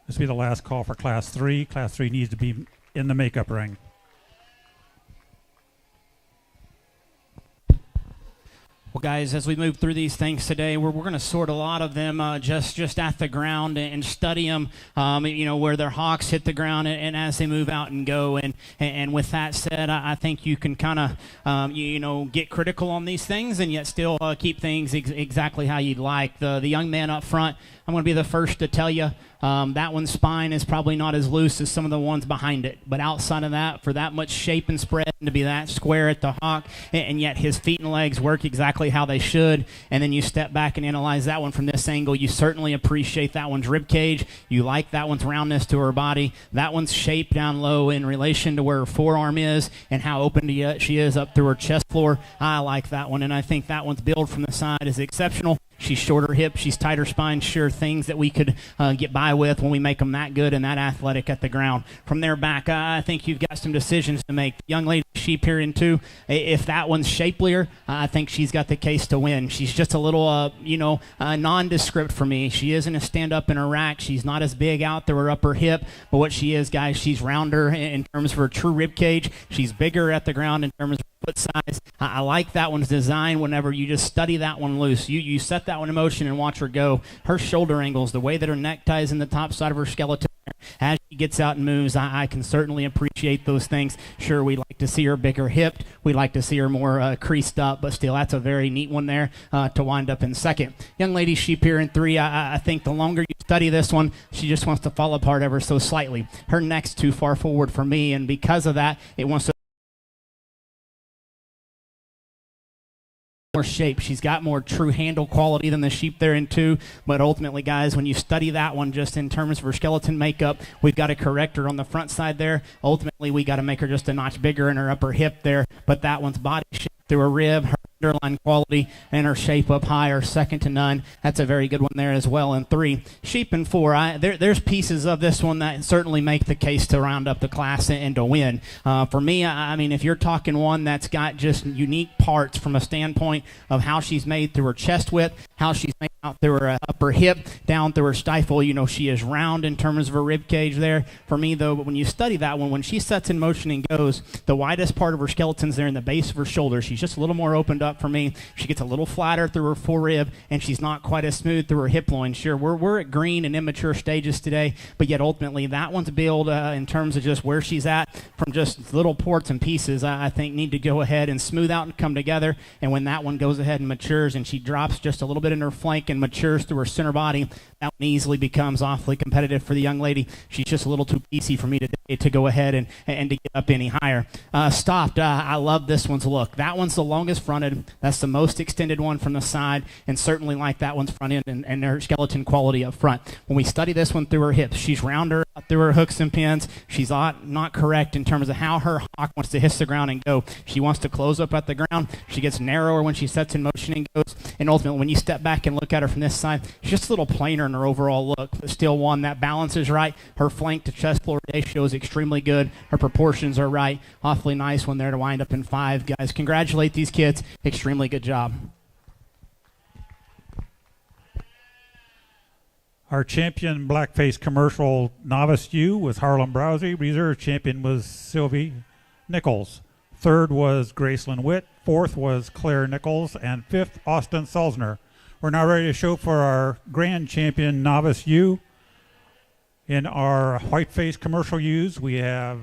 This will be the last call for Class 3. Class 3 needs to be in the makeup ring. Well, guys, as we move through these things today, we're going to sort a lot of them just at the ground and study them, where their hocks hit the ground and as they move out and go. And with that said, I think you can kind of, get critical on these things and yet still keep things exactly how you'd like. The young man up front, I'm going to be the first to tell you, that one's spine is probably not as loose as some of the ones behind it. But outside of that, for that much shape and spread and to be that square at the hock, and yet his feet and legs work exactly how they should, and then you step back and analyze that one from this angle, you certainly appreciate that one's rib cage. You like that one's roundness to her body. That one's shape down low in relation to where her forearm is and how open she is up through her chest floor. I like that one, and I think that one's build from the side is exceptional. She's shorter hip, she's tighter spine, sure, things that we could get by with when we make them that good and that athletic at the ground. From there back, I think you've got some decisions to make. The young lady sheep here in 2, if that one's shapelier, I think she's got the case to win. She's just a little, nondescript for me. She isn't a stand-up in her rack. She's not as big out through her upper hip, but what she is, guys, she's rounder in terms of her true rib cage. She's bigger at the ground in terms of foot size. I like that one's design whenever you just study that one loose. You set that one in motion and watch her go. Her shoulder angles, the way that her neck ties in the top side of her skeleton, as she gets out and moves, I can certainly appreciate those things. Sure, we like to see her bigger hipped. We like to see her more creased up, but still, that's a very neat one there to wind up in second. Young lady sheep here in 3, I think the longer you study this one, she just wants to fall apart ever so slightly. Her neck's too far forward for me, and because of that, it wants to more shape. She's got more true handle quality than the sheep there in 2, but ultimately, guys, when you study that one just in terms of her skeleton makeup, we've got to correct her on the front side there. Ultimately, we got to make her just a notch bigger in her upper hip there, but that one's body shape through her rib, her underline quality, and her shape up high are second to none. That's a very good one there as well in 3. Sheep in 4, there's pieces of this one that certainly make the case to round up the class and to win. For me, I mean, if you're talking one that's got just unique parts from a standpoint of how she's made through her chest width, how she's made out through her upper hip, down through her stifle, she is round in terms of her rib cage there. For me, though, but when you study that one, when she sets in motion and goes, the widest part of her skeleton's there in the base of her shoulder. She's just a little more opened up for me. She gets a little flatter through her forerib, and she's not quite as smooth through her hip loin. Sure, we're at green and immature stages today, but yet ultimately that one's build in terms of just where she's at from just little ports and pieces, I think need to go ahead and smooth out and come together. And when that one goes ahead and matures and she drops just a little bit in her flank and matures through her center body, that one easily becomes awfully competitive for the young lady. She's just a little too piecey for me today to go ahead and to get up any higher. Stopped. I love this one's look. That one's the longest fronted. That's the most extended one from the side, and certainly like that one's front end and her skeleton quality up front. When we study this one through her hips, she's rounder through her hooks and pins. She's not correct in terms of how her hawk wants to hiss the ground and go. She wants to close up at the ground. She gets narrower when she sets in motion and goes. And ultimately, when you step back and look at her from this side, she's just a little plainer in her overall look, but still one that balance is right. Her flank to chest floor ratio is extremely good. Her proportions are right. Awfully nice one there to wind up in 5. Guys, congratulate these kids. Extremely good job. Our champion Blackface commercial novice U was Harlan Browsey. Reserve champion was Sylvie Nichols. Third was Gracelyn Witt. Fourth was Claire Nichols. And fifth, Austin Salzner. We're now ready to show for our grand champion novice U. In our Whiteface commercial U's, we have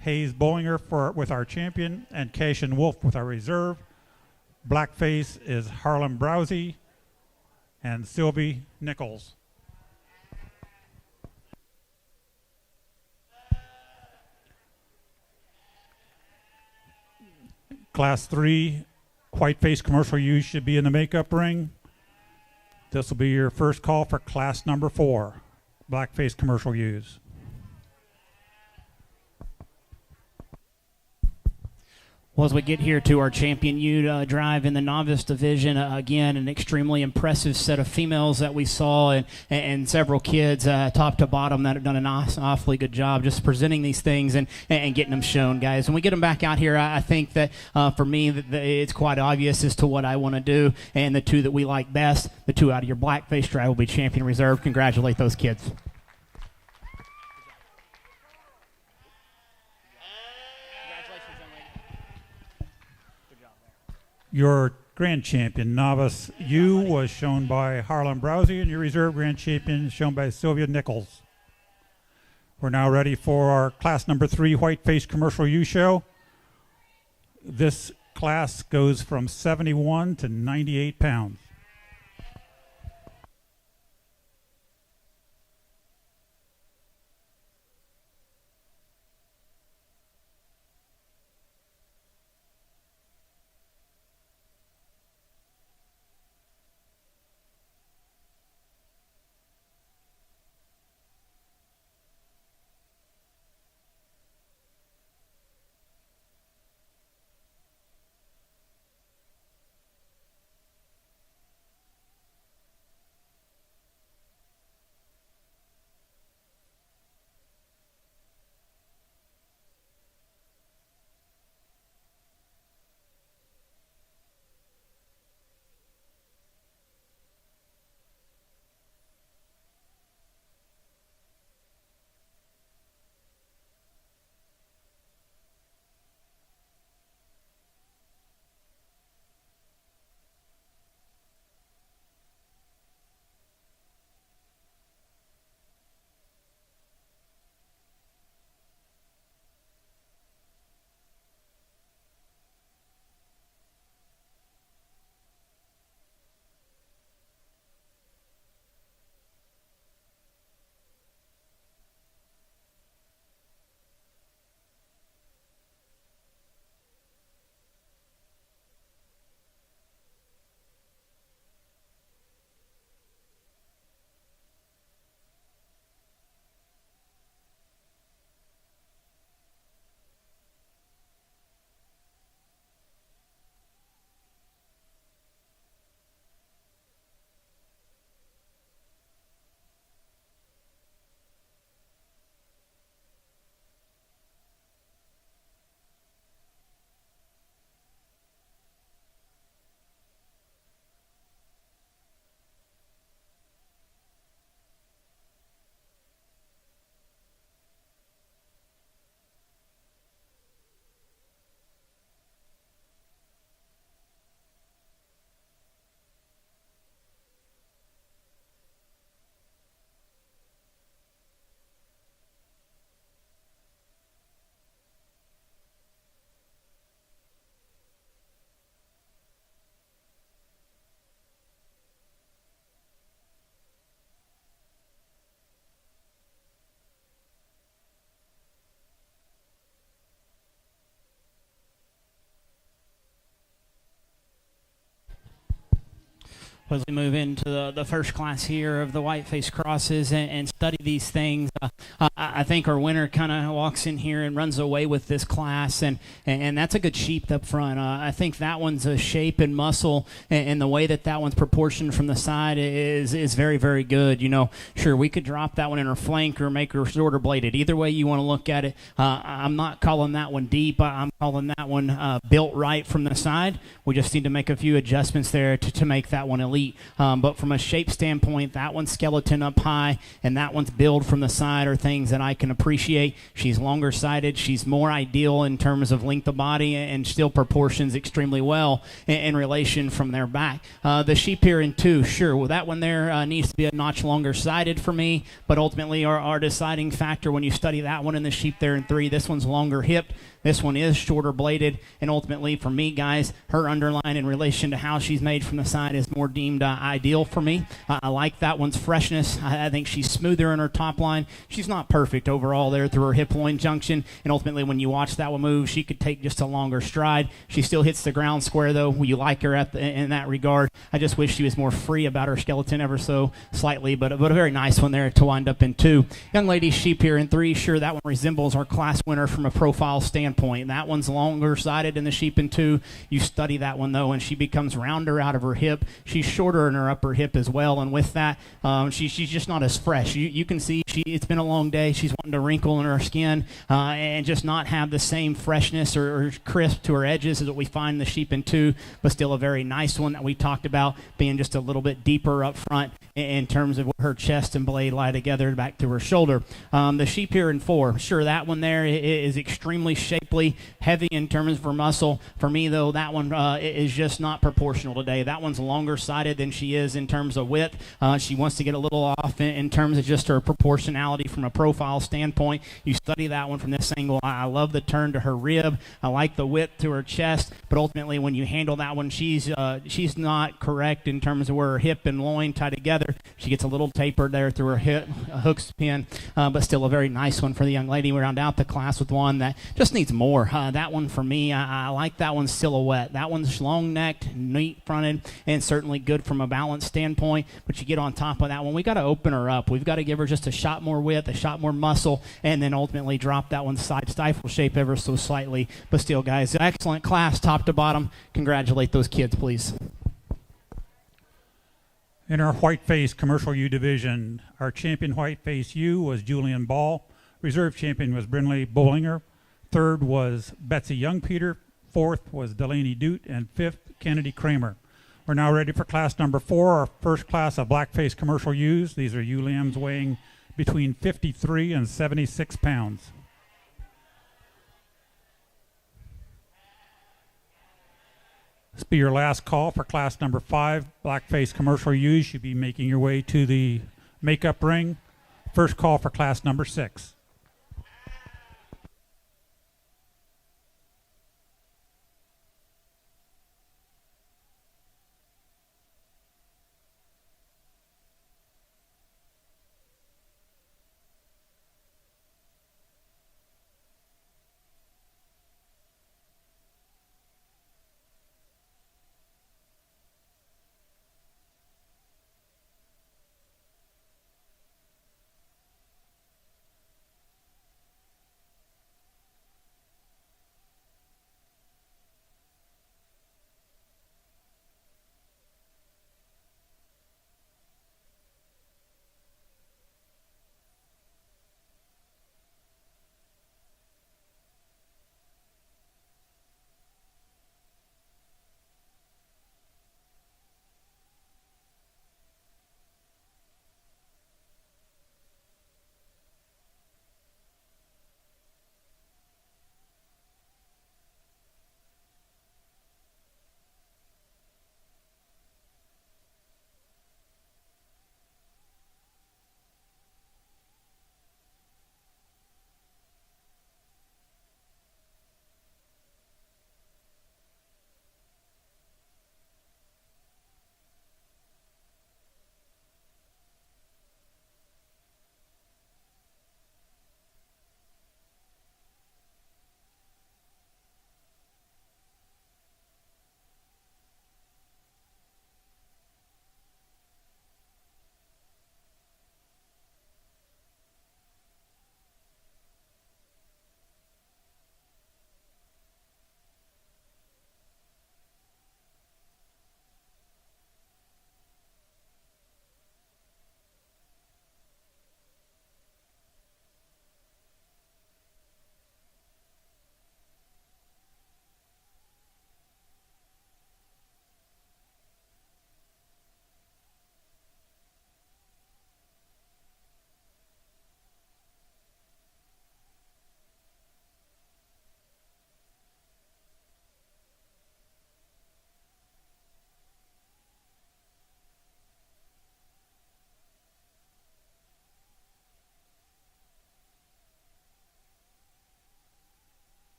Hayes Bollinger with our champion and Cashin Wolf with our reserve. Blackface is Harlan Browsey and Sylvie Nichols. Class 3 Whiteface commercial use should be in the makeup ring. This will be your first call for class number 4, Blackface commercial use. Well, as we get here to our champion U drive in the novice division, again, an extremely impressive set of females that we saw and several kids top to bottom that have done an awfully good job just presenting these things and getting them shown, guys. When we get them back out here, I think that for me, it's quite obvious as to what I want to do, and the 2 that we like best, the 2 out of your Blackface drive will be champion reserve. Congratulate those kids. Your grand champion, Novice U, was shown by Harlan Browsey, and your reserve grand champion is shown by Sylvia Nichols. We're now ready for our class number 3 Whiteface Commercial U show. This class goes from 71 to 98 pounds. As we move into the first class here of the Whiteface crosses and study these things, I think our winner kind of walks in here and runs away with this class, and that's a good sheep up front. I think that one's a shape and muscle, and the way that one's proportioned from the side is very, very good. You know, sure, we could drop that one in her flank or make her shoulder bladed. Either way you want to look at it. I'm not calling that one deep. I'm calling that one built right from the side. We just need to make a few adjustments there to make that one elite. But from a shape standpoint, that one's skeleton up high and that one's build from the side are things that I can appreciate. She's longer sided. She's more ideal in terms of length of body and still proportions extremely well in relation from their back. The sheep here in 2, sure, well, that one there needs to be a notch longer sided for me, but ultimately our deciding factor when you study that one and the sheep there in 3, this one's longer hipped. This one is shorter bladed, and ultimately for me, guys, her underline in relation to how she's made from the side is more deemed ideal for me. I like that one's freshness. I think she's smoother in her top line. She's not perfect overall there through her hip-loin junction, and ultimately when you watch that one move, she could take just a longer stride. She still hits the ground square, though. You like her in that regard. I just wish she was more free about her skeleton ever so slightly, but a very nice one there to wind up in 2. Young lady sheep here in 3, sure, that one resembles our class winner from a profile standpoint. That one's longer sided in the sheep in 2. You study that one though, and she becomes rounder out of her hip. She's shorter in her upper hip as well, and with that, she's just not as fresh. You can see it's been a long day. She's wanting to wrinkle in her skin and just not have the same freshness or crisp to her edges as what we find in the sheep in 2, but still a very nice one that we talked about being just a little bit deeper up front in terms of where her chest and blade lie together back to her shoulder. The sheep here in 4, sure, that one there is extremely shapely, heavy in terms of her muscle. For me, though, that one is just not proportional today. That one's longer sided than she is in terms of width. She wants to get a little off in terms of just her proportionality from a profile standpoint. You study that one from this angle. I love the turn to her rib. I like the width to her chest, but ultimately when you handle that one, she's not correct in terms of where her hip and loin tie together. She gets a little tapered there through her hip, hook spin, but still a very nice one for the young lady. We round out the class with one that just needs more. That one for me, I like that one's silhouette. That one's long-necked, neat-fronted, and certainly good from a balance standpoint, but you get on top of that one, we got to open her up. We've got to give her just a shot more width, a shot more muscle, and then ultimately drop that one side stifle shape ever so slightly. But still, guys, excellent class top to bottom. Congratulate those kids, please. In our Whiteface Commercial U division, our champion Whiteface U was Julian Ball. Reserve champion was Brinley Bollinger. Third was Betsy Youngpeter. Fourth was Delaney Doot. And fifth, Kennedy Kramer. We're now ready for class number 4, our first class of Blackface Commercial U's. These are ewe lambs weighing between 53 and 76 pounds. This will be your last call for class number 5, Blackface Commercial U's. You should be making your way to the makeup ring. First call for class number 6.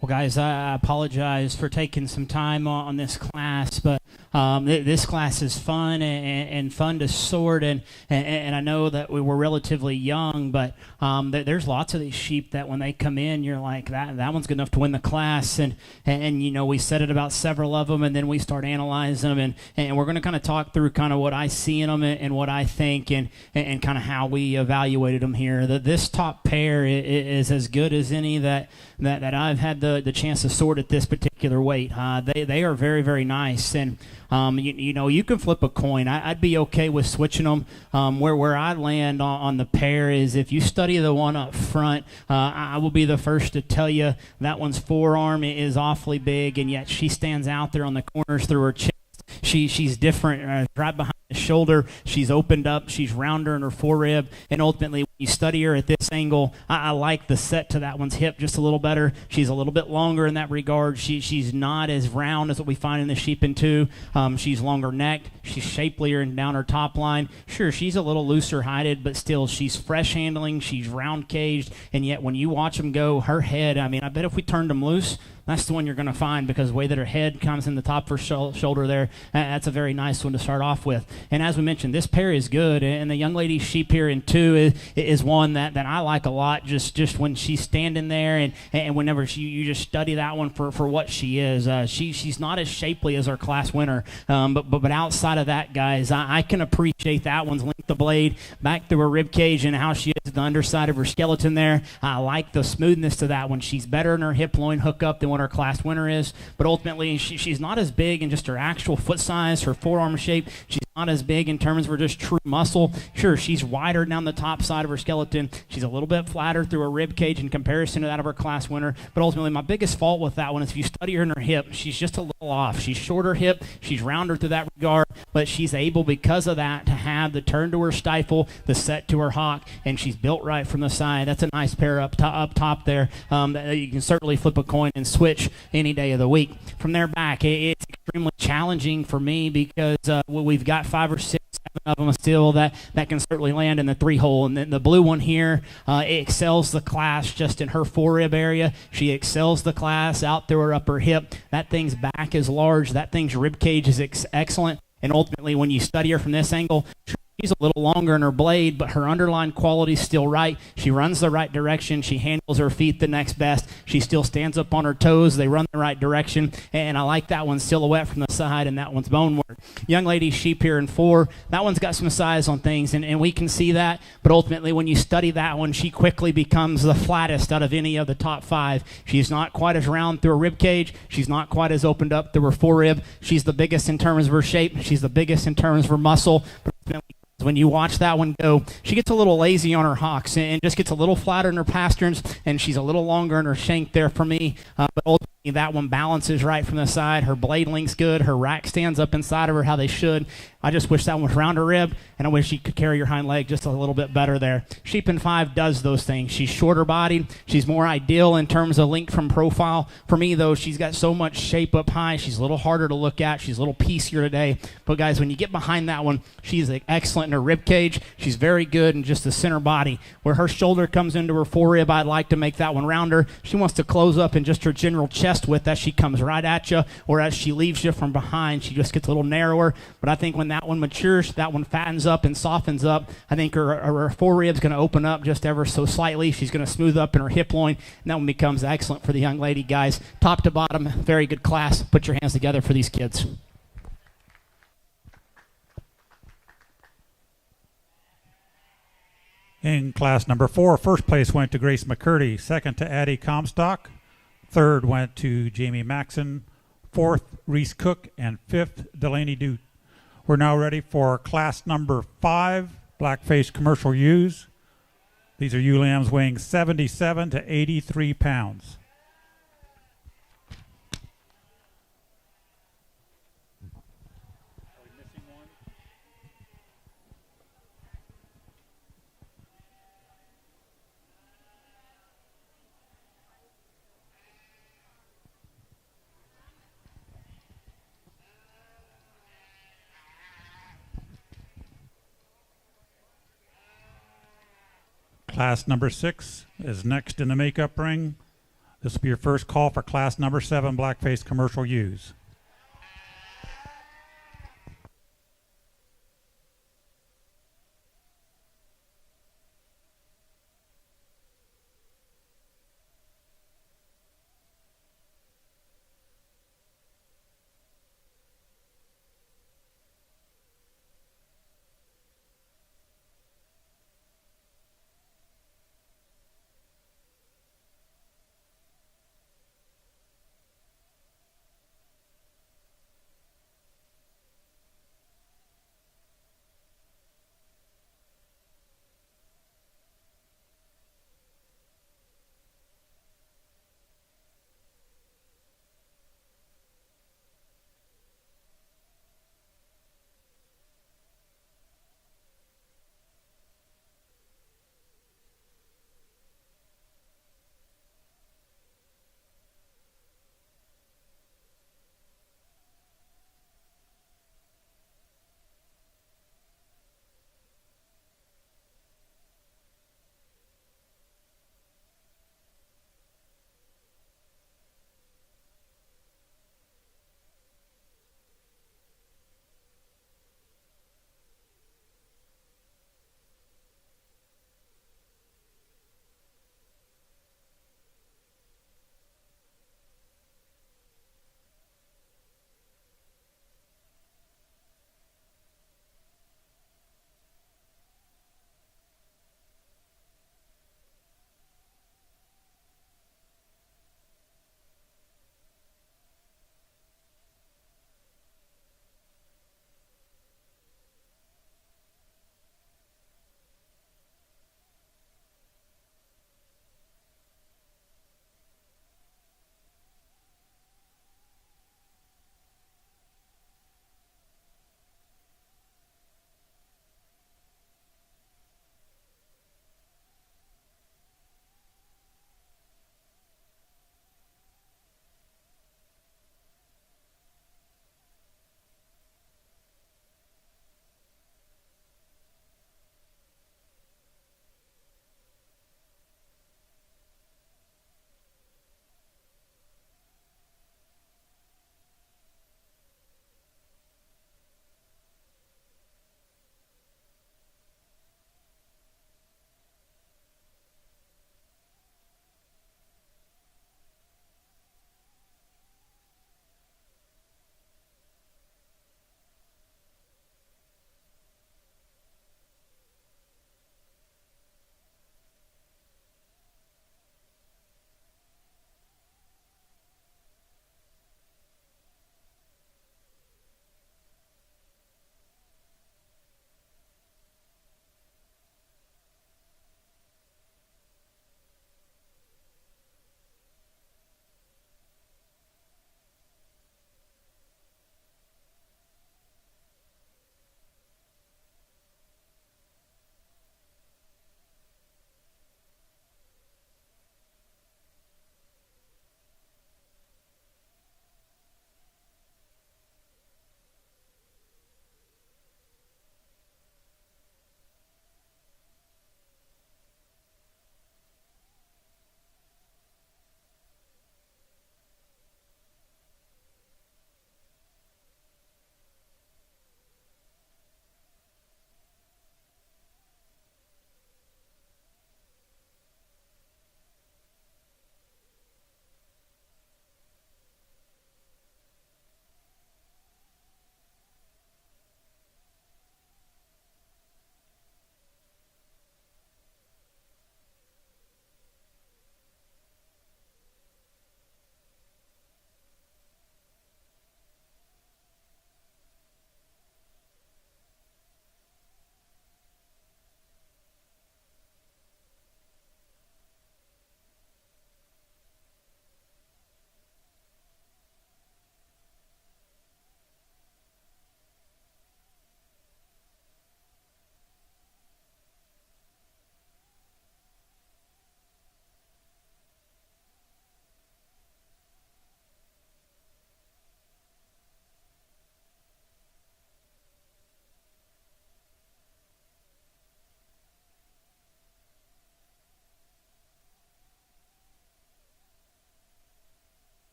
Well, guys, I apologize for taking some time on this class, but this class is fun and fun to sort, and I know that we were relatively young, but there's lots of these sheep that when they come in, you're like, that one's good enough to win the class, and you know, we said it about several of them, and then we start analyzing them, and we're going to kind of talk through kind of what I see in them and what I think, and kind of how we evaluated them here. This top pair is as good as any that I've had the chance to sort at this particular weight. They are very, very nice, and you know, you can flip a coin. I'd be okay with switching them. Where I land on the pair is if you study the one up front, I will be the first to tell you that one's forearm is awfully big, and yet she stands out there on the corners through her chest. She's different right behind the shoulder. She's opened up. She's rounder in her forerib. And ultimately, when you study her at this angle, I like the set to that one's hip just a little better. She's a little bit longer in that regard. She's not as round as what we find in the sheep in two. She's longer necked. She's shapelier and down her top line. Sure, she's a little looser hided, but still, she's fresh handling. She's round caged. And yet, when you watch them go, her head, I mean, I bet if we turned them loose, that's the one you're going to find, because the way that her head comes in the top of her shoulder there, that's a very nice one to start off with. And as we mentioned, this pair is good, and the young lady sheep here in two is one that I like a lot, just when she's standing there, and whenever you just study that one for what she is. She's not as shapely as our class winner, but outside of that, guys, I can appreciate that one's length of blade back through her rib cage and how she is at the underside of her skeleton there. I like the smoothness to that one. She's better in her hip loin hookup than what our class winner is, but ultimately she's not as big in just her actual foot size, her forearm shape. She's not as big in terms of her just true muscle. Sure, she's wider down the top side of her skeleton. She's a little bit flatter through her rib cage in comparison to that of her class winner, but ultimately my biggest fault with that one is if you study her in her hip, she's just a little off. She's shorter hip, she's rounder through that regard, but she's able, because of that, to have the turn to her stifle, the set to her hock, and she's built right from the side. That's a nice pair up top there. You can certainly flip a coin and switch any day of the week. From there back, it's extremely challenging for me because we've got 5 or 6, 7 of them still that can certainly land in the 3-hole. And then the blue one here, it excels the class just in her forerib area. She excels the class out through her upper hip. That thing's back is large. That thing's rib cage is excellent. And ultimately, when you study her from this angle, she's a little longer in her blade, but her underlying quality is still right. She runs the right direction. She handles her feet the next best. She still stands up on her toes. They run the right direction. And I like that one's silhouette from the side, and that one's bone work. Young lady sheep here in 4, that one's got some size on things, and we can see that. But ultimately, when you study that one, she quickly becomes the flattest out of any of the top 5. She's not quite as round through her rib cage. She's not quite as opened up through her forerib. She's the biggest in terms of her shape. She's the biggest in terms of her muscle. But ultimately, when you watch that one go, she gets a little lazy on her hocks and just gets a little flatter in her pasterns, and she's a little longer in her shank there for me. But ultimately, that one balances right from the side. Her blade link's good. Her rack stands up inside of her how they should. I just wish that one was round her rib, and I wish she could carry her hind leg just a little bit better there. Sheep in 5 does those things. She's shorter bodied. She's more ideal in terms of length from profile. For me, though, she's got so much shape up high. She's a little harder to look at. She's a little piecier today. But, guys, when you get behind that one, she's excellent in her rib cage. She's very good in just the center body. Where her shoulder comes into her forerib, I'd like to make that one rounder. She wants to close up in just her general chest width as she comes right at you, or as she leaves you from behind, she just gets a little narrower. But I think when that one matures, that one fattens up and softens up. I think her forerib's going to open up just ever so slightly. She's going to smooth up in her hip loin, and that one becomes excellent for the young lady, guys. Top to bottom, very good class. Put your hands together for these kids. In class number 4, first place went to Grace McCurdy, second to Addie Comstock, third went to Jamie Maxon, fourth Reese Cook, and fifth Delaney Dute. We're now ready for class number 5, Blackface commercial ewes. These are ewe lambs weighing 77 to 83 pounds. Class number 6 is next in the makeup ring. This will be your first call for class number 7 Blackface commercial ewes.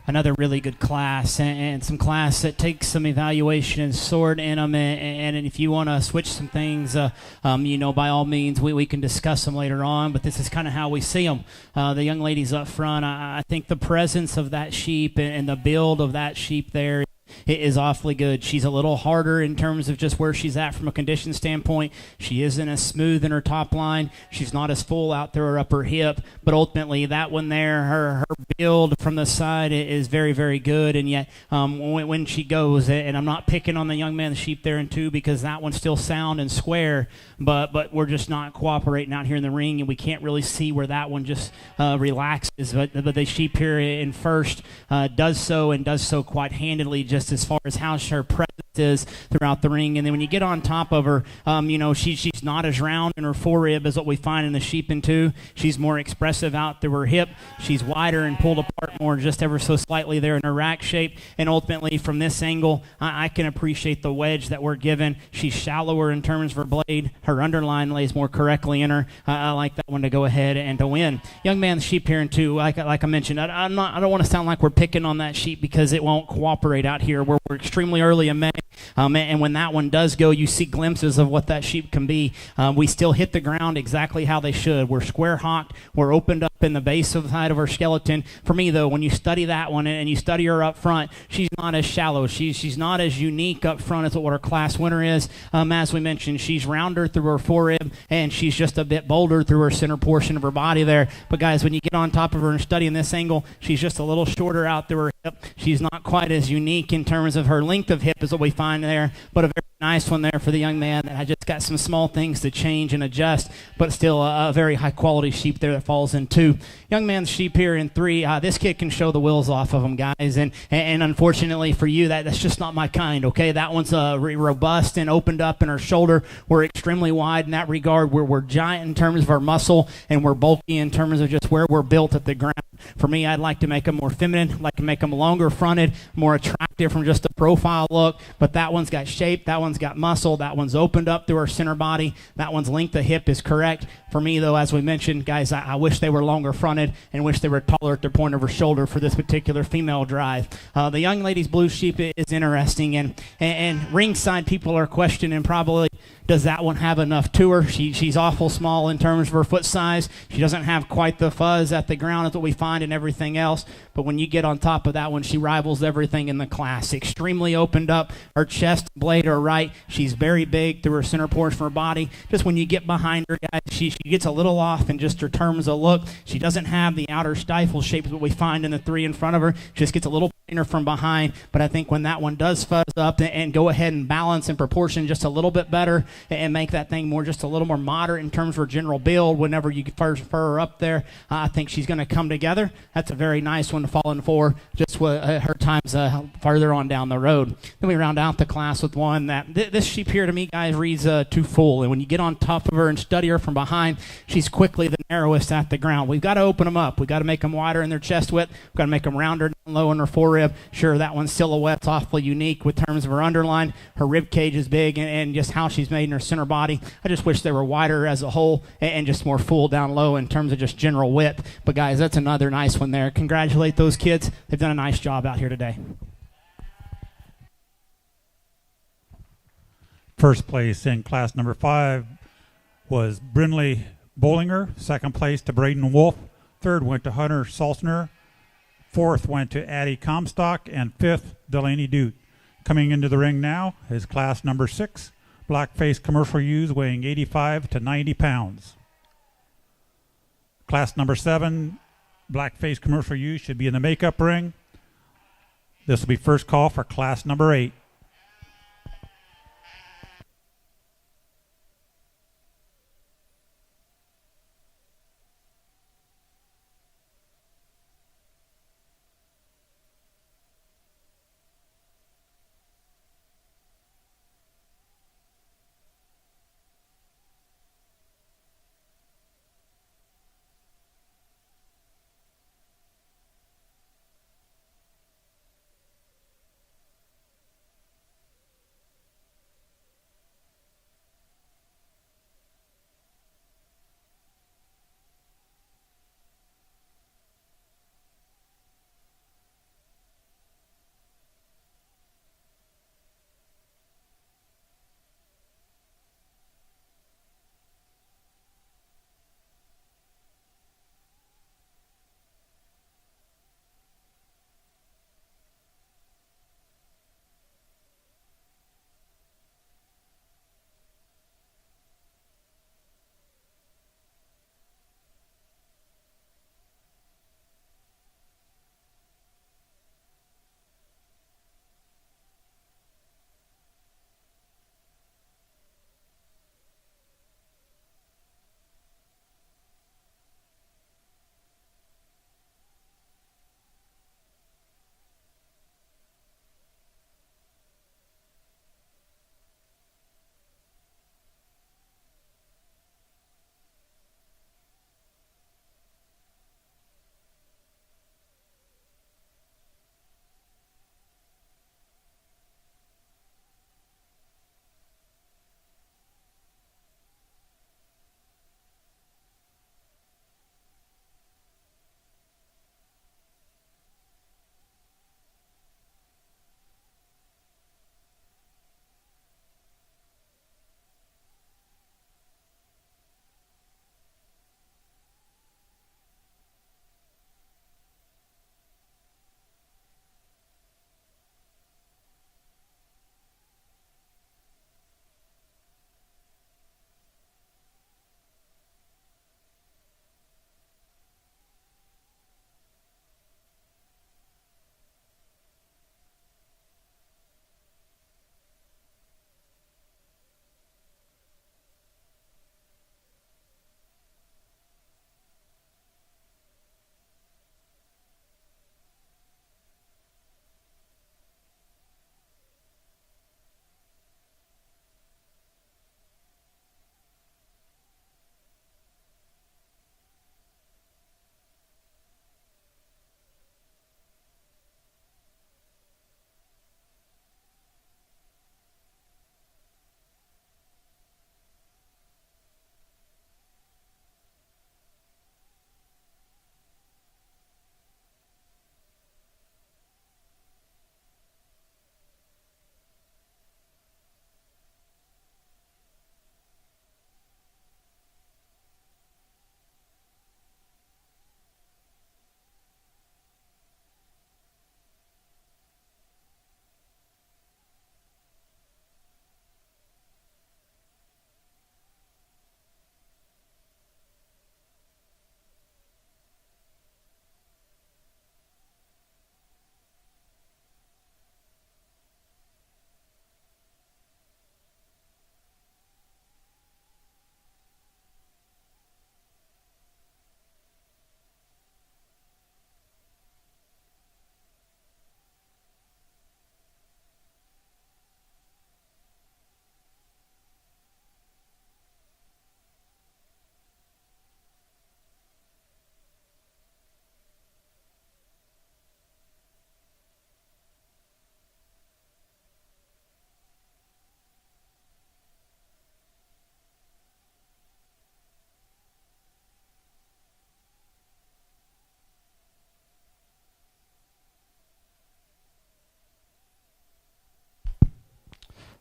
another really good class, and some class that takes some evaluation and sort in them. And if you want to switch some things, by all means, we can discuss them later on. But this is kind of how we see them. The young ladies up front, I think the presence of that sheep and the build of that sheep there is awfully good. She's a little harder in terms of just where she's at from a condition standpoint. She isn't as smooth in her top line. She's not as full out through her upper hip. But ultimately, that one there, her build from the side is very, very good. And yet, when she goes, and I'm not picking on the young man, the sheep there in two, because that one's still sound and square, but we're just not cooperating out here in the ring, and we can't really see where that one just relaxes. But the sheep here in first does so quite handily, just as far as how her presence is throughout the ring. And then when you get on top of her, she's not as round in her forerib as what we find in the sheep in two. She's more expressive out through her hip. She's wider and pulled apart more, just ever so slightly there in her rack shape. And ultimately, from this angle, I can appreciate the wedge that we're given. She's shallower in terms of her blade. Her underline lays more correctly in her. I like that one to go ahead and to win. Young man, the sheep here in two, like I mentioned, I don't want to sound like we're picking on that sheep, because it won't cooperate out here. We're extremely early in May. And when that one does go, you see glimpses of what that sheep can be. We still hit the ground exactly how they should. We're square hocked. We're opened up in the base of the side of her skeleton. For me, though, when you study that one and you study her up front, she's not as shallow. She's not as unique up front as what her class winner is. As we mentioned, she's rounder through her forerib, and she's just a bit bolder through her center portion of her body there. But guys, when you get on top of her and study in this angle, she's just a little shorter out through her hip. She's not quite as unique in terms of her length of hip as what we find there, but a very nice one there for the young man that I just got some small things to change and adjust, but still a very high quality sheep there that falls in two. Young man's sheep here in three. This kid can show the wheels off of him, guys, and unfortunately for you, that's just not my kind, okay? That one's robust and opened up in her shoulder. We're extremely wide in that regard. We're giant in terms of our muscle, and we're bulky in terms of just where we're built at the ground. For me, I'd like to make them more feminine. I'd like to make them longer fronted, more attractive from just a profile look, but that one's got shape, that one's got muscle, that one's opened up through her center body, that one's length of hip is correct. For me, though, as we mentioned, guys, I wish they were longer fronted and wish they were taller at their point of her shoulder for this particular female drive. The young lady's blue sheep is interesting, and ringside people are questioning probably, does that one have enough to her? She's awful small in terms of her foot size. She doesn't have quite the fuzz at the ground as what we find in everything else. But when you get on top of that one, she rivals everything in the class. Extremely opened up. Her chest blade are right. She's very big through her center portion of her body. Just when you get behind her, guys, she gets a little off in just her terms of look. She doesn't have the outer stifle shape that we find in the three in front of her. She just gets a little plainer from behind. But I think when that one does fuzz up and go ahead and balance in proportion just a little bit better and make that thing more just a little more moderate in terms of her general build whenever you first refer her up there, I think she's going to come together. That's a very nice one to fall in for, just her times farther on down the road. Then we round out the class with one that this sheep here to me, guys, reads too full. And when you get on top of her and study her from behind, she's quickly the narrowest at the ground. We've got to open them up. We've got to make them wider in their chest width. We've got to make them rounder down low in her forerib. Sure, that one's silhouette's awfully unique with terms of her underline. Her rib cage is big, and just how she's made in her center body. I just wish they were wider as a whole and just more full down low in terms of just general width. But guys, that's another nice one there. Congratulate those kids. They've done a nice job out here today. First place in class number 5 was Brindley Bollinger. Second place to Braden Wolf. Third went to Hunter Salsner. Fourth went to Addie Comstock. And fifth, Delaney Dute. Coming into the ring now is class number 6. Blackface commercial ewes weighing 85 to 90 pounds. Class number 7, Blackface commercial ewes should be in the makeup ring. This will be first call for class number 8.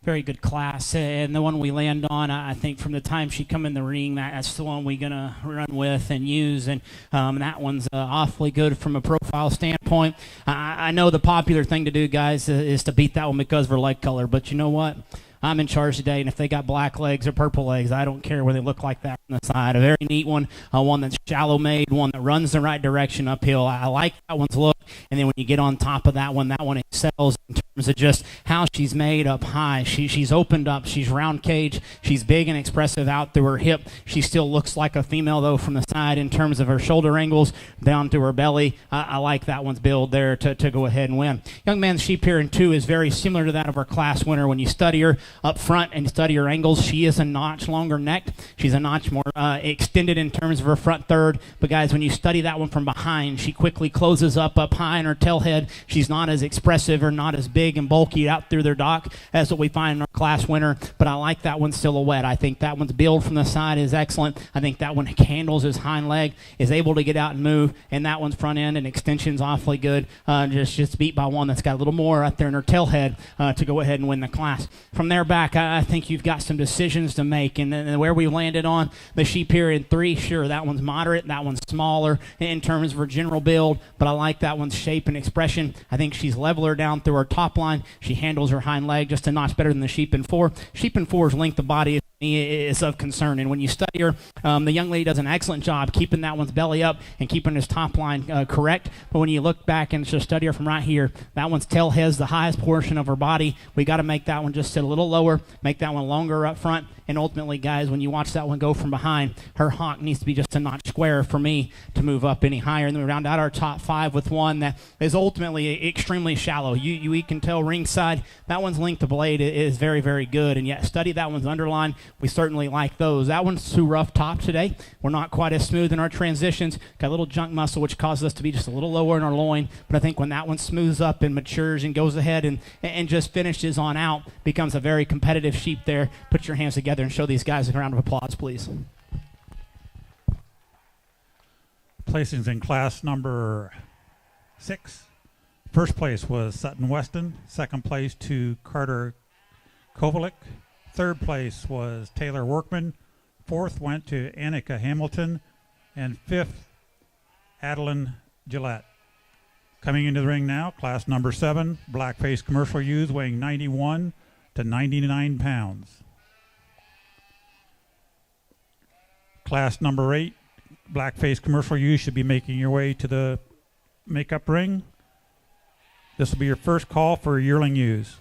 very good class. And the one we land on, I think from the time she come in the ring, that's the one we're going to run with and use. And that one's awfully good from a profile standpoint. I know the popular thing to do, guys, is to beat that one because of her leg color. But you know what? I'm in charge today, and if they got black legs or purple legs, I don't care where they look like that on the side. A very neat one, one that's shallow made, one that runs the right direction uphill. I like that one's look, and then when you get on top of that one excels in terms of just how she's made up high. She's opened up. She's round cage. She's big and expressive out through her hip. She still looks like a female, though, from the side in terms of her shoulder angles down to her belly. I like that one's build there to go ahead and win. Young man's sheep here in 2 is very similar to that of our class winner. When you study her up front and study her angles, she is a notch longer necked. She's a notch more extended in terms of her front third. But guys, when you study that one from behind, she quickly closes up high in her tail head. She's not as expressive or not as big and bulky out through their dock as what we find in our class winner. But I like that one's silhouette. I think that one's build from the side is excellent. I think that one handles his hind leg, is able to get out and move, and that one's front end and extension's awfully good. Just beat by one that's got a little more out there in her tail head to go ahead and win the class. From there back, I think you've got some decisions to make, and then where we landed on the sheep here in 3, sure, that one's moderate, that one's smaller in terms of her general build, but I like that one's shape and expression. I think she's leveler down through her top line. She handles her hind leg just a notch better than the sheep in 4. Sheep in 4's length of body is of concern, and when you study her, the young lady does an excellent job keeping that one's belly up and keeping his top line correct. But when you look back and just study her from right here, that one's tail head's the highest portion of her body. We got to make that one just sit a little lower, make that one longer up front, and ultimately, guys, when you watch that one go from behind, her honk needs to be just a notch square for me to move up any higher. And then we round out our top 5 with one that is ultimately extremely shallow. You can tell ringside that one's length of blade is very, very good, and yet study that one's underline. We certainly like those. That one's too rough top today. We're not quite as smooth in our transitions. Got a little junk muscle, which causes us to be just a little lower in our loin. But I think when that one smooths up and matures and goes ahead and just finishes on out, becomes a very competitive sheep there. Put your hands together and show these guys a round of applause, please. Placings in class number 6. First place was Sutton Weston. Second place to Carter Kovalik. Third place was Taylor Workman. Fourth went to Annika Hamilton. And fifth, Adeline Gillette. Coming into the ring now, class number 7, Blackface commercial ewes weighing 91 to 99 pounds. Class number 8, Blackface commercial ewes should be making your way to the makeup ring. This will be your first call for yearling ewes.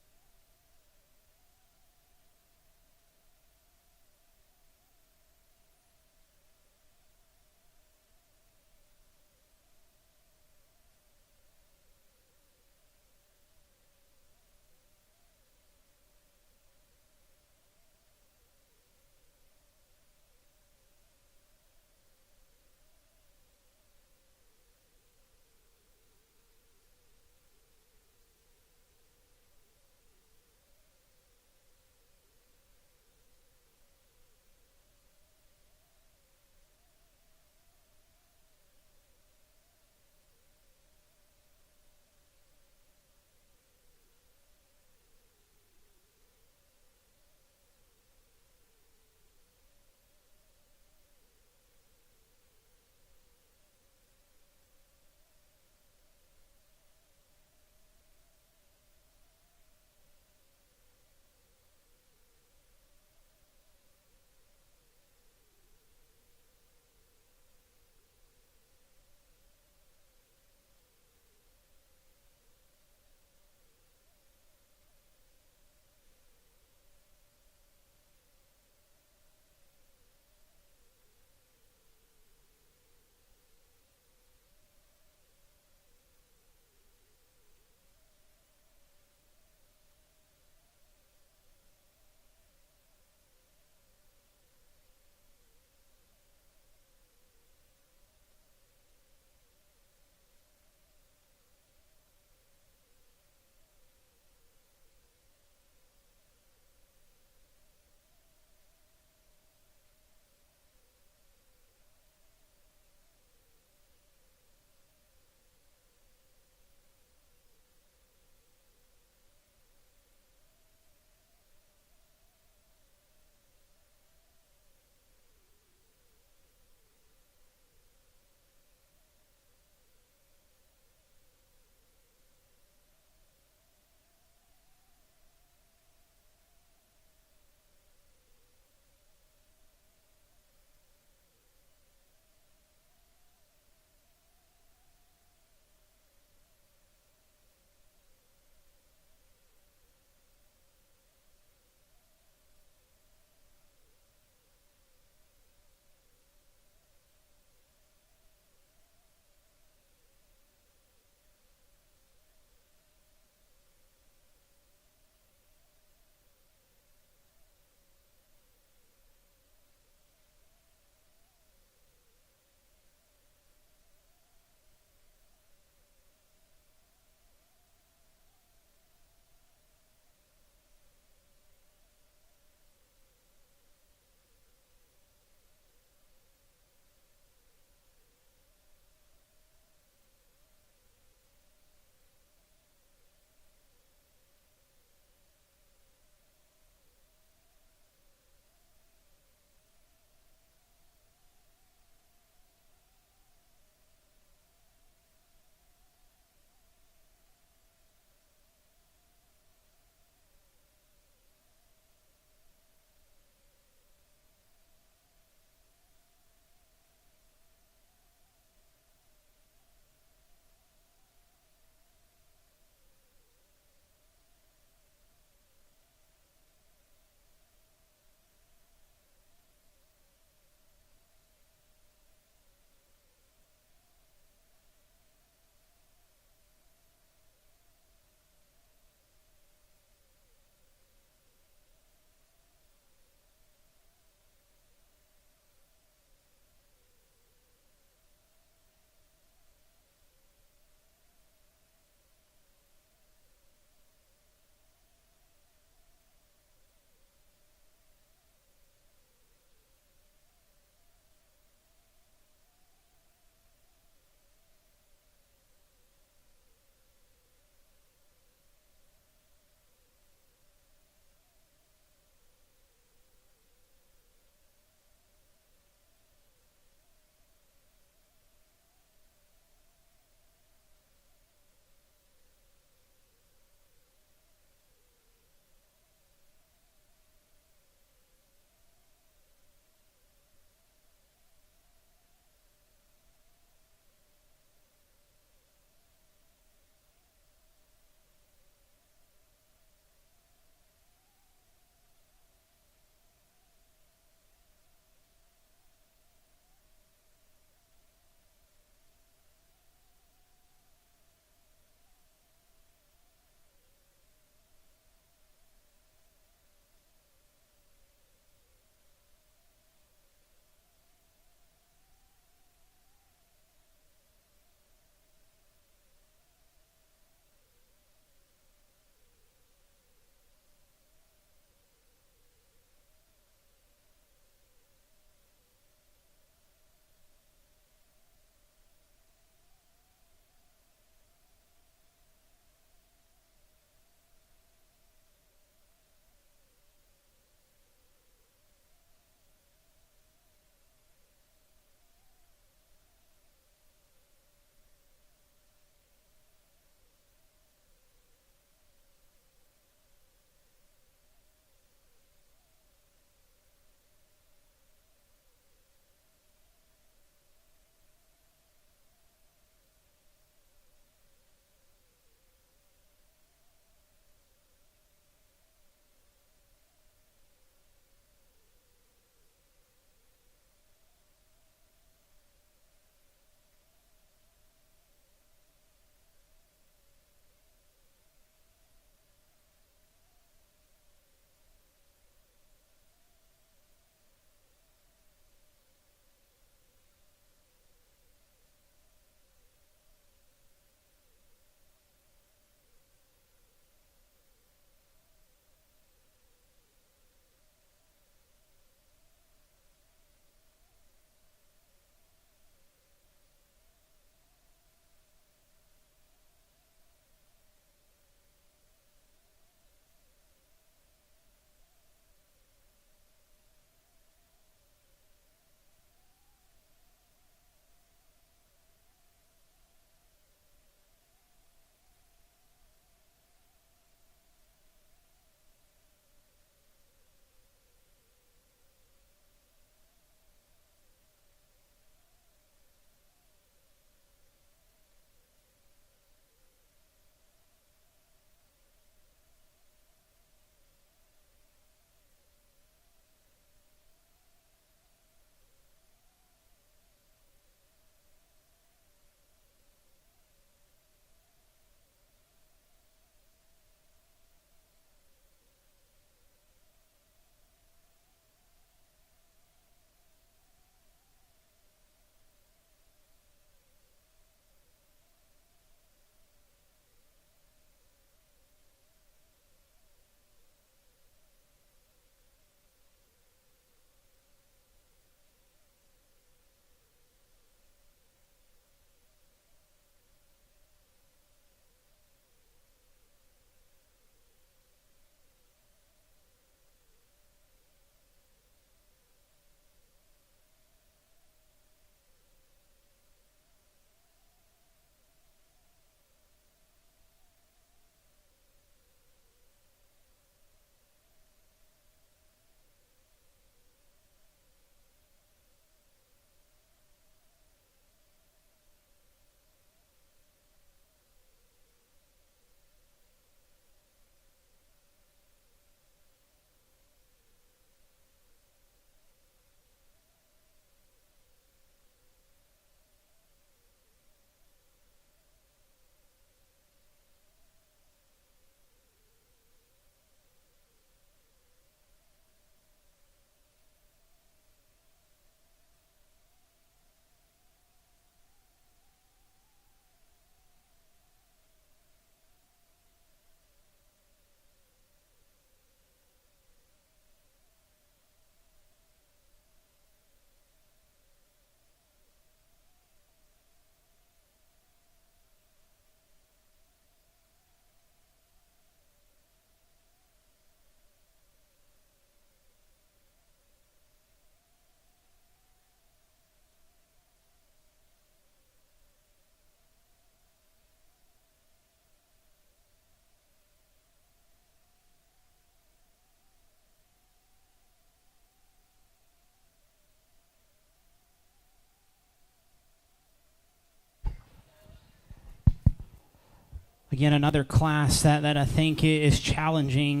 Again, another class that I think is challenging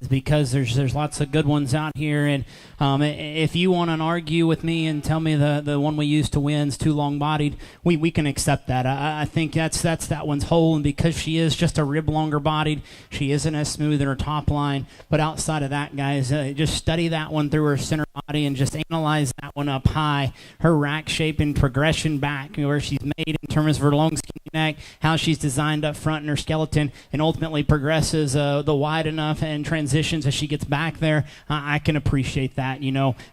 because there's lots of good ones out here. And if you want to argue with me and tell me the one we used to win is too long-bodied, we can accept that. I think that's that one's whole, and because she is just a rib longer-bodied, she isn't as smooth in her top line. But outside of that, guys, just study that one through her center body and just analyze that one up high. Her rack shape and progression back, where she's made in terms of her long, skinny neck, how she's designed up front in her skeleton, and ultimately progresses the wide enough and transitions as she gets back there. I can appreciate that.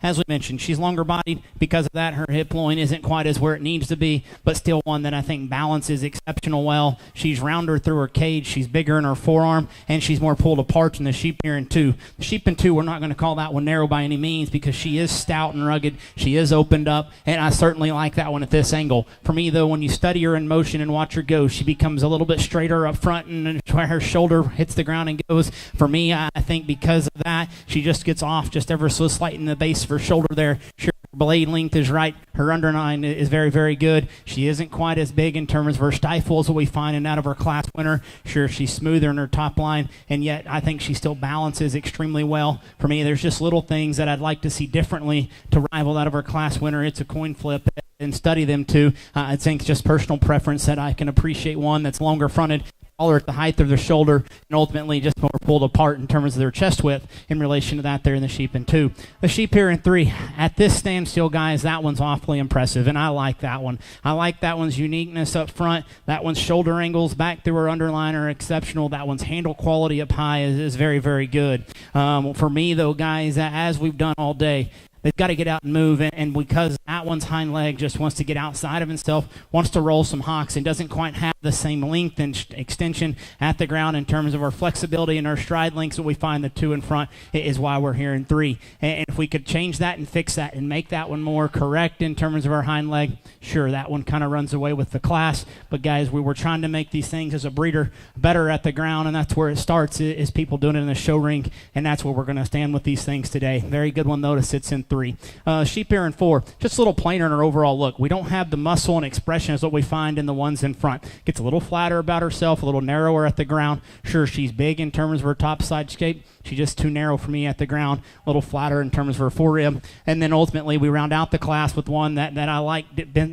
As we mentioned, she's longer bodied. Because of that, her hip loin isn't quite as where it needs to be, but still one that I think balances exceptional well. She's rounder through her cage, she's bigger in her forearm, and she's more pulled apart than the sheep here in 2. The sheep in 2, we're not going to call that one narrow by any means, because she is stout and rugged, she is opened up, and I certainly like that one at this angle. For me, though, when you study her in motion and watch her go, she becomes a little bit straighter up front, and where her shoulder hits the ground and goes. For me, I think because of that, she just gets off just ever so slight in the base of her shoulder there. Sure, her blade length is right. Her underline is very, very good. She isn't quite as big in terms of her stifle as what we find in that of her class winner. Sure, she's smoother in her top line, and yet I think she still balances extremely well. For me, there's just little things that I'd like to see differently to rival that of her class winner. It's a coin flip and study them too. I think it's just personal preference that I can appreciate one that's longer fronted, taller at the height of their shoulder, and ultimately just more pulled apart in terms of their chest width in relation to that there in the sheep in 2. The sheep here in 3, at this standstill, guys, that one's awfully impressive, and I like that one. I like that one's uniqueness up front. That one's shoulder angles back through her underline are exceptional. That one's handle quality up high is very, very good. For me, though, guys, as we've done all day, they've got to get out and move, and because that one's hind leg just wants to get outside of himself, wants to roll some hocks, and doesn't quite have the same length and extension at the ground in terms of our flexibility and our stride lengths that we find the 2 in front is why we're here in 3. And if we could change that and fix that and make that one more correct in terms of our hind leg, sure, that one kind of runs away with the class. But guys, we were trying to make these things as a breeder better at the ground, and that's where it starts, is people doing it in the show ring, and that's where we're going to stand with these things today. Very good one, though, to sits in 3. Sheep here in 4, just a little plainer in her overall look. We don't have the muscle and expression as what we find in the ones in front. Gets a little flatter about herself, a little narrower at the ground. Sure, she's big in terms of her top side shape. She's just too narrow for me at the ground, a little flatter in terms of her forerib. And then ultimately we round out the class with one that I like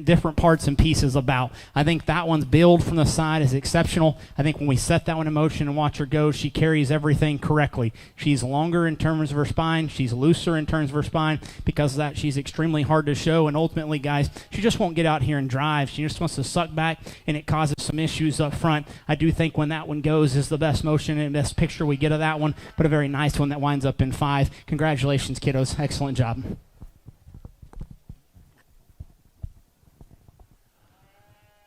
different parts and pieces about. I think that one's build from the side is exceptional. I think when we set that one in motion and watch her go, she carries everything correctly. She's longer in terms of her spine. She's looser in terms of her spine. Because of that, she's extremely hard to show. And ultimately, guys, she just won't get out here and drive. She just wants to suck back, and it causes some issues up front. I do think when that one goes is the best motion and best picture we get of that one, but a very nice one that winds up in 5. Congratulations, kiddos. Excellent job.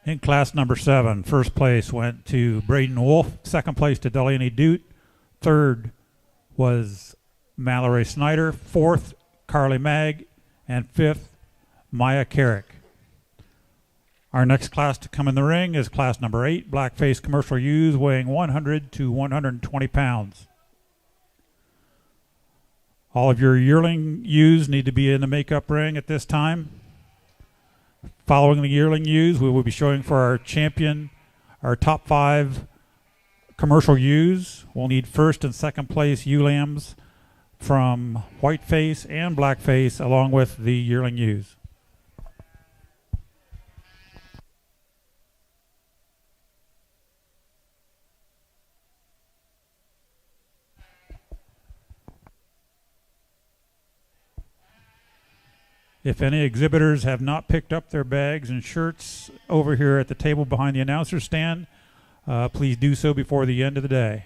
In class number 7, first place went to Braden Wolf, second place to Delaney Doot, third was Mallory Snyder, fourth Carly Mag, and fifth Maya Carrick. Our next class to come in the ring is class number 8, Blackface commercial ewes weighing 100 to 120 pounds. All of your yearling ewes need to be in the makeup ring at this time. Following the yearling ewes, we will be showing for our champion, our top 5 commercial ewes. We'll need first and second place ewe lambs from Whiteface and Blackface, along with the yearling ewes. If any exhibitors have not picked up their bags and shirts over here at the table behind the announcer stand, please do so before the end of the day.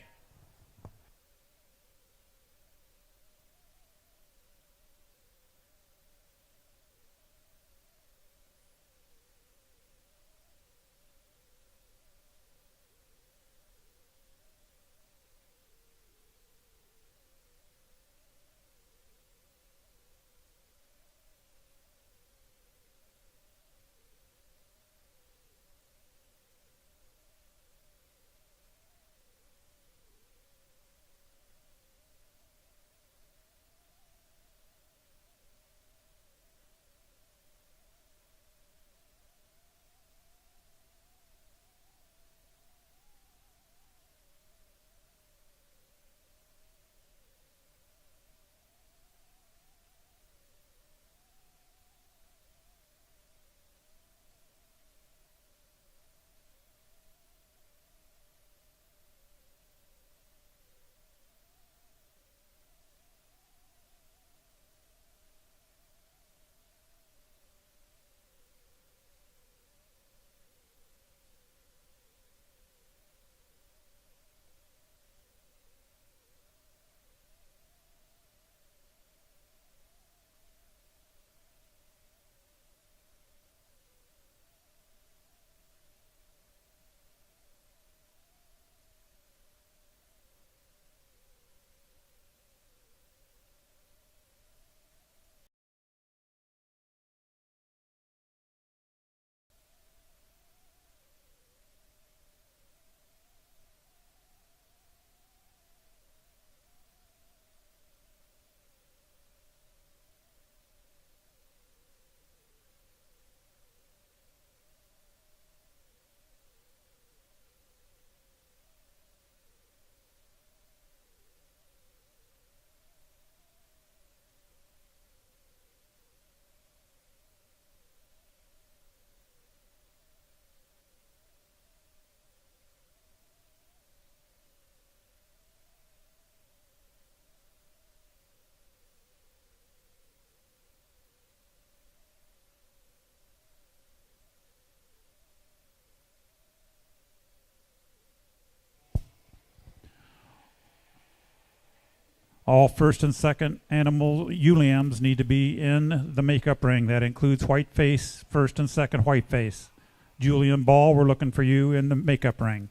All first and second animal ewe need to be in the makeup ring. That includes Whiteface, first and second Whiteface. Julian Ball, we're looking for you in the makeup ring.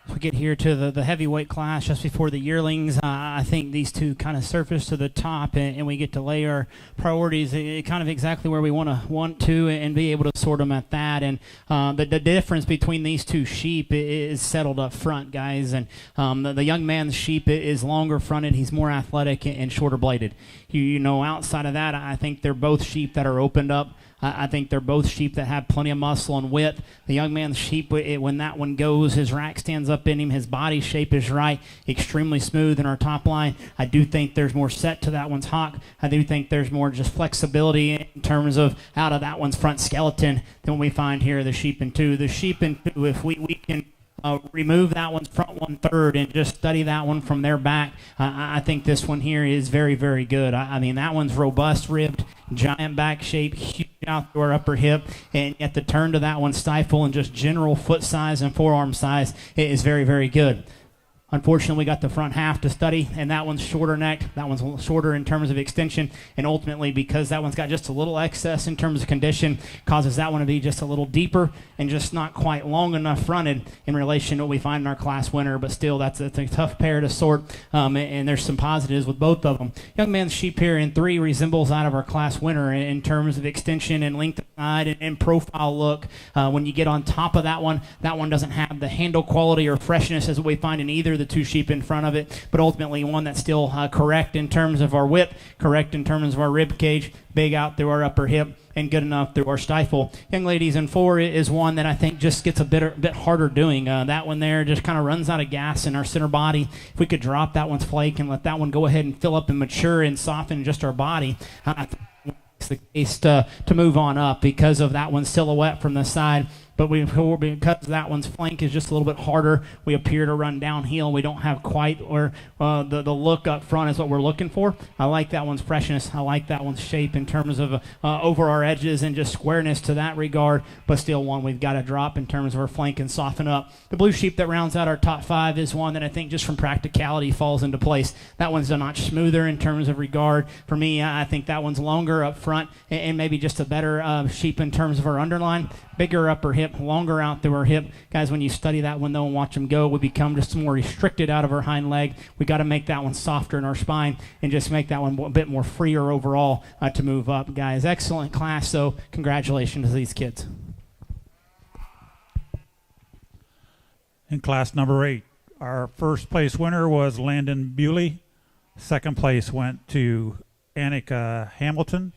We get here to the heavyweight class just before the yearlings. I think these two kind of surface to the top, and we get to lay our priorities kind of exactly where we want to and be able to sort them at that. And the difference between these two sheep is settled up front, guys. And the young man's sheep is longer fronted. He's more athletic and shorter bladed. You know, outside of that, I think they're both sheep that are opened up. I think they're both sheep that have plenty of muscle and width. The young man's sheep, when that one goes, his rack stands up in him. His body shape is right, extremely smooth in our top line. I do think there's more set to that one's hock. I do think there's more just flexibility in terms of out of that one's front skeleton than what we find here, the sheep in two. The sheep in two, if we can remove that one's front 1/3 and just study that one from their back, I think this one here is very, very good. I mean, that one's robust, ribbed, giant back shape, huge outdoor upper hip, and yet the turn to that one stifle and just general foot size and forearm size is very, very good. Unfortunately, we got the front half to study, and that one's shorter necked. That one's a little shorter in terms of extension, and ultimately, because that one's got just a little excess in terms of condition, causes that one to be just a little deeper and just not quite long enough fronted in relation to what we find in our class winner. But still, that's a tough pair to sort, and there's some positives with both of them. Young man's sheep here in 3 resembles that of our class winner in terms of extension and length of side and profile look. When you get on top of that one doesn't have the handle quality or freshness as we find in either the 2 sheep in front of it, but ultimately one that's still correct in terms of our width, correct in terms of our rib cage, big out through our upper hip, and good enough through our stifle. Young ladies in 4 is one that I think just gets a bit harder doing. That one there just kind of runs out of gas in our center body. If we could drop that one's flake and let that one go ahead and fill up and mature and soften just our body, I think it's the case to move on up because of that one's silhouette from the side. But because that one's flank is just a little bit harder, we appear to run downhill. We don't have quite the look up front is what we're looking for. I like that one's freshness. I like that one's shape in terms of over our edges and just squareness to that regard, but still one we've got to drop in terms of our flank and soften up. The blue sheep that rounds out our top 5 is one that I think just from practicality falls into place. That one's a notch smoother in terms of regard. For me, I think that one's longer up front and maybe just a better sheep in terms of our underline. Bigger upper hip, longer out through our hip. Guys, when you study that one, though, and watch them go, we become just more restricted out of our hind leg. We got to make that one softer in our spine and just make that one a bit more freer overall to move up. Guys, excellent class, so congratulations to these kids. In class number 8, our first place winner was Landon Bewley. Second place went to Annika Hamilton.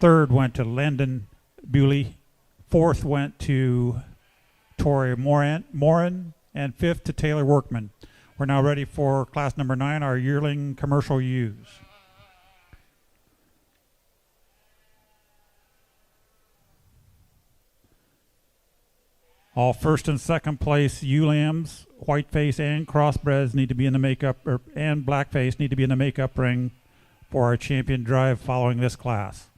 Third went to Landon Bewley. Fourth went to Tori Morin, and fifth to Taylor Workman. We're now ready for class number 9, our yearling commercial ewes. All first and second place ewe lambs, Whiteface and crossbreds need to be in the makeup, and Blackface need to be in the makeup ring for our champion drive following this class.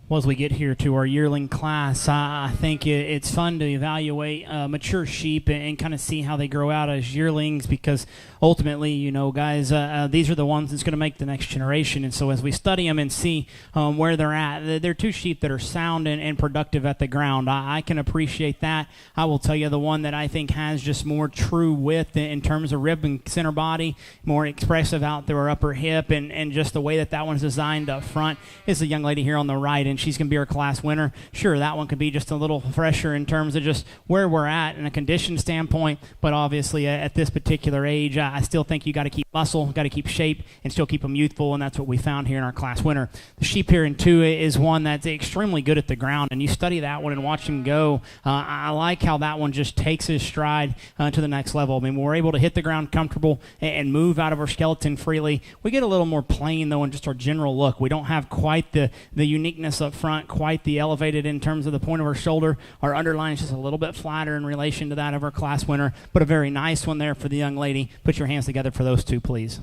Well, as we get here to our yearling class, I think it's fun to evaluate mature sheep and kind of see how they grow out as yearlings, because ultimately, you know, guys, these are the ones that's going to make the next generation. And so as we study them and see where they're at, they're 2 sheep that are sound and productive at the ground. I can appreciate that. I will tell you the one that I think has just more true width in terms of rib and center body, more expressive out through our upper hip, and just the way that one's designed up front is the young lady here on the right, and she's going to be our class winner. Sure, that one could be just a little fresher in terms of just where we're at in a condition standpoint, but obviously at this particular age, I still think you got to keep muscle, got to keep shape, and still keep them youthful, and that's what we found here in our class winner. The sheep here in 2 is one that's extremely good at the ground, and you study that one and watch him go. I like how that one just takes his stride to the next level. I mean, when we're able to hit the ground comfortable and move out of our skeleton freely, we get a little more plain, though, in just our general look. We don't have quite the uniqueness up front, quite the elevated in terms of the point of our shoulder. Our underline is just a little bit flatter in relation to that of our class winner, but a very nice one there for the young lady. Put your hands together for those 2, please.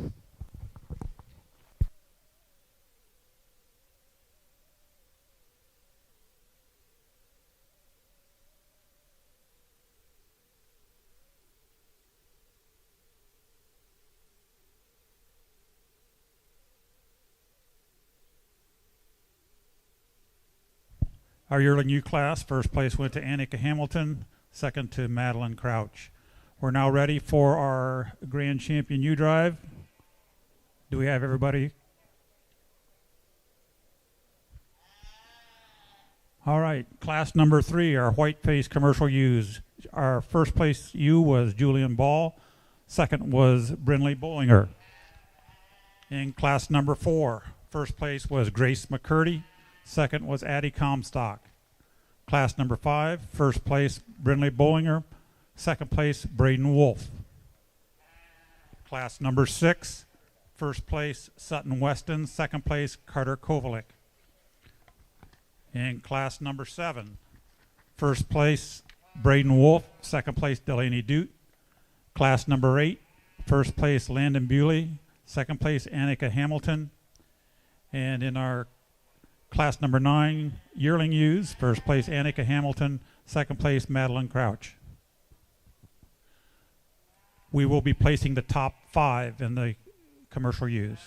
Our yearling ewe class, first place went to Annika Hamilton, second to Madeline Crouch. We're now ready for our Grand Champion ewe drive. Do we have everybody? All right, class number 3, our Whiteface commercial ewes. Our first place ewe was Julian Ball, second was Brinley Bollinger. In class number 4, first place was Grace McCurdy, Second was Addie Comstock. Class number 5, first place Brindley Bollinger, second place Braden Wolf. Class number 6, first place Sutton Weston, second place Carter Kovalik. In class number 7, first place Braden Wolf, second place Delaney Dute. Class number 8, first place Landon Bewley, second place Annika Hamilton. And in our class number 9, Yearling Ewes, first place Annika Hamilton, second place Madeline Crouch. We will be placing the top 5 in the commercial ewes.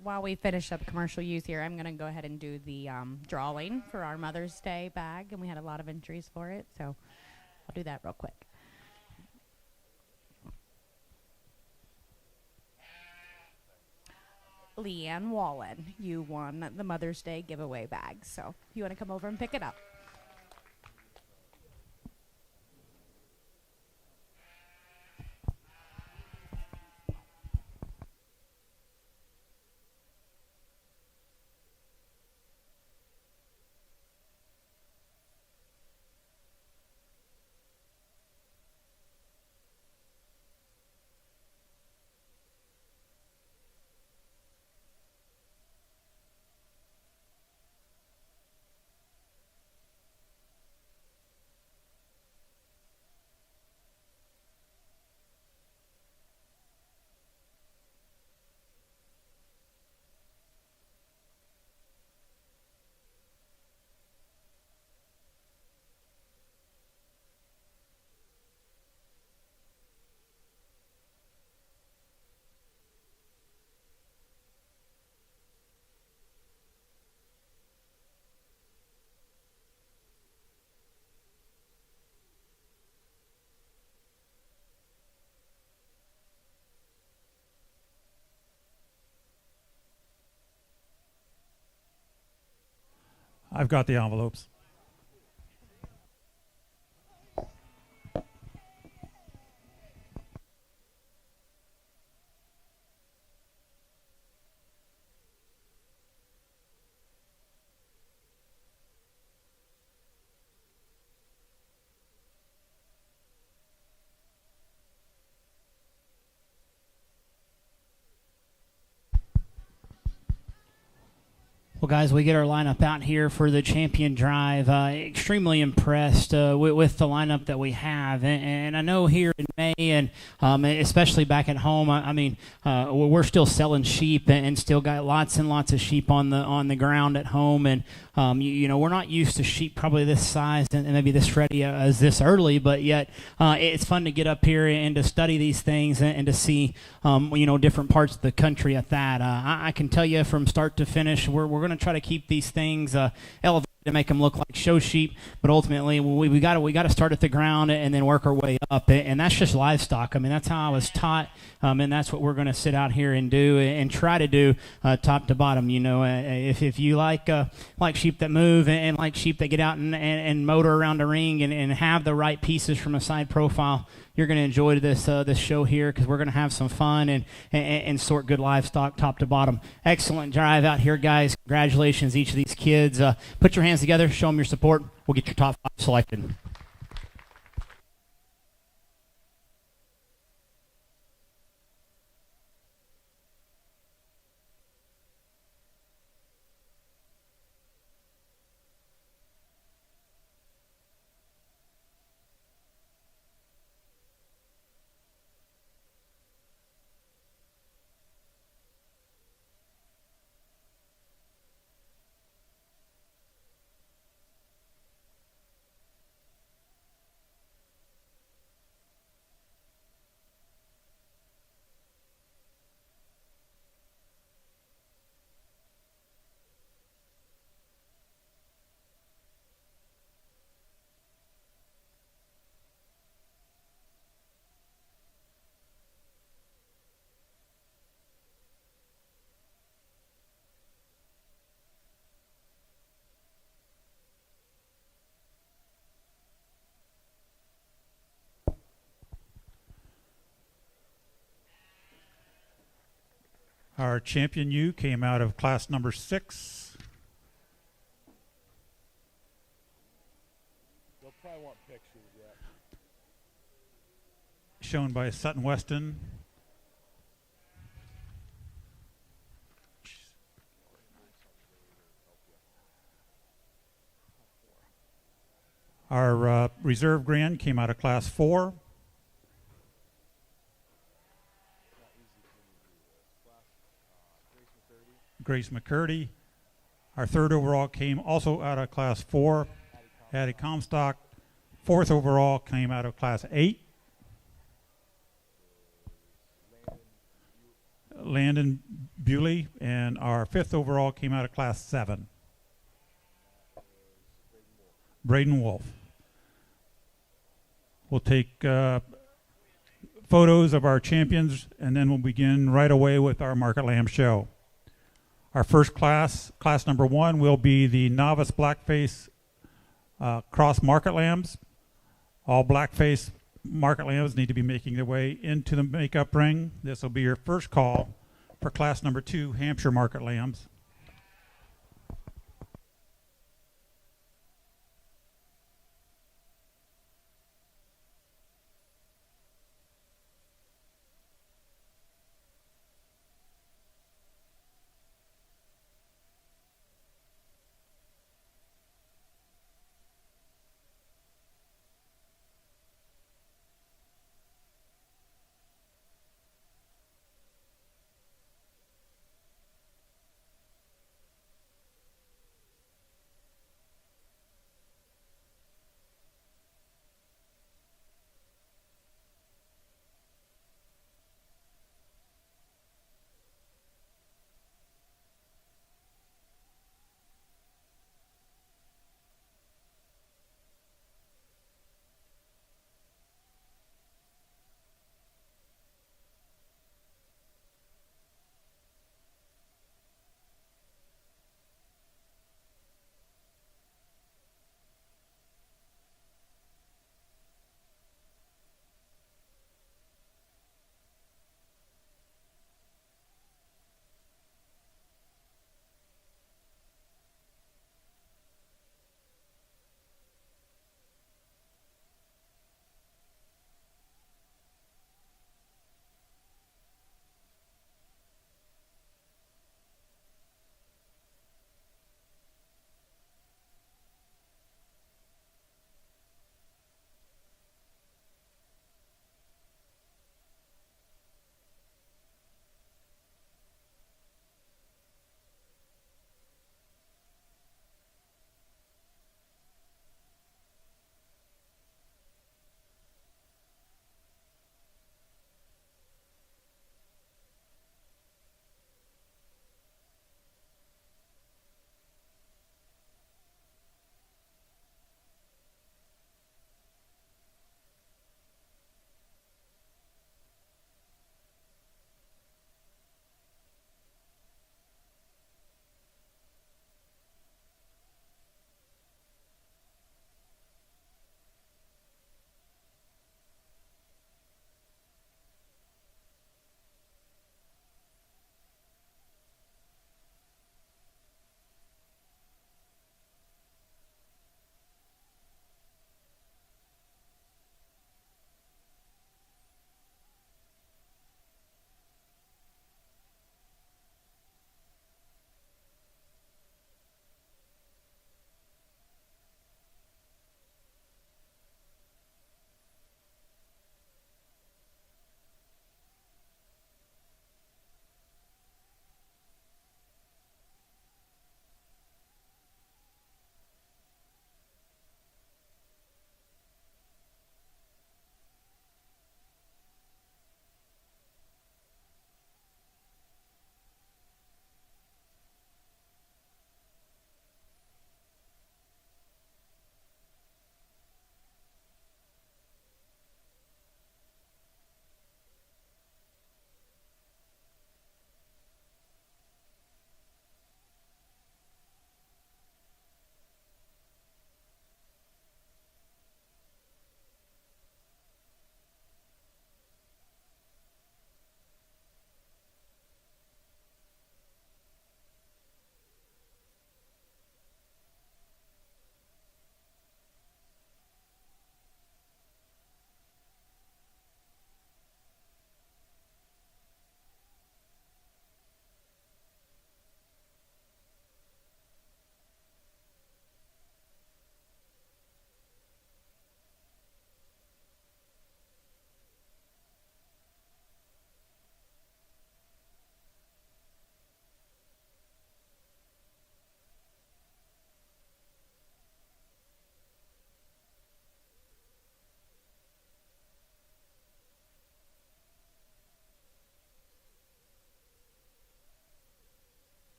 While we finish up commercial use here, I'm going to go ahead and do the drawing for our Mother's Day bag, and we had a lot of entries for it, so I'll do that real quick. Leanne Wallen, you won the Mother's Day giveaway bag, so if you want to come over and pick it up. I've got the envelopes. Well, guys, we get our lineup out here for the champion drive. Extremely impressed with the lineup that we have. And I know here in May, and especially back at home, we're still selling sheep and still got lots and lots of sheep on the ground at home. And, we're not used to sheep probably this size and maybe this ready as this early, but yet it's fun to get up here and to study these things and to see, different parts of the country at that. I can tell you from start to finish, we're going to try to keep these things elevated to make them look like show sheep, but ultimately we got to start at the ground and then work our way up, and that's just livestock. I mean, that's how I was taught, and that's what we're going to sit out here and do and try to do top to bottom. If you like sheep that move and like sheep that get out and motor around a ring and have the right pieces from a side profile, you're going to enjoy this show here, because we're going to have some fun and sort good livestock top to bottom. Excellent drive out here, guys. Congratulations, each of these kids. Put your hands together, show them your support. We'll get your top 5 selected. Our champion ewe came out of class number 6. They'll probably want pictures, yeah. Shown by Sutton Weston. Our reserve grand came out of class 4. Grace McCurdy. Our third overall came also out of class 4. Addie Comstock. Fourth overall came out of class 8. Landon Bewley. And our fifth overall came out of class 7. Braden Wolf. We'll take photos of our champions, and then we'll begin right away with our Market Lamb show. Our first class, class number 1, will be the Novice Blackface Cross Market Lambs. All Blackface Market Lambs need to be making their way into the makeup ring. This will be your first call for class number 2, Hampshire Market Lambs.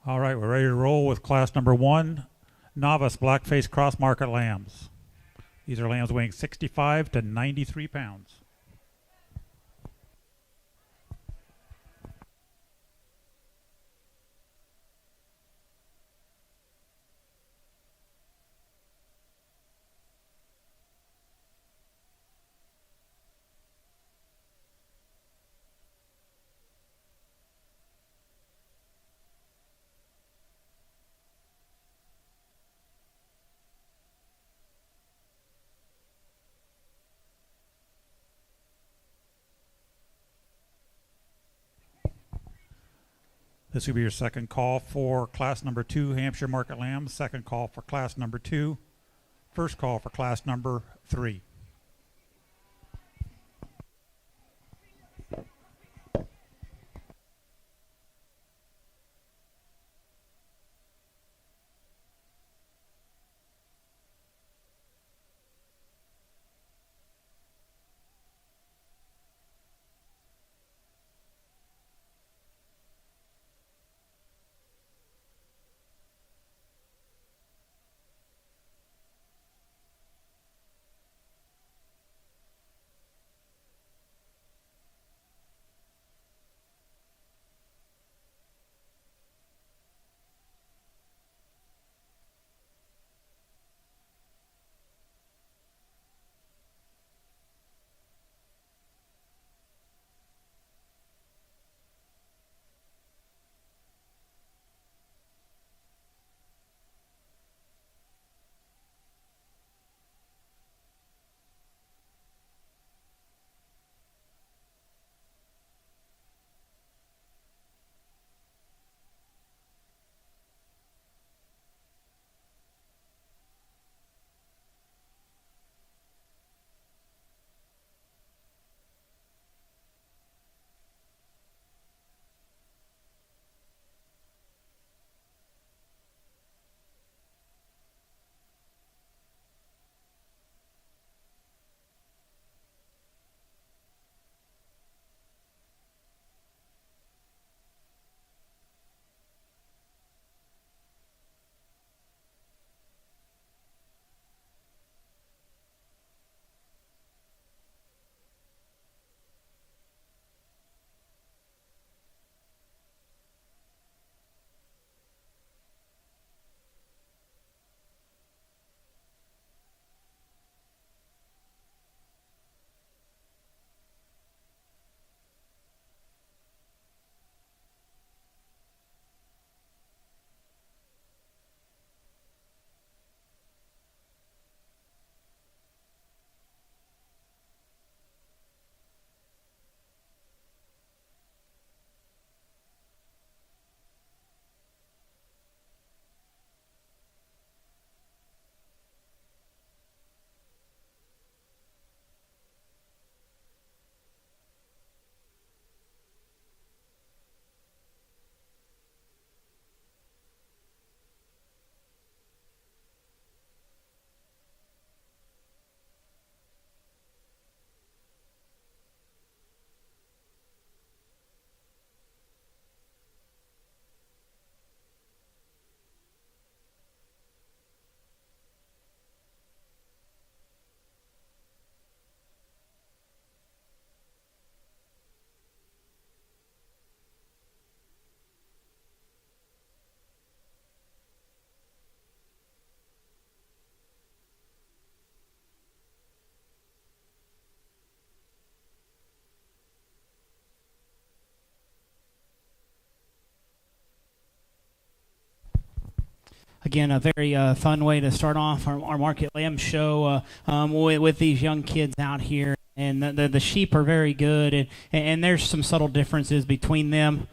All right, we're ready to roll with class number 1, Novice Blackface Cross Market Lambs. These are lambs weighing 65 to 93 pounds. This will be your second call for class number 2, Hampshire Market Lambs. Second call for class number 2. First call for class number 3. Again, a very fun way to start off our Market Lamb show with these young kids out here. And the sheep are very good, and there's some subtle differences between them.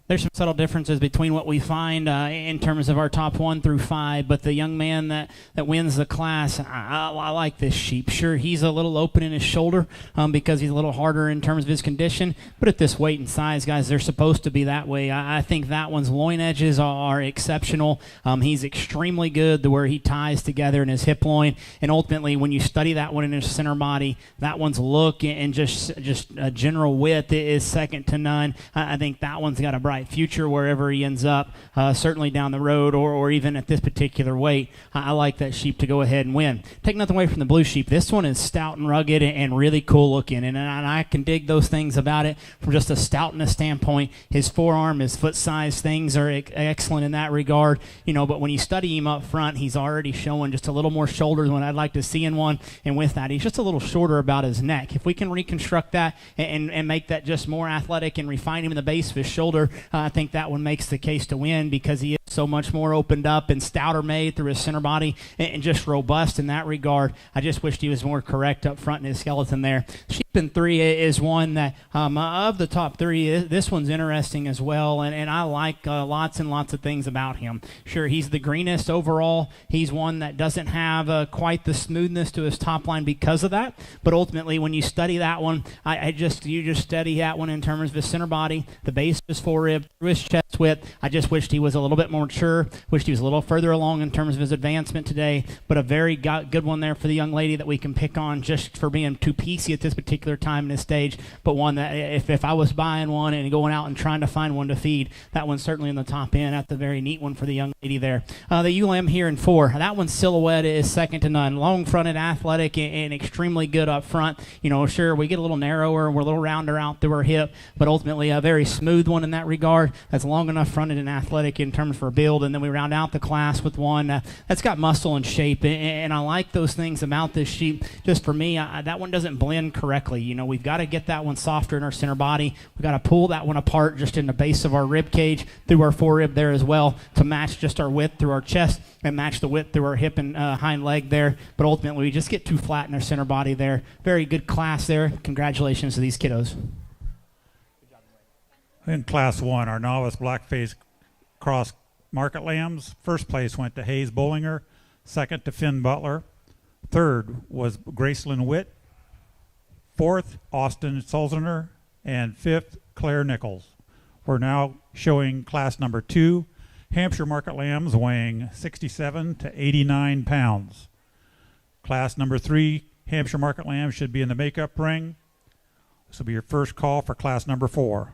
There's some subtle differences between what we find in terms of our top 1 through 5, but the young man that wins the class, I like this sheep. Sure, he's a little open in his shoulder because he's a little harder in terms of his condition, but at this weight and size, guys, they're supposed to be that way. I think that one's loin edges are exceptional. He's extremely good the where he ties together in his hip loin, and ultimately when you study that one in his center body, that one's look and just general width is second to none. I think that one's got a bright future wherever he ends up, certainly down the road or even at this particular weight. I like that sheep to go ahead and win. Take nothing away from the blue sheep. This one is stout and rugged and really cool looking, and I can dig those things about it from just a stoutness standpoint. His forearm, his foot size, things are excellent in that regard, but when you study him up front, he's already showing just a little more shoulder than what I'd like to see in one, and with that, he's just a little shorter about his neck. If we can reconstruct that and make that just more athletic and refine him in the base of his shoulder, I think that one makes the case to win because he is so much more opened up and stouter made through his center body and just robust in that regard. I just wished he was more correct up front in his skeleton there. Sheep in 3 is one that of the top 3, this one's interesting as well, and I like lots and lots of things about him. Sure, he's the greenest overall. He's one that doesn't have quite the smoothness to his top line because of that, but ultimately when you study that one, you just study that one in terms of his center body, the base of his forerib, through his chest width. I just wished he was a little bit more mature, wished he was a little further along in terms of his advancement today, but a very good one there for the young lady that we can pick on just for being too piecey at this particular time in this stage, but one that if I was buying one and going out and trying to find one to feed, that one's certainly in the top end. That's a very neat one for the young lady there. The ULM here in 4, that one's silhouette is second to none. Long-fronted, athletic, and extremely good up front. Sure, we get a little narrower, we're a little rounder out through our hip, but ultimately a very smooth one in that regard. That's long enough fronted and athletic in terms for build, and then we round out the class with one that's got muscle and shape, and I like those things about this sheep. Just for me, that one doesn't blend correctly. We've got to get that one softer in our center body. We've got to pull that one apart just in the base of our rib cage through our forerib there as well to match just our width through our chest and match the width through our hip and hind leg there, but ultimately we just get too flat in our center body there. Very good class there. Congratulations to these kiddos. In Class 1, our novice Blackface cross market lambs. First place went to Hayes Bollinger, second to Finn Butler, third was Graceland Witt, fourth Austin Sulzener, and fifth Claire Nichols. We're now showing class number 2, Hampshire market lambs weighing 67 to 89 pounds. Class number 3, Hampshire market lambs should be in the makeup ring. This will be your first call for class number 4.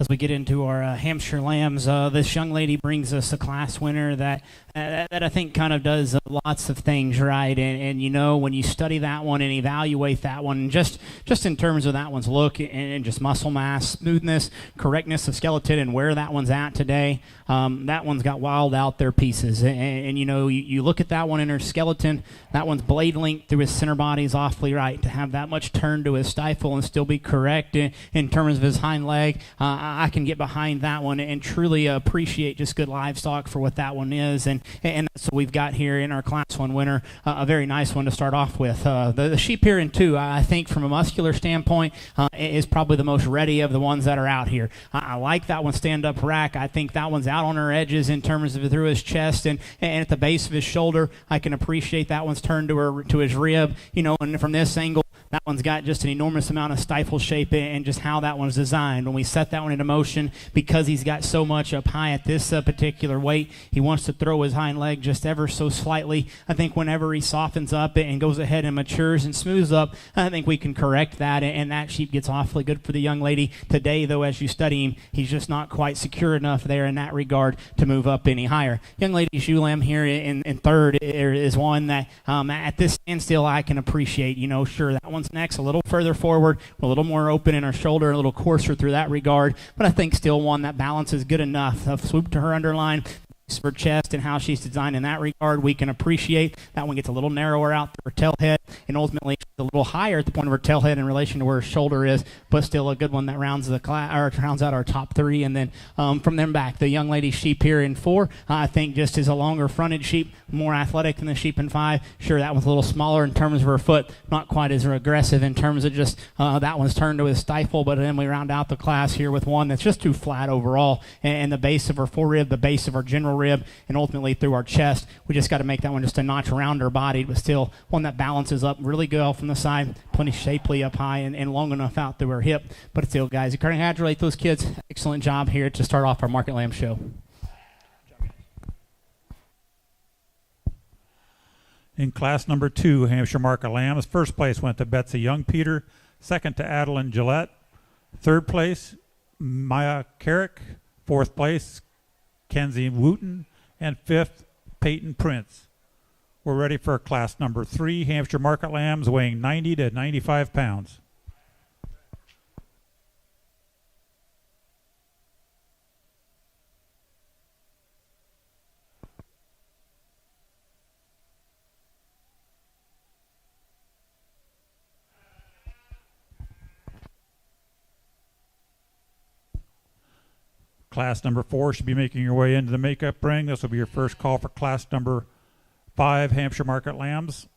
as we get into our Hampshire lambs. This young lady brings us a class winner that I think kind of does lots of things right. And you know, when you study that one and evaluate that one, just in terms of that one's look and just muscle mass, smoothness, correctness of skeleton, and where that one's at today, that one's got wild out there pieces. And you know, you look at that one in her skeleton, that one's blade length through his center body is awfully right. To have that much turn to his stifle and still be correct in terms of his hind leg, I can get behind that one and truly appreciate just good livestock for what that one is. And that's what we've got here in our Class 1 winner, a very nice one to start off with. The sheep here in 2, I think from a muscular standpoint, is probably the most ready of the ones that are out here. I like that one stand-up rack. I think that one's out on her edges in terms of through his chest and at the base of his shoulder. I can appreciate that one's turned to his rib, you know, and from this angle, that one's got just an enormous amount of stifle shape and just how that one's designed. When we set that one into motion, because he's got so much up high at this particular weight, he wants to throw his hind leg just ever so slightly. I think whenever he softens up and goes ahead and matures and smooths up, I think we can correct that, and that sheep gets awfully good for the young lady. Today, though, as you study him, he's just not quite secure enough there in that regard to move up any higher. Young lady's ewe lamb here in 3rd is one that at this standstill I can appreciate. You know, sure, that one's next, a little further forward, a little more open in her shoulder, a little coarser through that regard, but I think still one that balance is good enough. A swoop to her underline, her chest and how she's designed in that regard, we can appreciate. That one gets a little narrower out through her tail head, and ultimately a little higher at the point of her tail head in relation to where her shoulder is, but still a good one that rounds out our top 3. And then from them back, the young lady sheep here in 4, I think just is a longer fronted sheep, more athletic than the sheep in 5. Sure, that one's a little smaller in terms of her foot, not quite as aggressive in terms of just that one's turned to his stifle, but then we round out the class here with one that's just too flat overall, and the base of her forerib, the base of her general rib, and ultimately through our chest. We just got to make that one just a notch around her body, but still one that balances up really good off from the side, plenty shapely up high and long enough out through her hip. But still, guys, you congratulate those kids. Excellent job here to start off our Market Lamb show. In class number 2, Hampshire Market Lambs, first place went to Betsy Young Peter, second to Adeline Gillette, third place Maya Carrick, fourth place Kenzie Wooten, and fifth Peyton Prince. We're ready for class number 3, Hampshire Market Lambs, weighing 90 to 95 pounds. Class number 4 should be making your way into the makeup ring. This will be your first call for class number 5, Hampshire Market Lambs.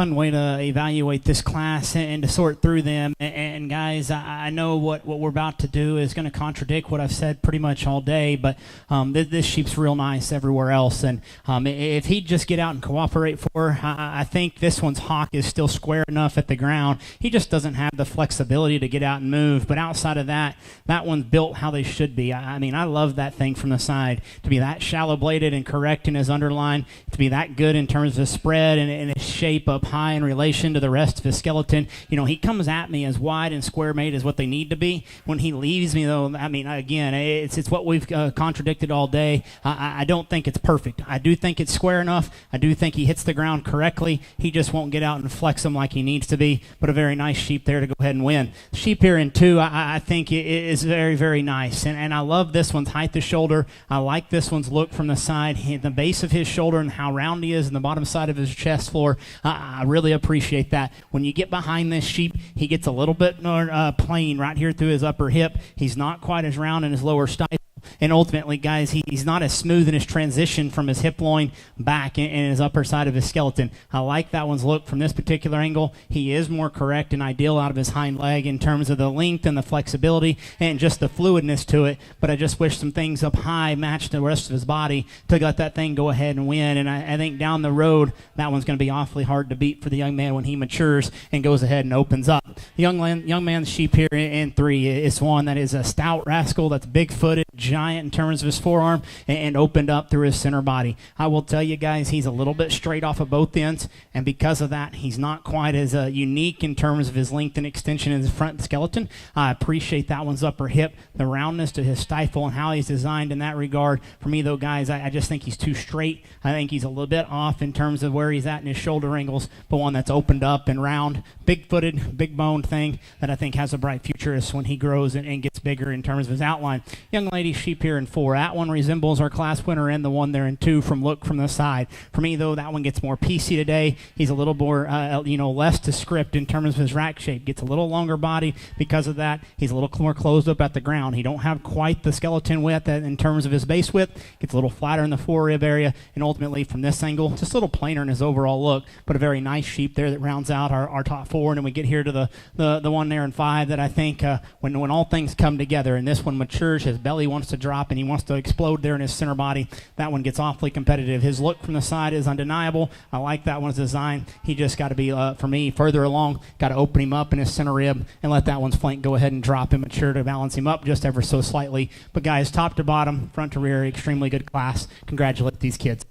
fun way to evaluate this class and to sort through them. And guys, I know what we're about to do is going to contradict what I've said pretty much all day, but this sheep's real nice everywhere else. And if he'd just get out and cooperate for her, I think this one's hock is still square enough at the ground. He just doesn't have the flexibility to get out and move. But outside of that, that one's built how they should be. I mean, I love that thing from the side. To be that shallow bladed and correct in his underline, to be that good in terms of spread and his shape up high in relation to the rest of his skeleton. You know, he comes at me as wide and square made as what they need to be. When he leaves me, though, I mean, again, it's what we've contradicted all day. I don't think it's perfect. I do think it's square enough. I do think he hits the ground correctly. He just won't get out and flex him like he needs to be, but a very nice sheep there to go ahead and win. Sheep here in 2, I think it is very, very nice, and I love this one's height to shoulder. I like this one's look from the side, the base of his shoulder and how round he is and the bottom side of his chest floor. I really appreciate that. When you get behind this sheep, he gets a little bit more plain right here through his upper hip. He's not quite as round in his lower stifle. And ultimately, guys, he's not as smooth in his transition from his hip loin back in his upper side of his skeleton. I like that one's look from this particular angle. He is more correct and ideal out of his hind leg in terms of the length and the flexibility and just the fluidness to it. But I just wish some things up high matched the rest of his body to let that thing go ahead and win. And I think down the road, that one's going to be awfully hard to beat for the young man when he matures and goes ahead and opens up. The young man's sheep here in 3 is one that is a stout rascal that's big-footed, giant in terms of his forearm, and opened up through his center body. I will tell you guys, he's a little bit straight off of both ends, and because of that, he's not quite as unique in terms of his length and extension in his front skeleton. I appreciate that one's upper hip, the roundness to his stifle, and how he's designed in that regard. For me, though, guys, I just think he's too straight. I think he's a little bit off in terms of where he's at in his shoulder angles, but one that's opened up and round, big-footed, big-boned thing that I think has a bright future is when he grows and gets bigger in terms of his outline. Young lady sheep here in 4. That one resembles our class winner and the one there in 2 from look from the side. For me, though, that one gets more piecey today. He's a little more, less to script in terms of his rack shape. Gets a little longer body because of that. He's a little more closed up at the ground. He don't have quite the skeleton width in terms of his base width. Gets a little flatter in the forerib area, and ultimately from this angle, just a little plainer in his overall look, but a very nice sheep there that rounds out our top 4. And then we get here to the one there in 5 that I think when all things come together and this one matures, his belly wants to drop and he wants to explode there in his center body. That one gets awfully competitive. His look from the side is undeniable. I like that one's design. He just got to be, for me, further along, got to open him up in his center rib and let that one's flank go ahead and drop and mature to balance him up just ever so slightly. But guys, top to bottom, front to rear, extremely good class. Congratulate these kids.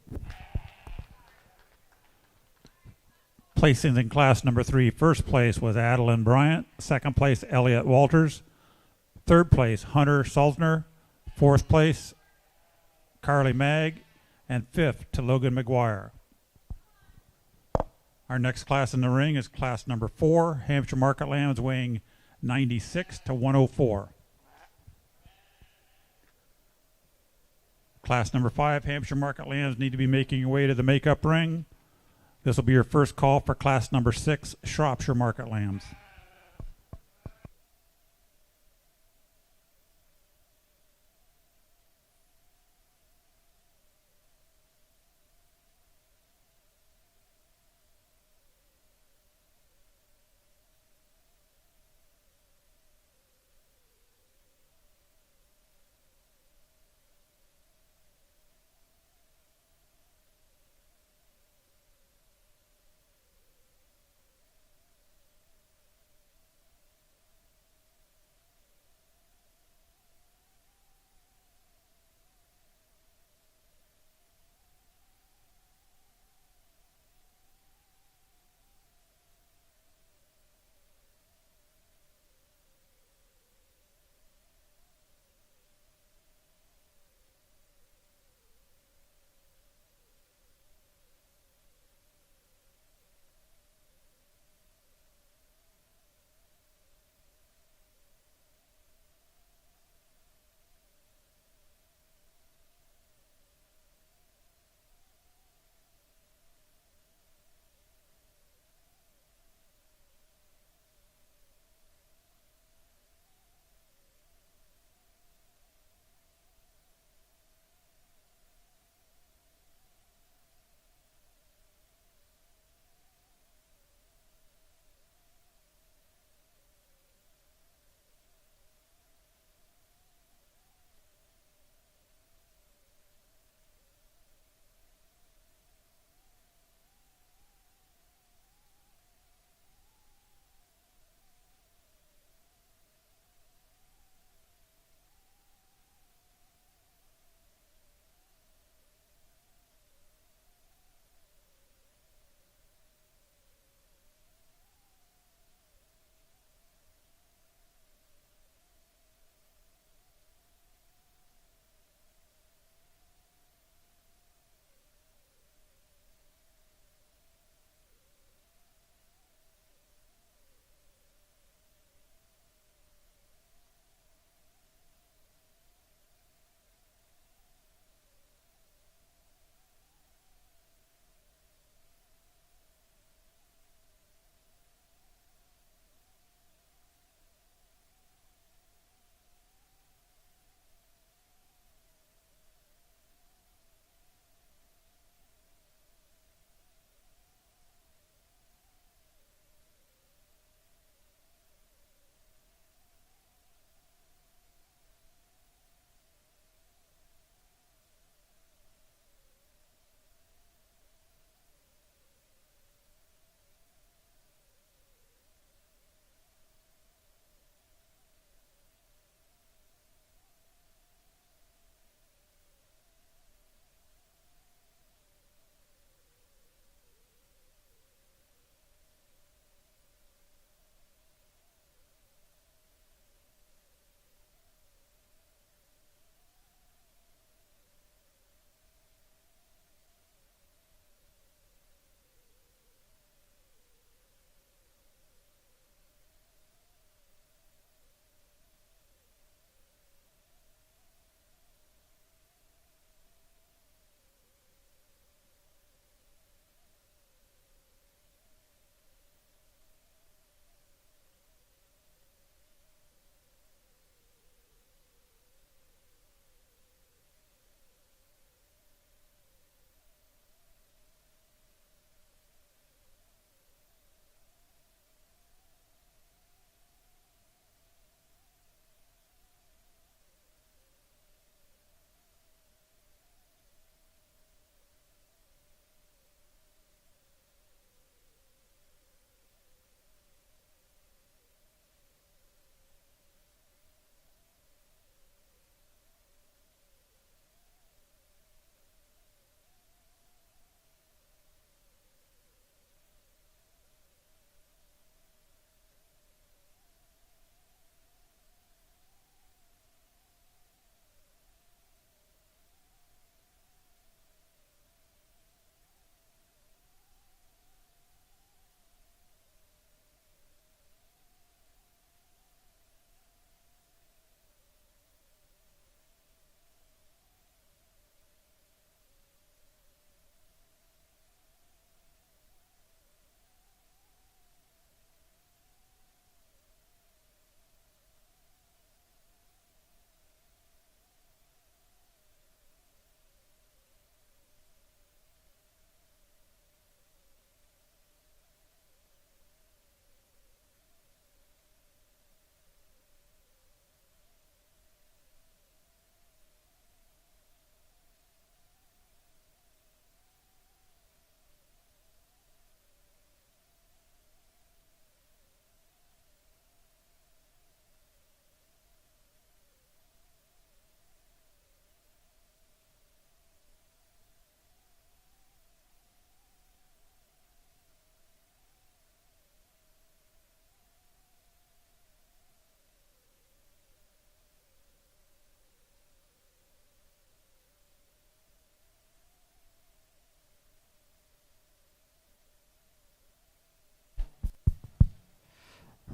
Placings in class number 3, first place was Adeline Bryant, second place Elliot Walters, third place Hunter Salzner, fourth place Carly Mag, and fifth to Logan McGuire. Our next class in the ring is class number 4, Hampshire Market Lambs, weighing 96 to 104. Class number 5, Hampshire Market Lambs, need to be making your way to the makeup ring. This will be your first call for class number 6, Shropshire Market Lambs.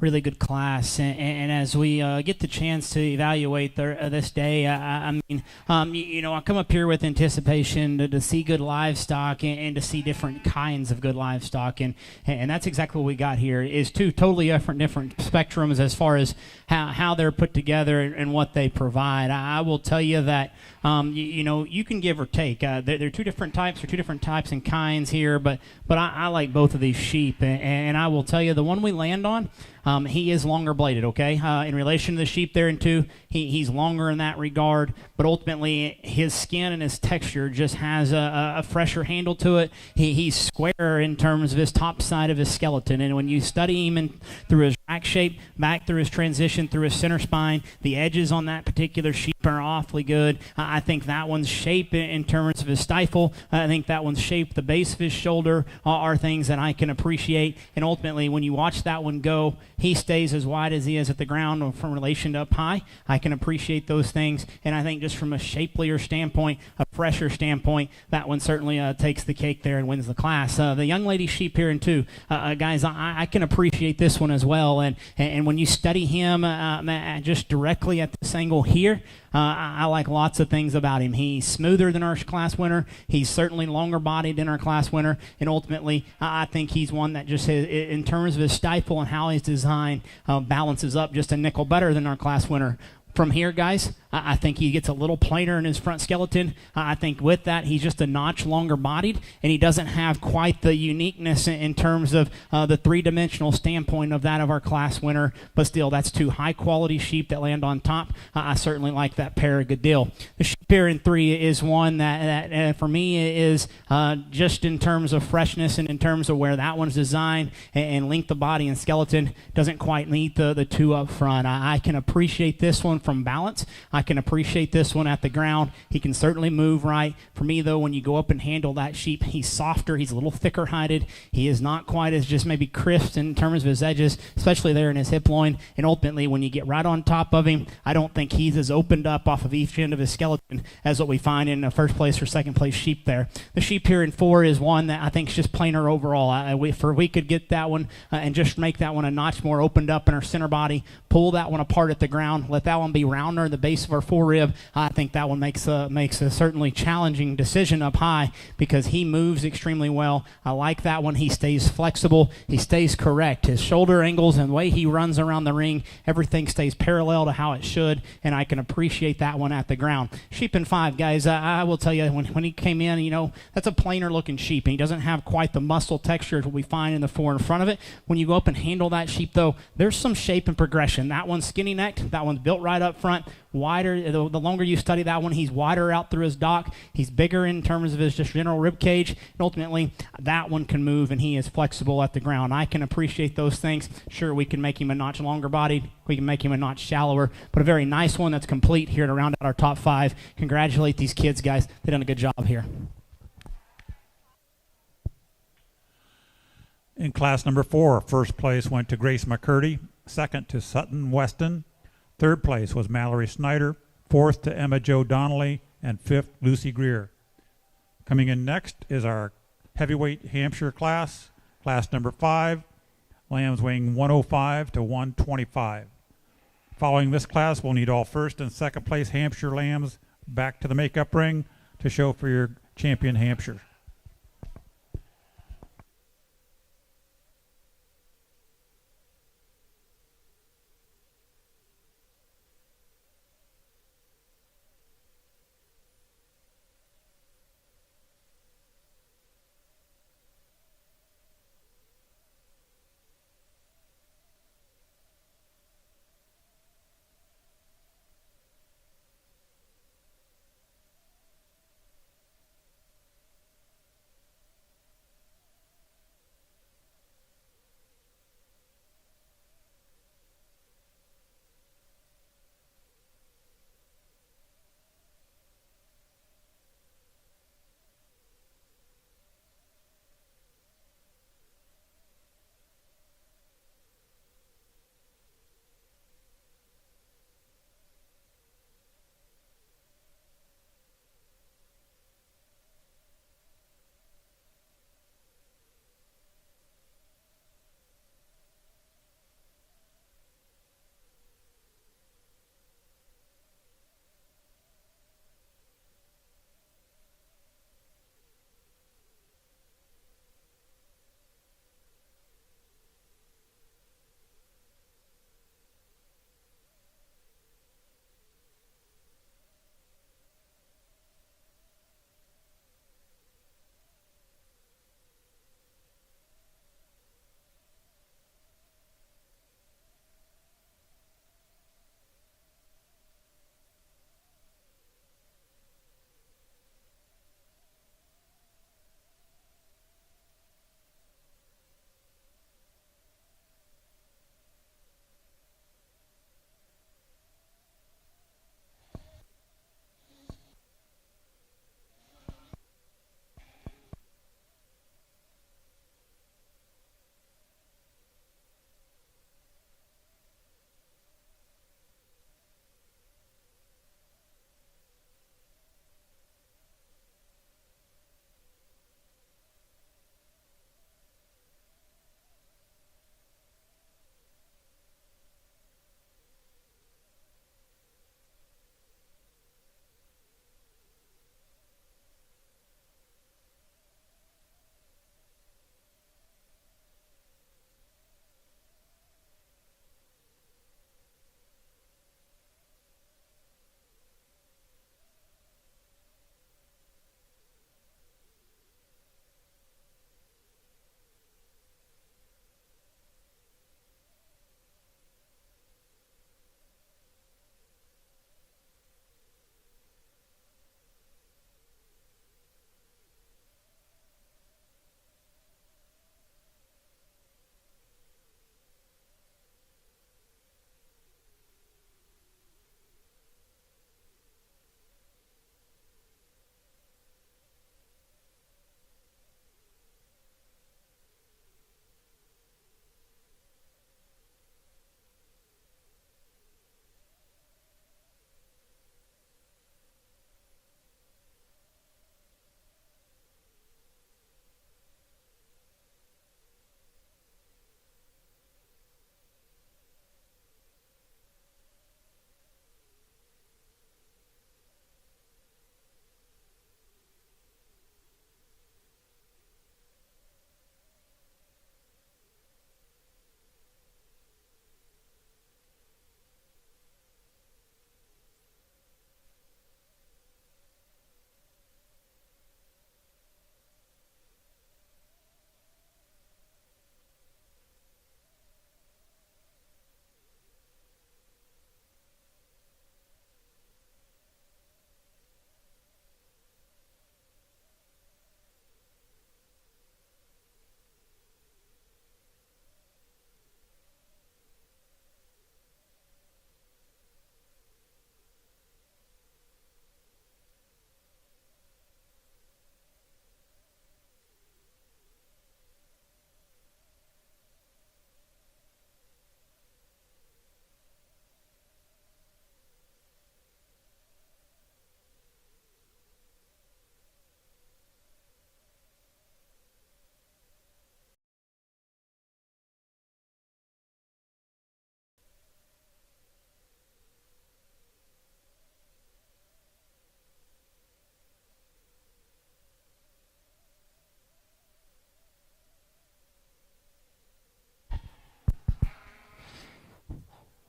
really good class. And as we get the chance to evaluate this day, I mean, I come up here with anticipation to see good livestock and to see different kinds of good livestock. And that's exactly what we got here, is two totally different spectrums as far as how they're put together and what they provide. I will tell you that, you can give or take. They're two different types and kinds here, but I like both of these sheep. And I will tell you, the one we land on, he is longer bladed, okay? In relation to the sheep there, and two, he's longer in that regard, but ultimately his skin and his texture just has a fresher handle to it. He's square in terms of his top side of his skeleton, and when you study him through his rack shape, back through his transition, through his center spine, the edges on that particular sheep are awfully good. I think that one's shape in terms of his stifle, I think that one's shape, the base of his shoulder are things that I can appreciate, and ultimately when you watch that one go, he stays as wide as he is at the ground from relation to up high. I can appreciate those things, and I think just from a shapelier standpoint, a fresher standpoint, that one certainly takes the cake there and wins the class. The young lady sheep here in two, guys, I can appreciate this one as well, and when you study him just directly at this angle here, I like lots of things about him. He's smoother than our class winner. He's certainly longer bodied than our class winner. And ultimately, I think he's one that just has, in terms of his stifle and how he's designed, balances up just a nickel better than our class winner. From here, guys, I think he gets a little plainer in his front skeleton. I think with that, he's just a notch longer bodied, and he doesn't have quite the uniqueness in terms of the three-dimensional standpoint of that of our class winner. But still, that's two high-quality sheep that land on top. I certainly like that pair a good deal. The sheep here in three is one that for me is just in terms of freshness and in terms of where that one's designed and length of body and skeleton doesn't quite meet the two up front. I can appreciate this one from balance. I can appreciate this one at the ground. He can certainly move right. For me, though, when you go up and handle that sheep, he's softer. He's a little thicker hided. He is not quite as just maybe crisp in terms of his edges, especially there in his hip loin. And ultimately, when you get right on top of him, I don't think he's as opened up off of each end of his skeleton as what we find in a first place or second place sheep there. The sheep here in four is one that I think is just plainer overall. If we could get that one and just make that one a notch more opened up in our center body, pull that one apart at the ground, let that one be rounder in the base of our forerib, I think that one makes a certainly challenging decision up high because he moves extremely well. I like that one. He stays flexible. He stays correct. His shoulder angles and the way he runs around the ring, everything stays parallel to how it should, and I can appreciate that one at the ground. Sheep in five, guys, I will tell you, when he came in, that's a plainer looking sheep, and he doesn't have quite the muscle texture that we find in the four in front of it. When you go up and handle that sheep, though, there's some shape and progression. That one's skinny necked. That one's built right up front. Wider, the longer you study that one, he's wider out through his dock. He's bigger in terms of his just general rib cage. And ultimately, that one can move, and he is flexible at the ground. I can appreciate those things. Sure, we can make him a notch longer bodied. We can make him a notch shallower, but a very nice one that's complete here to round out our top five. Congratulate these kids, guys. They've done a good job here. In class number 4, first place went to Grace McCurdy, second to Sutton Weston, third place was Mallory Snyder, fourth to Emma Jo Donnelly, and fifth Lucy Greer. Coming in next is our heavyweight Hampshire class, class number 5, lambs weighing 105 to 125. Following this class, we'll need all first and second place Hampshire lambs back to the makeup ring to show for your champion Hampshire.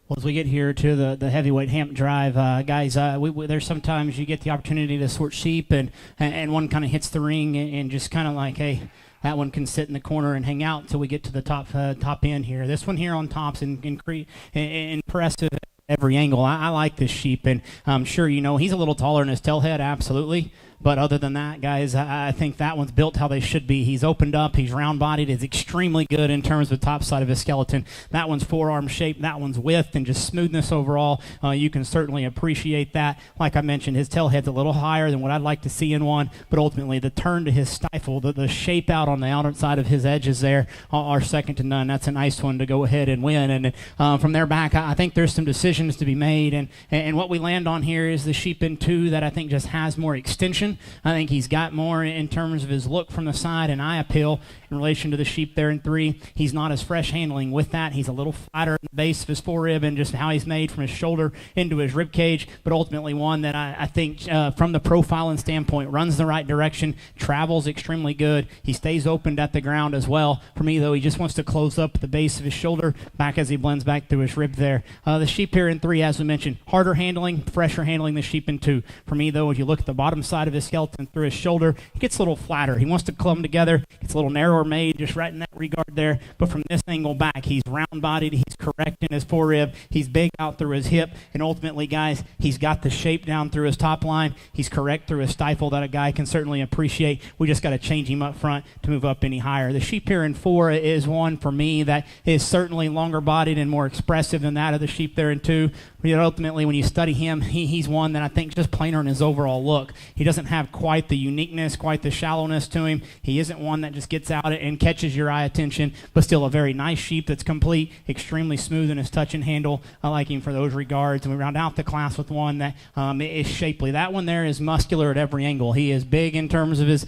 Well, as we get here to the heavyweight Hamp Drive, guys, there's sometimes you get the opportunity to sort sheep, and one kind of hits the ring and just kind of like, hey, that one can sit in the corner and hang out until we get to the top end here. This one here on top's impressive at every angle. I like this sheep, and I'm sure you know he's a little taller in his tail head, absolutely. But other than that, guys, I think that one's built how they should be. He's opened up. He's round-bodied. Is extremely good in terms of the top side of his skeleton. That one's forearm shape. That one's width and just smoothness overall. You can certainly appreciate that. Like I mentioned, his tail head's a little higher than what I'd like to see in one, but ultimately the turn to his stifle, the shape out on the outside of his edges there are second to none. That's a nice one to go ahead and win. And from there back, I think there's some decisions to be made. And what we land on here is the sheep in 2 that I think just has more extension. I think he's got more in terms of his look from the side and eye appeal in relation to the sheep there in 3. He's not as fresh handling with that. He's a little flatter at the base of his forerib and just how he's made from his shoulder into his rib cage, but ultimately one that I think from the profiling standpoint runs the right direction, travels extremely good. He stays opened at the ground as well. For me, though, he just wants to close up the base of his shoulder back as he blends back through his rib there. The sheep here in 3, as we mentioned, harder handling, fresher handling the sheep in 2. For me, though, if you look at the bottom side of his skeleton through his shoulder, he gets a little flatter. He wants to clump together. It's a little narrower made just right in that regard there. But from this angle back, he's round-bodied. He's correct in his forerib. He's big out through his hip. And ultimately, guys, he's got the shape down through his top line. He's correct through his stifle that a guy can certainly appreciate. We just got to change him up front to move up any higher. The sheep here in 4 is one for me that is certainly longer-bodied and more expressive than that of the sheep there in 2. But ultimately, when you study him, he's one that I think just plainer in his overall look. He doesn't have quite the uniqueness, quite the shallowness to him. He isn't one that just gets out and catches your eye attention, but still a very nice sheep that's complete, extremely smooth in his touch and handle. I like him for those regards. And we round out the class with one that is shapely. That one there is muscular at every angle. He is big in terms of his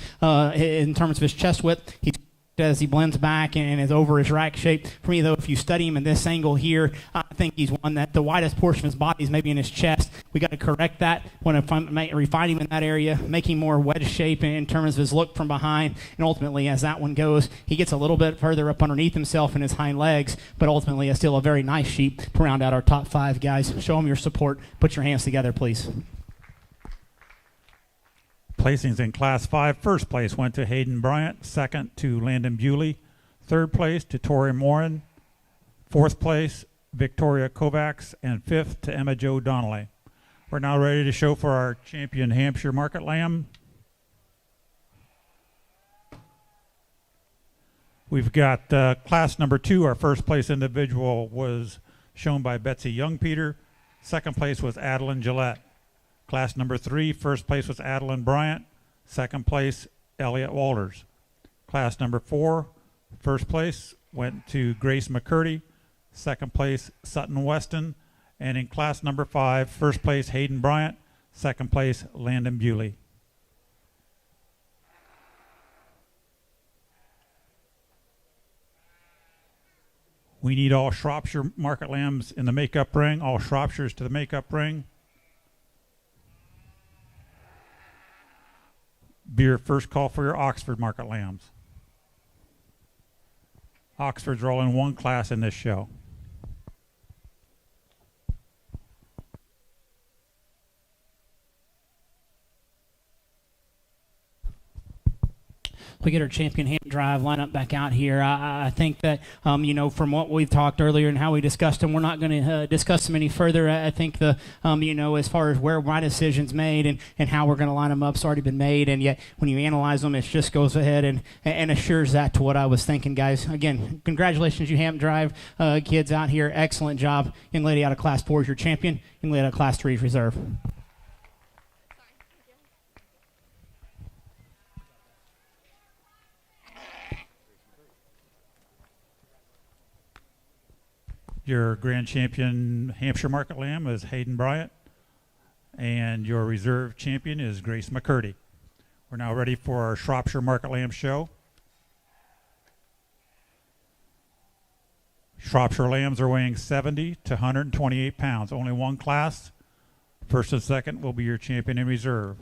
chest width. He's as he blends back and is over his rack shape. For me, though, if you study him in this angle here, I think he's one that the widest portion of his body is maybe in his chest. We got to correct that. Want to refine him in that area, make him more wedge shape in terms of his look from behind. And ultimately, as that one goes, he gets a little bit further up underneath himself in his hind legs, but ultimately is still a very nice sheep to round out our top 5, guys. Show him your support. Put your hands together, please. Placings in Class 5. First place went to Hayden Bryant. Second to Landon Bewley. Third place to Tori Morin. Fourth place, Victoria Kovacs. And fifth to Emma Jo Donnelly. We're now ready to show for our champion Hampshire Market Lamb. We've got class number 2. Our first place individual was shown by Betsy Youngpeter. Second place was Adeline Gillette. Class number 3, first place was Adeline Bryant. Second place, Elliot Walters. Class number 4, first place went to Grace McCurdy. Second place, Sutton Weston. And in class number 5, first place, Hayden Bryant. Second place, Landon Bewley. We need all Shropshire Market Lambs in the makeup ring, all Shropshires to the makeup ring. Be your first call for your Oxford Market Lambs. Oxfords are all in one class in this show. We get our champion Hamp Drive lineup back out here. I think that, from what we've talked earlier and how we discussed them, we're not going to discuss them any further. I think as far as where my decision's made and how we're going to line them up's already been made. And yet when you analyze them, it just goes ahead and assures that to what I was thinking, guys. Again, congratulations, you Hamp Drive kids out here. Excellent job. Young lady out of Class 4 is your champion. Young lady out of Class 3 is reserve. Your grand champion Hampshire Market Lamb is Hayden Bryant, and your reserve champion is Grace McCurdy. We're now ready for our Shropshire Market Lamb show. Shropshire lambs are weighing 70 to 128 pounds. Only one class. First and second will be your champion in reserve.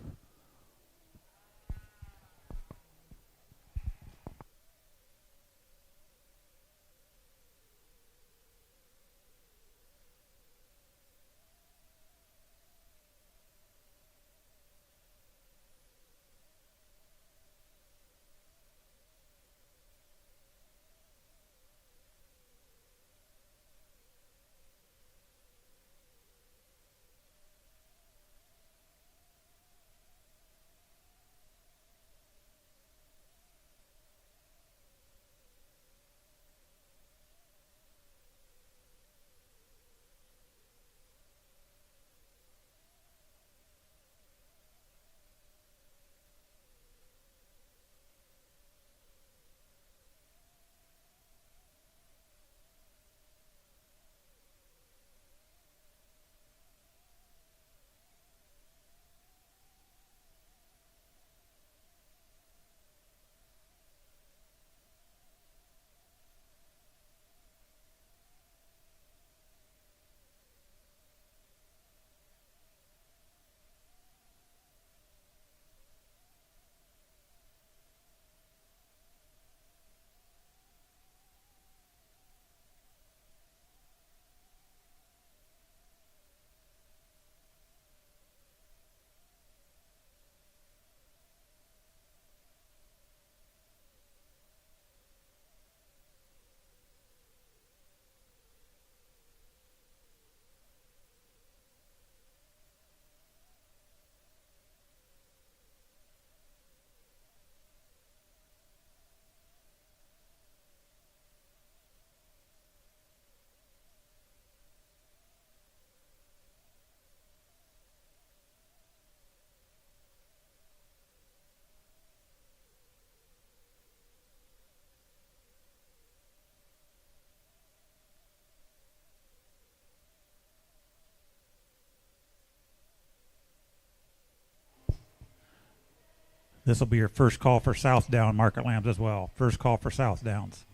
This will be your first call for Southdown market lambs as well. First call for Southdowns.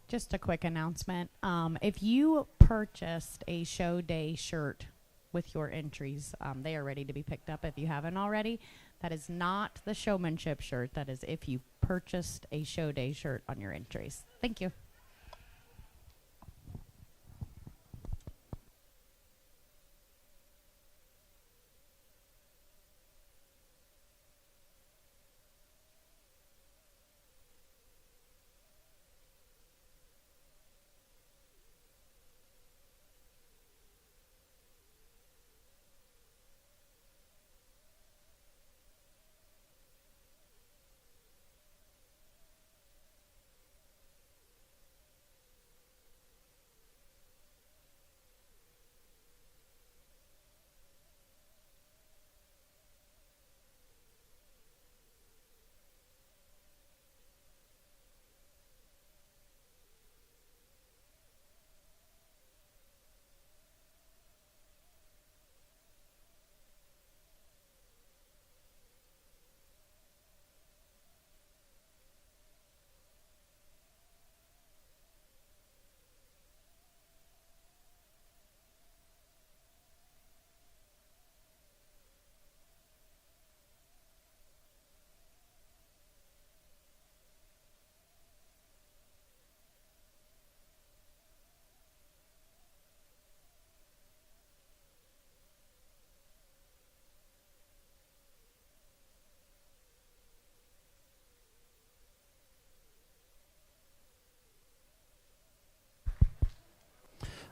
Just a quick announcement. If you purchased a show day shirt with your entries, they are ready to be picked up if you haven't already. That is not the showmanship shirt. That is if you purchased a show day shirt on your entries. Thank you.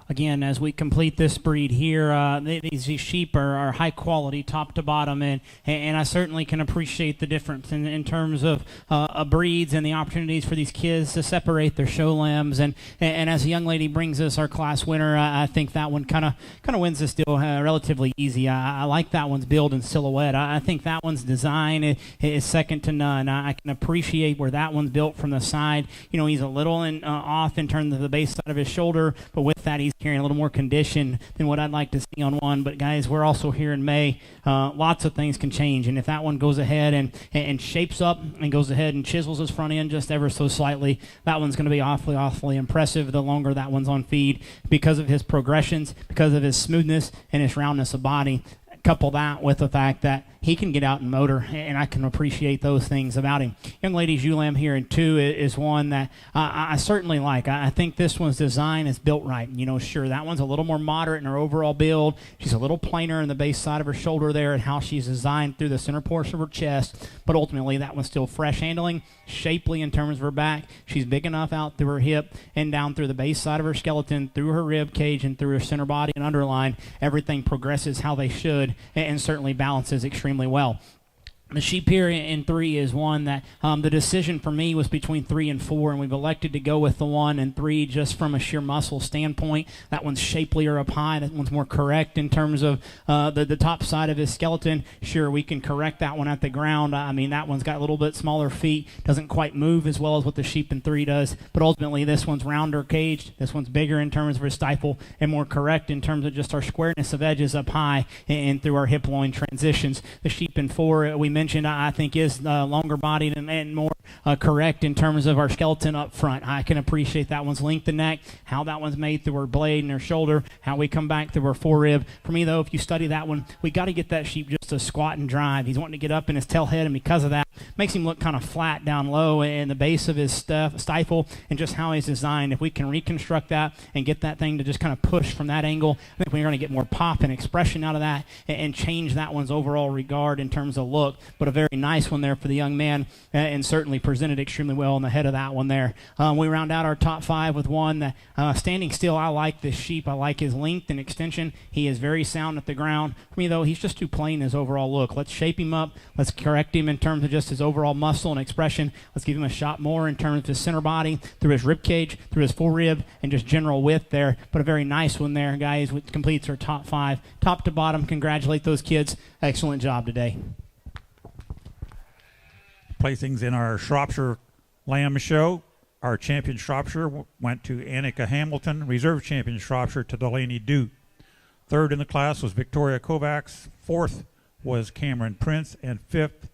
Again, as we complete this breed here, these sheep are high quality, top to bottom, and I certainly can appreciate the difference in terms of breeds and the opportunities for these kids to separate their show lambs. And as a young lady brings us our class winner, I think that one kind of wins this deal relatively easy. I like that one's build and silhouette. I think that one's design is second to none. I can appreciate where that one's built from the side. You know, he's a little off in terms of the base side of his shoulder, but with that, he's carrying a little more condition than what I'd like to see on one. But guys, we're also here in May. Lots of things can change, and if that one goes ahead and shapes up and goes ahead and chisels his front end just ever so slightly, that one's going to be awfully impressive the longer that one's on feed, because of his progressions, because of his smoothness and his roundness of body. Couple that with the fact that he can get out and motor, and I can appreciate those things about him. Young Lady's ewe lamb here in 2 is one that I certainly like. I think this one's design is built right. You know, sure, that one's a little more moderate in her overall build. She's a little plainer in the base side of her shoulder there and how she's designed through the center portion of her chest, but ultimately that one's still fresh handling, shapely in terms of her back. She's big enough out through her hip and down through the base side of her skeleton, through her rib cage and through her center body and underline. Everything progresses how they should and certainly balances extremely well. The sheep here in 3 is one that the decision for me was between 3 and 4, and we've elected to go with the 1 and 3 just from a sheer muscle standpoint. That one's shapelier up high. That one's more correct in terms of the top side of his skeleton. Sure, we can correct that one at the ground. I mean, that one's got a little bit smaller feet, doesn't quite move as well as what the sheep in 3 does, but ultimately this one's rounder caged. This one's bigger in terms of his stifle and more correct in terms of just our squareness of edges up high and through our hip-loin transitions. The sheep in 4, we mentioned, I think is longer bodied and more correct in terms of our skeleton up front. I can appreciate that one's length of neck, how that one's made through her blade and her shoulder, how we come back through her forerib. For me, though, if you study that one, we got to get that sheep just to squat and drive. He's wanting to get up in his tail head, and because of that, makes him look kind of flat down low in the base of his stifle and just how he's designed. If we can reconstruct that and get that thing to just kind of push from that angle, I think we're going to get more pop and expression out of that and change that one's overall regard in terms of look. But a very nice one there for the young man, and certainly presented extremely well on the head of that one there. We round out our top 5 with one that standing still. I like this sheep. I like his length and extension. He is very sound at the ground. For me, though, he's just too plain his overall look. Let's shape him up. Let's correct him in terms of just his overall muscle and expression. Let's give him a shot more in terms of his center body, through his rib cage, through his forerib, and just general width there. But a very nice one there, guys, which completes our top 5. Top to bottom, congratulate those kids. Excellent job today. Placings in our Shropshire Lamb Show. Our champion Shropshire went to Annika Hamilton. Reserve champion Shropshire to Delaney Duke. 3rd in the class was Victoria Kovacs. 4th was Cameron Prince. And 5th,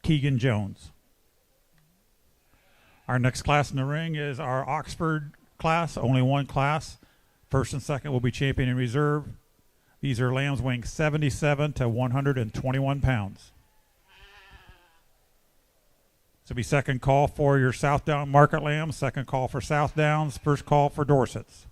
Keegan Jones. Our next class in the ring is our Oxford class. Only one class. 1st and 2nd will be champion in reserve. These are lambs weighing 77 to 121 pounds. This will be second call for your Southdown market lambs, second call for Southdowns, first call for Dorsets.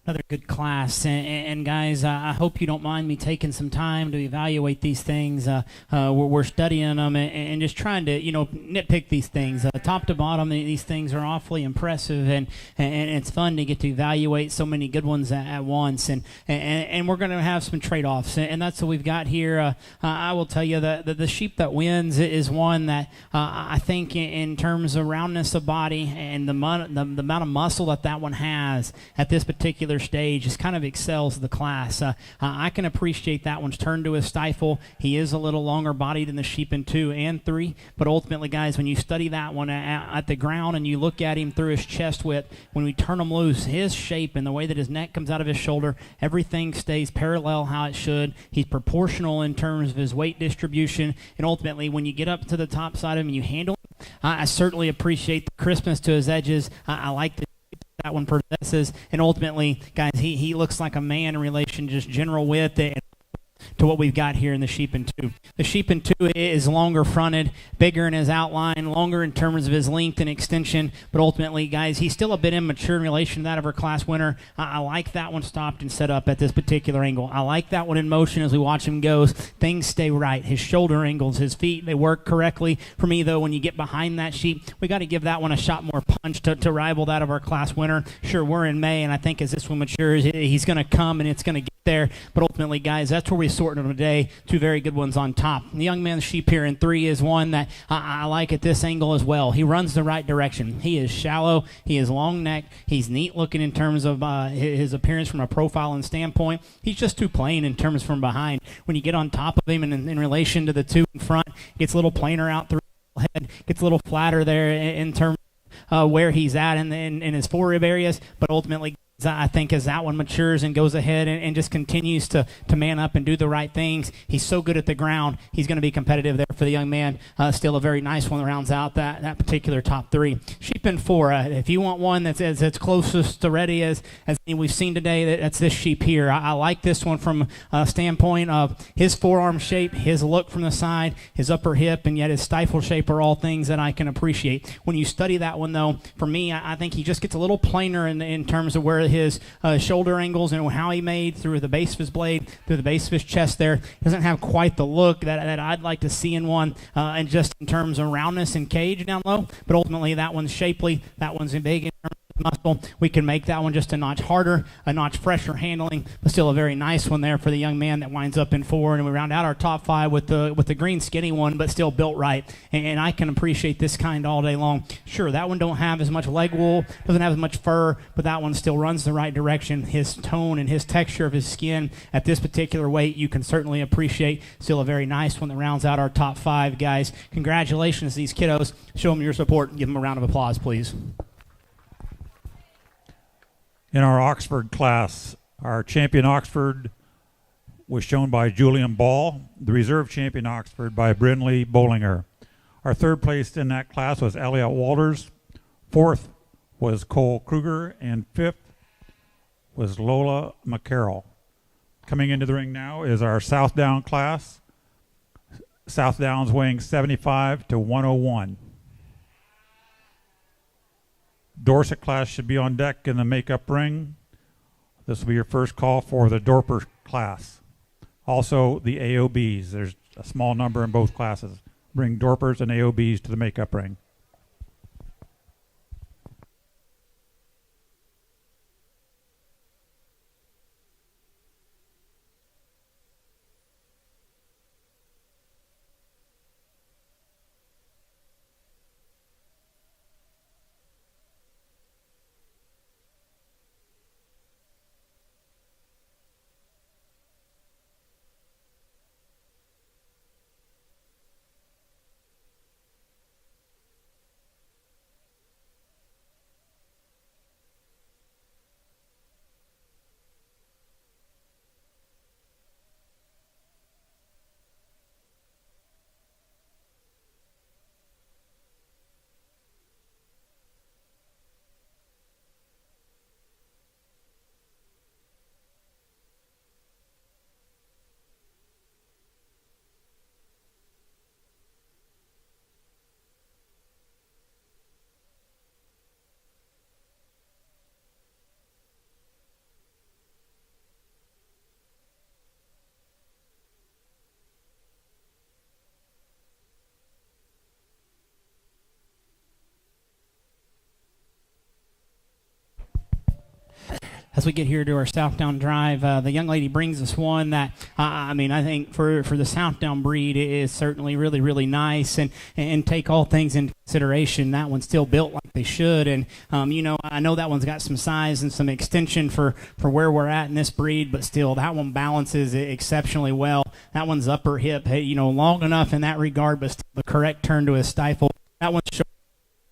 Another good class, and guys, I hope you don't mind me taking some time to evaluate these things. We're studying them and just trying to, nitpick these things. Top to bottom, these things are awfully impressive, and it's fun to get to evaluate so many good ones at once. And we're going to have some trade-offs, and that's what we've got here. I will tell you that the sheep that wins is one that I think in terms of roundness of body and the amount of muscle that one has at this particular stage just kind of excels the class. I can appreciate that one's turn to his stifle. He is a little longer bodied than the sheep in 2 and 3, but ultimately, guys, when you study that one at the ground and you look at him through his chest width, when we turn him loose, his shape and the way that his neck comes out of his shoulder, everything stays parallel how it should. He's proportional in terms of his weight distribution, and ultimately, when you get up to the top side of him and you handle him, I certainly appreciate the crispness to his edges. I like the that one possesses, and ultimately, guys, he looks like a man in relation to just general width and to what we've got here in the sheep in 2. The sheep in 2 is longer fronted, bigger in his outline, longer in terms of his length and extension, but ultimately, guys, he's still a bit immature in relation to that of our class winner. I like that one stopped and set up at this particular angle. I like that one in motion as we watch him go. Things stay right. His shoulder angles, his feet, they work correctly. For me, though, when you get behind that sheep, we got to give that one a shot more punch to rival that of our class winner. Sure, we're in May, and I think as this one matures, he's going to come and it's going to get there, but ultimately, guys, that's where we sorted them today. 2 very good ones on top. The young man's sheep here in 3 is one that I like at this angle as well. He runs the right direction. He is shallow. He is long neck. He's neat looking in terms of his appearance from a profile and standpoint. He's just too plain in terms from behind. When you get on top of him and in relation to the 2 in front, gets a little plainer out through the head, gets a little flatter there in terms where he's at in his forerib areas, but ultimately, I think as that one matures and goes ahead and just continues to man up and do the right things, he's so good at the ground, he's going to be competitive there for the young man. Still a very nice one that rounds out that particular top 3. Sheep in 4, if you want one that's closest to ready as we've seen today, that's this sheep here. I like this one from a standpoint of his forearm shape, his look from the side, his upper hip, and yet his stifle shape are all things that I can appreciate. When you study that one, though, for me, I think he just gets a little plainer in terms of where his shoulder angles and how he made through the base of his blade, through the base of his chest there. He doesn't have quite the look that I'd like to see in one, and just in terms of roundness and cage down low. But ultimately, that one's shapely. That one's big in terms of muscle. We can make that one just a notch harder, a notch fresher handling, but still a very nice one there for the young man that winds up in 4. And we round out our top 5 with the green skinny one, but still built right. And I can appreciate this kind all day long. Sure, that one don't have as much leg wool, doesn't have as much fur, but that one still runs the right direction. His tone and his texture of his skin at this particular weight, you can certainly appreciate. Still a very nice one that rounds out our top 5, guys. Congratulations to these kiddos. Show them your support and give them a round of applause, please. In our Oxford class, our champion Oxford was shown by Julian Ball, the reserve champion Oxford by Brindley Bollinger. Our 3rd place in that class was Elliot Walters. 4th was Cole Kruger, and 5th was Lola McCarroll. Coming into the ring now is our Southdown class. Southdown's weighing 75 to 101. Dorset class should be on deck in the makeup ring. This will be your first call for the Dorper class. Also, the AOBs. There's a small number in both classes. Bring Dorpers and AOBs to the makeup ring. as we get here to our Southdown drive, the young lady brings us one that, I think for the Southdown breed is certainly really, really nice. And take all things into consideration, that one's still built like they should. And, I know that one's got some size and some extension for where we're at in this breed, but still, that one balances exceptionally well. That one's upper hip, long enough in that regard, but still the correct turn to his stifle. That one's short.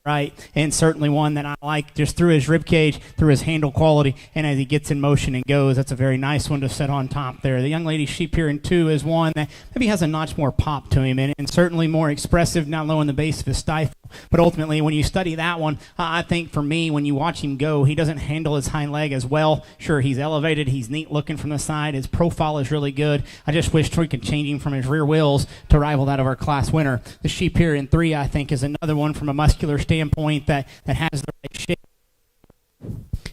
Right, and certainly one that I like just through his rib cage, through his handle quality, and as he gets in motion and goes, that's a very nice one to set on top there. The young lady sheep here in 2 is one that maybe has a notch more pop to him, and certainly more expressive down low in the base of his stifle. But ultimately, when you study that one, I think for me, when you watch him go, he doesn't handle his hind leg as well. Sure, he's elevated, he's neat looking from the side, his profile is really good. I just wish we could change him from his rear wheels to rival that of our class winner. The sheep here in 3, I think, is another one from a muscular standpoint that has the right shape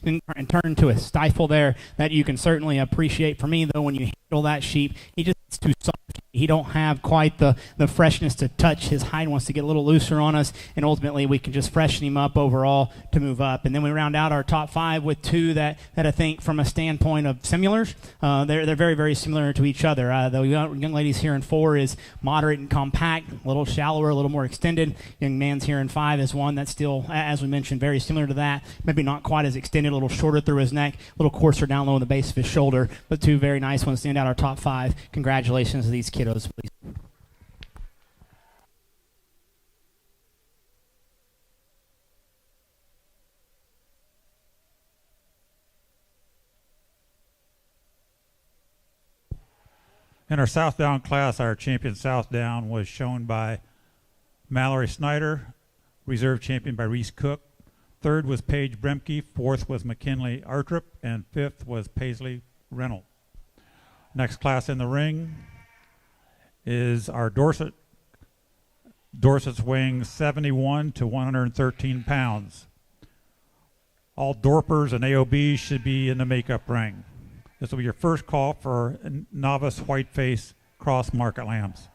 and turn to a stifle there that you can certainly appreciate. For me, though, when you handle that sheep, he just gets too soft. He don't have quite the freshness to touch. His hide wants to get a little looser on us, and ultimately we can just freshen him up overall to move up. And then we round out our top 5 with 2 that I think from a standpoint of similars, they're very, very similar to each other. The young lady's here in 4 is moderate and compact, a little shallower, a little more extended. Young man's here in 5 is one that's still, as we mentioned, very similar to that. Maybe not quite as extended, a little shorter through his neck, a little coarser down low in the base of his shoulder, but 2 very nice ones stand out our top 5. Congratulations to these kiddos, please. In our Southdown class, our champion Southdown was shown by Mallory Snyder, reserve champion by Reese Cook. 3rd was Paige Bremke, 4th was McKinley Artrip, and 5th was Paisley Reynolds. Next class in the ring is our Dorset. Dorset's weighing 71 to 113 pounds. All Dorpers and AOBs should be in the makeup ring. This will be your first call for novice Whiteface cross market lambs.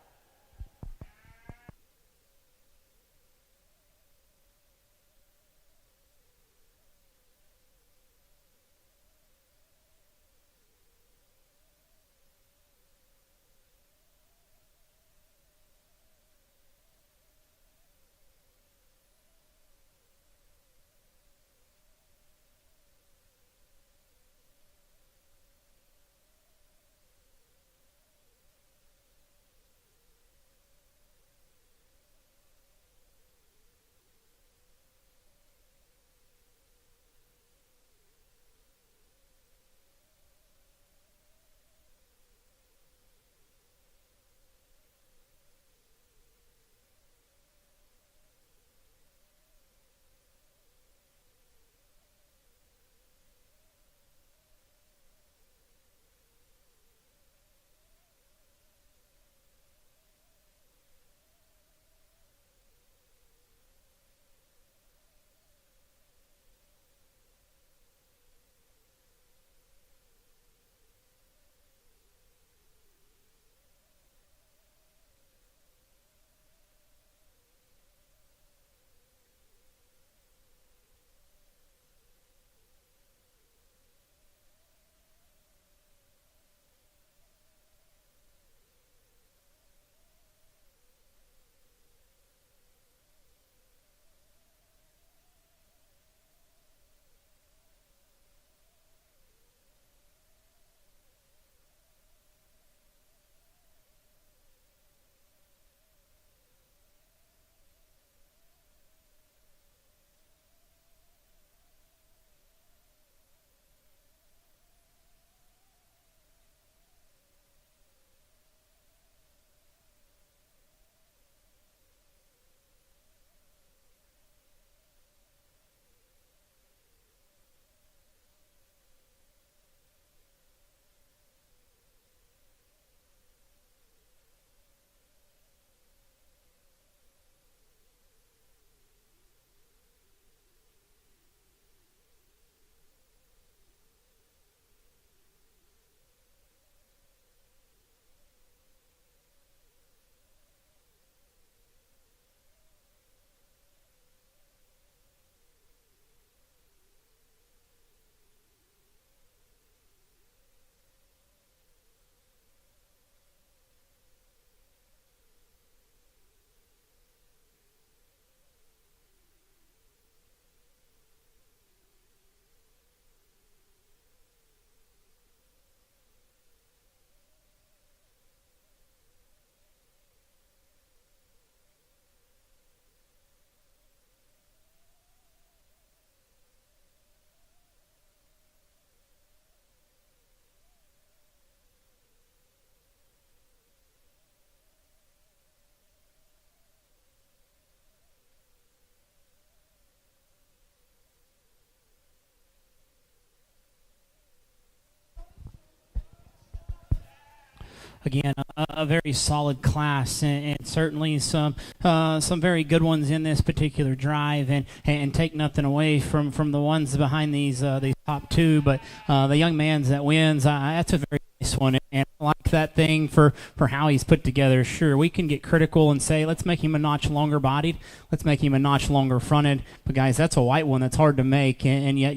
again, a very solid class, and certainly some very good ones in this particular drive, and take nothing away from the ones behind these top two, but the young man's that wins, that's a very nice one, and I like that thing for how he's put together. Sure, we can get critical and say, let's make him a notch longer bodied, let's make him a notch longer fronted, but guys, that's a white one that's hard to make, and yet,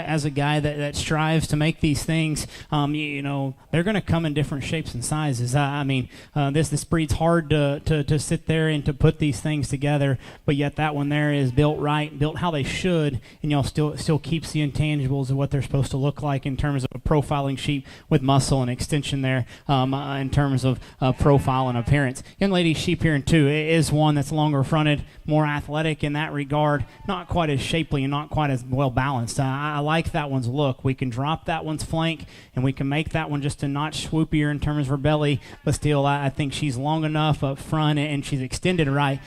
as a guy that strives to make these things, they're going to come in different shapes and sizes. This breed's hard to sit there and to put these things together, but yet that one there is built right, built how they should, and still keeps the intangibles of what they're supposed to look like in terms of a profiling sheep with muscle and extension there, in terms of profile and appearance. Young lady sheep here in 2 is one that's longer fronted, more athletic in that regard, not quite as shapely and not quite as well balanced. I like that one's look. We can drop that one's flank, and we can make that one just a notch swoopier in terms of her belly, but still I think she's long enough up front and she's extended right.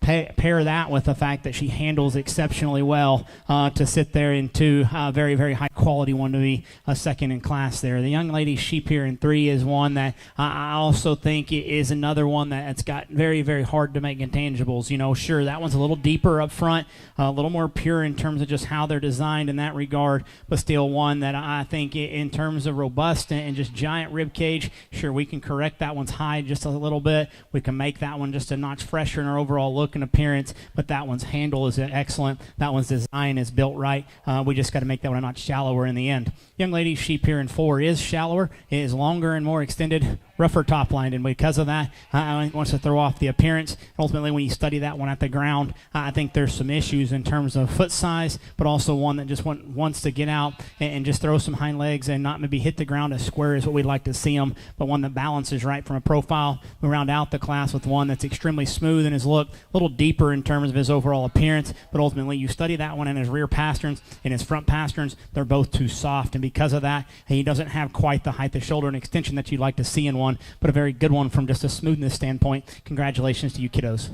Pair that with the fact that she handles exceptionally well to sit there in 2, very, very high quality one to be a second in class there. The young lady sheep here in 3 is one that I also think is another one that's got very, very hard to make intangibles. Sure, that one's a little deeper up front, a little more pure in terms of just how they're designed in that regard, but still one that I think in terms of robust and just giant rib cage, sure, we can correct that one's hide just a little bit. We can make that one just a notch fresher in our overall look and appearance, but that one's handle is excellent. That one's design is built right. We just got to make that one a notch shallower in the end. Young lady sheep here in 4 is shallower, it is longer and more extended, rougher top line, and because of that, I want to throw off the appearance. Ultimately, when you study that one at the ground, I think there's some issues in terms of foot size, but also one that just wants to get out and just throw some hind legs and not maybe hit the ground as square as what we'd like to see them, but one that balances right from a profile. We round out the class with one that's extremely smooth in his look, a little deeper in terms of his overall appearance, but ultimately you study that one in his rear pasterns, in his front pasterns, they're both too soft, and because of that, he doesn't have quite the height, the shoulder, and extension that you'd like to see in one, but a very good one from just a smoothness standpoint. Congratulations to you kiddos.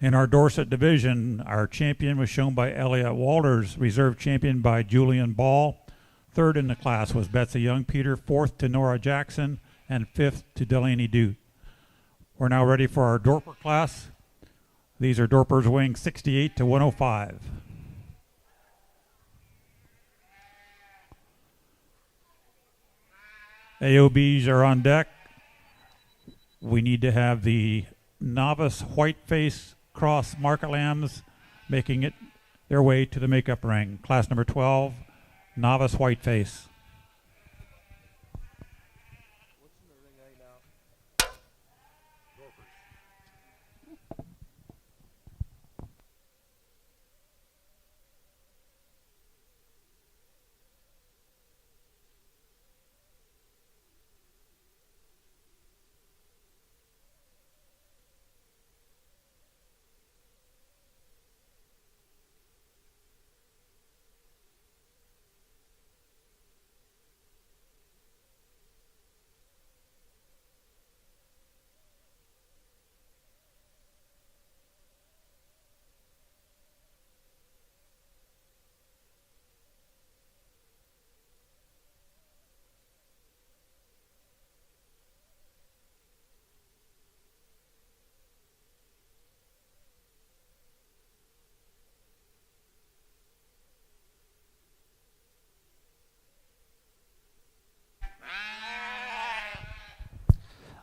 In our Dorset division, our champion was shown by Elliot Walters, reserve champion by Julian Ball. 3rd in the class was Betsy Young Peter, 4th to Nora Jackson, and 5th to Delaney Dute. We're now ready for our Dorper class. These are Dorpers weighing 68 to 105. AOBs are on deck. We need to have the Novice Whiteface Cross Market Lambs making it their way to the makeup ring. Class number 12, Novice Whiteface.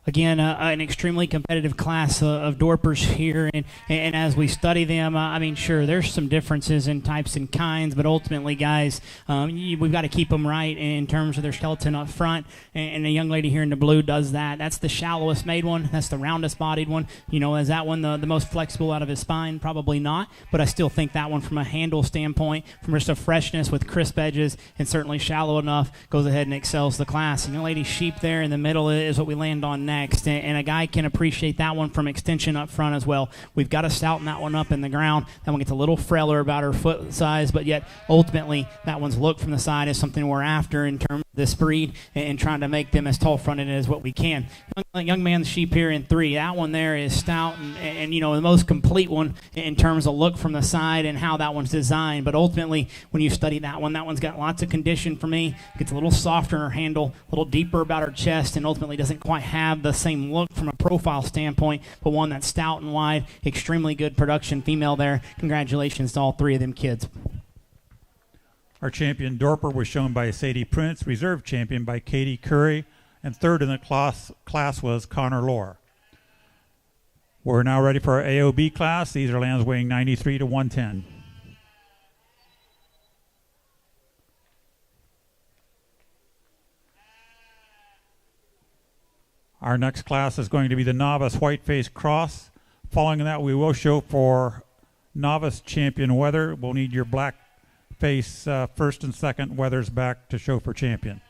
Again, an extremely competitive class of Dorpers here, and as we study them, sure, there's some differences in types and kinds, but ultimately, guys, we've got to keep them right in terms of their skeleton up front, and the young lady here in the blue does that. That's the shallowest made one. That's the roundest bodied one. Is that one the most flexible out of his spine? Probably not, but I still think that one from a handle standpoint, from just a freshness with crisp edges, and certainly shallow enough, goes ahead and excels the class. And young lady sheep there in the middle is what we land on next. And a guy can appreciate that one from extension up front as well. We've got to stouten that one up in the ground. That one gets a little frailer about her foot size, but yet ultimately that one's look from the side is something we're after in terms this breed and trying to make them as tall-fronted as what we can. Young man's sheep here in 3. That one there is stout and you know, the most complete one in terms of look from the side and how that one's designed. But ultimately, when you study that one's got lots of condition for me. Gets a little softer in her handle, a little deeper about her chest, and ultimately doesn't quite have the same look from a profile standpoint, but one that's stout and wide. Extremely good production female there. Congratulations to all 3 of them kids. Our champion Dorper was shown by Sadie Prince, reserve champion by Katie Curry, and third in the class was Connor Lohr. We're now ready for our AOB class. These are lambs weighing 93 to 110. Our next class is going to be the Novice Whiteface Cross. Following that, we will show for Novice Champion Weather. We'll need your Blackface first and second weathers back to show for champion.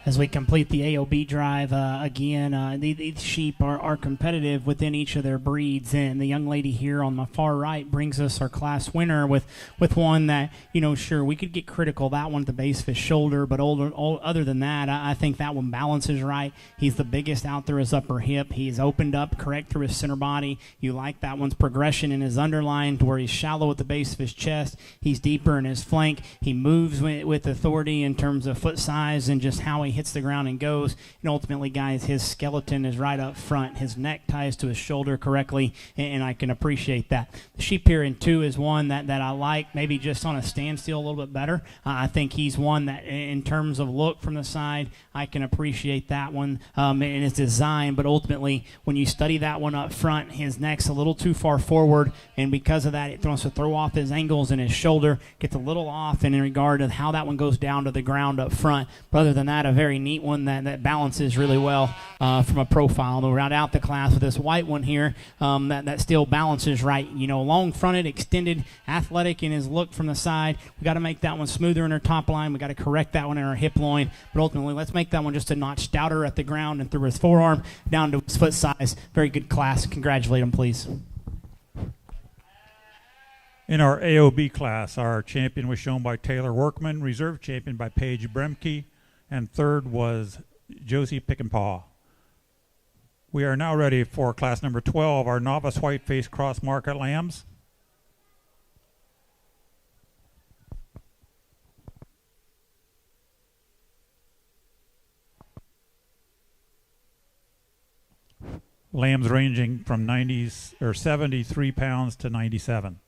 As we complete the AOB drive, again, these sheep are competitive within each of their breeds. And the young lady here on my far right brings us our class winner with one that, you know, sure, we could get critical. That one at the base of his shoulder. But other than that, I think that one balances right. He's the biggest out there, his upper hip. He's opened up correct through his center body. You like that one's progression in his underline to where he's shallow at the base of his chest. He's deeper in his flank. He moves with authority in terms of foot size and just how he hits the ground and goes. And ultimately, guys, his skeleton is right up front. His neck ties to his shoulder correctly, and I can appreciate that. The sheep here in 2 is one that I like, maybe just on a standstill a little bit better. I think he's one that, in terms of look from the side, I can appreciate that one and his design. But ultimately, when you study that one up front, his neck's a little too far forward, and because of that, it wants to throw off his angles and his shoulder. Gets a little off in regard to how that one goes down to the ground up front. But other than that, a very neat one that balances really well from a profile. We'll round out the class with this white one here that still balances right. You know, long fronted, extended, athletic in his look from the side. We got to make that one smoother in our top line. We got to correct that one in our hip loin. But ultimately, let's make that one just a notch stouter at the ground and through his forearm down to his foot size. Very good class. Congratulate him, please. In our AOB class, our champion was shown by Taylor Workman, reserve champion by Paige Bremke, and third was Josie Pickenpaw. We are now ready for class number 12, our Novice Whiteface Cross Market Lambs. Lambs ranging from 73 pounds to 97.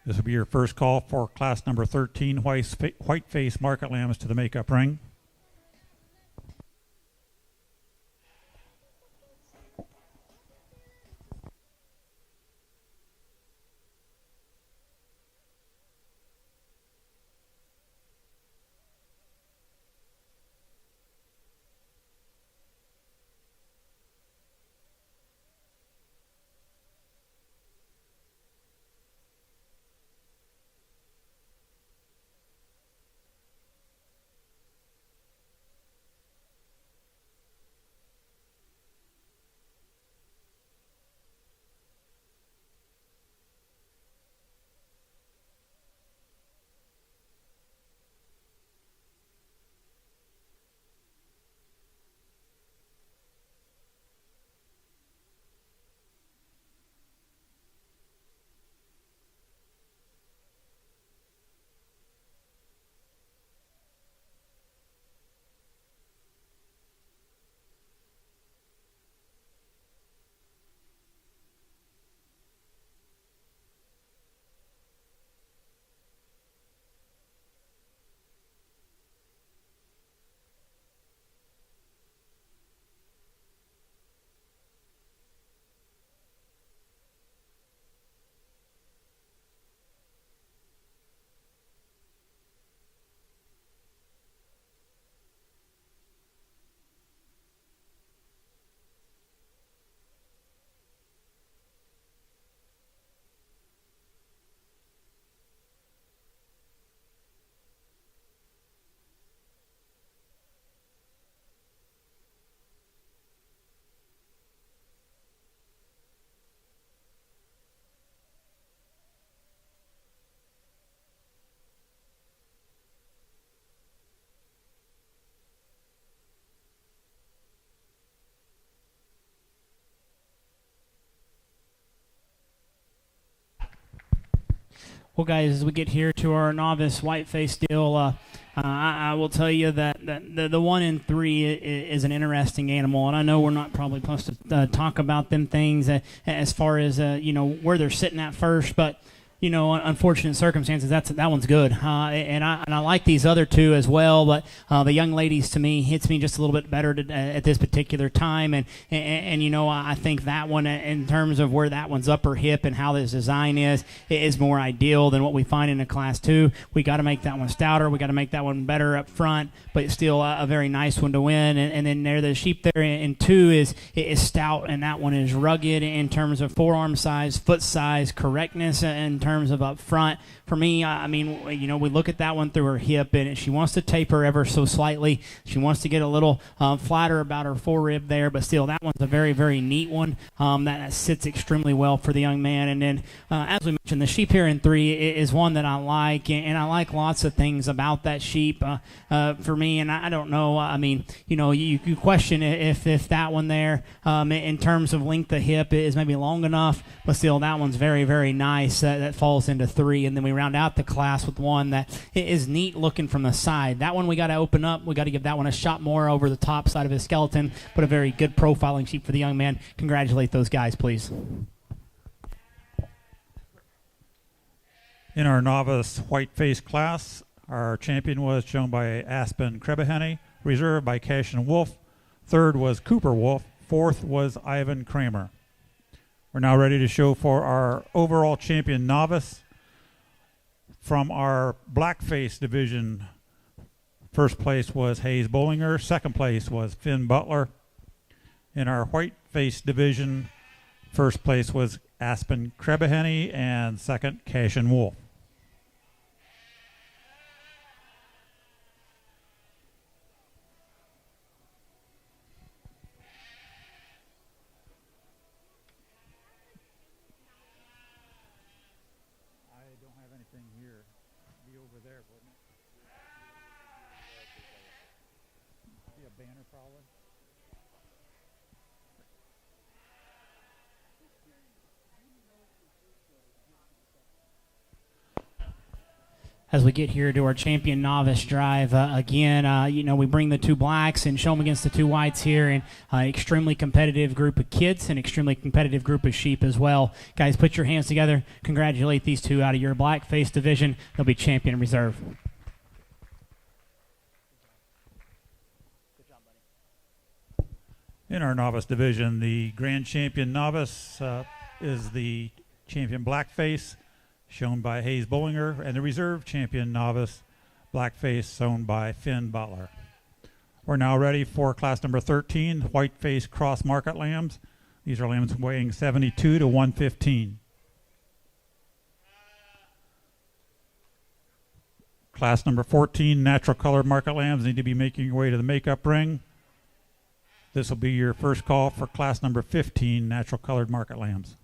This will be your first call for class number 13, Whiteface Market Lambs to the makeup ring. Well, guys, as we get here to our novice Whiteface deal, I will tell you that the 1 in 3 is an interesting animal, and I know we're not probably supposed to talk about them things as far as where they're sitting at first, but unfortunate circumstances, that one's good. And I like these other two as well, but the young ladies to me hits me just a little bit better at this particular time. And I think that one, in terms of where that one's upper hip and how this design is more ideal than what we find in a Class 2. We got to make that one stouter. We got to make that one better up front, but it's still a very nice one to win. And then the sheep there in 2 is stout, and that one is rugged in terms of forearm size, foot size, correctness in terms of up front. For me, we look at that one through her hip, and she wants to taper ever so slightly. She wants to get a little flatter about her forerib there, but still, that one's a very, very neat one that sits extremely well for the young man. And then, as we mentioned, the sheep here in 3 is one that I like, and I like lots of things about that sheep for me. And I don't know, you question if that one there, in terms of length of hip, is maybe long enough, but still, that one's very, very nice. That falls into 3, and then we round out the class with one that is neat looking from the side. That one we got to open up. We got to give that one a shot more over the top side of his skeleton, but a very good profiling sheep for the young man. Congratulate those guys, please. In our novice Whiteface class, our champion was shown by Aspen Krebaheny, reserved by Cash and Wolf. Third was Cooper Wolf. Fourth was Ivan Kramer. We're now ready to show for our overall champion novice. From our Blackface division, first place was Hayes Bollinger. Second place was Finn Butler. In our Whiteface division, first place was Aspen Krebaheny, and second, Cash and Wolf. As we get here to our champion novice drive, again, we bring the 2 blacks and show them against the 2 whites here, and extremely competitive group of kids and extremely competitive group of sheep as well. Guys, put your hands together. Congratulate these 2 out of your Blackface division. They'll be champion reserve. In our novice division, the grand champion novice is the champion Blackface, shown by Hayes Bollinger, and the reserve champion novice Blackface, shown by Finn Butler. We're now ready for class number 13, Whiteface Cross Market Lambs. These are lambs weighing 72 to 115. Class number 14, Natural Colored Market Lambs, need to be making your way to the makeup ring. This will be your first call for class number 15, Natural Colored Market Lambs.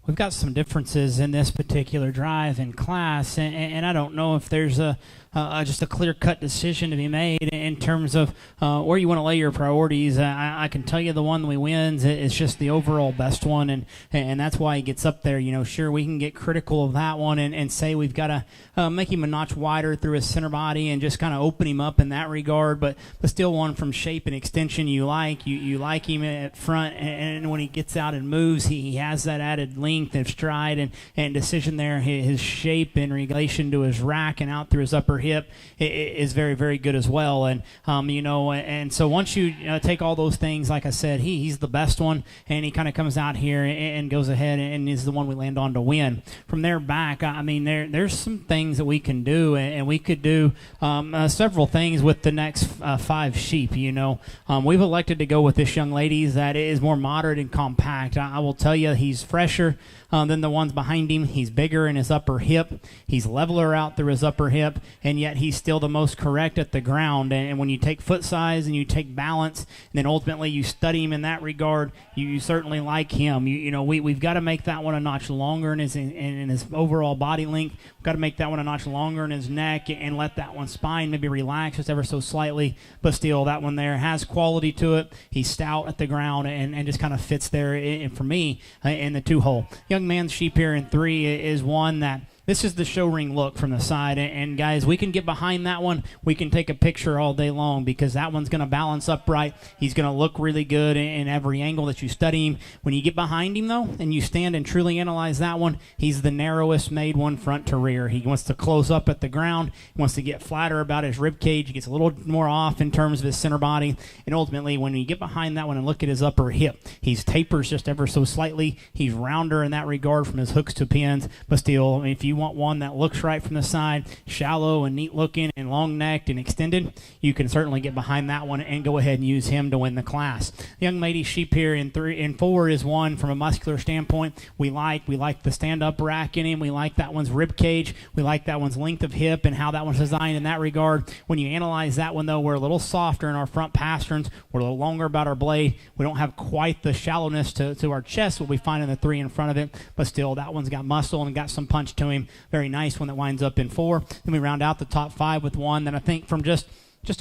we've got some differences in this particular drive and class, and I don't know if there's just a clear-cut decision to be made in terms of where you want to lay your priorities. I can tell you the one that wins is just the overall best one, and that's why he gets up there. Sure, we can get critical of that one and say we've got to make him a notch wider through his center body and just kind of open him up in that regard, but still one from shape and extension you like. You like him at front, and when he gets out and moves, he has that added length and stride and decision there. His shape in relation to his rack and out through his upper hip is very, very good as well. And and so once you take all those things, like I said, he's the best one, and he kind of comes out here and goes ahead and is the one we land on to win. From there back, I mean, there's some things that we can do, and we could do several things with the next 5 sheep. We've elected to go with this young lady that is more moderate and compact. I will tell you, he's fresher than the ones behind him. He's bigger in his upper hip. He's leveler out through his upper hip, and yet he's still the most correct at the ground. And when you take foot size and you take balance, and then ultimately you study him in that regard, you certainly like him. We've got to make that one a notch longer in his overall body length. We've got to make that one a notch longer in his neck and let that one spine maybe relax just ever so slightly, but still that one there has quality to it. He's stout at the ground and just kind of fits there, and for me, in the 2-hole. Young man's sheep here in 3 is one that this is the show ring look from the side, and guys, we can get behind that one. We can take a picture all day long because that one's going to balance upright. He's going to look really good in every angle that you study him. When you get behind him, though, and you stand and truly analyze that one, he's the narrowest made one front to rear. He wants to close up at the ground. He wants to get flatter about his rib cage. He gets a little more off in terms of his center body, and ultimately, when you get behind that one and look at his upper hip, he's tapers just ever so slightly. He's rounder in that regard from his hooks to pins, but still, if you want one that looks right from the side, shallow and neat looking and long necked and extended, you can certainly get behind that one and go ahead and use him to win the class. The young lady sheep here in 3 and 4 is one from a muscular standpoint we like the stand-up rack in him. We like that one's rib cage. We like that one's length of hip and how that one's designed in that regard. When you analyze that one, though, we're a little softer in our front pasterns. We're a little longer about our blade. We don't have quite the shallowness to our chest, what we find in the 3 in front of it, but still, that one's got muscle and got some punch to him. Very nice one that winds up in 4. Then we round out the top 5 with one that I think from just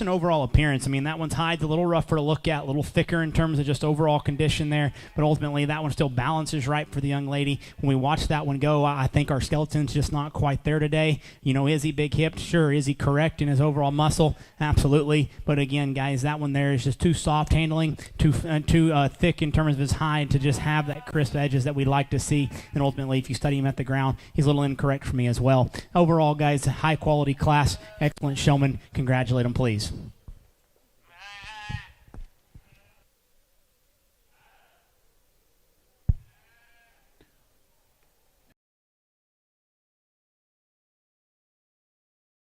an overall appearance. I mean, that one's hide's a little rougher to look at, a little thicker in terms of just overall condition there, but ultimately that one still balances right for the young lady. When we watch that one go, I think our skeleton's just not quite there today. Is he big hipped? Sure. Is he correct in his overall muscle? Absolutely. But again, guys, that one there is just too soft handling, too thick in terms of his hide to just have that crisp edges that we'd like to see. And ultimately, if you study him at the ground, he's a little incorrect for me as well. Overall, guys, high quality class, excellent showman. Congratulate him, please.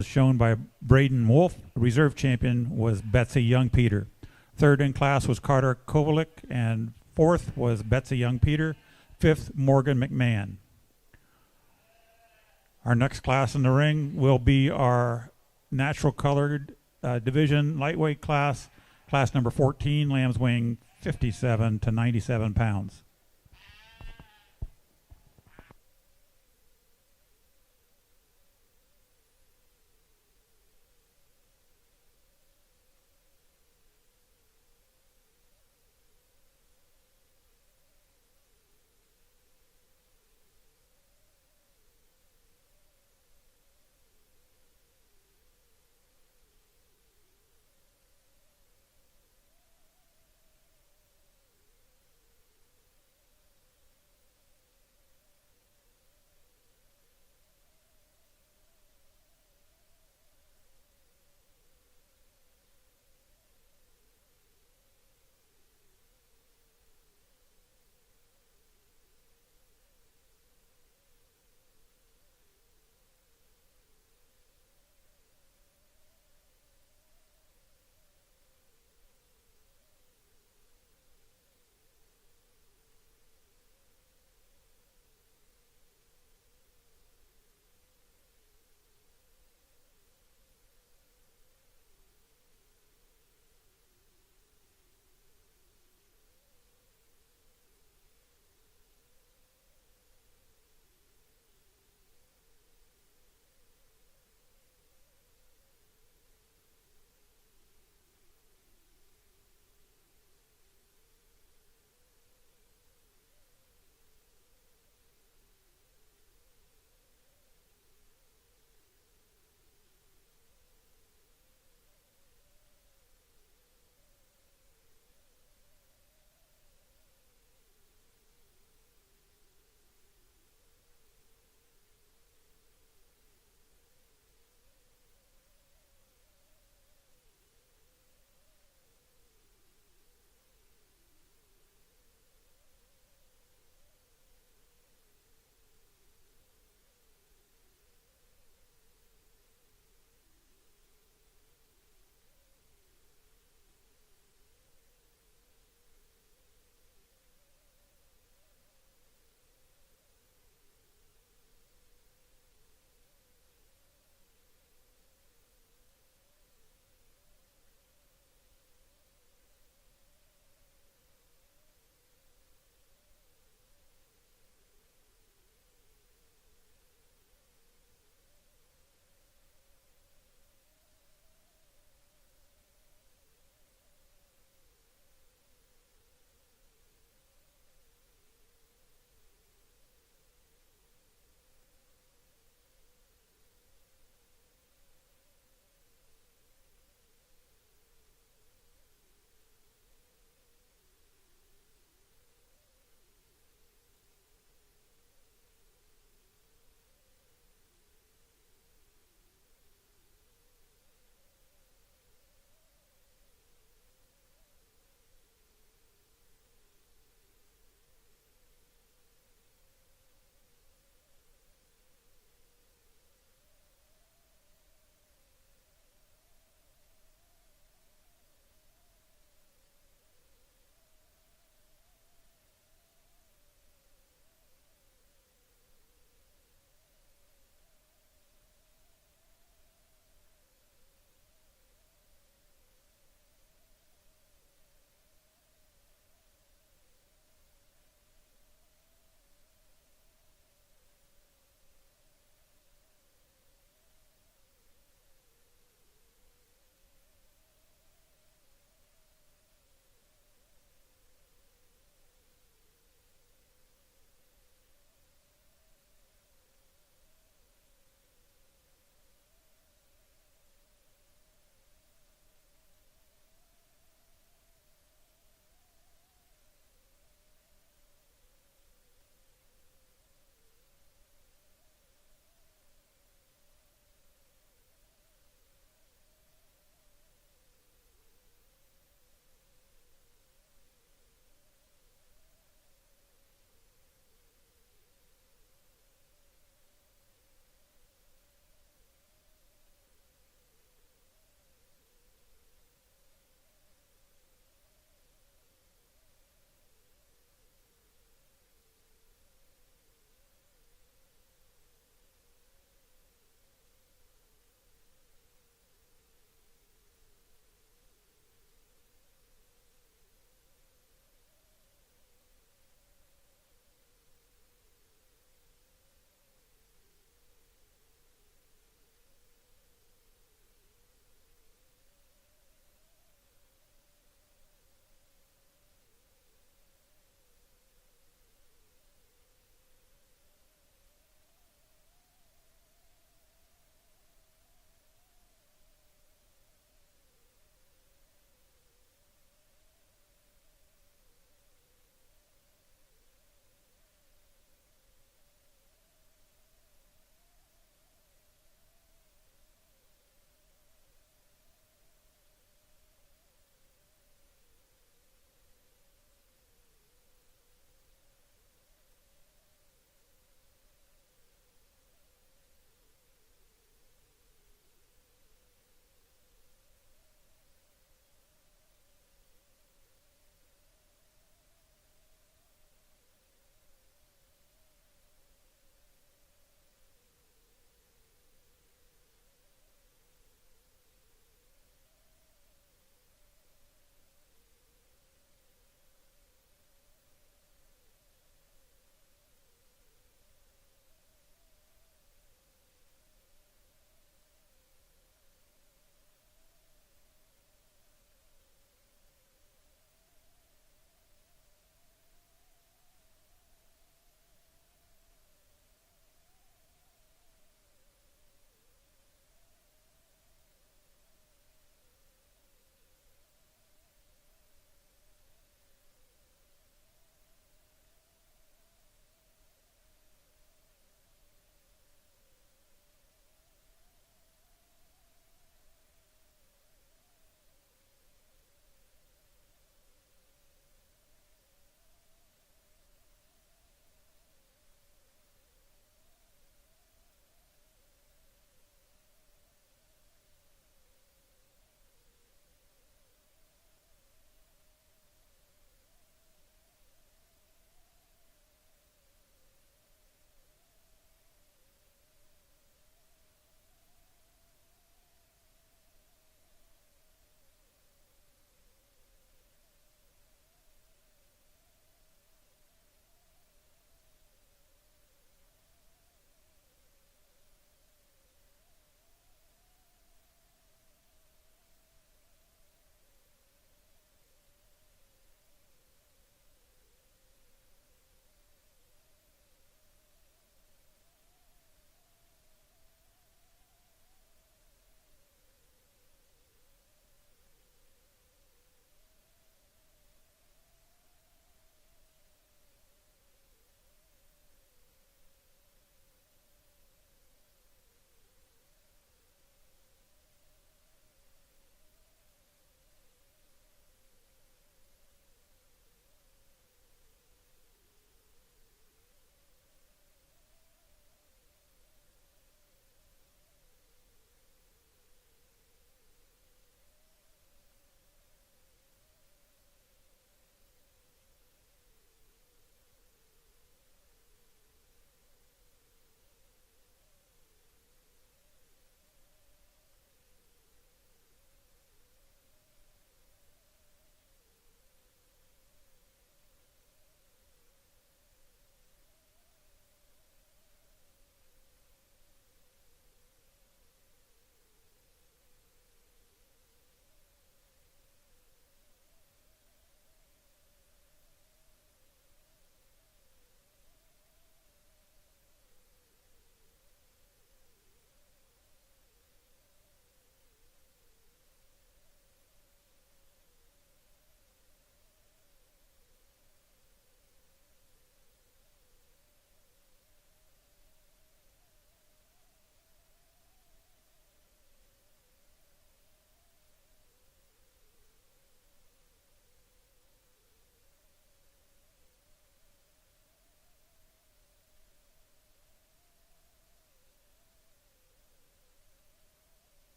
Shown by Braden Wolf. Reserve champion was Betsy Young Peter. Third in class was Carter Kovalik, and fourth was Betsy Young Peter. Fifth, Morgan McMahon. Our next class in the ring will be our natural colored division lightweight class number 14, lambs weighing 57 to 97 pounds.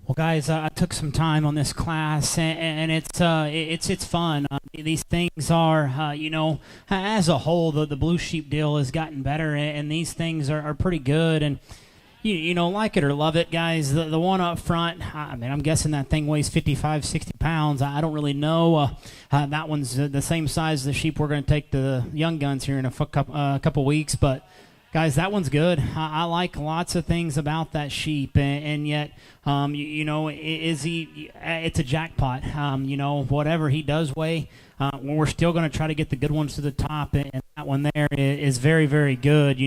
Well, guys, I took some time on this class, and it's fun. These things are, as a whole, the blue sheep deal has gotten better, and these things are pretty good. And you know, like it or love it, guys. The one up front, I mean, I'm guessing that thing weighs 55, 60 pounds. I don't really know. That one's the same size as the sheep we're going to take to the young guns here in a couple weeks, but. Guys, that one's good. I like lots of things about that sheep, and yet, is he? It's a jackpot. Whatever he does weigh, we're still going to try to get the good ones to the top, and that one there is very, very good.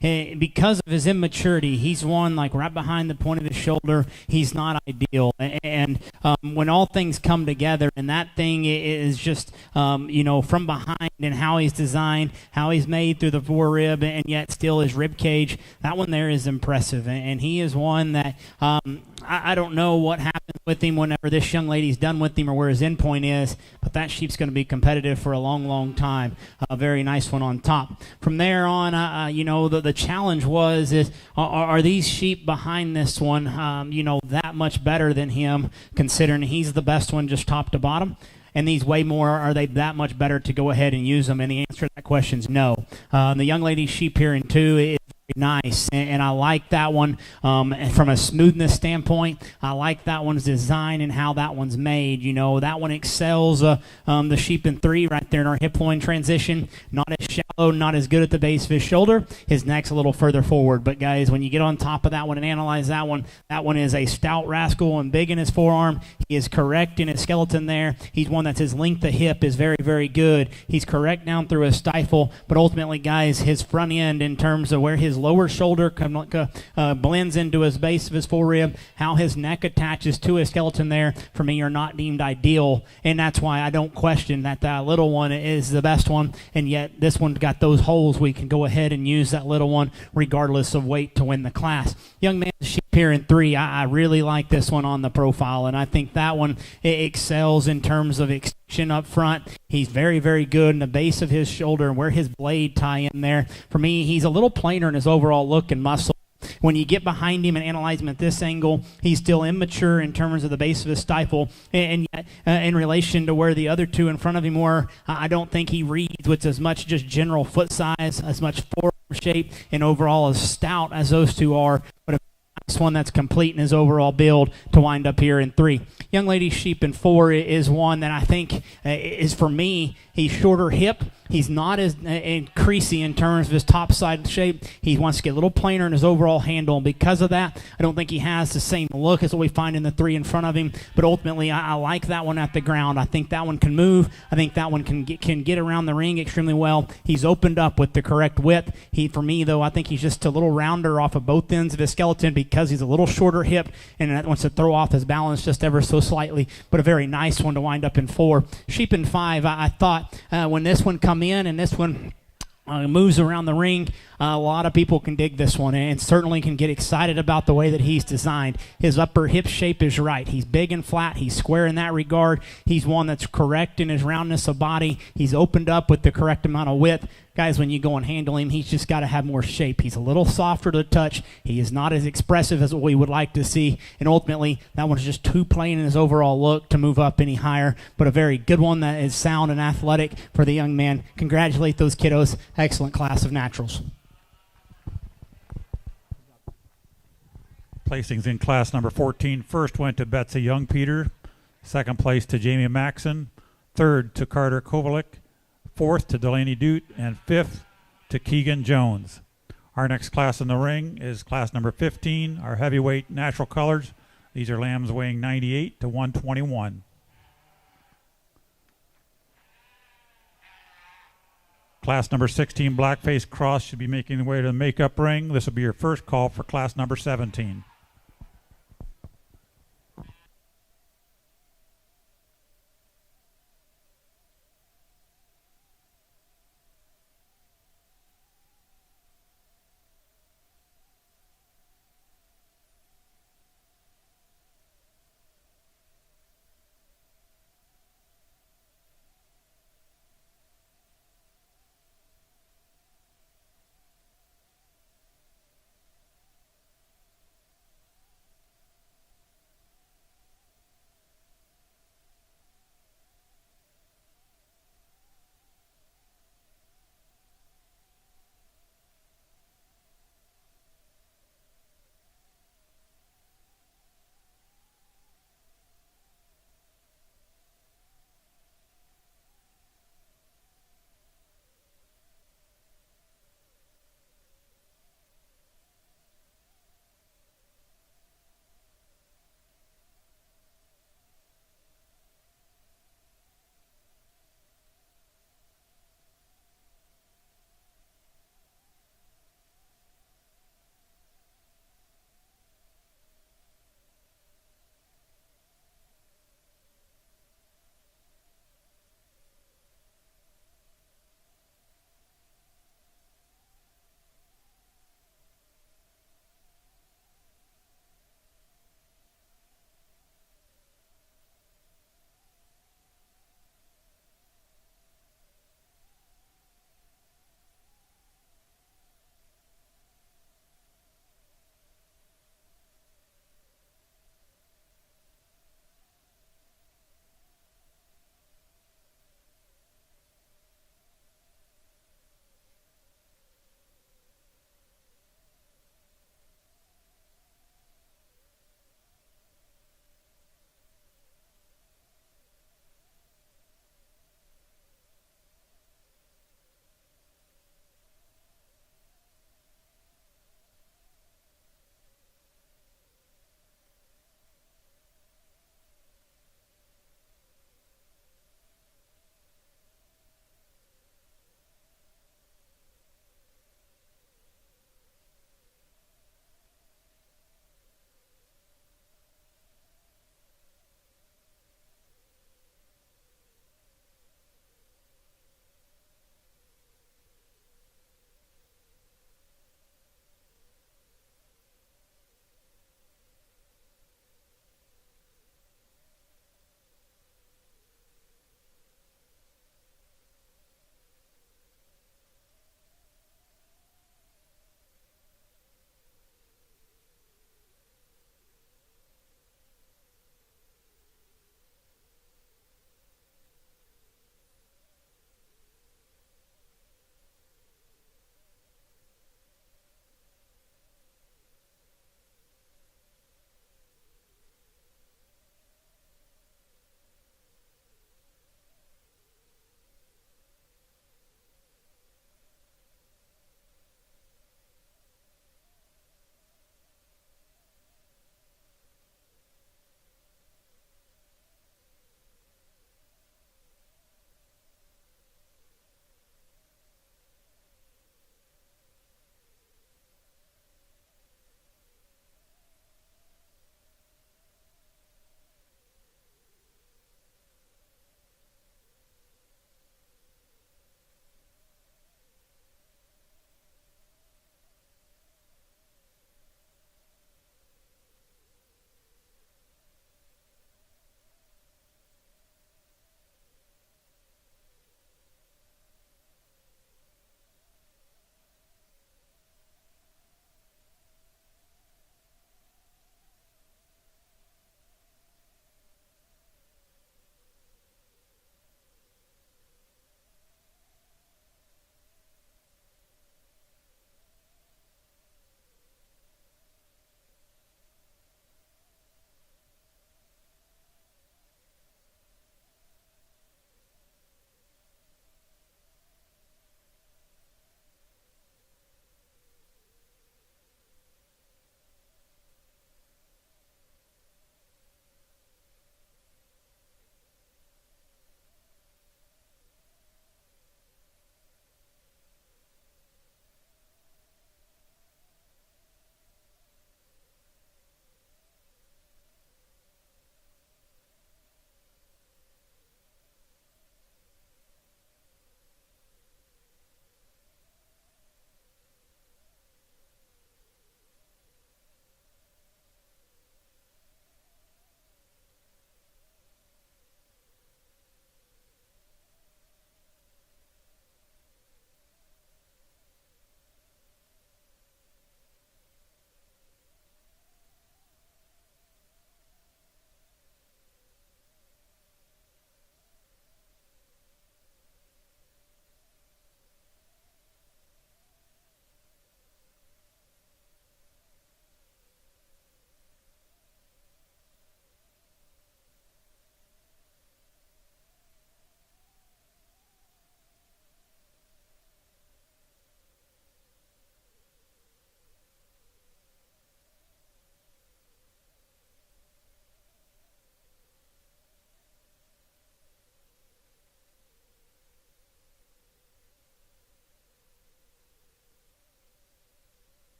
Because of his immaturity, he's one like right behind the point of his shoulder. He's not ideal, and when all things come together, and that thing is just, from behind and how he's designed, how he's made through the forerib, and yet still his rib cage, that one there is impressive, and he is one that I don't know what happens with him whenever this young lady's done with him or where his end point is, but that sheep's going to be competitive for a long, long time. A very nice one on top. From there on, the challenge are these sheep behind this one, that much better than him, considering he's the best one just top to bottom? And these way more, are they that much better to go ahead and use them? And the answer to that question is no. The young lady's sheep here in 2 is nice, and I like that one from a smoothness standpoint. I like that one's design and how that one's made. That one excels the sheep in 3 right there in our hip loin transition. Not as shallow, not as good at the base of his shoulder. His neck's a little further forward, but guys, when you get on top of that one and analyze that one is a stout rascal and big in his forearm. He is correct in his skeleton there. He's one that's his length of hip is very, very good. He's correct down through his stifle, but ultimately, guys, his front end in terms of where his lower shoulder blends into his base of his forerib, how his neck attaches to his skeleton there, for me, are not deemed ideal, and that's why I don't question that little one is the best one, and yet this one's got those holes. We can go ahead and use that little one regardless of weight to win the class. Young man sheep here in 3, I really like this one on the profile, and I think that one excels in terms of extension up front. He's very, very good in the base of his shoulder and where his blade tie in there. For me, he's a little plainer in his overall look and muscle. When you get behind him and analyze him at this angle, he's still immature in terms of the base of his stifle, and yet in relation to where the other 2 in front of him were, I don't think he reads with as much just general foot size, as much forearm shape, and overall as stout as those 2 are, but a nice one that's complete in his overall build to wind up here in 3. Young lady sheep in 4 is one that I think is, for me, he's shorter hip. He's not as creasy in terms of his top side shape. He wants to get a little plainer in his overall handle, and because of that, I don't think he has the same look as what we find in the 3 in front of him, but ultimately, I like that one at the ground. I think that one can move. I think that one can get around the ring extremely well. He's opened up with the correct width. For me, though, I think he's just a little rounder off of both ends of his skeleton because he's a little shorter hip, and that wants to throw off his balance just ever so slightly, but a very nice one to wind up in 4. Sheep in 5, I thought when this one come in and this one moves around the ring, a lot of people can dig this one and certainly can get excited about the way that he's designed. His upper hip shape is right. He's big and flat. He's square in that regard. He's one that's correct in his roundness of body. He's opened up with the correct amount of width. Guys, when you go and handle him, he's just got to have more shape. He's a little softer to the touch. He is not as expressive as what we would like to see, and ultimately, that one's just too plain in his overall look to move up any higher, but a very good one that is sound and athletic for the young man. Congratulate those kiddos. Excellent class of naturals. Placings in class number 14. First went to Betsy Young Peter. Second place to Jamie Maxon. Third to Carter Kovalik. Fourth to Delaney Dute. And fifth to Keegan Jones. Our next class in the ring is class number 15, our heavyweight natural colors. These are lambs weighing 98 to 121. Class number 16, Blackface Cross, should be making their way to the makeup ring. This will be your first call for class number 17.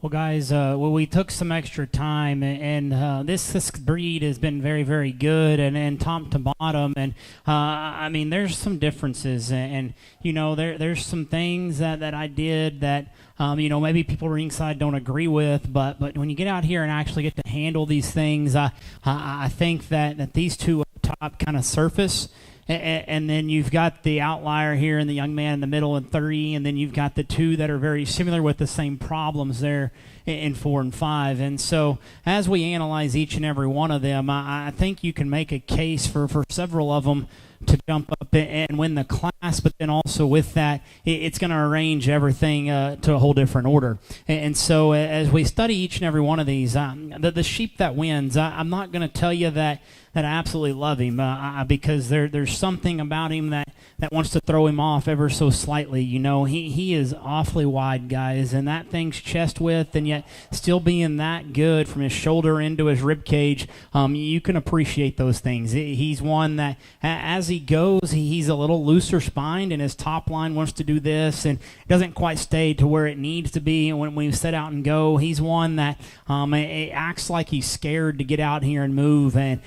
Well, guys, we took some extra time, and this breed has been very, very good, and top to bottom, and I mean, there's some differences, and you know, there's some things that I did that you know, maybe people ringside don't agree with, but when you get out here and actually get to handle these things, I think that these two up top kind of surface. And then you've got the outlier here and the young man in the middle in 3, and then you've got the two that are very similar with the same problems there in 4 and 5. And so as we analyze each and every one of them, I think you can make a case for several of them to jump up and win the class, but then also with that, it's going to arrange everything to a whole different order. And so as we study each and every one of these, the sheep that wins, I'm not going to tell you that I absolutely love him because there's something about him that wants to throw him off ever so slightly. You know, he is awfully wide, guys, and that thing's chest width, and yet still being that good from his shoulder into his rib cage, you can appreciate those things. He's one that as he goes, he's a little looser spined, and his top line wants to do this and doesn't quite stay to where it needs to be. And when we set out and go, he's one that it acts like he's scared to get out here and move, and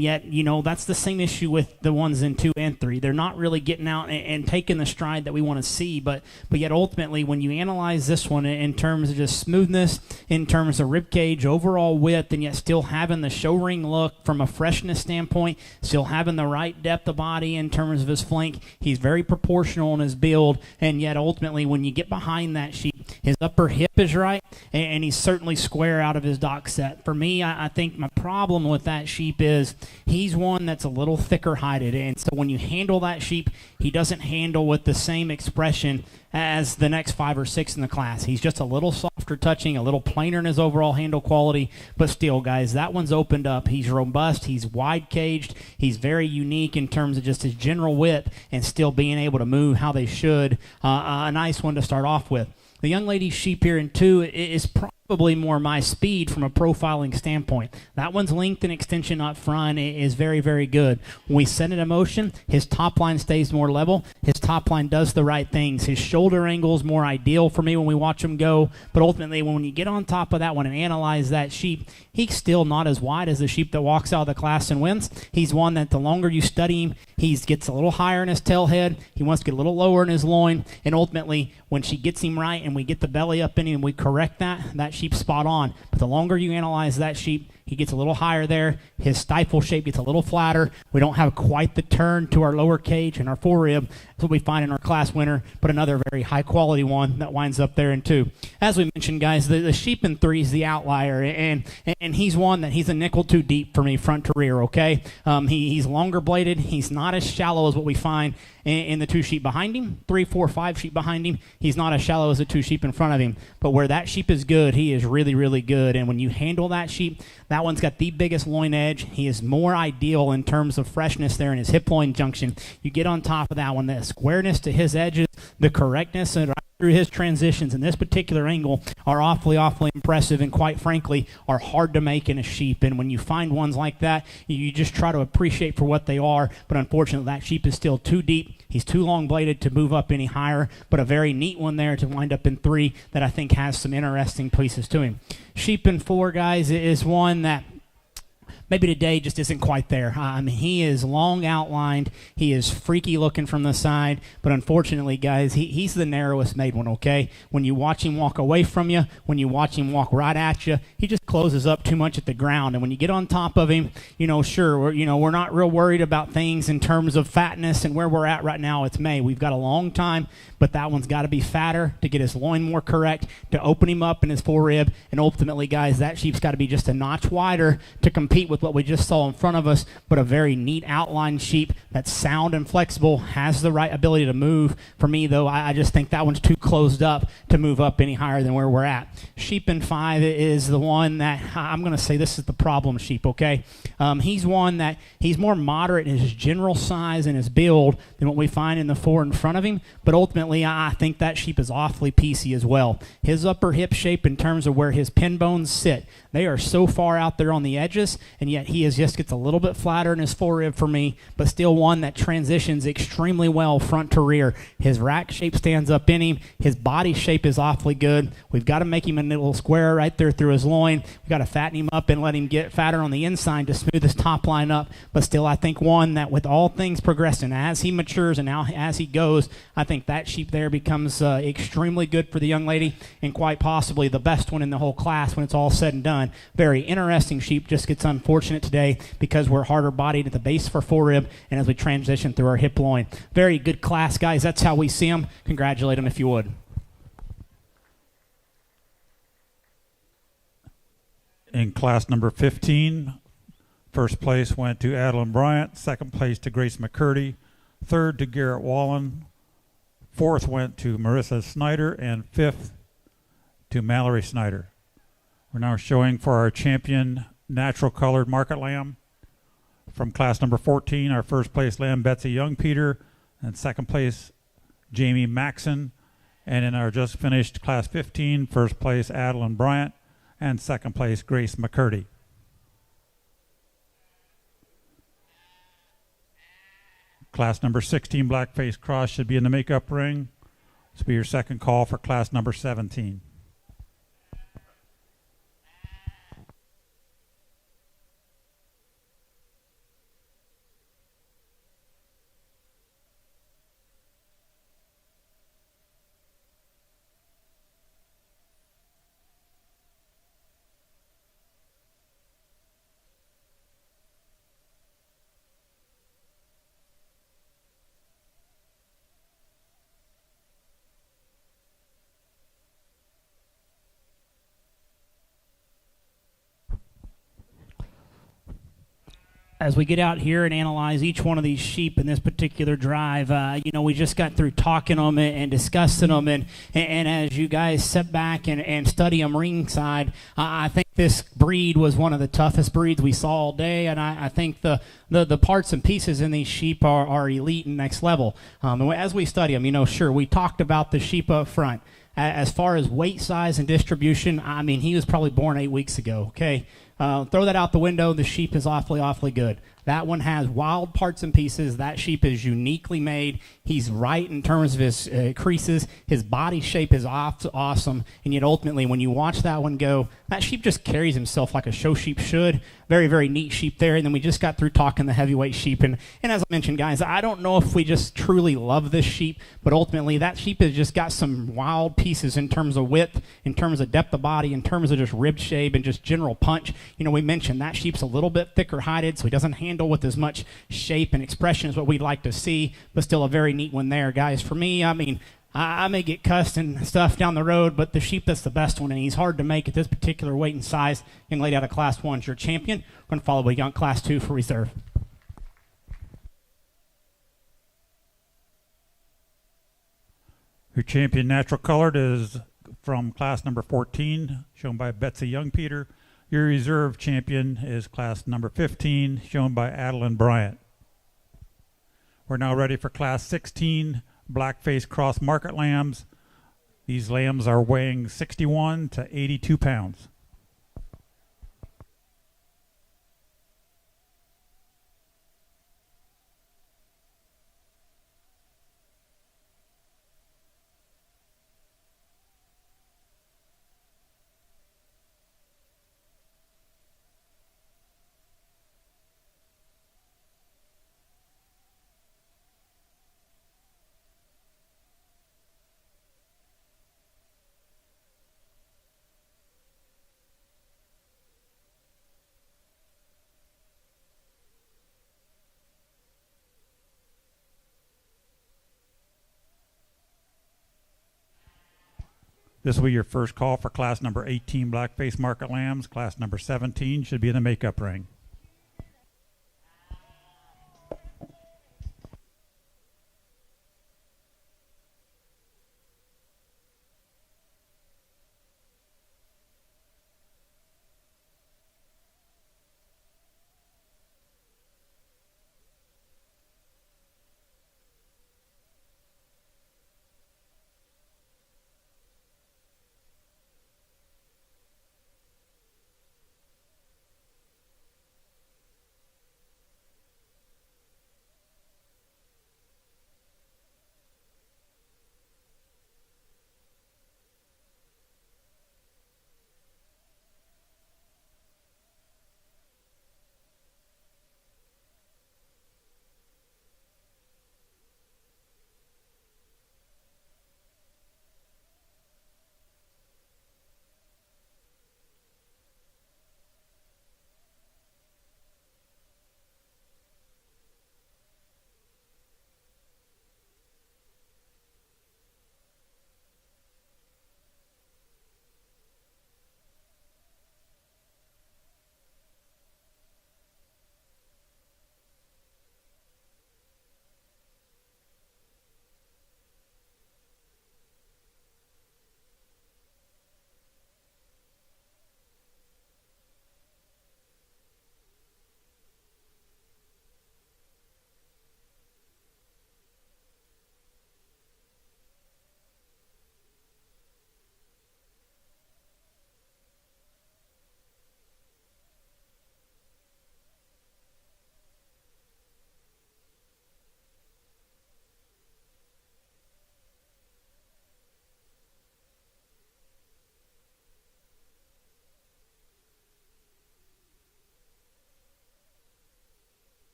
yet, you know, that's the same issue with the ones in 2 and 3. They're not really getting out and taking the stride that we want to see, but yet ultimately when you analyze this one in terms of just smoothness, in terms of rib cage, overall width, and yet still having the show ring look from a freshness standpoint, still having the right depth of body in terms of his flank, he's very proportional in his build, and yet ultimately when you get behind that sheep, his upper hip is right, and he's certainly square out of his dock set. For me, I think my problem with that sheep is he's one that's a little thicker hided, and so when you handle that sheep, he doesn't handle with the same expression as the next 5 or 6 in the class. He's just a little softer touching, a little plainer in his overall handle quality, but still, guys, that one's opened up. He's robust, he's wide caged, he's very unique in terms of just his general width and still being able to move how they should. A nice one to start off with. The young lady's sheep here in 2 is probably more my speed from a profiling standpoint. That one's length and extension up front is very, very good. When we set it in motion, his top line stays more level. His top line does the right things. His shoulder angle is more ideal for me when we watch him go. But ultimately, when you get on top of that one and analyze that sheep, he's still not as wide as the sheep that walks out of the class and wins. He's one that the longer you study him, he gets a little higher in his tail head. He wants to get a little lower in his loin. And ultimately, when she gets him right and we get the belly up in him and we correct that sheep's spot on. But the longer you analyze that sheep, he gets a little higher there. His stifle shape gets a little flatter. We don't have quite the turn to our lower cage and our forerib. That's what we find in our class winner, but another very high-quality one that winds up there in 2. As we mentioned, guys, the sheep in 3 is the outlier, and he's one that he's a nickel too deep for me, front to rear, okay? He's longer bladed. He's not as shallow as what we find in the 2 sheep behind him, 3, 4, 5 sheep behind him. He's not as shallow as the 2 sheep in front of him, but where that sheep is good, he is really, really good, and when you handle that sheep, that one's got the biggest loin edge. He is more ideal in terms of freshness there in his hip-loin junction. You get on top of that one, the squareness to his edges, the correctness and right through his transitions in this particular angle are awfully, awfully impressive and quite frankly are hard to make in a sheep. And when you find ones like that, you just try to appreciate for what they are. But unfortunately, that sheep is still too deep. He's too long-bladed to move up any higher, but a very neat one there to wind up in 3 that I think has some interesting pieces to him. Sheep in 4, guys, is one that maybe today just isn't quite there. I mean, he is long outlined. He is freaky looking from the side. But unfortunately, guys, he's the narrowest made one, okay? When you watch him walk away from you, when you watch him walk right at you, he just closes up too much at the ground. And when you get on top of him, you know, sure, we're not real worried about things in terms of fatness and where we're at right now. It's May. We've got a long time, but that one's got to be fatter to get his loin more correct, to open him up in his forerib. And ultimately, guys, that sheep's got to be just a notch wider to compete with what we just saw in front of us, but a very neat outline sheep that's sound and flexible, has the right ability to move. For me, though, I just think that one's too closed up to move up any higher than where we're at. Sheep in 5 is the one that I'm going to say this is the problem sheep, okay? He's one that he's more moderate in his general size and his build than what we find in the 4 in front of him, but ultimately I think that sheep is awfully piecey as well. His upper hip shape in terms of where his pin bones sit, they are so far out there on the edges and yet he just gets a little bit flatter in his forerib for me, but still one that transitions extremely well front to rear. His rack shape stands up in him. His body shape is awfully good. We've got to make him a little square right there through his loin. We've got to fatten him up and let him get fatter on the inside to smooth his top line up, but still I think one that with all things progressing, as he matures and now as he goes, I think that sheep there becomes extremely good for the young lady and quite possibly the best one in the whole class when it's all said and done. Very interesting sheep, just gets unfortunate today because we're harder bodied at the base for forerib and as we transition through our hip loin. Very good class, guys. That's how we see them. Congratulate them if you would. In class number 15, first place went to Adeline Bryant, second place to Grace McCurdy, third to Garrett Wallen, fourth went to Marissa Snyder, and fifth to Mallory Snyder. We're now showing for our champion natural colored market lamb. From class number 14, our first place lamb Betsy Young Peter, and second place Jamie Maxon. And in our just finished class 15, first place Adeline Bryant, and second place Grace McCurdy. Class number 16 Blackface Cross should be in the makeup ring. This will be your second call for class number 17. As we get out here and analyze each one of these sheep in this particular drive, we just got through talking them and discussing them, and as you guys sit back and study them ringside, I think this breed was one of the toughest breeds we saw all day, and I think the parts and pieces in these sheep are elite and next level. And as we study them, sure, we talked about the sheep up front. As far as weight, size, and distribution, I mean, he was probably born 8 weeks ago, okay? Throw that out the window. The sheep is awfully good. That one has wild parts and pieces. That sheep is uniquely made. He's right in terms of his creases. His body shape is awesome. And yet ultimately, when you watch that one go, that sheep just carries himself like a show sheep should. Very, very neat sheep there. And then we just got through talking the heavyweight sheep. And as I mentioned, guys, I don't know if we just truly love this sheep, but ultimately that sheep has just got some wild pieces in terms of width, in terms of depth of body, in terms of just rib shape and just general punch. We mentioned that sheep's a little bit thicker hided, so he doesn't handle with as much shape and expression as what we'd like to see, but still a very neat one there, guys. For me, I mean, I may get cussed and stuff down the road, but the sheep that's the best one, and he's hard to make at this particular weight and size, and laid out of Class 1 is your champion. We're going to follow with on Class 2 for reserve. Your champion natural colored is from class number 14, shown by Betsy Young Peter. Your reserve champion is class number 15, shown by Adeline Bryant. We're now ready for class 16, Blackface Cross Market Lambs. These lambs are weighing 61 to 82 pounds. This will be your first call for class number 18 Blackface Market Lambs. Class number 17 should be in the makeup ring.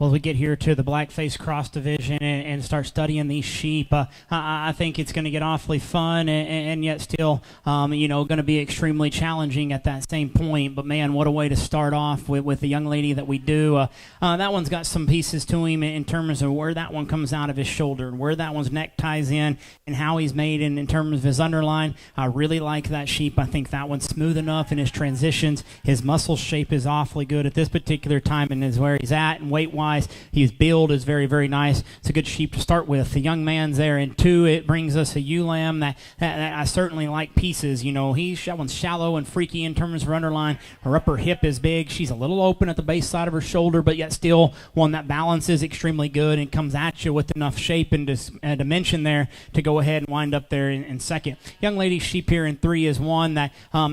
we get here to the Blackface Cross Division and start studying these sheep. I think it's going to get awfully fun and yet still, going to be extremely challenging at that same point. But, man, what a way to start off with the young lady that we do. That one's got some pieces to him in terms of where that one comes out of his shoulder and where that one's neck ties in and how he's made in terms of his underline. I really like that sheep. I think that one's smooth enough in his transitions. His muscle shape is awfully good at this particular time and is where he's at, and weight-wise, his build is very, very nice. It's a good sheep to start with. The young man's there in 2. It brings us a ewe lamb that I certainly like pieces. That one's shallow and freaky in terms of her underline. Her upper hip is big. She's a little open at the base side of her shoulder, but yet still one that balances extremely good and comes at you with enough shape and dimension there to go ahead and wind up there in second. Young lady sheep here in 3 is one that, a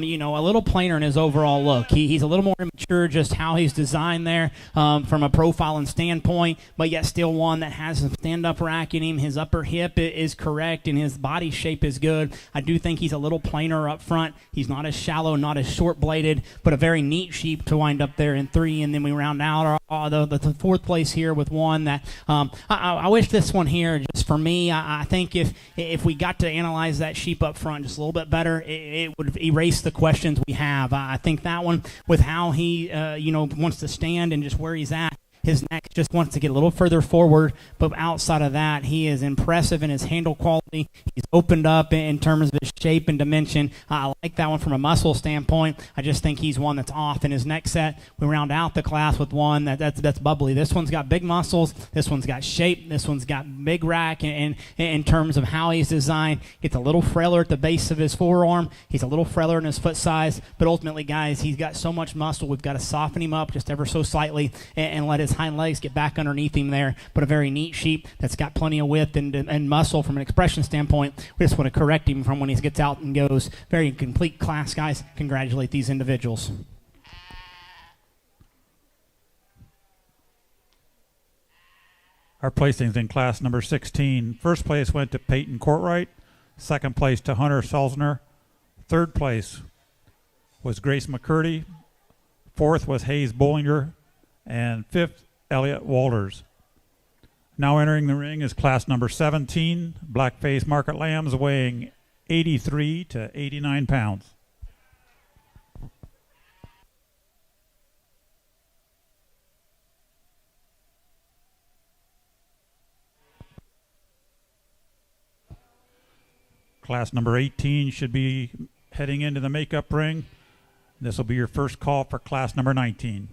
little plainer in his overall look. He's a little more immature just how he's designed there from a profile and standpoint, but yet still one that has some stand-up rack in him. His upper hip is correct, and his body shape is good. I do think he's a little plainer up front. He's not as shallow, not as short-bladed, but a very neat sheep to wind up there in 3, and then we round out the 4th place here with one that I wish this one here, just for me, I think if we got to analyze that sheep up front just a little bit better, it would erase the questions we have. I think that one, with how he wants to stand and just where he's at, his neck just wants to get a little further forward, but outside of that, he is impressive in his handle quality. He's opened up in terms of his shape and dimension. I like that one from a muscle standpoint. I just think he's one that's off in his neck set. We round out the class with one that's bubbly. This one's got big muscles. This one's got shape. This one's got big rack and in terms of how he's designed. It's a little frailer at the base of his forearm. He's a little frailer in his foot size, but ultimately, guys, he's got so much muscle. We've got to soften him up just ever so slightly and let his hind legs get back underneath him there. But a very neat sheep that's got plenty of width and muscle from an expression standpoint. We just want to correct him from when he gets out and goes. Very complete class, guys. Congratulate these individuals. Our placings in class number 16. First place went to Peyton Courtwright. Second place to Hunter Selzner. Third place was Grace McCurdy. Fourth was Hayes Bollinger. And fifth, Elliot Walters. Now entering the ring is class number 17, Blackface Market Lambs, weighing 83 to 89 pounds. Class number 18 should be heading into the makeup ring. This will be your first call for class number 19.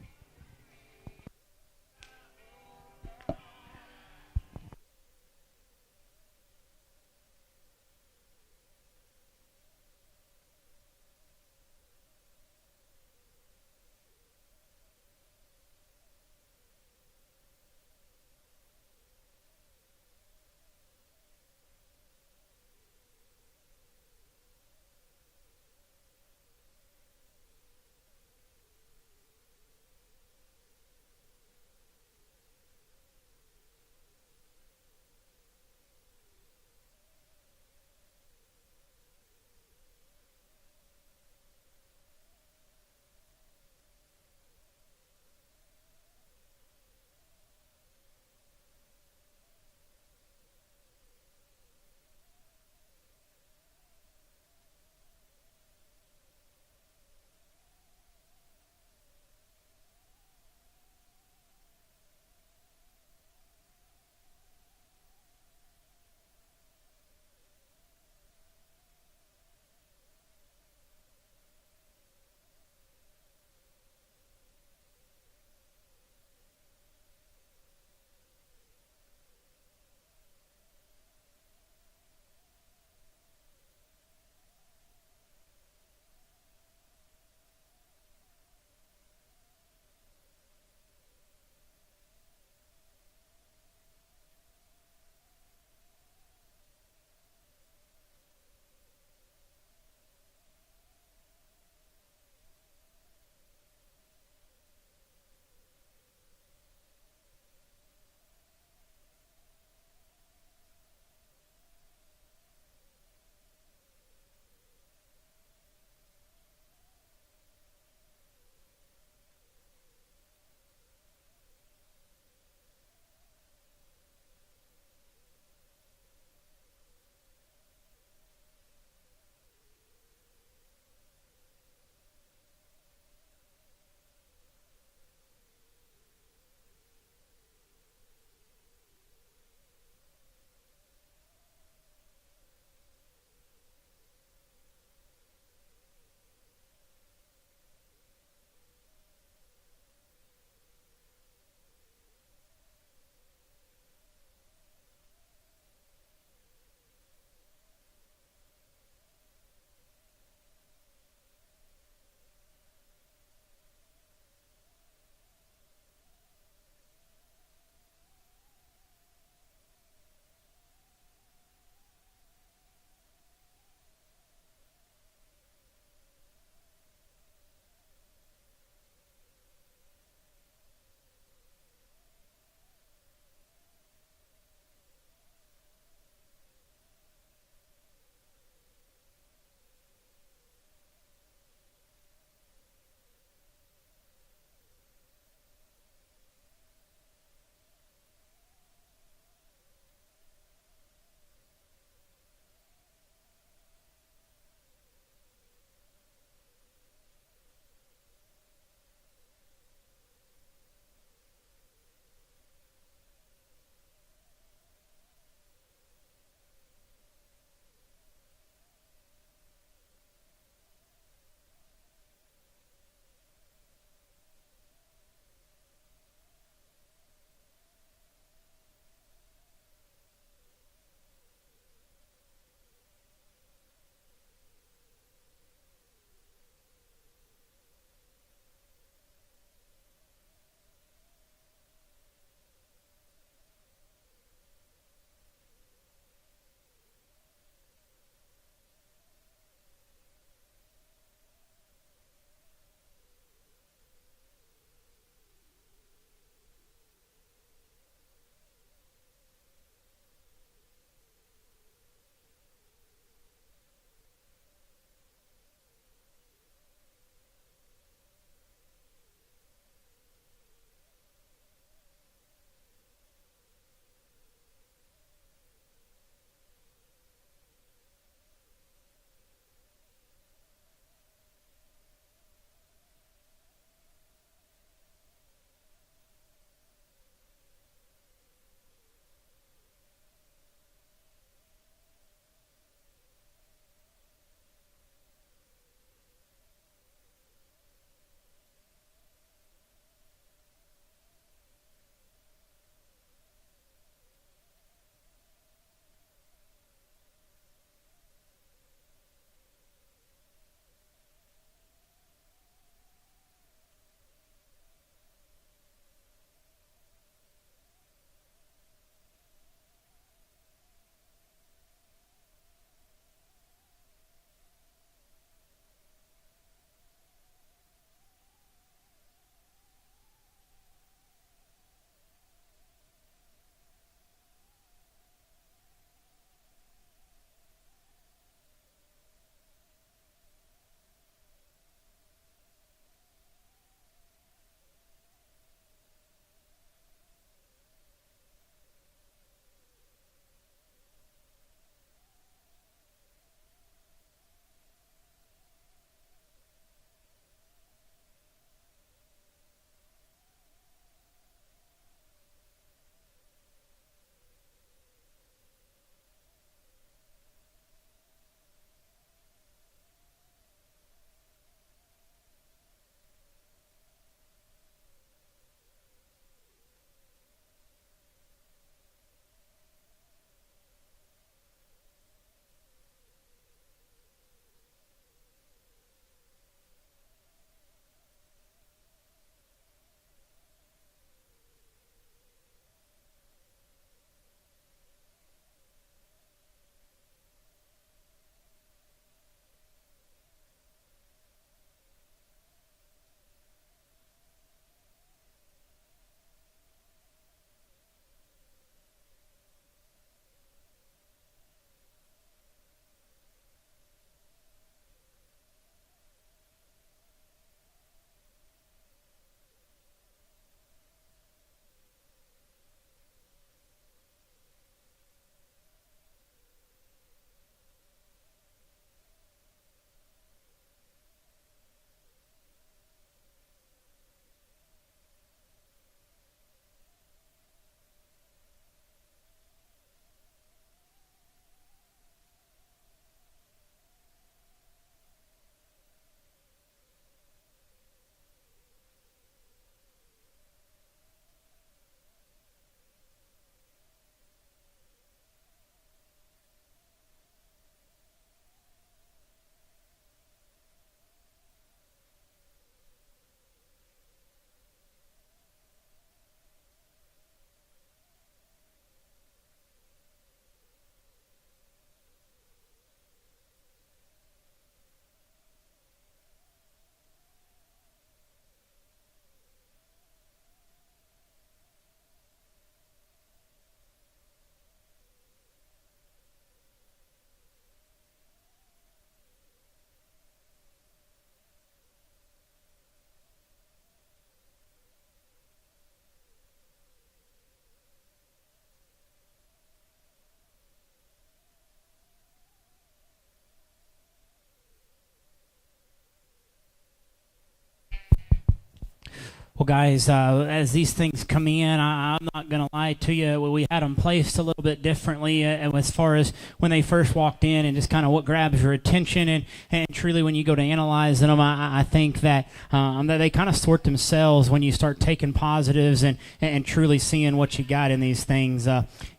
Well, guys, as these things come in, I'm not going to lie to you. We had them placed a little bit differently as far as when they first walked in and just kind of what grabs your attention. And truly, when you go to analyze them, I think that they kind of sort themselves when you start taking positives and truly seeing what you got in these things.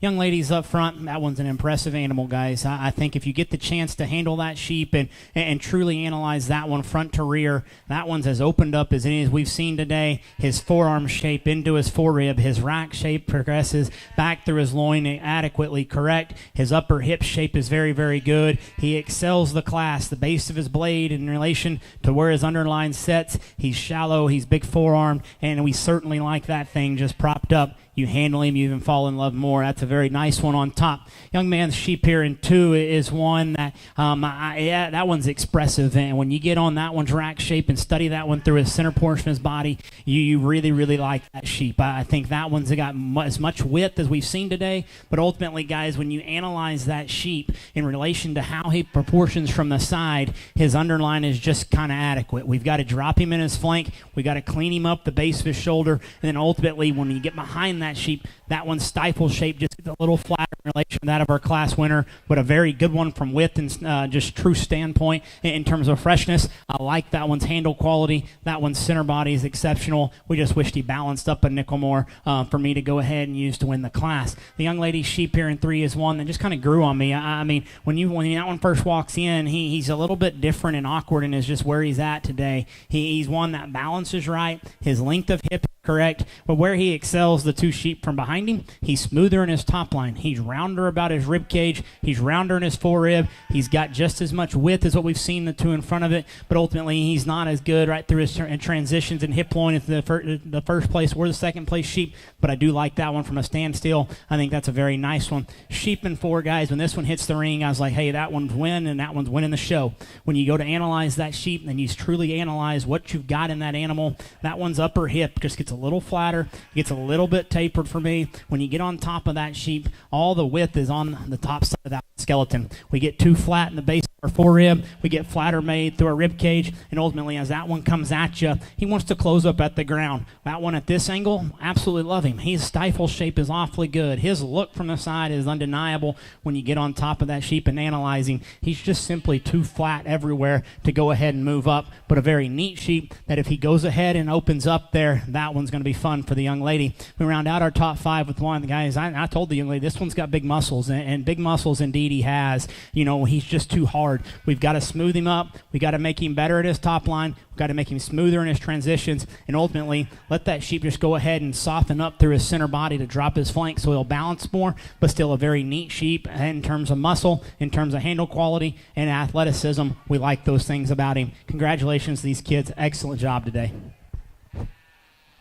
Young ladies up front, that one's an impressive animal, guys. I think if you get the chance to handle that sheep and truly analyze that one front to rear, that one's as opened up as any as we've seen today. His forearm shape into his forerib, his rack shape progresses back through his loin adequately correct. His upper hip shape is very, very good. He excels the class. The base of his blade in relation to where his underline sets, he's shallow, he's big forearmed, and we certainly like that thing just propped up. You handle him, you even fall in love more. That's a very nice one on top. Young man's sheep here in 2 is one that, that one's expressive. And when you get on that one's rack shape and study that one through his center portion of his body, you really, really like that sheep. I think that one's got as much width as we've seen today. But ultimately, guys, when you analyze that sheep in relation to how he proportions from the side, his underline is just kind of adequate. We've got to drop him in his flank. We've got to clean him up the base of his shoulder. And then ultimately, when you get behind that sheep, that one's stifle shape just a little flatter in relation to that of our class winner, but a very good one from width and just true standpoint in terms of freshness. I like that one's handle quality. That one's center body is exceptional. We just wished he balanced up a nickel more for me to go ahead and use to win the class. The young lady's sheep here in 3 is one that just kind of grew on me. I mean, when that one first walks in, he's a little bit different and awkward and is just where he's at today. He's one that balances right. His length of hip correct, but where he excels the 2 sheep from behind him, he's smoother in his top line. He's rounder about his rib cage. He's rounder in his forerib. He's got just as much width as what we've seen the 2 in front of it, but ultimately he's not as good right through his transitions and hip loin as the first place or the second place sheep, but I do like that one from a standstill. I think that's a very nice one. Sheep in 4, guys, when this one hits the ring, I was like, hey, that one's win and that one's winning the show. When you go to analyze that sheep and you truly analyze what you've got in that animal, that one's upper hip just gets a little flatter, gets a little bit tapered for me. When you get on top of that sheep, all the width is on the top side of that skeleton. We get too flat in the base of our forerib, we get flatter made through our rib cage, and ultimately as that one comes at you, he wants to close up at the ground. That one at this angle, absolutely love him. His stifle shape is awfully good. His look from the side is undeniable. When you get on top of that sheep and analyzing, he's just simply too flat everywhere to go ahead and move up, but a very neat sheep that if he goes ahead and opens up there, that one's going to be fun for the young lady. We round out our top 5 with one of the guys. I told the young lady, this one's got big muscles, and big muscles indeed he has. He's just too hard. We've got to smooth him up. We've got to make him better at his top line. We've got to make him smoother in his transitions, and ultimately let that sheep just go ahead and soften up through his center body to drop his flank so he'll balance more, but still a very neat sheep in terms of muscle, in terms of handle quality, and athleticism. We like those things about him. Congratulations to these kids. Excellent job today.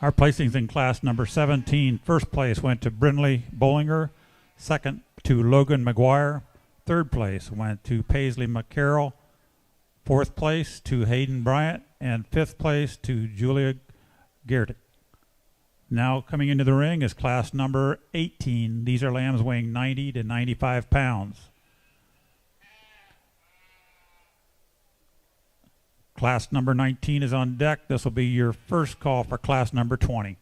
Our placings in class number 17, first place went to Brindley Bollinger, second to Logan McGuire, third place went to Paisley McCarroll, fourth place to Hayden Bryant, and fifth place to Julia Geertick. Now coming into the ring is class number 18. These are lambs weighing 90 to 95 pounds. Class number 19 is on deck. This will be your first call for class number 20.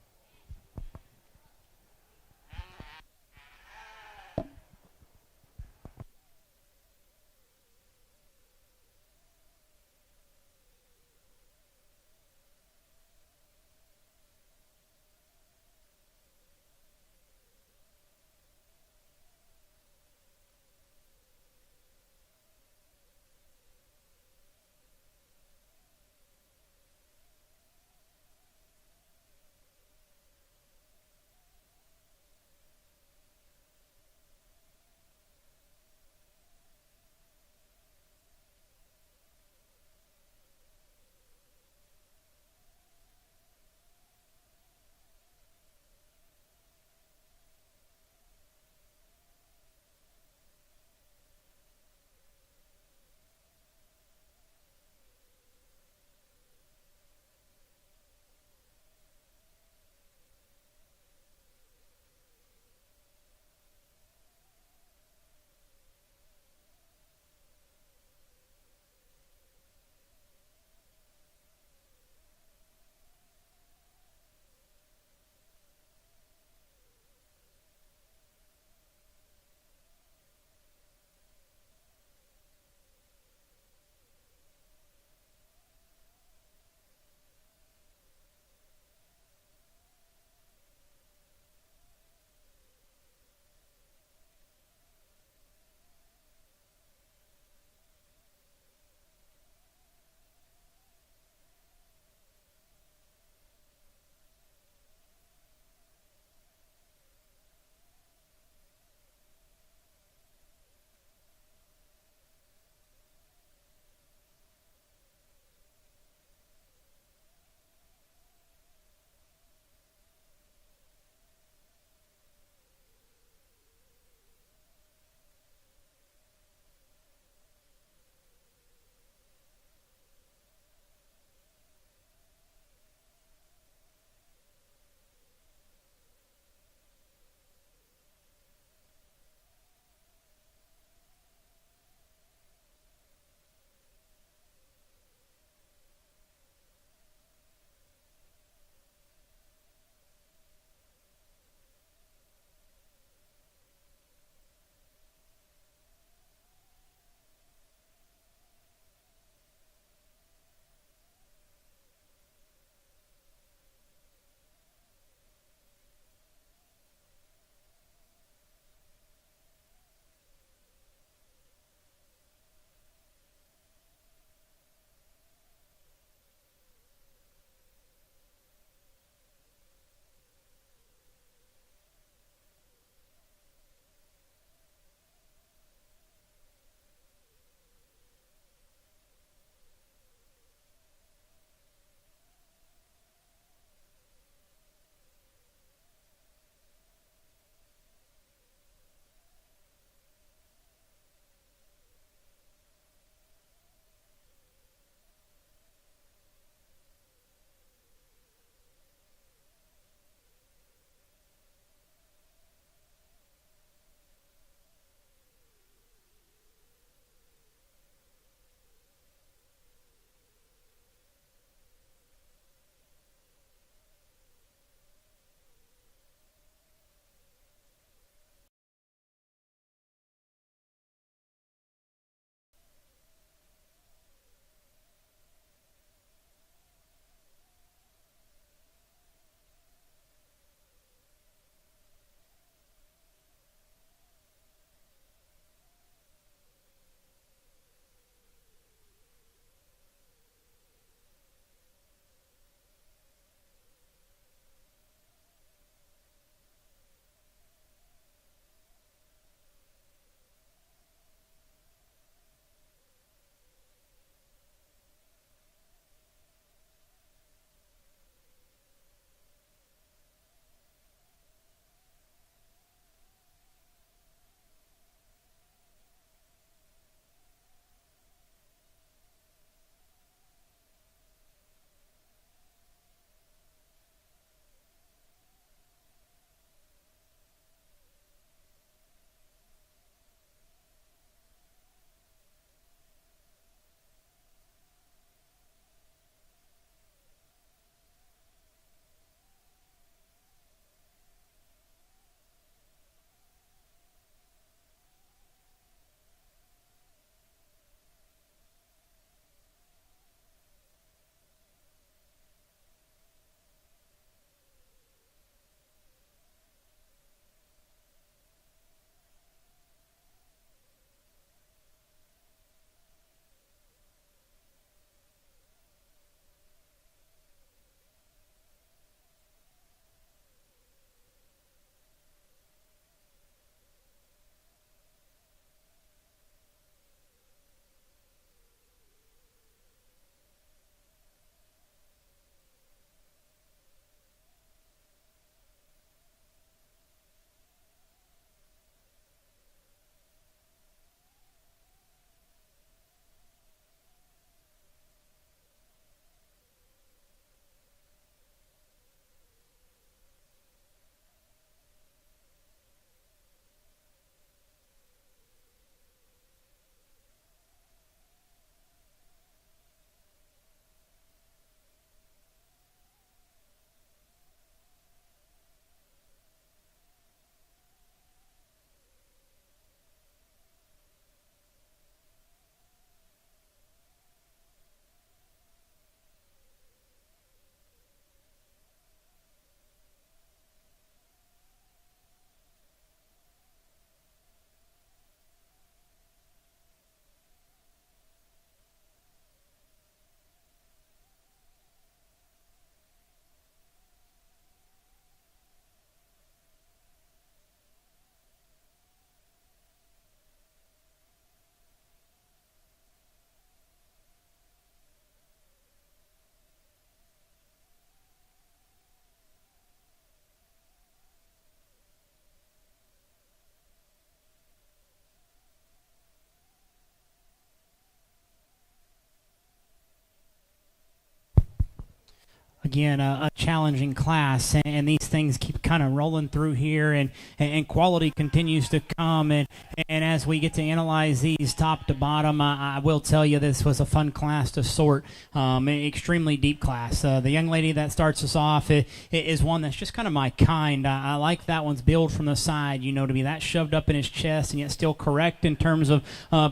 again, a challenging class, and these things keep kind of rolling through here, and quality continues to come, and as we get to analyze these top to bottom, I will tell you this was a fun class to sort, extremely deep class. The young lady that starts us off is one that's just kind of my kind. I like that one's build from the side, to be that shoved up in his chest and yet still correct in terms of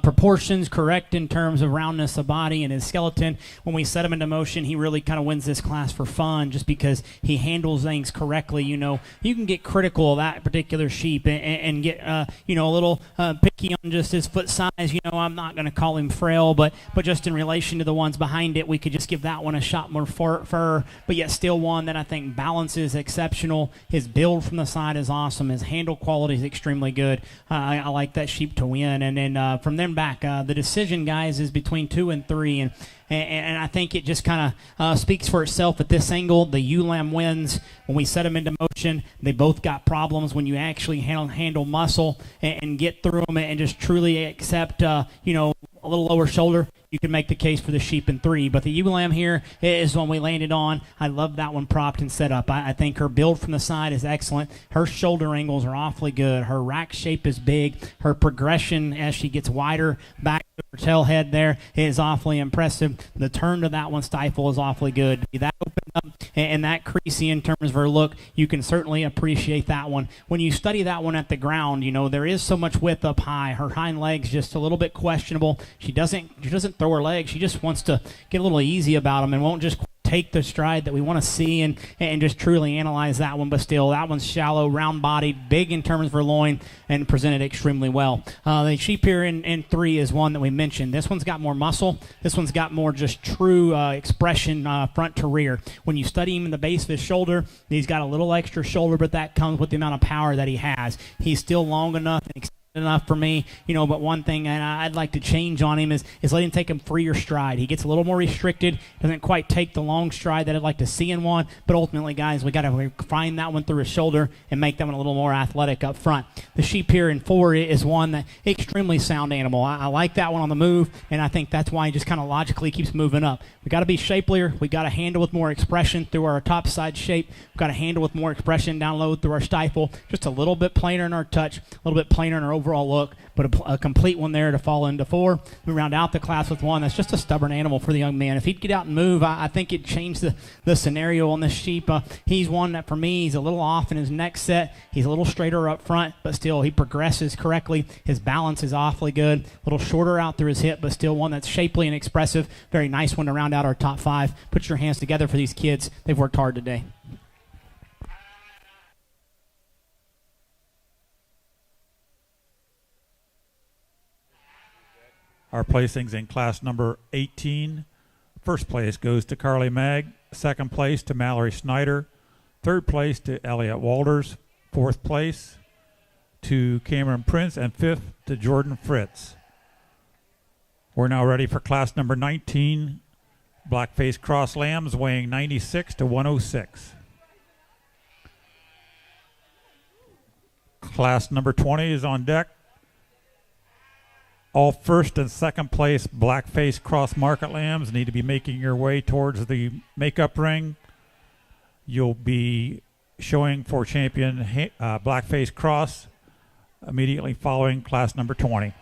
proportions, correct in terms of roundness of body and his skeleton. When we set him into motion, he really kind of wins this class for fun just because he handles things correctly. You can get critical of that particular sheep and get a little picky on just his foot size. I'm not going to call him frail, but just in relation to the ones behind it, we could just give that one a shot more fur, but yet still one that I think balance is exceptional. His build from the side is awesome. His handle quality is extremely good. I like that sheep to win. And then from then back, the decision, guys, is between 2 and 3. And I think it just kind of speaks for itself at this angle. The ewe-lamb wins. When we set them into motion, they both got problems when you actually handle muscle and get through them and just truly accept, a little lower shoulder. You can make the case for the sheep in 3. But the ewe-lamb here is one we landed on. I love that one propped and set up. I think her build from the side is excellent. Her shoulder angles are awfully good. Her rack shape is big. Her progression as she gets wider back to her tail head there is awfully impressive. The turn to that one stifle is awfully good. That opened up and that creasy in terms of her look, you can certainly appreciate that one. When you study that one at the ground, there is so much width up high. Her hind legs just a little bit questionable. She doesn't throw her legs. She just wants to get a little easy about them and won't just take the stride that we want to see and just truly analyze that one. But still, that one's shallow, round-bodied, big in terms of her loin, and presented extremely well. The sheep here in 3 is one that we mentioned. This one's got more muscle. This one's got more just true expression front to rear. When you study him in the base of his shoulder, he's got a little extra shoulder, but that comes with the amount of power that he has. He's still long enough and enough for me, but one thing I'd like to change on him is let him take a freer stride. He gets a little more restricted, doesn't quite take the long stride that I'd like to see in one, but ultimately, guys, we got to refine that one through his shoulder and make that one a little more athletic up front. The sheep here in 4 is one that extremely sound animal. I like that one on the move, and I think that's why he just kind of logically keeps moving up. We got to be shapelier. We got to handle with more expression through our top side shape. We've got to handle with more expression down low through our stifle. Just a little bit plainer in our touch, a little bit plainer in our overall look, but a complete one there to fall into 4. We round out the class with one that's just a stubborn animal for the young man. If he'd get out and move, I think it'd change the scenario on this sheep. He's one that, for me, he's a little off in his neck set. He's a little straighter up front, but still he progresses correctly. His balance is awfully good. A little shorter out through his hip, but still one that's shapely and expressive. Very nice one to round out our top 5. Put your hands together for these kids. They've worked hard today. Our placings in class number 18. First place goes to Carly Mag. Second place to Mallory Snyder. Third place to Elliot Walters. Fourth place to Cameron Prince. And fifth to Jordan Fritz. We're now ready for class number 19. Blackface Cross Lambs weighing 96 to 106. Class number 20 is on deck. All first and second place Blackface Cross Market Lambs need to be making your way towards the makeup ring. You'll be showing for champion Blackface Cross immediately following class number 20.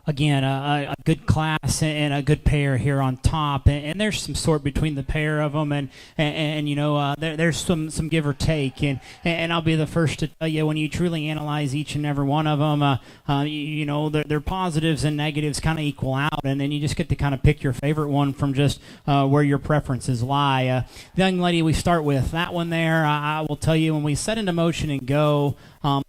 again, a good class and a good pair here on top, and there's some sort between the pair of them, and you know, there's some give or take, and I'll be the first to tell you, when you truly analyze each and every one of them, you know, their positives and negatives kind of equal out, and then you just get to kind of pick your favorite one from just where your preferences lie. The young lady we start with, that one there, I will tell you, when we set into motion and go,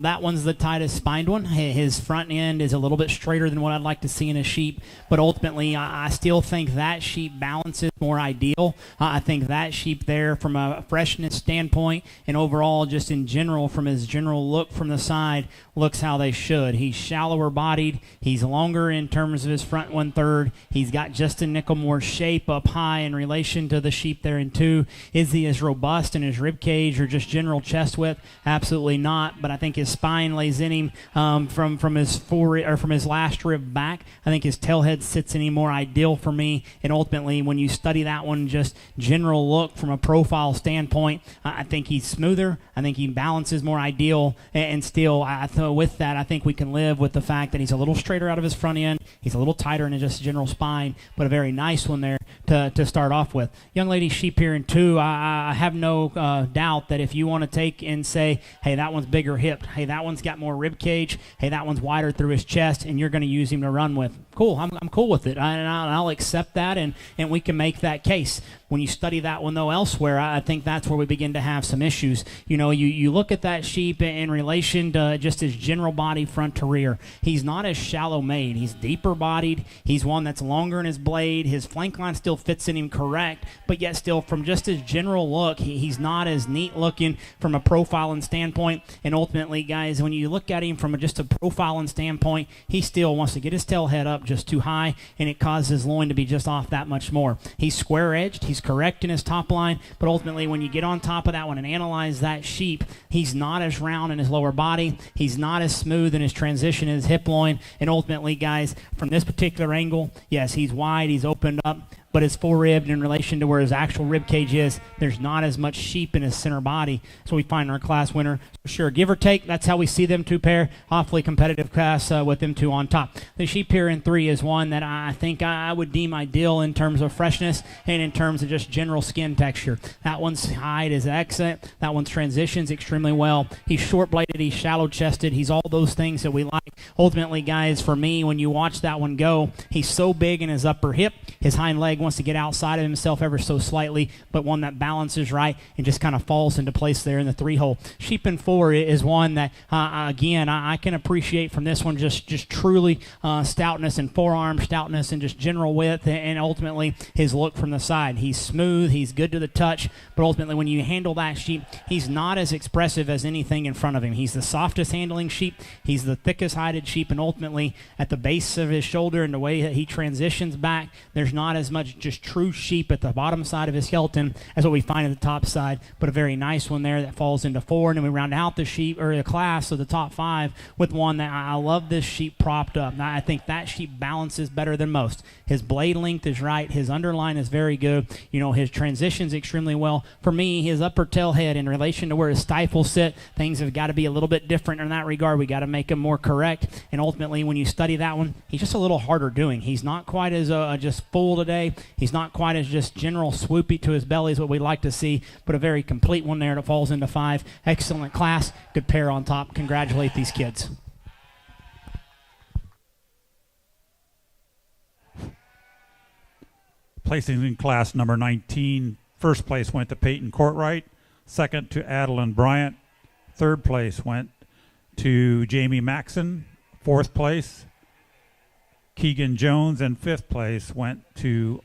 that one's the tightest spined one. His front end is a little bit straighter than what I'd like to see in a sheep, but ultimately I still think that sheep balance is more ideal. I think that sheep there, from a freshness standpoint and overall just in general from his general look from the side, looks how they should. He's shallower bodied. He's longer in terms of his front 1/3. He's got just a nickel more shape up high in relation to the sheep there in 2. Is he as robust in his rib cage or just general chest width? Absolutely not, but I think his spine lays in him from his from his last rib back. I think his tail head sits in him more ideal for me, and ultimately when you study that one, just general look from a profile standpoint, I think he's smoother. I think he balances more ideal, and still with that, I think we can live with the fact that he's a little straighter out of his front end. He's a little tighter in just general spine, but a very nice one there to start off with. Young lady sheep here in 2, I have no doubt that if you want to take and say, hey, that one's bigger hipped, hey, that one's got more rib cage, hey, that one's wider through his chest, and you're going to use him to run with, cool, I'm cool with it, and I'll accept that, and we can make that case. When you study that one, though, elsewhere, I think that's where we begin to have some issues. You know, you look at that sheep in relation to just his general body front to rear. He's not as shallow made. He's deeper bodied. He's one that's longer in his blade. His flank line still fits in him correct, but yet still from just his general look, he's not as neat looking from a profiling standpoint. And ultimately, guys, when you look at him from just a profiling standpoint, he still wants to get his tail head up just too high, and it causes his loin to be just off that much more. He's square-edged. He's correct in his top line, but ultimately when you get on top of that one and analyze that sheep, he's not as round in his lower body. He's not as smooth in his transition in his hip loin, and ultimately, guys, from this particular angle, yes, he's wide, he's opened up, but his full-ribbed in relation to where his actual rib cage is, there's not as much sheep in his center body. So we find our class winner. So sure, give or take, that's how we see them two pair. Awfully competitive class with them two on top. The sheep here in 3 is one that I think I would deem ideal in terms of freshness and in terms of just general skin texture. That one's hide is excellent. That one's transitions extremely well. He's short-bladed, he's shallow-chested, he's all those things that we like. Ultimately, guys, for me, when you watch that one go, he's so big in his upper hip, his hind leg wants to get outside of himself ever so slightly, but one that balances right and just kind of falls into place there in the 3-hole. Sheep in 4 is one that, again, I can appreciate from this one just truly stoutness and forearm stoutness and just general width, and ultimately his look from the side. He's smooth, he's good to the touch, but ultimately when you handle that sheep, he's not as expressive as anything in front of him. He's the softest handling sheep, he's the thickest hided sheep, and ultimately at the base of his shoulder and the way that he transitions back, there's not as much just true sheep at the bottom side of his skeleton as what we find at the top side, but a very nice one there that falls into 4, and then we round out the sheep or the class of the top 5 with one that I love this sheep propped up. Now, I think that sheep balances better than most. His blade length is right, his underline is very good, you know, his transitions extremely well. For me, his upper tail head in relation to where his stifles sit, things have got to be a little bit different in that regard. We got to make them more correct, and ultimately when you study that one, he's just a little harder doing. He's not quite as just full today. He's not quite as just general swoopy to his belly is what we like to see, but a very complete one there that falls into 5. Excellent class, good pair on top. Congratulate these kids. Placing in class number 19, first place went to Peyton Courtwright, second to Adeline Bryant, third place went to Jamie Maxon, fourth place Keegan Jones, and fifth place went to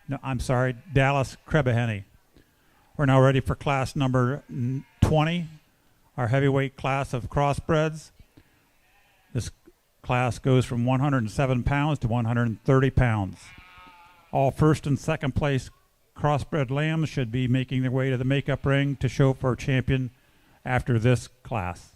Dallas Krebaheny. We're now ready for class number 20, our heavyweight class of crossbreds. This class goes from 107 pounds to 130 pounds. All first and second place crossbred lambs should be making their way to the makeup ring to show for champion after this class.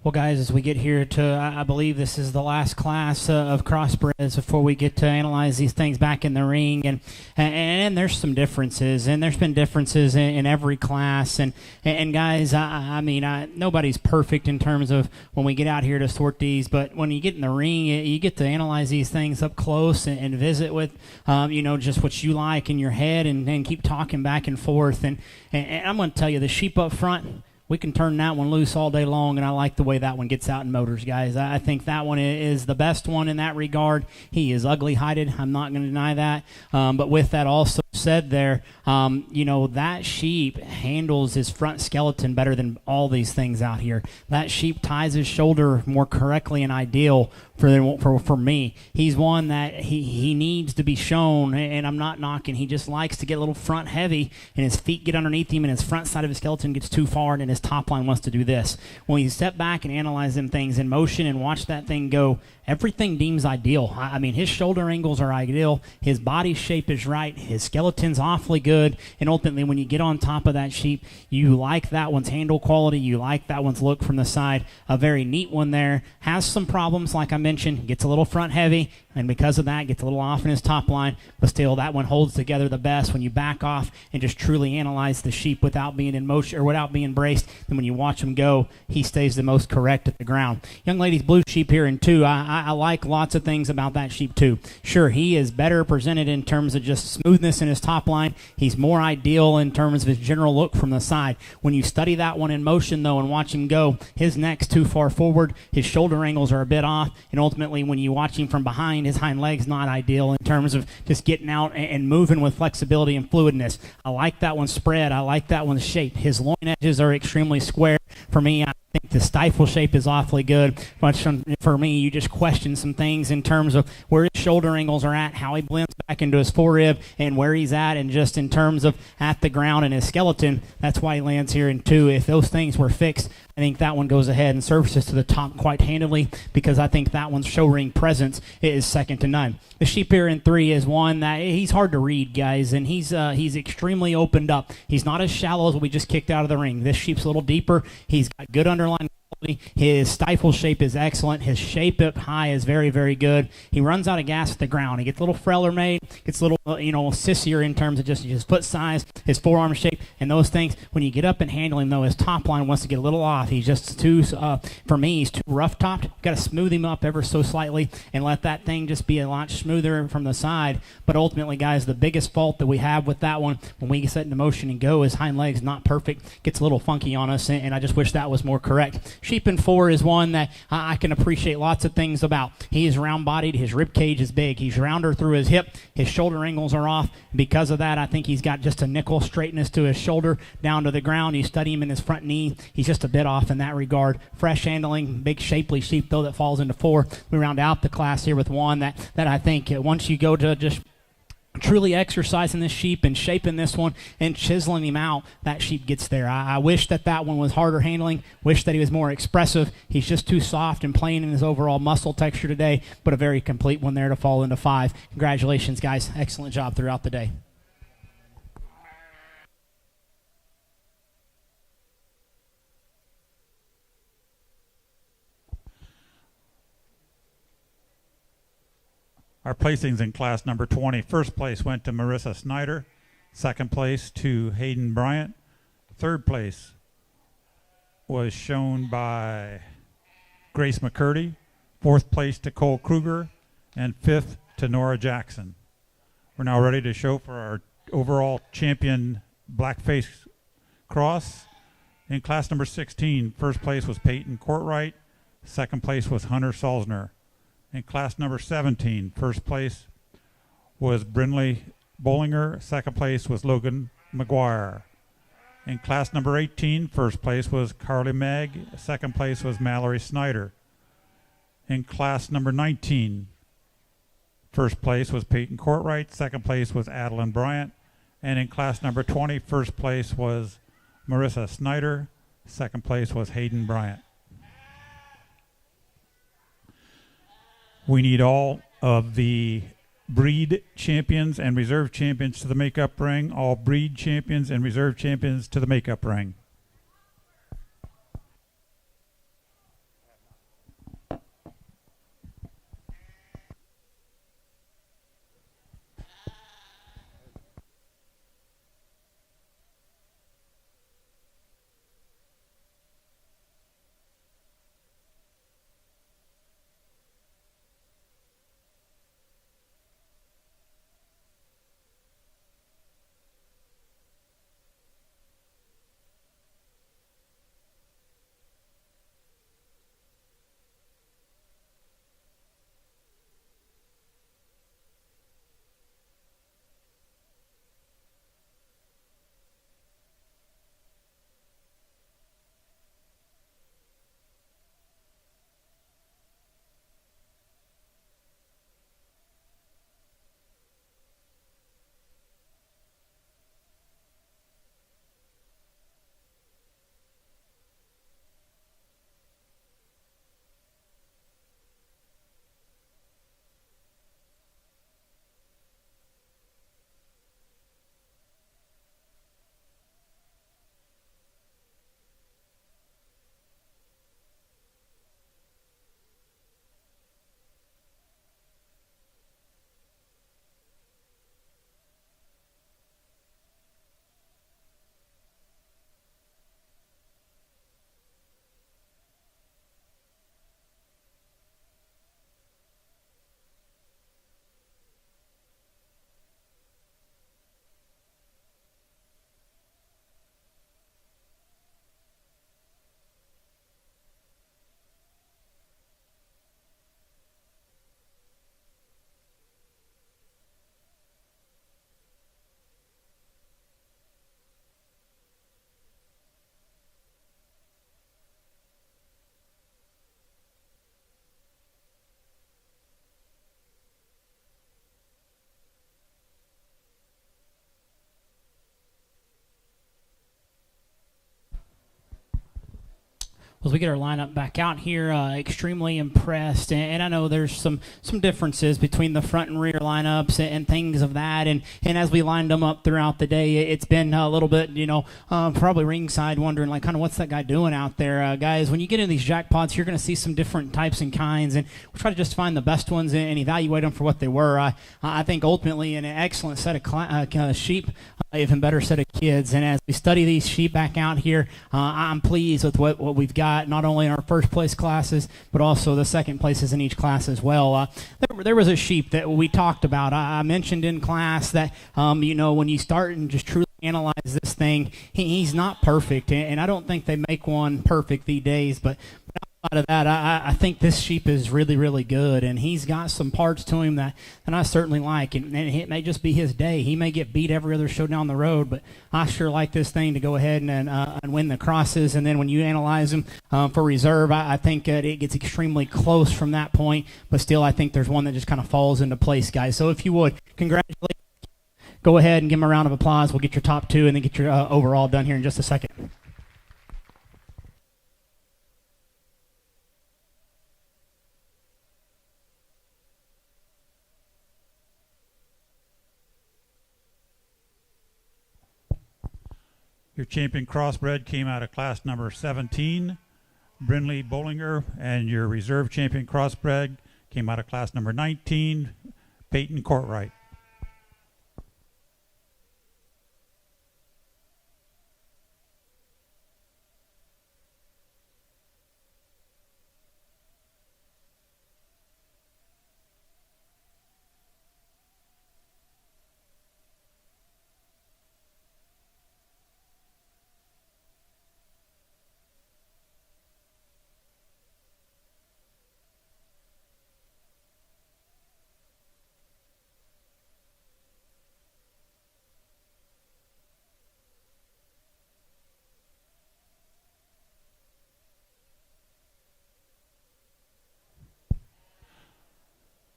Well, guys, as we get here to, I believe this is the last class of crossbreds before we get to analyze these things back in the ring, and there's some differences, and there's been differences in every class, and guys, I mean, nobody's perfect in terms of when we get out here to sort these, but when you get in the ring, you get to analyze these things up close and visit with, just what you like in your head, and keep talking back and forth, and I'm going to tell you, the sheep up front, we can turn that one loose all day long, and I like the way that one gets out in motors, guys. I think that one is the best one in that regard. He is ugly-hided. I'm not going to deny that. But with that also said there, that sheep handles his front skeleton better than all these things out here. That sheep ties his shoulder more correctly and ideal for me. He's one that he needs to be shown, and I'm not knocking. He just likes to get a little front heavy, and his feet get underneath him, and his front side of his skeleton gets too far, and his top line wants to do this. When you step back and analyze them things in motion and watch that thing go, everything deems ideal. I mean, his shoulder angles are ideal. His body shape is right. His skeleton's awfully good. And ultimately, when you get on top of that sheep, you like that one's handle quality. You like that one's look from the side. A very neat one there. Has some problems, like I mentioned. Gets a little front heavy, and because of that, gets a little off in his top line. But still, that one holds together the best when you back off and just truly analyze the sheep without being in motion or without being braced. And when you watch him go, he stays the most correct at the ground. Young lady's blue sheep here in 2. I like lots of things about that sheep too. Sure, he is better presented in terms of just smoothness in his top line. He's more ideal in terms of his general look from the side. When you study that one in motion though and watch him go, his neck's too far forward, his shoulder angles are a bit off, and ultimately when you watch him from behind, his hind leg's not ideal in terms of just getting out and moving with flexibility and fluidness. I like that one's spread. I like that one's shape. His loin edges are extremely square. For me, I think the stifle shape is awfully good. But for me, you just question some things in terms of where his shoulder angles are at, how he blends back into his forerib, and where he's at, and just in terms of at the ground and his skeleton. That's why he lands here in 2. If those things were fixed, I think that one goes ahead and surfaces to the top quite handily, because I think that one's show ring presence is second to none. The sheep here in 3 is one that he's hard to read, guys, and he's extremely opened up. He's not as shallow as what we just kicked out of the ring. This sheep's a little deeper. He's got good underlying quality. His stifle shape is excellent. His shape up high is very, very good. He runs out of gas at the ground. He gets a little freller made, gets a little, sissier in terms of just his foot size, his forearm shape, and those things. When you get up and handle him, though, his top line wants to get a little off. He's just too, for me, he's too rough-topped. Got to smooth him up ever so slightly and let that thing just be a lot smoother from the side. But ultimately, guys, the biggest fault that we have with that one, when we set into motion and go, his hind leg's not perfect, gets a little funky on us, and I just wish that was more correct. Sheep in 4 is one that I can appreciate lots of things about. He is round-bodied. His rib cage is big. He's rounder through his hip. His shoulder angles are off. Because of that, I think he's got just a nickel straightness to his shoulder down to the ground. You study him in his front knee. He's just a bit off in that regard. Fresh handling, big shapely sheep, though, that falls into 4. We round out the class here with one that I think once you go to just truly exercising this sheep and shaping this one and chiseling him out, that sheep gets there. I wish that one was harder handling, wish that he was more expressive. He's just too soft and plain in his overall muscle texture today, but a very complete one there to fall into 5. Congratulations, guys. Excellent job throughout the day. Our placings in class number 20. First place went to Marissa Snyder. Second place to Hayden Bryant. Third place was shown by Grace McCurdy. Fourth place to Cole Kruger. And fifth to Nora Jackson. We're now ready to show for our overall champion Blackface cross. In class number 16, first place was Peyton Courtwright. Second place was Hunter Salzner. In class number 17, first place was Brinley Bollinger. Second place was Logan McGuire. In class number 18, first place was Carly Magg. Second place was Mallory Snyder. In class number 19, first place was Peyton Courtwright. Second place was Adeline Bryant. And in class number 20, first place was Marissa Snyder. Second place was Hayden Bryant. We need all of the breed champions and reserve champions to the makeup ring. All breed champions and reserve champions to the makeup ring. As we get our lineup back out here, extremely impressed, and I know there's some differences between the front and rear lineups and things of that, and as we lined them up throughout the day, it's been a little bit, probably ringside wondering, like, kind of what's that guy doing out there. Guys, when you get in these jackpots, you're going to see some different types and kinds, and we'll try to just find the best ones and evaluate them for what they were. I think ultimately an excellent set of sheep, even better set of kids, and as we study these sheep back out here, I'm pleased with what we've got, not only in our first place classes, but also the second places in each class as well. There was a sheep that we talked about. I mentioned in class that, when you start and just truly analyze this thing, he's not perfect, and I don't think they make one perfect these days, but out of that, I think this sheep is really, really good, and he's got some parts to him that I certainly like, and it may just be his day. He may get beat every other show down the road, but I sure like this thing to go ahead and win the crosses, and then when you analyze him for reserve, I think it gets extremely close from that point, but still I think there's one that just kind of falls into place, guys. So if you would, congratulate. Go ahead and give him a round of applause. We'll get your top two and then get your overall done here in just a second. Your champion crossbred came out of class number 17, Brindley Bollinger, and your reserve champion crossbred came out of class number 19, Peyton Courtwright.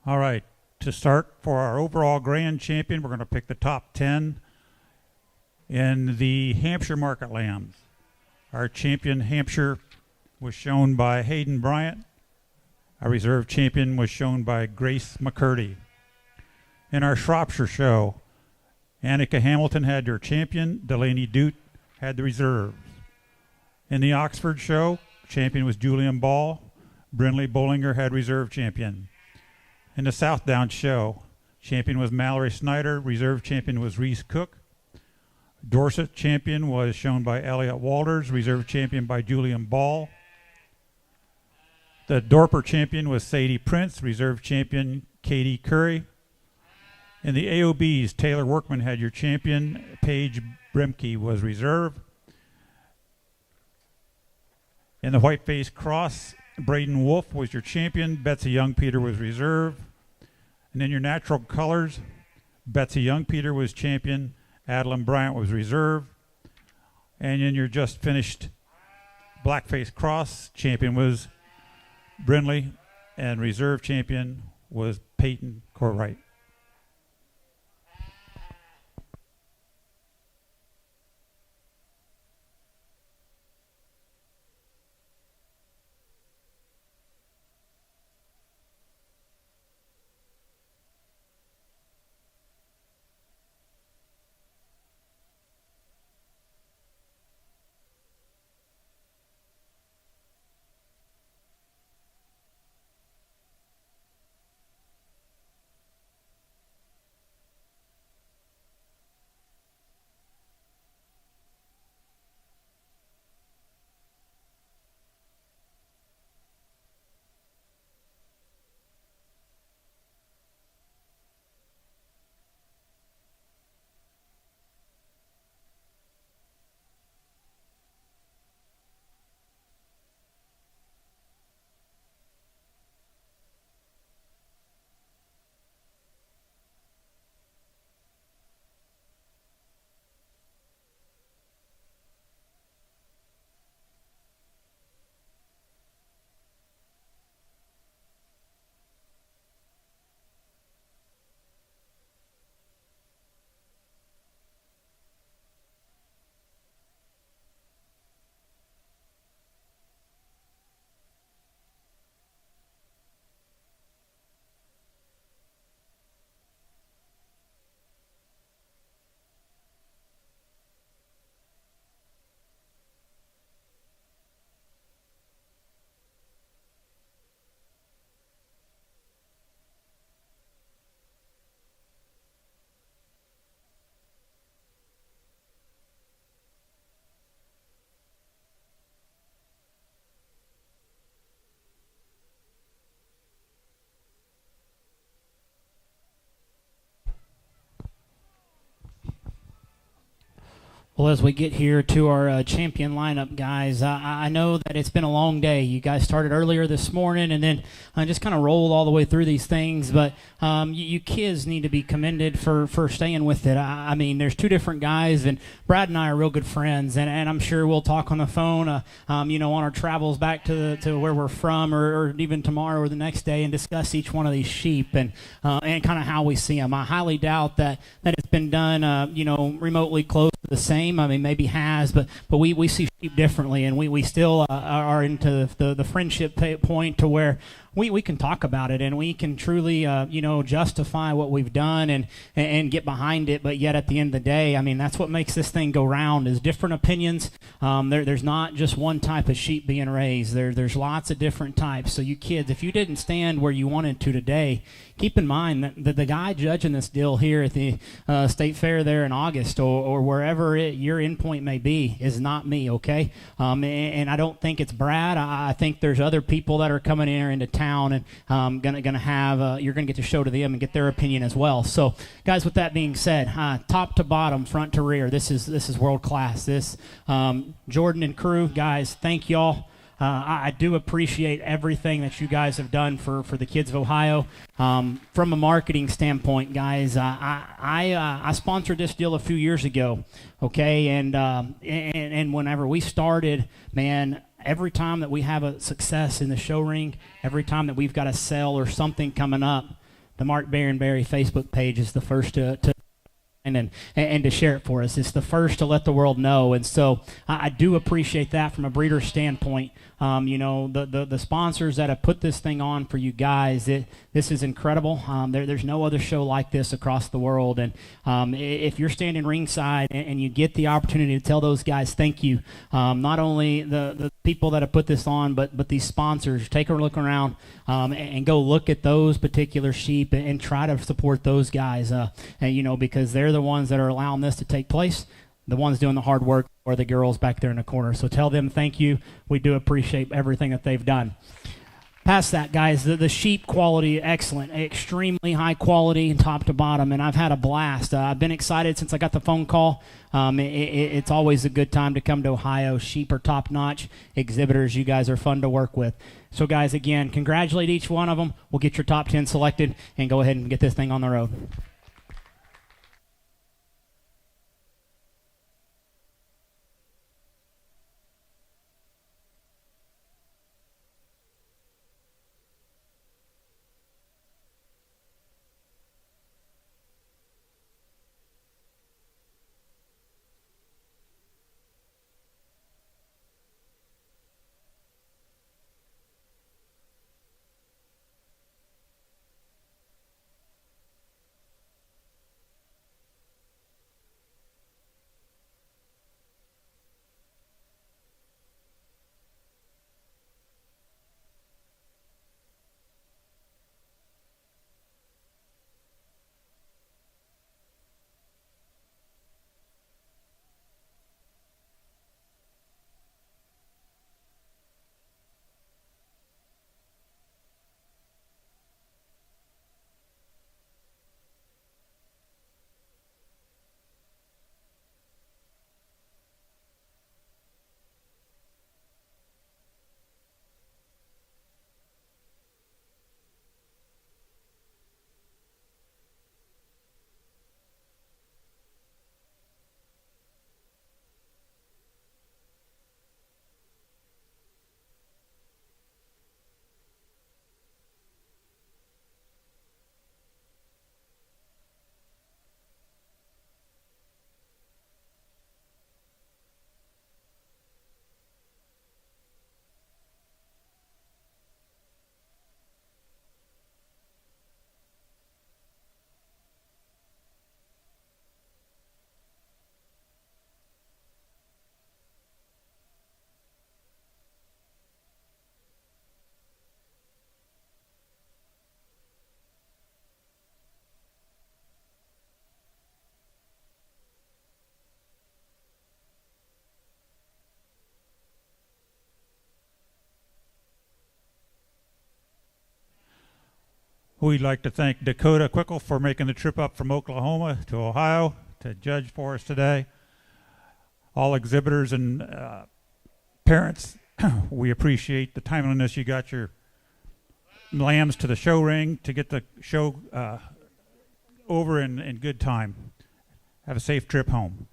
All right, to start for our overall grand champion, we're going to pick the top 10 in the Hampshire market lambs. Our champion Hampshire was shown by Hayden Bryant. Our reserve champion was shown by Grace McCurdy. In our Shropshire show, Annika Hamilton had her champion, Delaney Dute had the reserves. In the Oxford show, champion was Julian Ball. Brindley Bollinger had reserve champion. In the Southdown show, champion was Mallory Snyder, reserve champion was Reese Cook. Dorset champion was shown by Elliot Walters, reserve champion by Julian Ball. The Dorper champion was Sadie Prince, reserve champion Katie Curry. In the AOBs, Taylor Workman had your champion, Paige Brimke was reserve. In the Whiteface cross, Braden Wolf was your champion. Betsy Young-Peter was reserve. And in your natural colors, Betsy Young-Peter was champion. Adeline Bryant was reserve. And in your just finished Blackface cross, champion was Brindley. And reserve champion was Peyton Courtwright. Well, as we get here to our champion lineup, guys, I know that it's been a long day. You guys started earlier this morning and then just kind of rolled all the way through these things, but you kids need to be commended for staying with it. I mean, there's two different guys, and Brad and I are real good friends, and I'm sure we'll talk on the phone, on our travels back to where we're from, or even tomorrow or the next day, and discuss each one of these sheep and kind of how we see them. I highly doubt that it's been done, remotely close to the same. I mean, maybe has, but we see sheep differently, and we still are into the friendship point to where we can talk about it, and we can truly justify what we've done and get behind it. But yet at the end of the day, I mean, that's what makes this thing go round, is different opinions. There's not just one type of sheep being raised. There's lots of different types. So you kids, if you didn't stand where you wanted to today, keep in mind that the guy judging this deal here at the state fair there in August, or wherever your endpoint may be, is not me, okay? And I don't think it's Brad. I think there's other people that are coming in here into town and gonna have you're gonna get to show to them and get their opinion as well. So, guys, with that being said, top to bottom, front to rear, this is world class. This Jordan and crew, guys, thank y'all. I do appreciate everything that you guys have done for the kids of Ohio. From a marketing standpoint, guys, I sponsored this deal a few years ago, okay? And whenever we started, man, every time that we have a success in the show ring, every time that we've got a sale or something coming up, the Mark Banbury Facebook page is the first to and to share it for us. It's the first to let the world know, and so I do appreciate that from a breeder standpoint. The sponsors that have put this thing on for you guys, this is incredible. There's no other show like this across the world, and if you're standing ringside and you get the opportunity to tell those guys thank you, not only the people that have put this on, but these sponsors, take a look around and go look at those particular sheep and try to support those guys, because they're the ones that are allowing this to take place. The ones doing the hard work are the girls back there in the corner. So tell them thank you. We do appreciate everything that they've done. Past that, guys, the sheep quality, excellent, extremely high quality top to bottom, and I've had a blast. I've been excited since I got the phone call. It's always a good time to come to Ohio. Sheep are top-notch exhibitors. You guys are fun to work with. So, guys, again, congratulate each one of them. We'll get your top 10 selected and go ahead and get this thing on the road. We'd like to thank Dakota Quickle for making the trip up from Oklahoma to Ohio to judge for us today. all exhibitors and parents, we appreciate the timeliness you got your lambs to the show ring to get the show over in good time. Have a safe trip home.